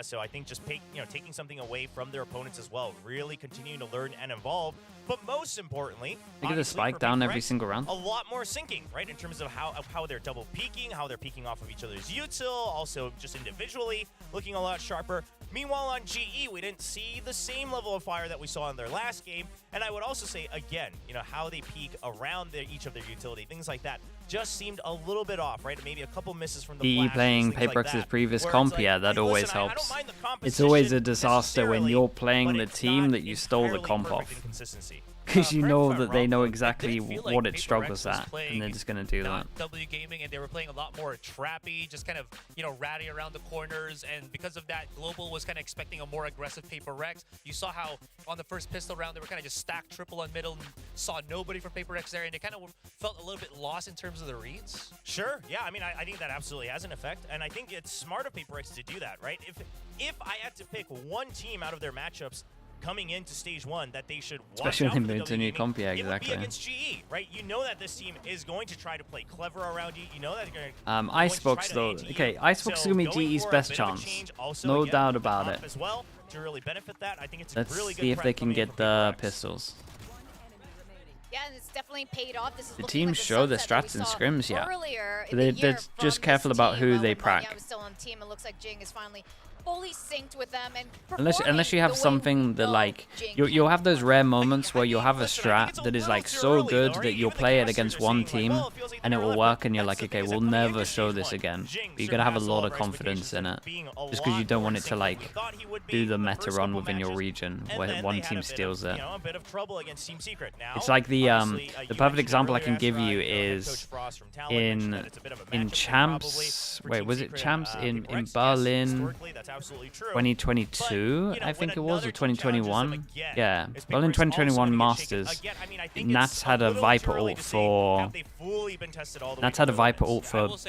So I think just taking something away from their opponents as well, really continuing to learn and evolve. But most importantly, they get the spike down every single round. A lot more syncing, right, in terms of how they're double peeking, how they're peeking off of each other's util, also just individually looking a lot sharper. Meanwhile, on GE, we didn't see the same level of fire that we saw in their last game. And I would also say, again, you know, how they peak around each of their utility, things like that, just seemed a little bit off, right? Maybe a couple misses from the flashes, playing Paper X's previous comp, yeah, that always helps. It's always a disaster when you're playing the team that you stole the comp off. Because you know that they know exactly what it struggles at, and they're just going to do that. W Gaming, and they were playing a lot more trappy, just kind of, you know, ratty around the corners, and because of that, Global was kind of expecting a more aggressive Paper X. You saw how on the first pistol round, they were kind of just stacked triple on middle and saw nobody from Paper X there, and they kind of felt a little bit lost in terms of the reads. Sure, yeah, I mean, I think that absolutely has an effect, and I think it's smart of Paper X to do that, right? If I had to pick one team out of their matchups coming into stage 1 that they should watch Especially out when for they the move to a new W comp, yeah, gaming, it would be exactly. against GE, right? You know that this team is going to try to play clever around you. You know that they're going to Icebox though. Okay, Icebox is gonna be GE's best chance. No doubt about it. as well to really benefit that. I think it's Let's a really good see if prep they can coming in get from the PaperX. pistols. Yeah, and it's definitely paid off. This is The looking teams like the show their sunset that strats we and saw scrims, yeah. earlier So in they're the year just from careful this about team, who when they Banya prac. was still on the team. It looks like Jing is finally fully synced with them and Unless you have something that like you'll have those rare moments where you'll have a strat that is like so good that you'll play it against one team and it will work and you're like, okay, we'll never show this again. But you gotta have a lot of confidence in it, just because you don't want it to like do the meta run within your region where one team steals it. A bit of trouble against Team Secret. Now, It's like the perfect example I can give you is in champs. Wait, was it champs in Berlin 2022? I think it was, or 2021. Yeah, Berlin 2021 Masters. Nats had a Viper ult for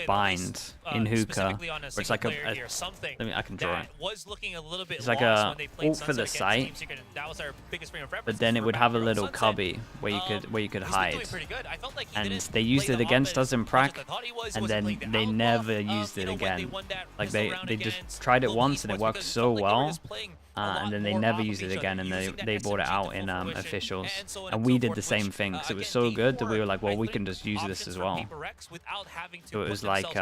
bind in hookah, where it's like I can draw it. It's like a ult for the site, but then it would have a little cubby where you could hide. And they used it against us in prac, and then they never used it again. Like they just tried it once and it worked so well, and then they never used it again, and they brought it out in officials, and we did the same thing because it was so good that we were like, well, we can just use this as well. So it was like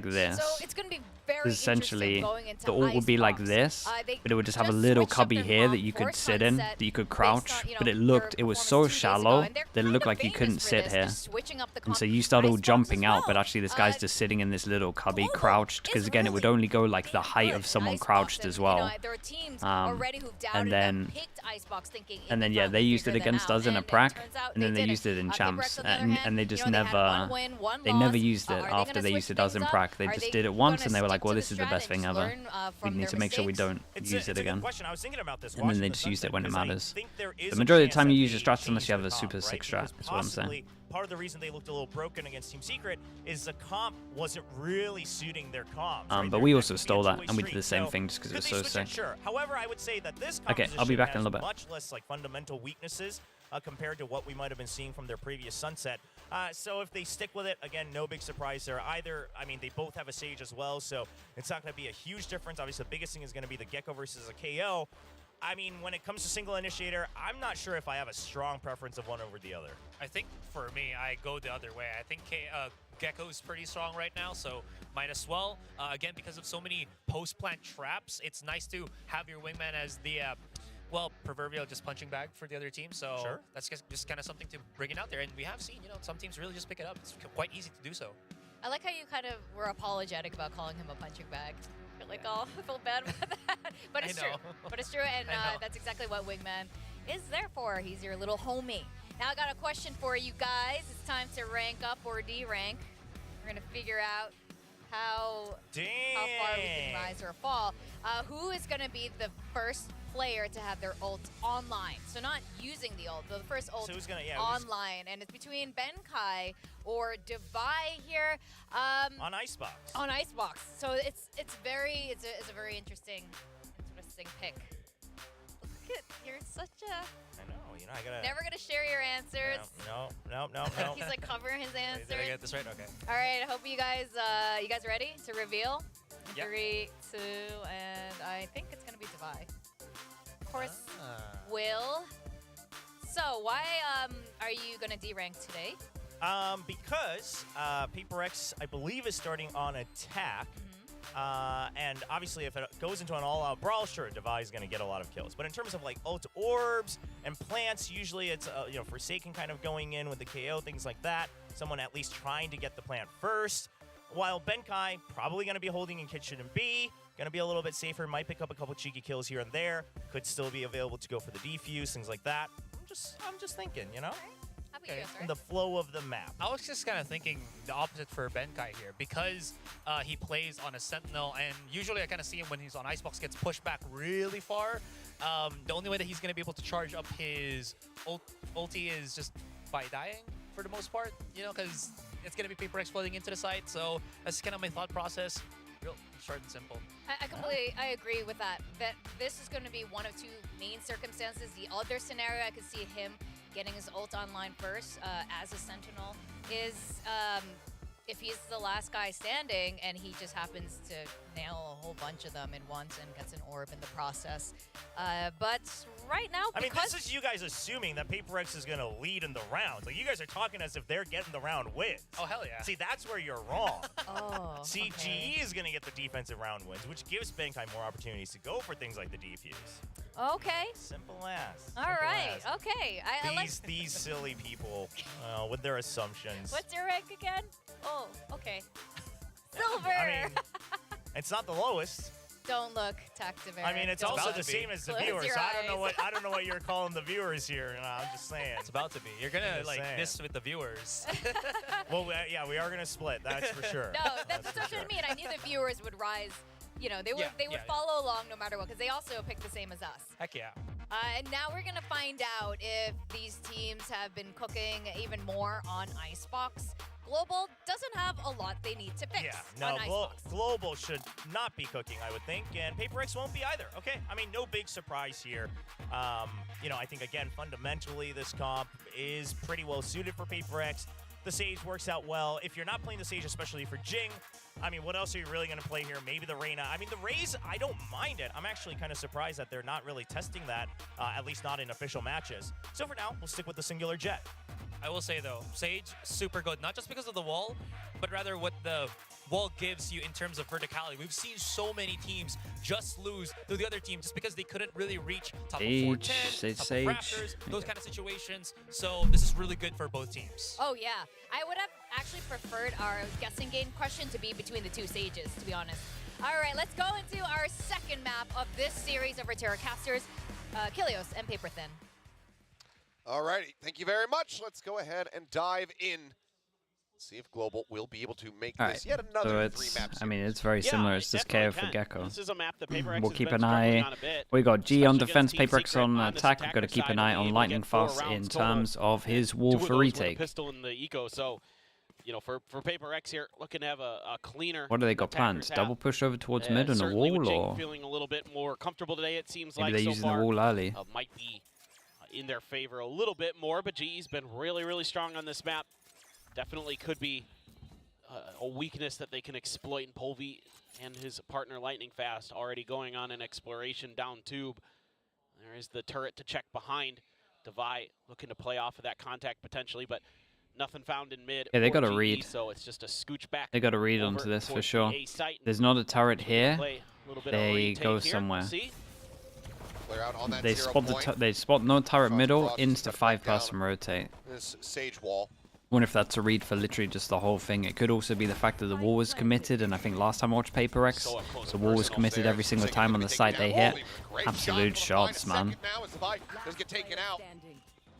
this. So it's going to be very Essentially, interesting going into the ult would be like this, but it would just have a little cubby here that you could sit in, that you could crouch, but it was so shallow that it looked like you couldn't sit here. And so you start all jumping out, but actually this guy's just sitting in this little cubby crouched, because again, it would only go like the height of someone crouched as well. And then yeah, they used it against us in a prac, and then they used it in champs, and they just never used it after they used it us in prac. They just did it once, and they were like, well, this is the best thing ever. We need to make sure we don't use it again. And then they just used it when it matters. The majority of the time you use your strats unless you have a super sick strat, that's what I'm saying. Part of the reason they looked a little broken against Team Secret is the comp wasn't really suiting their comps. But we also stole that, and we did the same thing just because it was so sick. Sure. However, I would say that this Okay, I'll be back in a little bit. much less like fundamental weaknesses compared to what we might have been seeing from their previous Sunset. So if they stick with it, again, no big surprise there either. I mean, they both have a Sage as well, so it's not going to be a huge difference. Obviously, the biggest thing is going to be the Gecko versus a KO. I mean, when it comes to single initiator, I'm not sure if I have a strong preference of one over the other. I think for me, I go the other way. I think Gecko's pretty strong right now, so might as well. Again, because of so many post-plant traps, it's nice to have your wingman as the, well, proverbial just punching bag for the other team. So that's just kind of something to bring it out there. And we have seen, some teams really just pick it up. It's quite easy to do so. I like how you kind of were apologetic about calling him a punching bag. You're like, oh, I feel bad about that. But it's true. But it's true, and that's exactly what Wingman is there for. He's your little homie. Now I got a question for you guys. It's time to rank up or de-rank. We're going to figure out how far we can rise or fall. Who is going to be the first player to have their ult online? So not using the ult, but the first ult online. And it's between Benkai or Divai here. On Icebox. On Icebox. So it's a very interesting pick. Look at, you're such a... I know, I gotta... Never gonna share your answers. No. He's like covering his answers. Did I get this right? Okay. All right, I hope you guys ready to reveal? Yep. 3, 2, and I think it's gonna be Divai. Of course, Will. So why are you gonna de-rank today? Because PaperX, I believe, is starting on attack. And obviously, if it goes into an all-out brawl, sure, Divai is going to get a lot of kills. But in terms of like ult orbs and plants, usually it's Forsaken kind of going in with the KO, things like that. Someone at least trying to get the plant first. While Benkai probably going to be holding in Kitchen and B, going to be a little bit safer, might pick up a couple cheeky kills here and there. Could still be available to go for the defuse, things like that. I'm just thinking, Okay. The flow of the map. I was just kind of thinking the opposite for Benkai here, because he plays on a Sentinel, and usually I kind of see him when he's on Icebox gets pushed back really far. The only way that he's going to be able to charge up his ulti is just by dying for the most part, because it's going to be PaperX flooding into the site. So that's kind of my thought process. Short and simple. I agree with that. That this is going to be one of two main circumstances. The other scenario I could see him getting his ult online first as a Sentinel is if he's the last guy standing and he just happens to nail a whole bunch of them in once and gets an orb in the process. But right now, I mean, this is you guys assuming that Paper X is going to lead in the rounds. Like, you guys are talking as if they're getting the round wins. Oh, hell yeah. See, that's where you're wrong. Oh, See, okay. GE is going to get the defensive round wins, which gives Bankai more opportunities to go for things like the defuse. Okay. Simple as. All right. Okay. I like These silly people with their assumptions. What's your rank again? Oh, okay. Silver. I mean, it's not the lowest. Don't look, Tactiver. I mean, it's also the same as the Close viewers. your So I don't know eyes. what you're calling the viewers here. No, I'm just saying. It's about to be. You're gonna Just like saying. this with the viewers. Well, yeah, we are gonna split. That's for sure. No, that's what I mean. I knew the viewers would rise. You know, they would follow along no matter what because they also picked the same as us. Heck yeah. And now we're gonna find out if these teams have been cooking even more on Icebox. Global doesn't have a lot they need to fix on Icebox. Global should not be cooking, I would think, and Paper X won't be either. Okay, I mean, no big surprise here. You know, I think, again, fundamentally, this comp is pretty well suited for Paper X. The Sage works out well. If you're not playing the Sage, especially for Jing, I mean, what else are you really going to play here? Maybe the Reyna. I mean, the Raze, I don't mind it. I'm actually kind of surprised that they're not really testing that, at least not in official matches. So for now, we'll stick with the singular Jet. I will say though, Sage, super good. Not just because of the wall, but rather what the wall gives you in terms of verticality. We've seen so many teams just lose to the other team just because they couldn't really reach top of 410, top of Raptors, those kind of situations. So this is really good for both teams. Oh yeah, I would have actually preferred our guessing game question to be between the two Sages, to be honest. All right, let's go into our second map of this series of Terracasters, Kilios and Paper Thin. Alrighty, thank you very much. Let's go ahead and dive in. See if Global will be able to make this yet another so three-map series. I mean, it's very similar. It's just KO for Gecko. This is a map that Paper X We'll has keep been an struggling eye. on a bit, We got G on especially defense, against Paper Team X Secret on on this attack. We've got to attacker keep an side, eye being on able to Lightning get 4 Fast rounds in solo. terms of his wall Two of for those with a retake. pistol in the eco, so you know, for Paper X here, looking to have a cleaner. What do they got attacker planned? tap. Double push over towards mid on a Certainly with wall, Jing or feeling a little bit more comfortable today, it seems maybe like they're so using far. the wall early? Might be in their favor a little bit more, but GE's been really, really strong on this map. Definitely could be a weakness that they can exploit in Polvi and his partner Lightning Fast already going on an exploration down tube. There is the turret to check behind. Devi looking to play off of that contact potentially, but nothing found in mid. Yeah, they for got to GE, read. So it's just a scooch back. They got to read over onto this for towards sure. the A site. There's not a turret here. Play a little bit of a They retake go here. somewhere. See? Clear out on that They 0 spot point. they spot no turret middle Cross, into step back 5-person rotate. This Sage wall. Wonder if that's a read for literally just the whole thing. It could also be the fact that the wall was committed, and I think last time I watched Paper X, the wall was committed every single time on the site they hit. Absolute shots, man. Now as Devi does get taken out.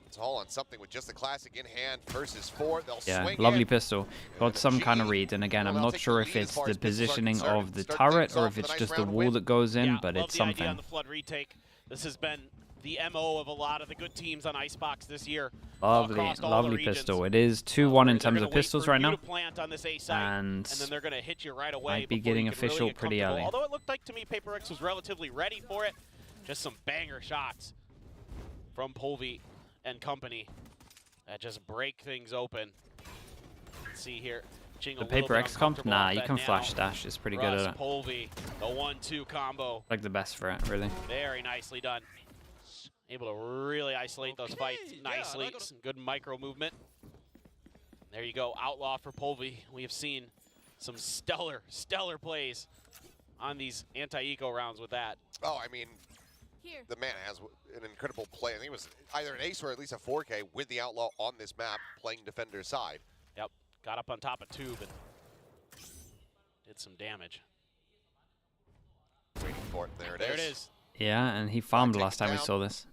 It's all on something with just the classic in hand versus 4. They'll Yeah, swing lovely in. pistol. Got some kind of read, and again, I'm not sure if it's the positioning of the turret or if it's just the wall that goes in, but it's Love the idea on something. the flood retake. This has been the MO of a lot of the good teams on Icebox this year. Lovely, across all the lovely regions. pistol. It is 2-1 in terms of pistols right now. Plant on this A site, And then they're going to hit you right away. might be before getting you can really official get pretty comfortable. early. Although it looked like to me Paper X was relatively ready for it. Just some banger shots from Polvi and company that just break things open. Let's see here. Jing a The little Paper bit X comp? uncomfortable Nah, off you that can now. flash dash. It's pretty good Russ at it. Polvi, the 1-2 combo. Like the best for it, really. Very nicely done. Able to really isolate those fights nicely. Some good micro movement. There you go, Outlaw for Polvi. We have seen some stellar plays on these anti-eco rounds with that. Oh, I mean, the man has an incredible play. I think it was either an ace or at least a 4K with the Outlaw on this map playing defender side. Yep, got up on top of tube and did some damage. Waiting for it. There it is. Yeah, and he farmed Take last it time we down. saw this.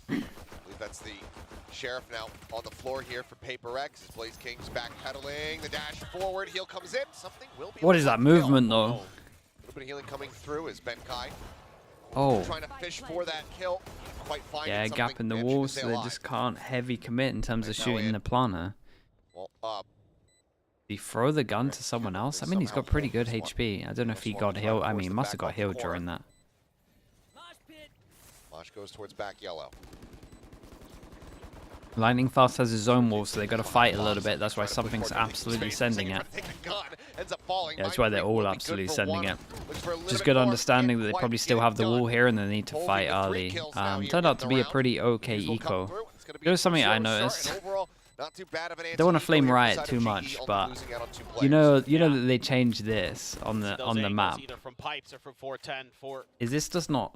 I believe that's the Sheriff now on the floor here for Paper X. As Blaze King's backpedaling. The dash forward. Heal comes in. Something will be. What is that movement, though? A little bit of healing coming through as Benkai Oh. trying to fish for that kill. Quite finding Yeah, something, gap in the managing to wall, stay so they alive. just can't heavy commit in terms of Right now shooting in. the planner. Well, he throw the gun to someone else? I mean, he's got pretty good HP. I don't know if he got healed. I mean, he must have got healed during that. Mosh goes towards back yellow. Lightning Fast has his own wall, so they got to fight a little bit. That's why something's absolutely sending it. Yeah, that's why they're all absolutely sending it. Just good understanding that they probably still have the wall here and they need to fight early. Turned out to be a pretty okay eco. There was something I noticed. Don't want to flame riot too much, but you know that they changed this on the map. Is this just not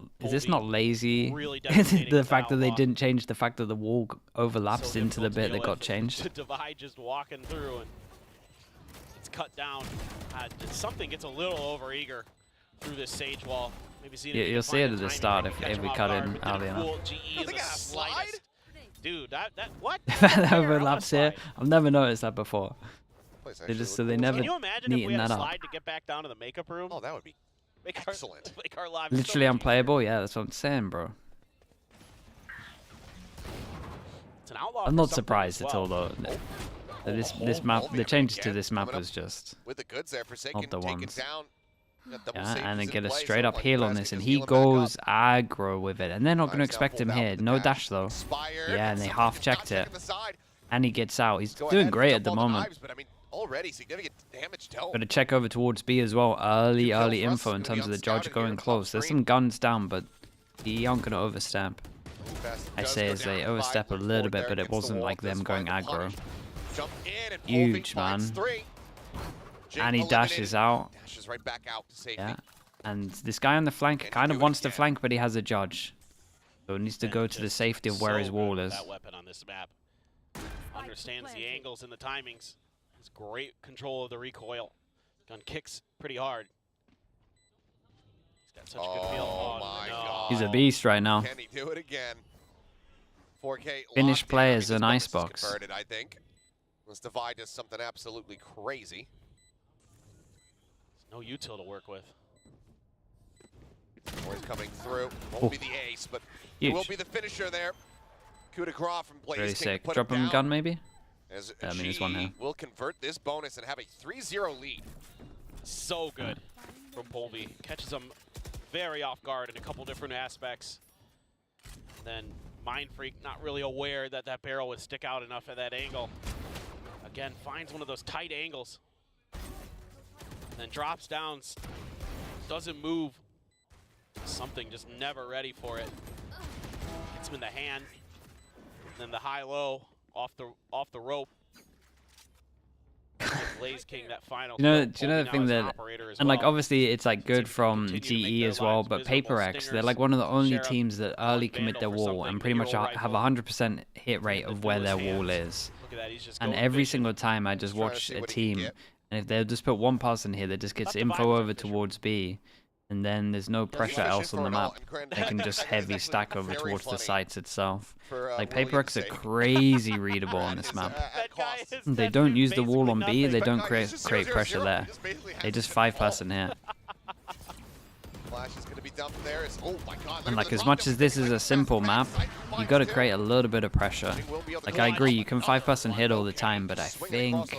lazy? The fact that they didn't change the fact that the wall overlaps into the bit that got changed. The divide just walking through and it's cut down. Something gets a little overeager through this Sage wall. Maybe You'll see it at the start if we cut in early enough. Dude, that what? That overlaps here. I've never noticed that before. They never Can you imagine if we neaten had that a up. slide to get back down to the makeup room? Oh, that would be excellent. Make our lives Literally so unplayable. Yeah, that's what I'm saying, bro. It's an outlaw I'm for not something surprised as at all well. though. This map, the changes to this map was just with the goods there, Forsaken not the taken ones. down. Yeah, and then get a straight up heal on this, and he goes aggro with it, and they're not going to expect him here. No dash though. Yeah, and they half checked it, and he gets out. He's doing great at the moment. Already significant damage dealt. Got to check over towards B as well. Early info in terms of the judge going close. There's some guns down, but he aren't going to overstep. I say as they overstep a little bit, but it wasn't like them going aggro. Huge, man. And he dashes out. Dashes right back out to safety. Yeah. And this guy on the flank kind of wants to flank, but he has a judge. So he needs to go to the safety of where his wall is. That weapon on this map understands the angles and the timings. Has great control of the recoil. Gun kicks pretty hard. He's got such a good feel. Oh my God. He's a beast right now. Can he do it again? 4K Finished players an an icebox. Converted, I think. This divide does something absolutely crazy. No util to work with. Boys coming through. Won't be the ace, but it will be the finisher there. Coup de grace from Blaze. Really King sick. to put Drop him him down. gun maybe? As I mean, this one here. will convert this bonus and have a 3-0 lead. So good from Polvi. Catches him very off guard in a couple different aspects. Then Mind Freak not really aware that that barrel would stick out enough at that angle. Again, finds one of those tight angles. Then drops down, doesn't move. Something just never ready for it. Hits him in the hand. Then the high-low off the rope. Blaze King, that final. Do you know kill. the thing that, and like obviously it's like good from GE as well, but PaperX, they're like one of the only teams that early commit their wall and pretty much have 100% hit rate of where their wall is. And every single time I just watch a team, and if they'll just put one person here that just gets info over towards B, and then there's no pressure else on the map, they can just heavy stack over towards the sites itself. Like PaperX are crazy readable on this map. They don't use the wall on B, they don't create pressure there. They just 5-person hit. Flash is going to be dumped there. Oh my God, And like as much as this is a simple map, you got to create a little bit of pressure. Like I agree, you can 5-person hit all the time, but I think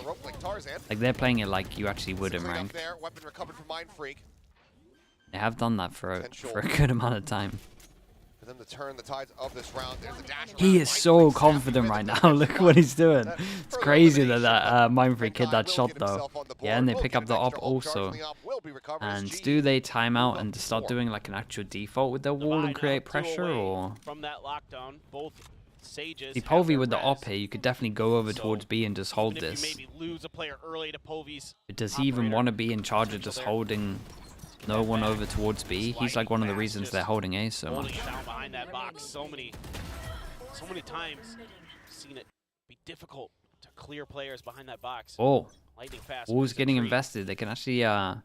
like they're playing it like you actually would in ranked. Weapon recovered from Mind Freak. They have done that for a good amount of time. For them to turn the tides of this round. There's a dash He is so confident right now. Look what he's doing. It's crazy that Mind Freak hit that shot though. Yeah, and they pick up the op also. And do they time out and start doing like an actual default with their wall and create pressure, or? From that lockdown, both Sages. See, Polvi with the op here, you could definitely go over towards B and just hold this. Maybe lose a player early to Polvi's. Does he even want to be in charge of just holding no one over towards B? He's like one of the reasons they're holding A so much. Down behind that box so many times. Seen it be difficult to clear players behind that box. Oh, lightning fast. Wall's getting invested. They can actually, yeah,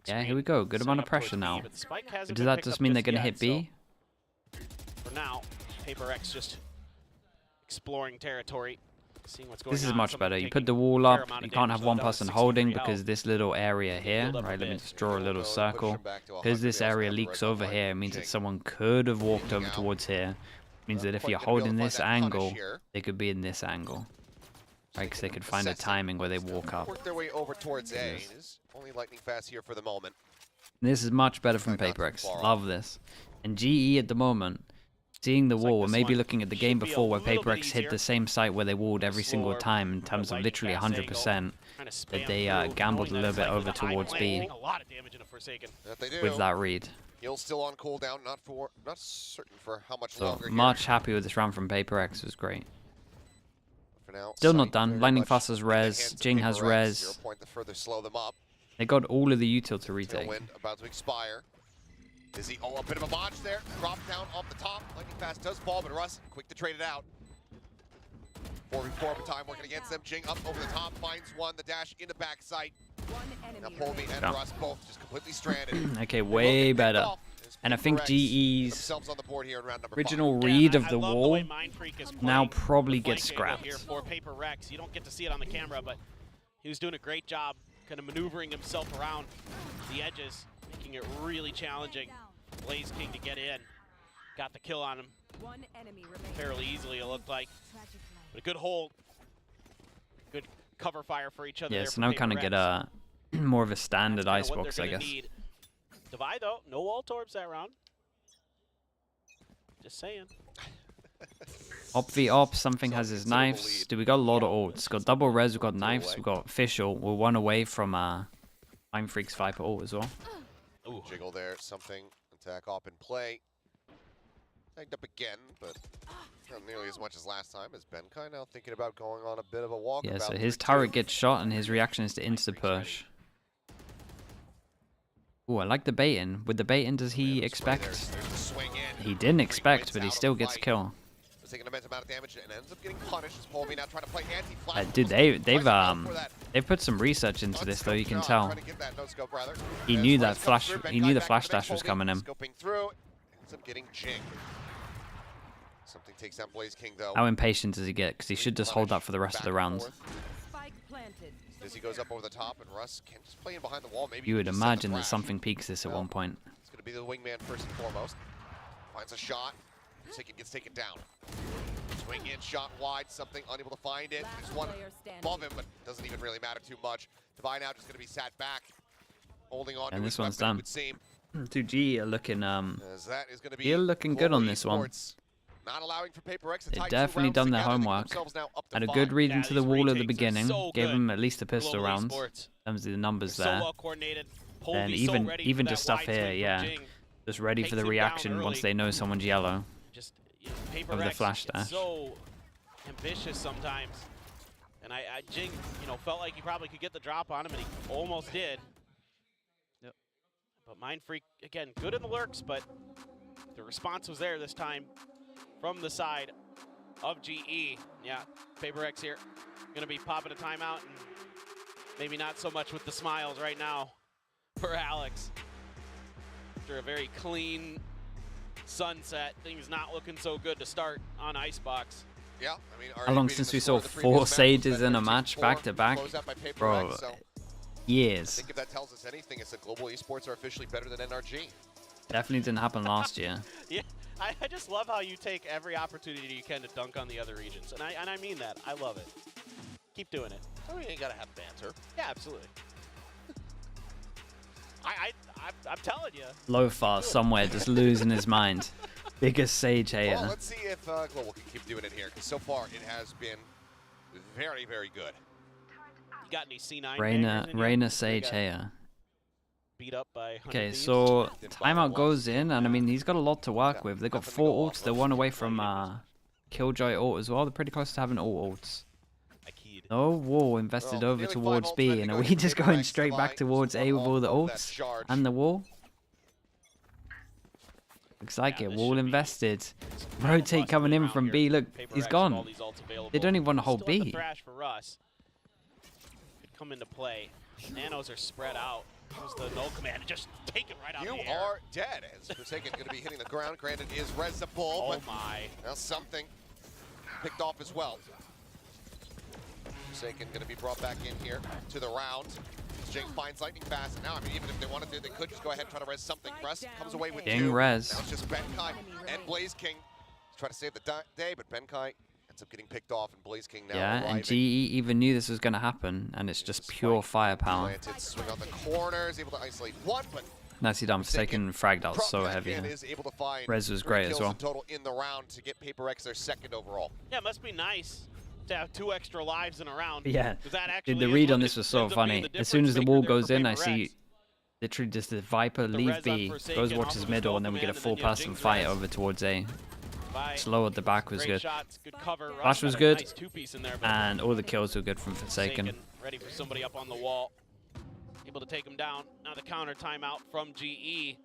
here we go. Good amount of pressure now. But does that just mean they're going to hit B? For now, PaperX just exploring territory. Seeing what's going This is on. much better. You put the wall up, you can't have one person holding because this little area here, right, let me just draw a little circle. Because this area leaks over here, it means that someone could have walked over towards here. It means that if you're holding this angle, they could be in this angle. Right, because they could find a timing where they walk up. Work their way over towards A. It is only lightning fast here for the moment. This is much better from PaperX. Love this. And GE at the moment, seeing the wall, we're maybe looking at the game before where PaperX hit the same site where they walled every single time in terms of literally 100%. That they gambled a little bit over towards B with that read. He'll still on cooldown, not certain for how much So longer. much happy with this round from PaperX. It was great. For now, Still not done. Lightning Fast has res. Jing has res. 0 point to further slow them up. They got all of the util to retake. Tailwind about to expire. Is he? Oh, a bit of a botch there. Drop down off the top. Lightning Fast does fall, but Russ quick to trade it out. 4v4 time working against them. Jing up over the top, finds one. The dash into backside. Now Polby and Russ both just completely stranded. Okay, way better. And I think GE's original read of the wall now probably gets scrapped. Here for Paper Rex. You don't get to see it on the camera, but he was doing a great job kind of maneuvering himself around the edges, making it really challenging. Blaze King to get in. Got the kill on him fairly easily, it looked like. But a good hold. Good cover fire for each other. Yeah, there so for now Paper kind of Rex. get a more of a standard That's kinda what icebox, they're I gonna guess. need. Divide though, no wall torbs that round. Just saying. Op v op, something has his knives. Dude, we got a lot of ults. Got double res, we got knives, we got official. We're one away from Time Freak's Viper ult as well. Ooh. Jiggle there, something. Attack op in play. Tagged up again, but not nearly as much as last time. As Benkai now thinking about going on a bit of a walk. Yeah, so his turret gets shot and his reaction is to insta-push. Ooh, I like the bait-in. With the bait-in, does he expect? He didn't expect, but he still gets kill. Taking immense amount of damage and ends up getting punished as Polby now trying to play anti-flash. Dude, they've put some research into this though. You can tell. He knew that flash. He knew the flash dash was coming in. Scoping through, ends up getting Jing. Something takes down Blaze King though. How impatient does he get? Because he should just hold that for the rest of the round. As he goes up over the top and Russ can just play in behind the wall. Maybe You would imagine that something peaks this at one point. It's going to be the wingman first and foremost. Finds a shot. Gets taken down. Swing in, shot wide, something unable to find it. There's one above him, but doesn't even really matter too much. Divine now just going to be sat back, holding on. And to this his one's weapon, done. it would seem. 2G are looking As that is going to be they're looking good on Global this one. Esports, not allowing for PaperX to They've tie 2 definitely rounds done their together. They keep homework. themselves now up to Had a 5. good read into the these wall at the retakes are beginning. so Gave good. him at least a pistol Global round. Esports. In terms of the numbers So there. well coordinated. And Polby so even ready even for just that stuff wide here, swing yeah. from Jing. Just ready Takes for the him down reaction once early. they know someone's yellow. Just Paper Of the Rex flash is dash. so ambitious sometimes. And Jing, felt like he probably could get the drop on him, and he almost did. Yep. But Mind Freak, again, good in the lurks, but the response was there this time from the side of GE. Yeah, Paper X here, gonna be popping a timeout, and maybe not so much with the smiles right now for Alex. After a very clean sunset, things not looking so good to start on Icebox. Yeah, I mean, How long since we saw 4 Sages in a match back to back? Bro, I years. think if that tells us anything, it's that Global Esports are officially better than NRG. Definitely didn't happen last year. Yeah, I just love how you take every opportunity you can to dunk on the other regions, and I mean that. I love it. Keep doing it. I mean, you gotta have banter. Yeah, absolutely. I'm telling you. Lofar somewhere just losing his mind. Biggest Sage hater. Well, let's see if Global can keep doing it here, because so far it has been very, very good. You got any C9? Reyna Sage hater. Beat up by Okay, so timeout goes in, and I mean he's got a lot to work with. They got 4 ults. They're 1 away from Killjoy ult as well. They're pretty close to having all ults. No wall invested over towards B, and are we just going straight back towards A with all the ults and the wall? Looks like it. Wall invested. Rotate coming in from B. Look, he's gone. They don't even want to hold B. Thrash for Russ could come into play. Nanos are spread out. There's the null command and just take it right out of the air. You are dead. As Forsaken going to be hitting the ground. Granted, is Resible. Oh my. Now something picked off as well. Forsaken going to be brought back in here to the round. Jing finds lightning fast. Now, I mean, even if they wanted to, they could just go ahead and try to res something. Russ comes away with Ding 2. res. Now it's just Benkai and Blaze King to try to save the day, but Benkai Ends up getting picked off, and Blaze King now Yeah, arriving. and GE even knew this was going to happen, and it's just pure firepower. Planted, swing on the corners, able to isolate one, but Nicely done. Forsaken fragged out so heavy. is able to find Res was 3 great as kills well. in total in the round to get Paper X their 2nd overall. Yeah, it must be nice to have 2 extra lives in a round. Yeah, 'Cause that dude, the actually read is on what this was so ends up being funny. the As soon as the difference wall maker there goes for in, I Paper see X. literally just the Viper The leave res on B, Forsaken goes off watches of middle, Skull and then we get a Command, and then you full-person Jing's fight res. over towards A. By Slow at the back was great good. shots, good cover. Flash was Got a good, nice 2-piece in there, but and all the kills were good from Forsaken. ready for somebody up on the wall. Able to take him down. Now the counter timeout from GE.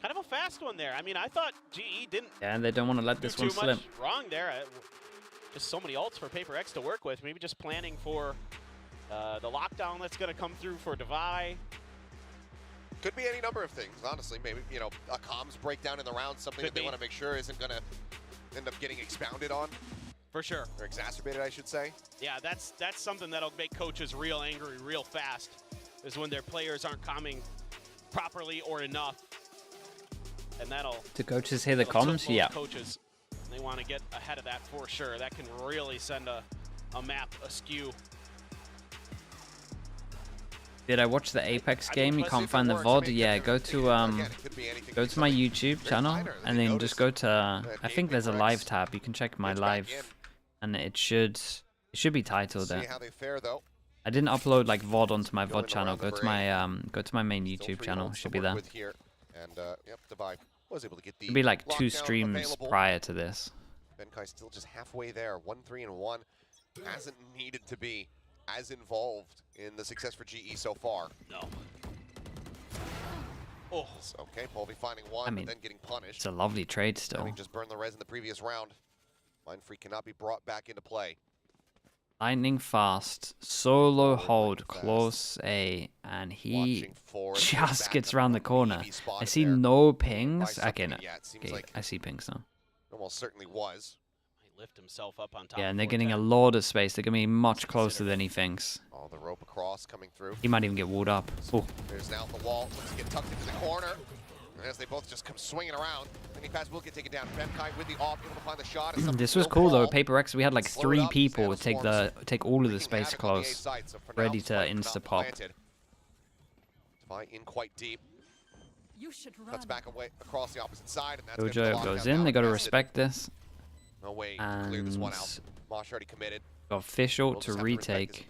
Kind of a fast one there. I mean, I thought GE didn't Yeah, and they don't want to let do this too one slip. much wrong there. Just so many ults for Paper X to work with. Maybe just planning for the lockdown that's going to come through for Devi. Could be any number of things, honestly. Maybe, you know, a comms breakdown in the round, something that they want to make sure isn't going to end up getting expounded on. For sure. Or exacerbated, I should say. Yeah, that's something that'll make coaches real angry real fast, is when their players aren't calming properly or enough. And that'll... Do coaches hear the that'll tilt comms? most Yeah. Coaches, they want to get ahead of that for sure. That can really send a map askew. Did I watch the Apex game? You can't find the VOD? Yeah, go to my YouTube channel, and then just go to, I think there's a live tab. You can check my live, and it should be titled there. See how they fare, though. I didn't upload like VOD onto my VOD channel. Go to my main YouTube channel. It should be there. And yep, Devi was able to get the It'll be like 2 lockdown streams available. prior to this. Benkai still just halfway there, 1-3-1. Hasn't needed to be as involved in the success for GE so far. No. Oh, it's okay. Polvi finding one, I mean, but then getting punished. It's a lovely trade still. Having just burned the res in the previous round. Mind Freak cannot be brought back into play. Lightning fast, solo hold, close A, and he just gets around the corner. I see no pings. Again, okay, I see pings now. Almost certainly was. He lift himself up on top. Yeah, and they're getting a lot of space. They're going to be much closer than he thinks. Oh, the rope across coming through. He might even get walled up. Ooh. There's now the wall. Looks to get tucked into the corner. And as they both just come swinging around, Mini Pass will get taken down. Benkai with the off, able to find the shot. This was cool though. Paper X, we had like 3 people take all of the space close, ready to insta pop. Devi in quite deep. You should run. Cuts back away across the opposite side, and that's Dojo goes in. They got to respect this. No way to clear this one out. Mosh already committed. Got Fish ult to retake.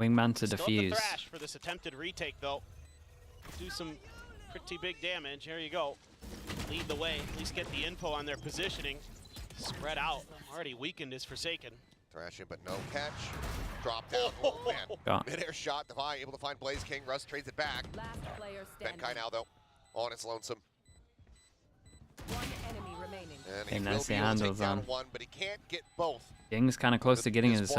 Wingman to defuse. Thrash for this attempted retake though. Do some pretty big damage. Here you go. Lead the way. At least get the info on their positioning. Spread out. Already weakened is Forsaken. Thrashing, but no catch. Drop down. Oh, man. Mid-air shot. Devi able to find Blaze King. Russ trades it back. Last player standing. Benkai now, though, on its lonesome. One enemy remaining. And he And will that's be the able to take handles down on. one, but he can't get both. Jing's kind of close to getting his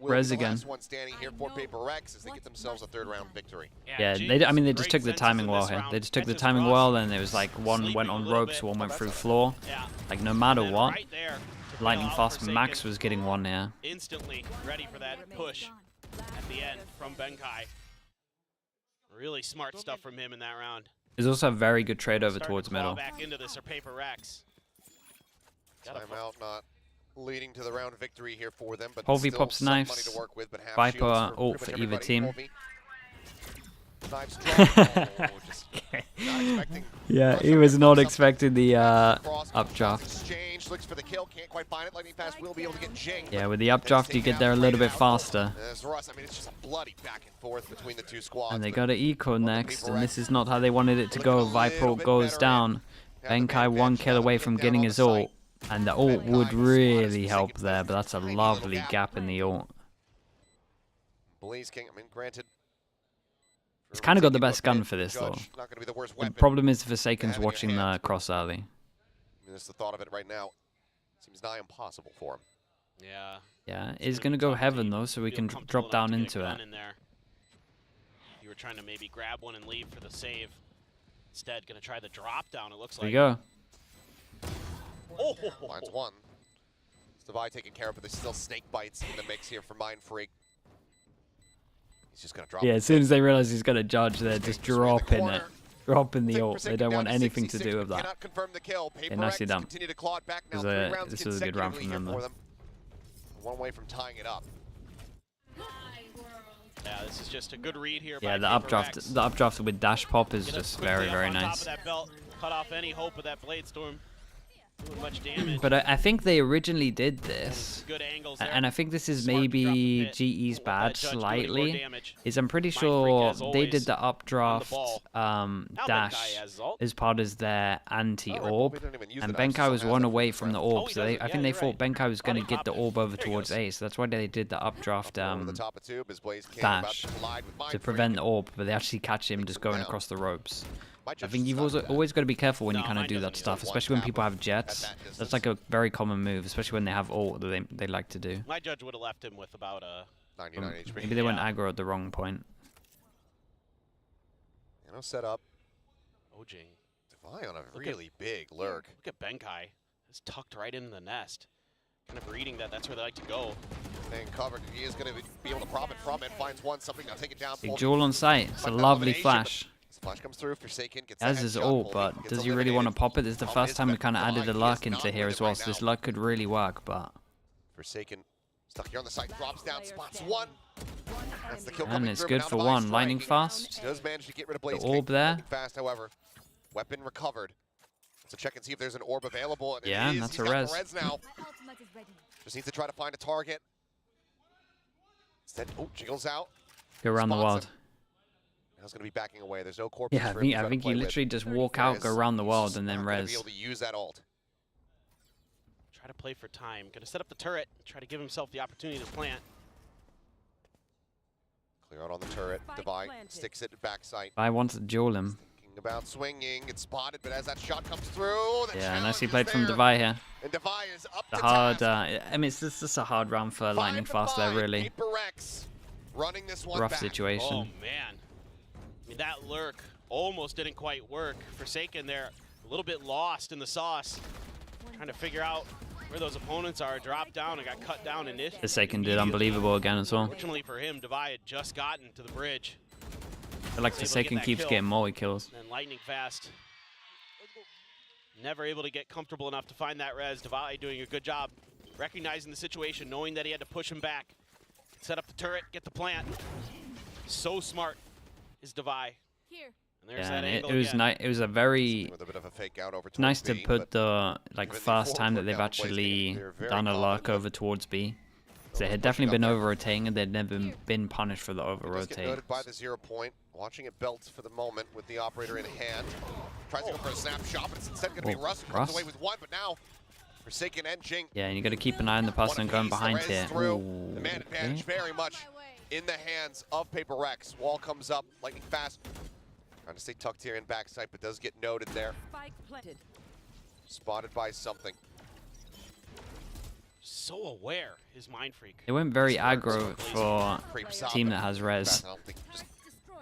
res again. Last one standing here for Paper X as they get themselves a 3rd round victory. Yeah, I mean, they just took the timing well here. They just took the timing well, and it was like one went on ropes, one went through floor. Like, no matter what, Lightning Fast Max was getting one here. Instantly ready for that push at the end from Benkai. Really smart stuff from him in that round. There's also a very good trade over towards middle. Back into this or Paper X. Timeout not leading to the round victory here for them, but Polvi still pops some money knives. to work with, but half Viper shields for ult pretty for either much team. everybody. Polvi. Knives drop. Oh, just not expecting. Yeah, he was not expecting the updraft. Exchange, looks for the kill, can't quite find it. Lightning Pass will be able to get Jing. Yeah, with the updraft, you get there a little bit faster. As Russ, I mean, it's just a bloody back and forth between the two squads. And they got an eco next, and this is not how they wanted it to go. Viper ult goes down. Benkai 1 kill away from getting his ult. And the ult would really help there, but that's a lovely gap in the ult. Blaze King, I mean, granted. He's kind of got the best gun for this, though. The problem is Forsaken's watching the cross early. I mean, just the thought of it right now seems nigh impossible for him. Yeah. Yeah, he's going to go heaven, though, so we can drop down into it. You were trying to maybe grab one and leave for the save. Instead, going to try the drop down, it looks There like. we go. Oh, finds one. Devi taken care of, but there's still snake bites in the mix here for Mind Freak. He's just gonna drop. Yeah, as soon as they realize he's gonna judge, they're just dropping it. dropping the Looks like ult. They Forsaken don't down want to anything to 66, do with but that. cannot confirm the kill. Yeah, nicely PaperX done. continue to claw it back now. This was a good round from them, though. One way from tying it up. Yeah, this is just a good read here. Yeah, by the updraft with dash pop is just very, very Top nice. of that belt, cut off any hope of that blade storm doing much damage. But I think they originally did this, Good angles there. and I think this is maybe GE's bad slightly. Is I'm pretty sure they did the updraft dash as part of their anti-orb, and Benkai was one away from the orb, so I think they thought Benkai was going to get the orb over towards A, so that's why they did the updraft dash to prevent the orb, but they actually catch him just going across the ropes. I think you've always got to be careful when you kind of do that stuff, especially when people have jets. That's like a very common move, especially when they have ult that they like to do. My judge would have left him with about a 99 HP. Maybe they went aggro at the wrong point. Set up. Ojing. Defy on a really big lurk. Look at Benkai. It's tucked right into the nest. Kind of reading that. That's where they like to go. Staying covered. He is going to be able to profit from it. Finds one something. Now take it down. Big jewel on sight. It's a lovely flash. Flash comes through. Forsaken gets As is ult, but does he really want to pop it? This is the first time we kind of added the luck into here as well, so this luck could really work, but... Forsaken stuck here on the side, drops down, spots one. That's the kill And coming it's through, good but for now one. Device Lightning striking. fast. Does manage to get rid of The Blaze orb King. there. Lightning fast, however. Weapon recovered. So check and see if there's an orb available. And Yeah, it is. that's He's a got res. the res now. Just needs to try to find a target. Instead, jiggles out. Go around the Spots world. him. Now he's going to be backing away. There's no corpus Yeah, for him to try to I think play you with. literally just walk out, go around the world, He's and then not gonna res. be able to use that ult. Try to play for time. Gonna set up the turret. Try to give himself the opportunity to plant. Clear out on the turret. Devi sticks it back sight. I want to duel him. Thinking about swinging. It's spotted, but as that shot comes through, the Yeah, challenge nicely is played from there. Devi here. And Devi is up The to hard, task. I mean, it's just a hard round for Lightning Fast there, really. PaperX running this one Rough back. situation. Oh man. I mean that lurk almost didn't quite work. Forsaken there, a little bit lost in the sauce. Trying to figure out where those opponents are. Dropped down and got cut down in it. Forsaken did unbelievable again as well. Fortunately for him, Devi had just gotten to the bridge. I feel like Was able to Forsaken get that keeps kill. getting multi kills. And lightning fast. Never able to get comfortable enough to find that res. Devi doing a good job recognizing the situation, knowing that he had to push him back. Set up the turret, get the plant. So smart is Devi. Here. And there's Yeah, that and angle it was again. nice. It was a very With a bit of a fake out over nice towards to B, put but the like given the first time that forward they've down Blaze actually King, they're very done a common, luck but over towards B. So they had definitely been over rotating, and they'd never been punished for the over He does get rotate. noted by the 0 point. Watching it belt for the moment with the operator in hand. Tries to go for a snapshot, but it's instead going to be Oh, Russ who Russ. comes away with one, but now Forsaken and Jing. Yeah, and you got to keep an eye on the person going behind here. Ooh, The man advantage okay. very much in the hands of PaperX. Wall comes up, lightning fast. Trying to stay tucked here in backside, but does get noted there. Spike planted. Spotted by something. So aware, his mind freak. They went very aggro for Creeps a up team and that has res. I don't think just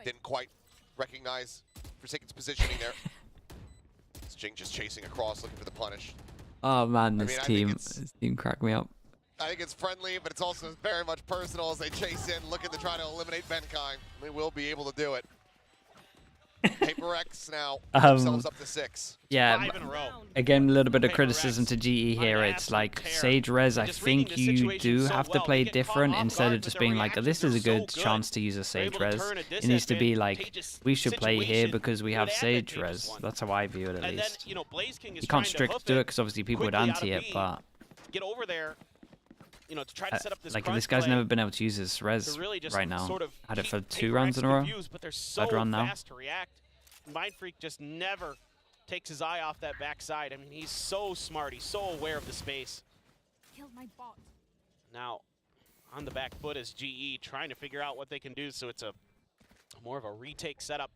didn't quite recognize Forsaken's positioning there. It's Jing just chasing across, looking for the punish. Oh man, I this mean, I think team cracked me up. I think it's friendly, but it's also very much personal as they chase in, looking to try to eliminate Benkai. They will be able to do it. PaperX now themselves up to 6. Yeah, 5 in a row. again, a little bit of criticism to GE here. It's like Sage Res, I think you do have to play different instead of just being like, this is a good chance to use a Sage Res. It needs to be like, we should play here because we have Sage Res. That's how I view it at least. You know, Blaze King is You trying can't to strict hoof do it it because obviously people would quickly out anti of it, B, but get over there, you know, to try to set up this like crunch this guy's play never been able to use his Res to really just right now. sort of Had it for keep 2 rounds in a row. confused, but they're so Third round now. fast to react. Mind Freak just never takes his eye off that backside. I mean, he's so smart. He's so aware of the space. Killed my bot. Now, on the back foot is GE trying to figure out what they can do. So it's a more of a retake setup.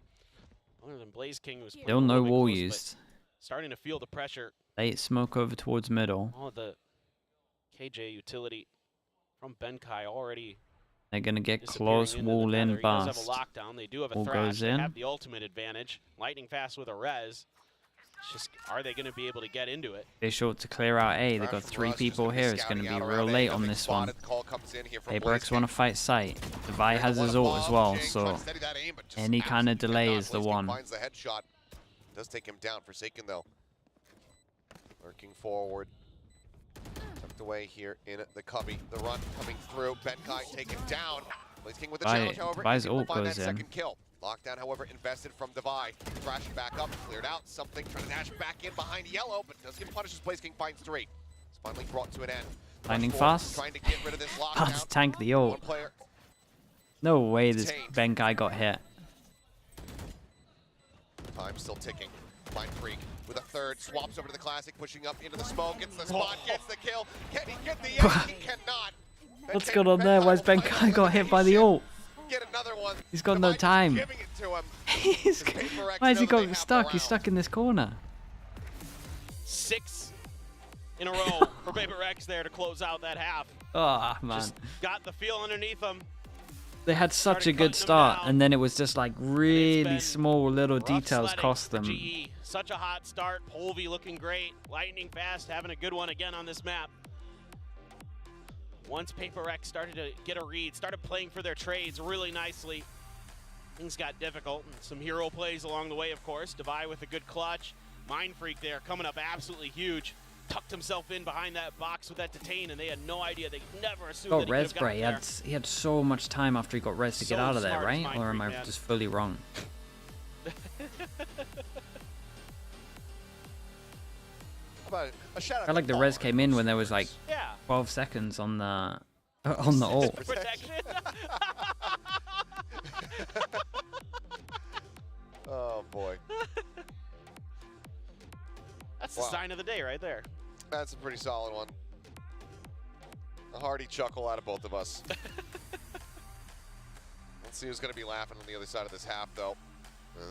Other than Blaze King, who's Still no wall used. starting to feel the pressure. Late smoke over towards middle. Oh, the KJ utility from Benkai already. They're gonna get disappearing close into the wall in nether. He does have fast. a lockdown. They do have a Wall thrash. goes They in. have the ultimate advantage. Lightning fast with a res. It's just, are they going to be able to get into it? They're short to clear out A. They've got 3 people here. It's going to be real late on this one. PaperX want to fight sight. Devi has his ult as well, so any kind of delay is the one. does take him down. Forsaken, though, lurking forward. Tucked away here in the cubby. The run coming through. Benkai taken down. Blaze King with the challenge, however. Devi's Able to ult find goes that in. second kill. Lockdown, however, invested from Devi. Thrashing back up, cleared out. Something trying to dash back in behind Yellow, but does get punished as Blaze King finds 3. It's finally brought to an end. Lightning fast. Trying to get rid of this Can't lockdown. tank the ult. One player. No way this Benkai got hit. Time still ticking. Mind Freak with a third, swaps over to the Classic, pushing up into the smoke, gets the spot, gets the kill. Can he get the end? He cannot. What's going on there? Why's Benkai got hit by the ult? Get another one. He's got no time. Giving it to him. Why is he got stuck? He's stuck in this corner. 6 in a row for Paper Rex there to close out that half. Oh, man. Just got the feel underneath them. They had such a good start, and then it was just like really small little details cost them. GE. Such a hot start. Polvi looking great. Lightning fast, having a good one again on this map. Once Paper Rex started to get a read, started playing for their trades really nicely, things got difficult. And some hero plays along the way, of course. Devi with a good clutch. Mind Freak there coming up absolutely huge. Tucked himself in behind that box with that detain, and they had no idea. They never assumed that he Res could have spray. gotten He had so much time after he got res to get out of there, smart, right? Mind Or am Freak, I man. just fully wrong? A shout out I felt like the res came in when there was like 12 seconds on the ult. Oh boy. That's the sign of the day right there. That's a pretty solid one. A hearty chuckle out of both of us. Let's see who's going to be laughing on the other side of this half, though.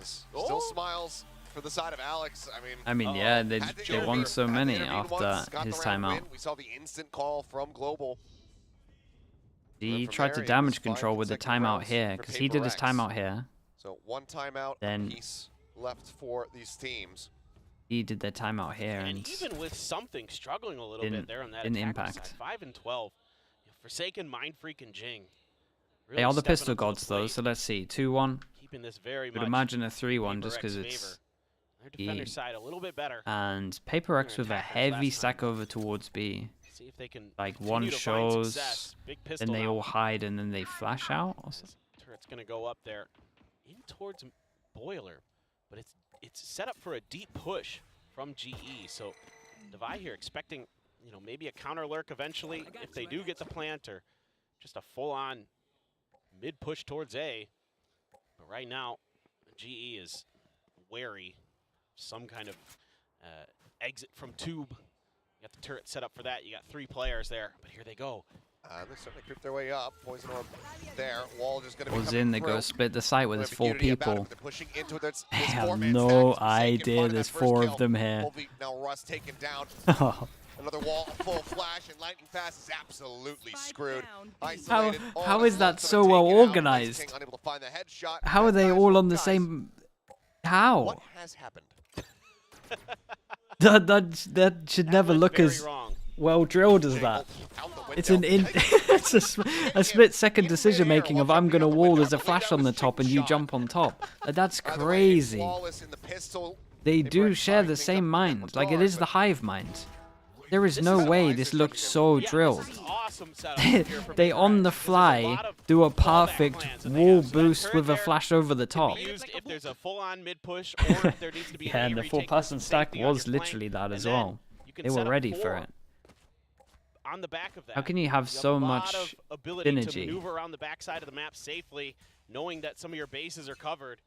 Still smiles for the side of Alex. I mean, yeah, they won so many after his timeout. We saw the instant call from Global. He tried to damage control with the timeout here, because he did his timeout here. So one timeout Then piece left for these teams. he did their timeout here, And and even with something struggling a little bit there on that didn't attacker impact. side, 5 and 12. Forsaken, Mind Freak, and Jing. They are the stepping pistol up to gods, though, so let's see. 2-1. Keeping this very Would much imagine a 3-1 Paper just because Rex it's favor. Their defender side a little bit better. And Paper X Their with a attackers heavy last stack over towards B. See if they can Like continue one to find shows, success. Big then pistol they now. all hide, and then they flash out. Or something. Turret's gonna go up there, in towards Boiler, but it's set up for a deep push from GE. So Devi here expecting, you know, maybe a counter lurk eventually if they do get the plant, or just a full-on mid push towards A. But right now, GE is wary. Some kind of exit from tube. You got the turret set up for that. You got 3 players there, but here they go. They're starting to creep their way up. Poison Orb there. Wall just going to Wall's in, they go split the site where there's 4 people. They're pushing into this I have four-man no stack. idea there's 4 of them here. Now Russ taken down. Another wall, full flash, and Lightning Fast is absolutely screwed. Isolated. How is that so well organized? Unable to find the headshot. How are they all on the same... How? What has happened? that should never look as well drilled as that. It's it's a split-second decision making of I'm gonna wall, there's a flash on the top, and you jump on top. That's crazy. They do share the same mind. Like, it is the hive mind. There is no way this looks so drilled. They on the fly do a perfect wall boost with a flash over the top. If there's a full-on mid push, or if there needs to be Yeah, and the 4-person stack was literally that as well. They were ready for it. On the back of that, how can you have so much ability to synergy? maneuver around the backside of the map safely, knowing that some of your bases are covered,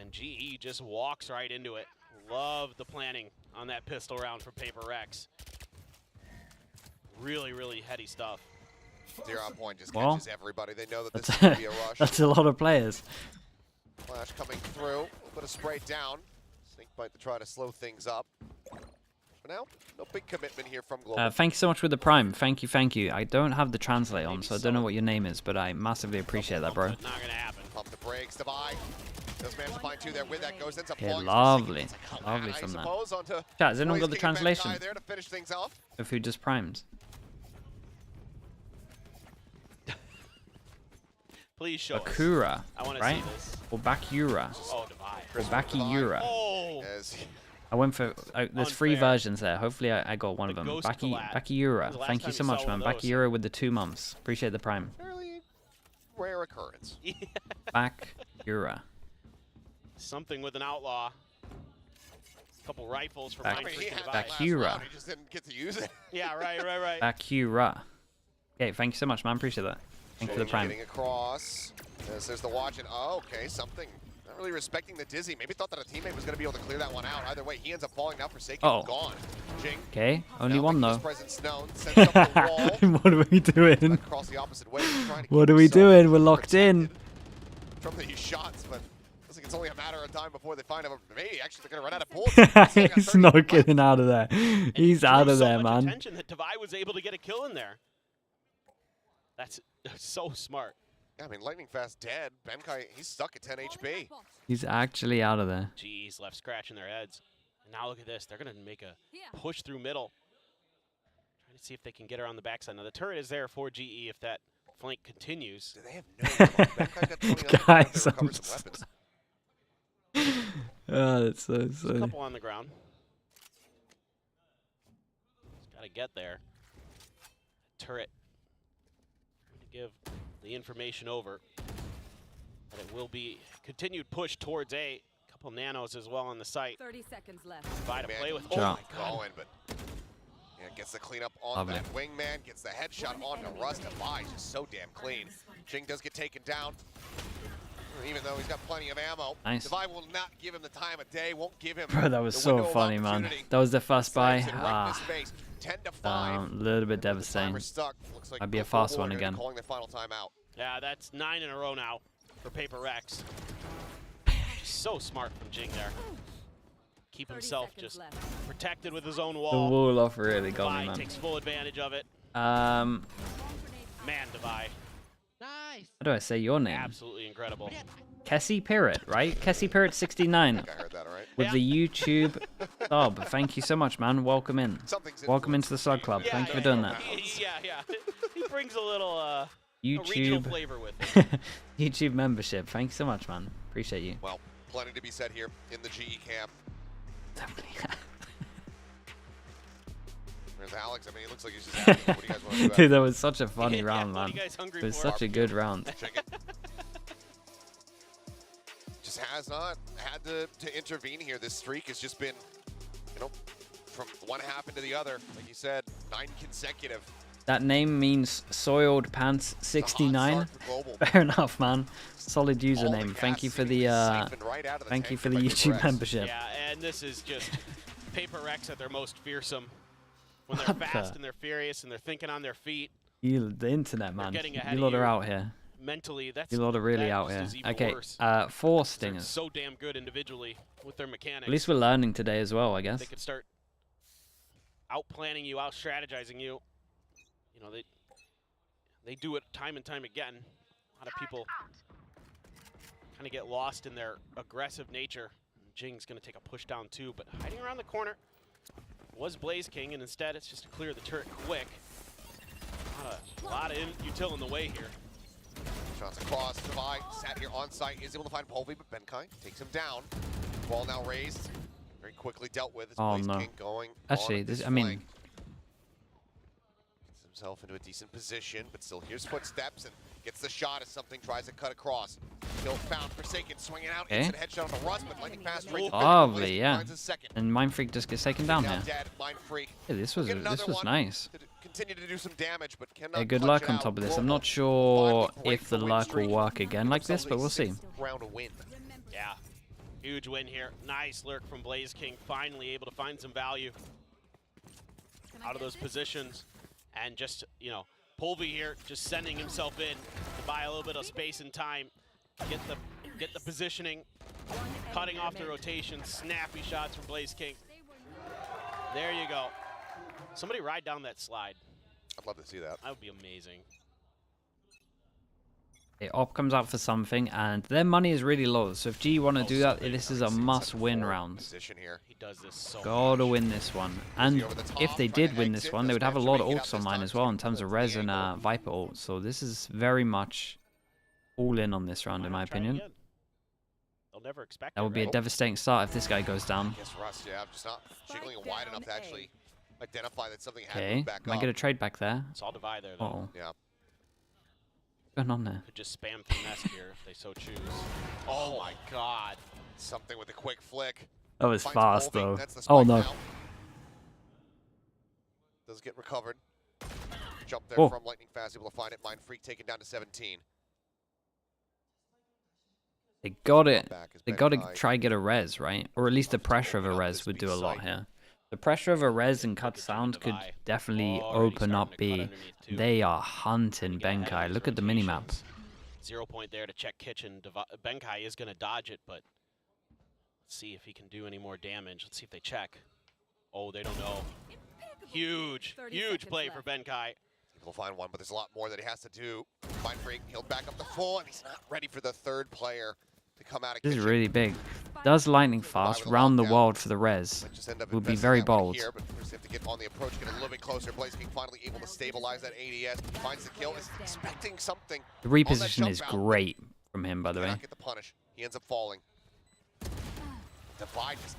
and GE just walks right into it. Love the planning on that pistol round from Paper Rex. Really, really heady stuff. 0 on point just Well, catches everybody. They know that this is going to be a rush. That's a lot of players. Flash coming through. Put a spray down. Snakebite to try to slow things up. For now, no big commitment here from Global. Thank you so much for the prime. Thank you. I don't have the translate on, so I don't know what your name is, but I massively appreciate that, bro. Not gonna happen. Pump the brakes. Devi does manage to find 2 there with that. Goes into Okay, Flung. lovely. Lovely from that. Chat, has anyone got the translation there to finish things off. of who just primed? Please show Bakura, us. I want to right? see this. Or Bakura. Oh, Devi. Or Bakiura. Oh, as I went for there's 3 versions there. Hopefully I got one of them. Ghost collab. Bakiyura. When's the last Thank you time so you much, saw man. one of those? Bakiyura with the 2 months. Appreciate the prime. fairly rare occurrence. Bakiyura. Something with an outlaw. Couple rifles for Back- Mind Freak and Divide. Bakura. He just didn't get to use it. Yeah, right. Bakiyura. Okay, thank you so much, man. Appreciate that. Thank you for the prime. Getting across. There's the watch, and oh, okay, something. Not really respecting the Dizzy. Maybe thought that a teammate was going to be able to clear that one out. Either way, he ends up falling now. Forsaken, gone. Jing. Okay, only now one making though. his presence known, sends up the wall. What are we doing? Across the opposite way, he's trying to What keep are we himself doing? We're locked in. from these shots, but looks like it's only a matter of time before they find him. Maybe actually they're going to run out of bullets. He's not getting out of there. He's out of so there, much man. attention that Divide was able to get a kill in there. That's so smart. Yeah, I mean, lightning fast dead. Benkai, he's stuck at 10 HP. He's actually out of there. Jeez, left scratching their heads. And now look at this. They're going to make a push through middle. Trying to see if they can get her on the backside. Now, the turret is there for GE if that flank continues. Do they have no Benkai's got 20 Guys, recover I'm some weapons. Oh, that's so There's a silly. couple on the ground. Just got to get there. Turret. Trying to give the information over. But it will be continued push towards A. Couple nanos as well on the site. 30 seconds left. Divide to play with. Jump. Oh my God. But yeah, gets the cleanup on Lovely. that wingman, gets the headshot onto Rust. Divide just so damn clean. Jing does get taken down. Even though he's got plenty of ammo, Nice. Divide will not give him the time of day, won't give him Bro, that was the so window of funny, man. opportunity. That was the first buy. Snipes it right in his face. 10 to 5. A little bit devastating. Timer stuck. Looks like Might be a Go fast Warrior one again. Calling the final timeout. Yeah, that's 9 in a row now for Paper Rex. So smart from Jing there. Keep 30 himself seconds just left. protected with his own The wall. wall off really got me, Divide man. takes full advantage of it. Man, Divide. how do I say your name? Absolutely incredible. Kessie Pirate, right? Kessie Pirate 69 I heard that, all right? with the YouTube sub. Thank you so much, man. Welcome in. Welcome into the Sub Club. Thank you for doing that. Yeah. He brings a little a regional YouTube flavor with it. YouTube membership. Thank you so much, man. Appreciate you. Well, plenty to be said here in the GE camp. There's Alex. I mean, it looks like he's just asking, what do you guys want to do? Dude, that was such a funny Yeah, round, what are man. you guys hungry It was for? such a good round. Chicken. Just has not had to intervene here. This streak has just been, you know, from one half into the other. Like you said, 9 consecutive. That name means Soiled Pants 69. Fair enough, man. Solid username. Thank you for the thank you for the YouTube membership. Yeah, and this is just Paper Rex at their most fearsome. When they're What fast the- and they're furious and they're thinking on their feet. The internet, man. getting ahead You of lot are you. out here. Mentally, that's You lot are really that out just here. is even Okay, worse. 4 They're stingers. so damn good individually with their mechanics. At least we're learning today as well, I guess. They could start out planning you, out strategizing you. You know, they do it time and time again. A lot of people kind of get lost in their aggressive nature. Jing's going to take a push down too, but hiding around the corner was Blaze King, and instead it's just to clear the turret quick. A lot of util in the way here. Shots across. Divide sat here on site. Is able to find Polvi, but Benkai takes him down. Ball now raised. Very quickly dealt with. It's Oh, Blaze no. King going Actually, on this, this I mean, flank. Gets himself into a decent position, but still hears footsteps and gets the shot as something tries to cut across. Kill found. Forsaken swinging out. Okay. Instant headshot on the Rust, but lightning fast right to lovely, Blaze yeah. finds his second. And Mind Freak just gets taken down Now here. dead. Mind Freak. Yeah, this was Get another one nice. to continue to do some damage, but cannot Yeah, good clutch luck it on out. top of this. I'm Global not sure finally break if the win luck will streak. work again like this, but we'll see. Sixth round of win. Yeah, huge win here. Nice lurk from Blaze King, finally able to find some value out of those positions. And just, you know, Polvi here just sending himself in to buy a little bit of space and time. Get the positioning, cutting off the rotation, snappy shots from Blaze King. There you go. Somebody ride down that slide. I'd love to see that. That would be amazing. Okay, Op comes out for something, and their money is really low. So if G want to do that, this is a must-win round. Position here. He does this so Gotta win this one. And if they did win this one, they would have a lot of ults online as well in terms of Res and Viper ult. So this is very much all in on this round, in my opinion. They'll never expect That would be a devastating start if this guy goes down. Yes, Russ, yeah, just not jiggling it wide enough to actually identify that something had Okay, moved back might up. get a trade back there. It's all divide there, though. Oh, Yeah. what's going on there? Could just spam through nest here if they so choose. Oh my god. Something with a quick flick. That was Finds fast, Colby. though. That's the Oh, spike no. now. Does get recovered. Jump there Oh. from Lightning Fast, able to find it. Mind Freak taken down to 17. They got it. Back is They got to Benkai. try get a res, right? Or at least the pressure of a res would do a lot here. The pressure of a res and cut sound could definitely open up B. They are hunting Benkai. Look at the minimap. 0 point there to check Kitchen. Benkai is going to dodge it, but let's see if he can do any more damage. Let's see if they check. Oh, they don't know. Huge play for Benkai. He'll find one, but there's a lot more that he has to do. Mind Freak, he'll back up the full, and he's not ready for the third player to come out of This is Kitchen. really big. Does lightning fast round the world for the res? Just end up Would be investing very that one bold. Here, but first they have to get on the approach, get a little bit closer. Blaze King finally able to stabilize that ADS. Finds the kill, is expecting something. The on that reposition jump is out. great from him, by the way. Cannot get the punish. He ends up falling. Divide just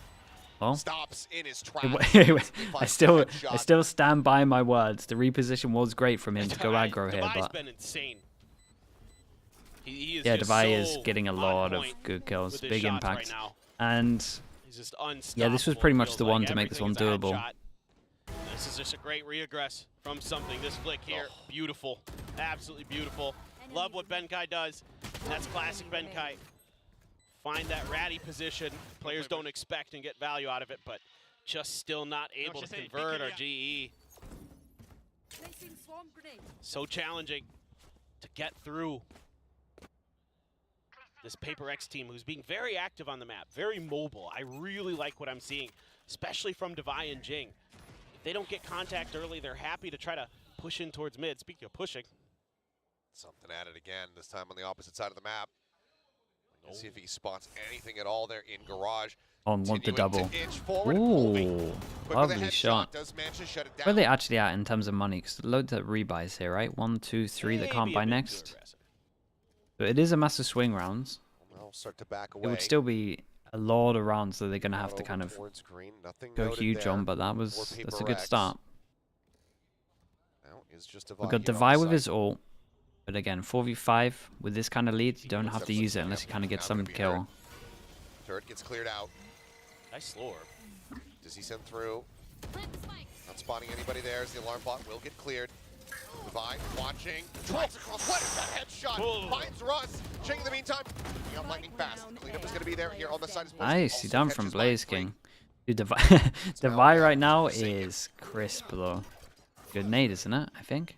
Well, stops in his I tracks. still stand by my words. The reposition was great from him to go aggro here, Divai's but been insane. He is yeah, just Divai so is getting a on lot of point good kills, with his big shots right impact, now. and He's just yeah, this was unstoppable, pretty much feels the like. one to make this one Everything is a doable. headshot. This is just a great reaggress from something. This flick here, beautiful, absolutely beautiful. Love what Benkai does. That's classic Benkai. Find that ratty position. Players don't expect and get value out of it, but just still not able to convert our GE. So challenging to get through this Paper X team, who's being very active on the map, very mobile. I really like what I'm seeing, especially from Divai and Jing. If they don't get contact early, they're happy to try to push in towards mid. Speaking of pushing. Something added again, this time on the opposite side of the map. Let's see if he spots anything at all there in Garage. On want the Continuing double. to inch forward. Ooh, Quick with a lovely headshot. shot. Does manage to shut it down. Where are they actually at in terms of money? Because loads of rebuys here, right? 1, 2, 3 that can't Maybe a buy bit too next. aggressive. So it is a massive swing rounds. Well, start to back away. It would still be a lot of rounds that they're going to have to Over kind of towards green. Nothing go noted huge there on, but for that's Paper a good X. start. Now is just We've got here on Divai the with side. his ult. But again, 4v5 with this kind of lead, you don't have to use it unless you kind of get Now some gonna be kill. hurt. Turret gets cleared out. Nice lure. Does he send through? Not spotting anybody there as the alarm bot will get cleared. Divine watching. Drives across. What is that headshot? Finds Russ. Jing in the meantime. He got lightning fast. Cleanup is going to be there here on the side. Nice, he's down from Blaze King. Dude, Divai right now is crisp though. Good nade, isn't it? I think.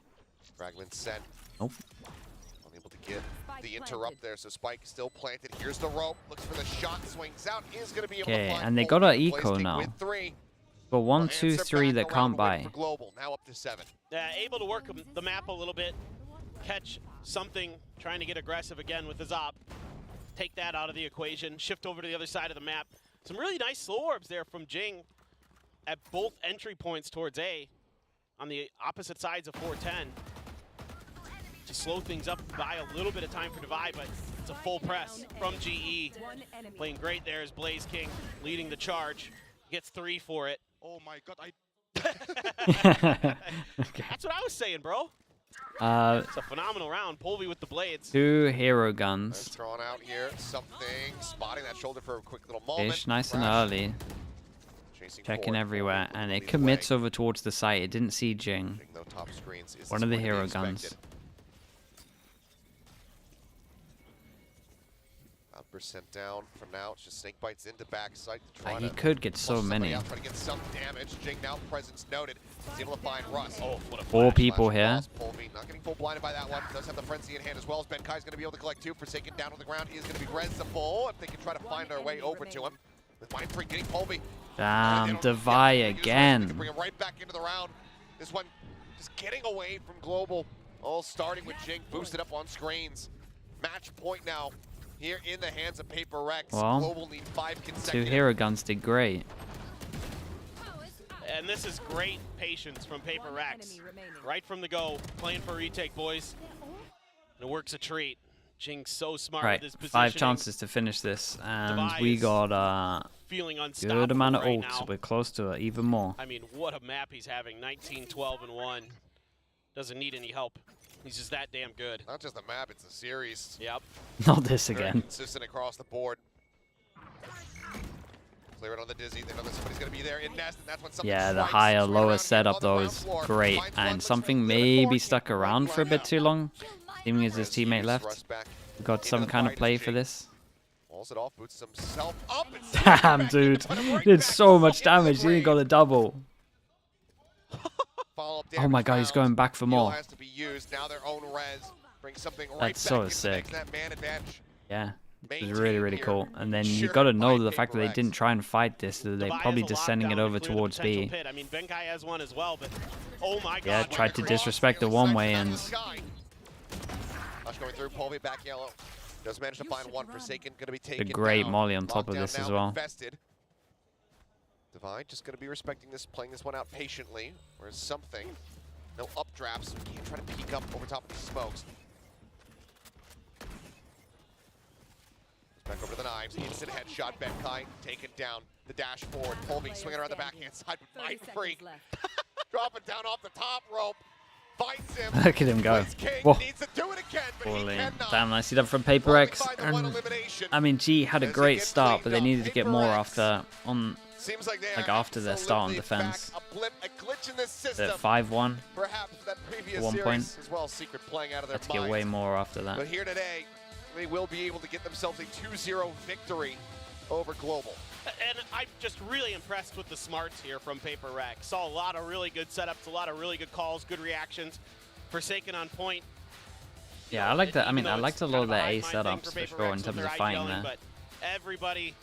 Fragment sent. Nope. Unable to get the interrupt there, so Spike is still planted. Here's the rope. Looks for the shot. Swings out. Is going to be able to Okay, find and they Colby. got an Blaze eco King now. with 3. But 1, Will 2, answer 3 back that around can't to wait buy. for Global. Now up to 7. Able to work the map a little bit, catch something, trying to get aggressive again with his op. Take that out of the equation, shift over to the other side of the map. Some really nice slow orbs there from Jing at both entry points towards A on the opposite sides of 410. To slow things up, buy a little bit of time for Divide, but it's a full press from GE. Playing great there is Blaze King, leading the charge. Gets 3 for it. Oh my god, Okay. That's what I was saying, bro. It's a phenomenal round. Polvy with the blades. 2 hero guns. Thrown out here. Something. Spotting that shoulder for a quick little moment. Ish, nice and Crash. early. Chasing Checking forward. everywhere, Polvy and leading it the commits way. over towards the site. It didn't see Jing. No top screens. Is One this of the going to be hero expected? guns. Percent down from now. It's just snake bites into backside to try He to could get so flush somebody many. out, try to get some damage. Jing now presence noted. He's able to find Russ. Oh, what a 4 people here. Polvy not getting full blinded by that one. Does have the frenzy in hand as well as Benkai's going to be able to collect 2. Forsaken down on the ground. He is going to be resable if they can try to find their way over to him. With Mind Freak getting Polvy. Damn, Divai again. Bring him right back into the round. This one just getting away from Global. All starting with Jing boosted up on screens. Match point now. Here in the hands of Paper X. Well, Global need 5 2 consecutive. hero guns did great. And this is great patience from Paper Rex. Right from the go, playing for retake, boys. And it works a treat. Jing's so smart Right, with his 5 positioning. chances to finish this, and Devi we is got feeling good unstoppable amount of right ults. now. We're close to it, even more. I mean, what a map he's having. 19, 12, and 1. Doesn't need any help. He's just that damn good. Not just the map, it's the series. Yep. Not this Very again. consistent across the board. Clear it on the Dizzy. They know that somebody's going to be there in nest, and that's when something Yeah, the strikes. higher, Swing lower around, setup on the though ground is floor. great, Finds one, and looks something for the maybe four. stuck around for a bit too long. Seeming as his teammate left. Rush back We got into some the kind of fight play as for Jing this. Walls it off, boots himself up. And Damn, dude. Did so much damage. He got a double. Follow-up Oh my damage god, he's found. going back for Heal more. has to be used. Now their own res brings something right That's back so into the sick. mix. That man advantage. Yeah. It was Maintained really, really here. cool. And then you Sure got to know by the fact that they Paper didn't X. try and fight this, that they're Devi probably has a just sending lockdown it to over clear the towards potential B. pit. I mean, Benkai has one as well, but oh my god. Yeah, what tried a to cross. disrespect the one-way and Rush going through, Polvi back yellow. Does manage to find one. Forsaken going to be taken a great down. molly on top of Lockdown this as now well. Invested. Devi just going to be respecting this, playing this one out patiently. Whereas something, no updrafts, so he can't try to peek up over top of these smokes. Back over to the knives. Instant headshot. Benkai taken down. The dash forward. Polvi swinging around the backhand side, but Mind Freak dropping down off the top rope. Fights him. Look at him go. Blitz King Whoa. needs to do it again, but he Falling. cannot. Damn, nicely done from Paper X. And, I mean, G had a great start, but they needed to get more after Seems like, after their start on defense. A blip, a glitch in this system. At 5-1. Perhaps that previous 1 series point. as well. Secret playing out of their Had to get minds. way more after that. But here today, they will be able to get themselves a 2-0 victory over Global. And I'm just really impressed with the smarts here from Paper Rex. Saw a lot of really good setups, a lot of really good calls, good reactions. Forsaken on point. Yeah, I like that. I mean, I Even though liked it's a lot of kind their A of a high mind setups thing for for sure in Paper Rex terms with of their fighting IGLing, there. But everybody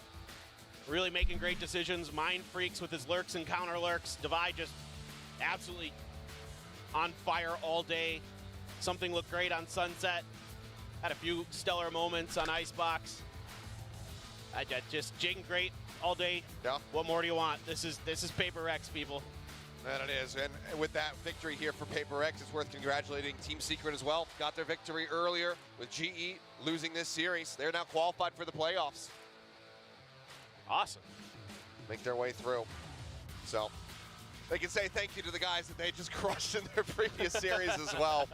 really making great decisions. Mind Freaks with his lurks and counter lurks. Devi just absolutely on fire all day. Something looked great on Sunset. Had a few stellar moments on Icebox. Just Jing great all day. Yeah. What more do you want? This is Paper Rex, people. And it is. And with that victory here for Paper X, it's worth congratulating Team Secret as well. Got their victory earlier with GE losing this series. They're now qualified for the playoffs. Awesome. Make their way through. So they can say thank you to the guys that they just crushed in their previous series as well.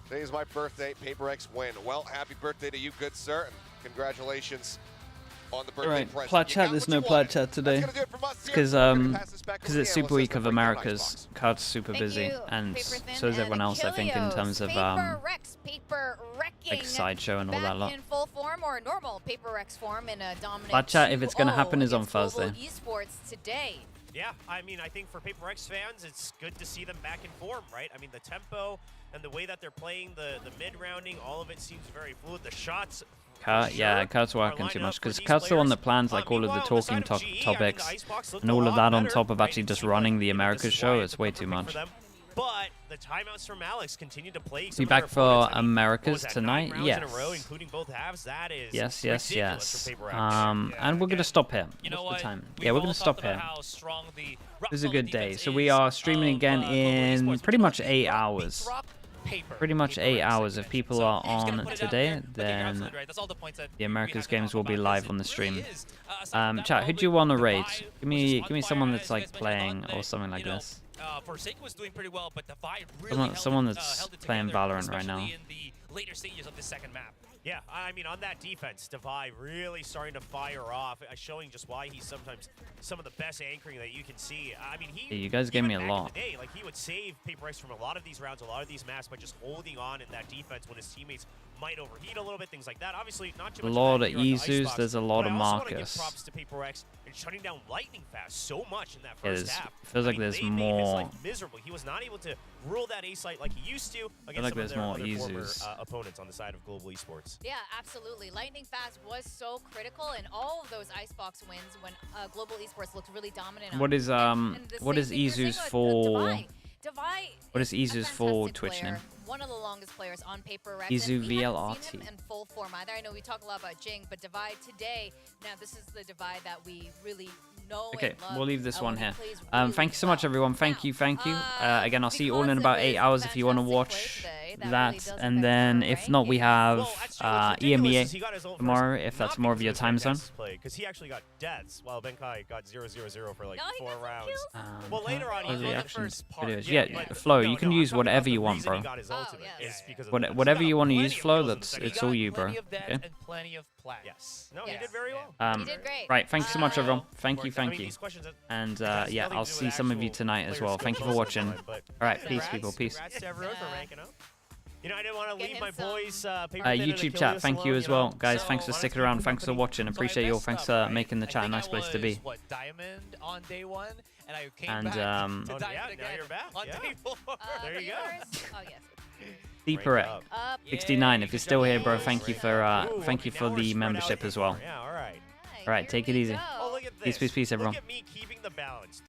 Today is my birthday. Paper X win. Well, happy birthday to you, good sir. And congratulations on the birthday Alright, present. plat You chat, got there's what no you plat wanted. chat today. That's gonna do it from us It's here. because We're gonna pass this back to the it's Super analysts Week as of they break down Americas. Icebox. Card's super Thank busy, you, and Paper Thin so is and everyone else, I think, in terms of Paper Rex, Paper Wrecking, like sideshow and all that back lot. in full form or normal Paper Rex form in a dominant Plat chat, if it's gonna 2-0 happen, is on against Global Thursday. Esports today. Yeah, I mean, I think for Paper X fans, it's good to see them back in form, right? I mean, the tempo and the way that they're playing, the mid-rounding, all of it seems very fluid. The shots. Yeah, Kurt's working too much because Kurt's the one that plans like all of the talking topics and all of that on top of actually just running the Americas show. It's way too much. But the timeouts from Alex continue to play. Be back for Americas tonight? Yes. Including both halves. That is Yes. ridiculous for Paper X. And we're gonna stop here. You know What's the what? time? We've Yeah, we're all gonna talked stop about here. how strong the It was a good day. So we are streaming again in pretty much 8 hours. Pretty much 8 hours. If people are on today, then the Americas games will be live on the stream. Chat, who do you want to raid? Give me someone that's like playing or something like this. Forsaken was doing pretty well, but Devi really Someone that's playing Valorant right now. in the later stages of the second map. Yeah, I mean, on that defense, Devi really starting to fire off, showing just why he's sometimes some of the best anchoring that you can see. I mean, Yeah, you guys gave me a back lot. in the day, like, he would save Paper X from a lot of these rounds, a lot of these maps by just holding on in that defense when his teammates might overheat a little bit, things like that. Obviously, not too A much lot of of that here on the Izus, Icebox, there's a lot but of I also want to give Marcus. props to Paper X and shutting down lightning fast so much in that Yeah, first there's- half. feels like I mean, there's they made his more- life miserable. He was not able to rule that A site like he used to against like some of there's their more other former Izus. opponents on the side of Global Esports. Yeah, absolutely. Lightning Fast was so critical in all of those Icebox wins when Global Esports looked really dominant. What is and the what same is thing you're saying Izus with for? Devi What is is a Izus for fantastic Twitch player, name? one of the longest players on Paper Rex. Izu and we haven't VLRT. seen him in full form either. I know we talk a lot about Jing, but Devi today, now this is the Devi that we really know Okay, and love. we'll leave this one when he here. plays really Thank you so much, well. everyone. Thank you. Again, I'll see you all in about 8 hours if you want to watch right? That really that, does and affect then her, if right? not, we have Well, actually, what's ridiculous EMEA is he got his own tomorrow, first if that's not more of being your to time zone. Because he actually got deaths while Benkai got 0-0-0 for like No, he 4 got some rounds. kills. Well, later on, What are he the got the actions first part. videos? Yeah, Yeah, but- Flo, no, you can no, use I'm talking whatever about you the want, reason bro. he got his ultimate yes. is because of What, the whatever deaths. you want to use, Plenty of Flo, kills in the that's second it's half. all you, bro. Plenty of deaths Okay. and plenty of plaques. Yes. No, he Yes. did very well. He did great. Right, thanks so much, everyone. Thank you, I mean, thank you. these questions have- And has yeah, nothing I'll to do see with some of you actual tonight as player well. skill Thank you for most of watching. the time, but All right, peace, congrats- people. Peace. Congrats to everyone for ranking up. You know, I didn't want to Get leave him my some. boys. Paper Thin and YouTube Achilles chat, thank you alone, as well. know? Guys, So, thanks for honestly, sticking around. good Thanks for company. watching. Appreciate you all. messed Thanks up, for right? making the I chat a think nice I place to was, be. What, diamond on day 1, and I came And, back um, to Oh, diamond yeah, now again you're back, on yeah. day 4. There you go. Viewers? Oh, yes. Deeper Rank at up. 69. If you're still here, bro, thank you for Ooh, thank you okay, for now we're the spread out membership even as well. more. Yeah, all right. All right, take it easy. Oh, look at Peace, this. peace, everyone. Look at me keeping the balance.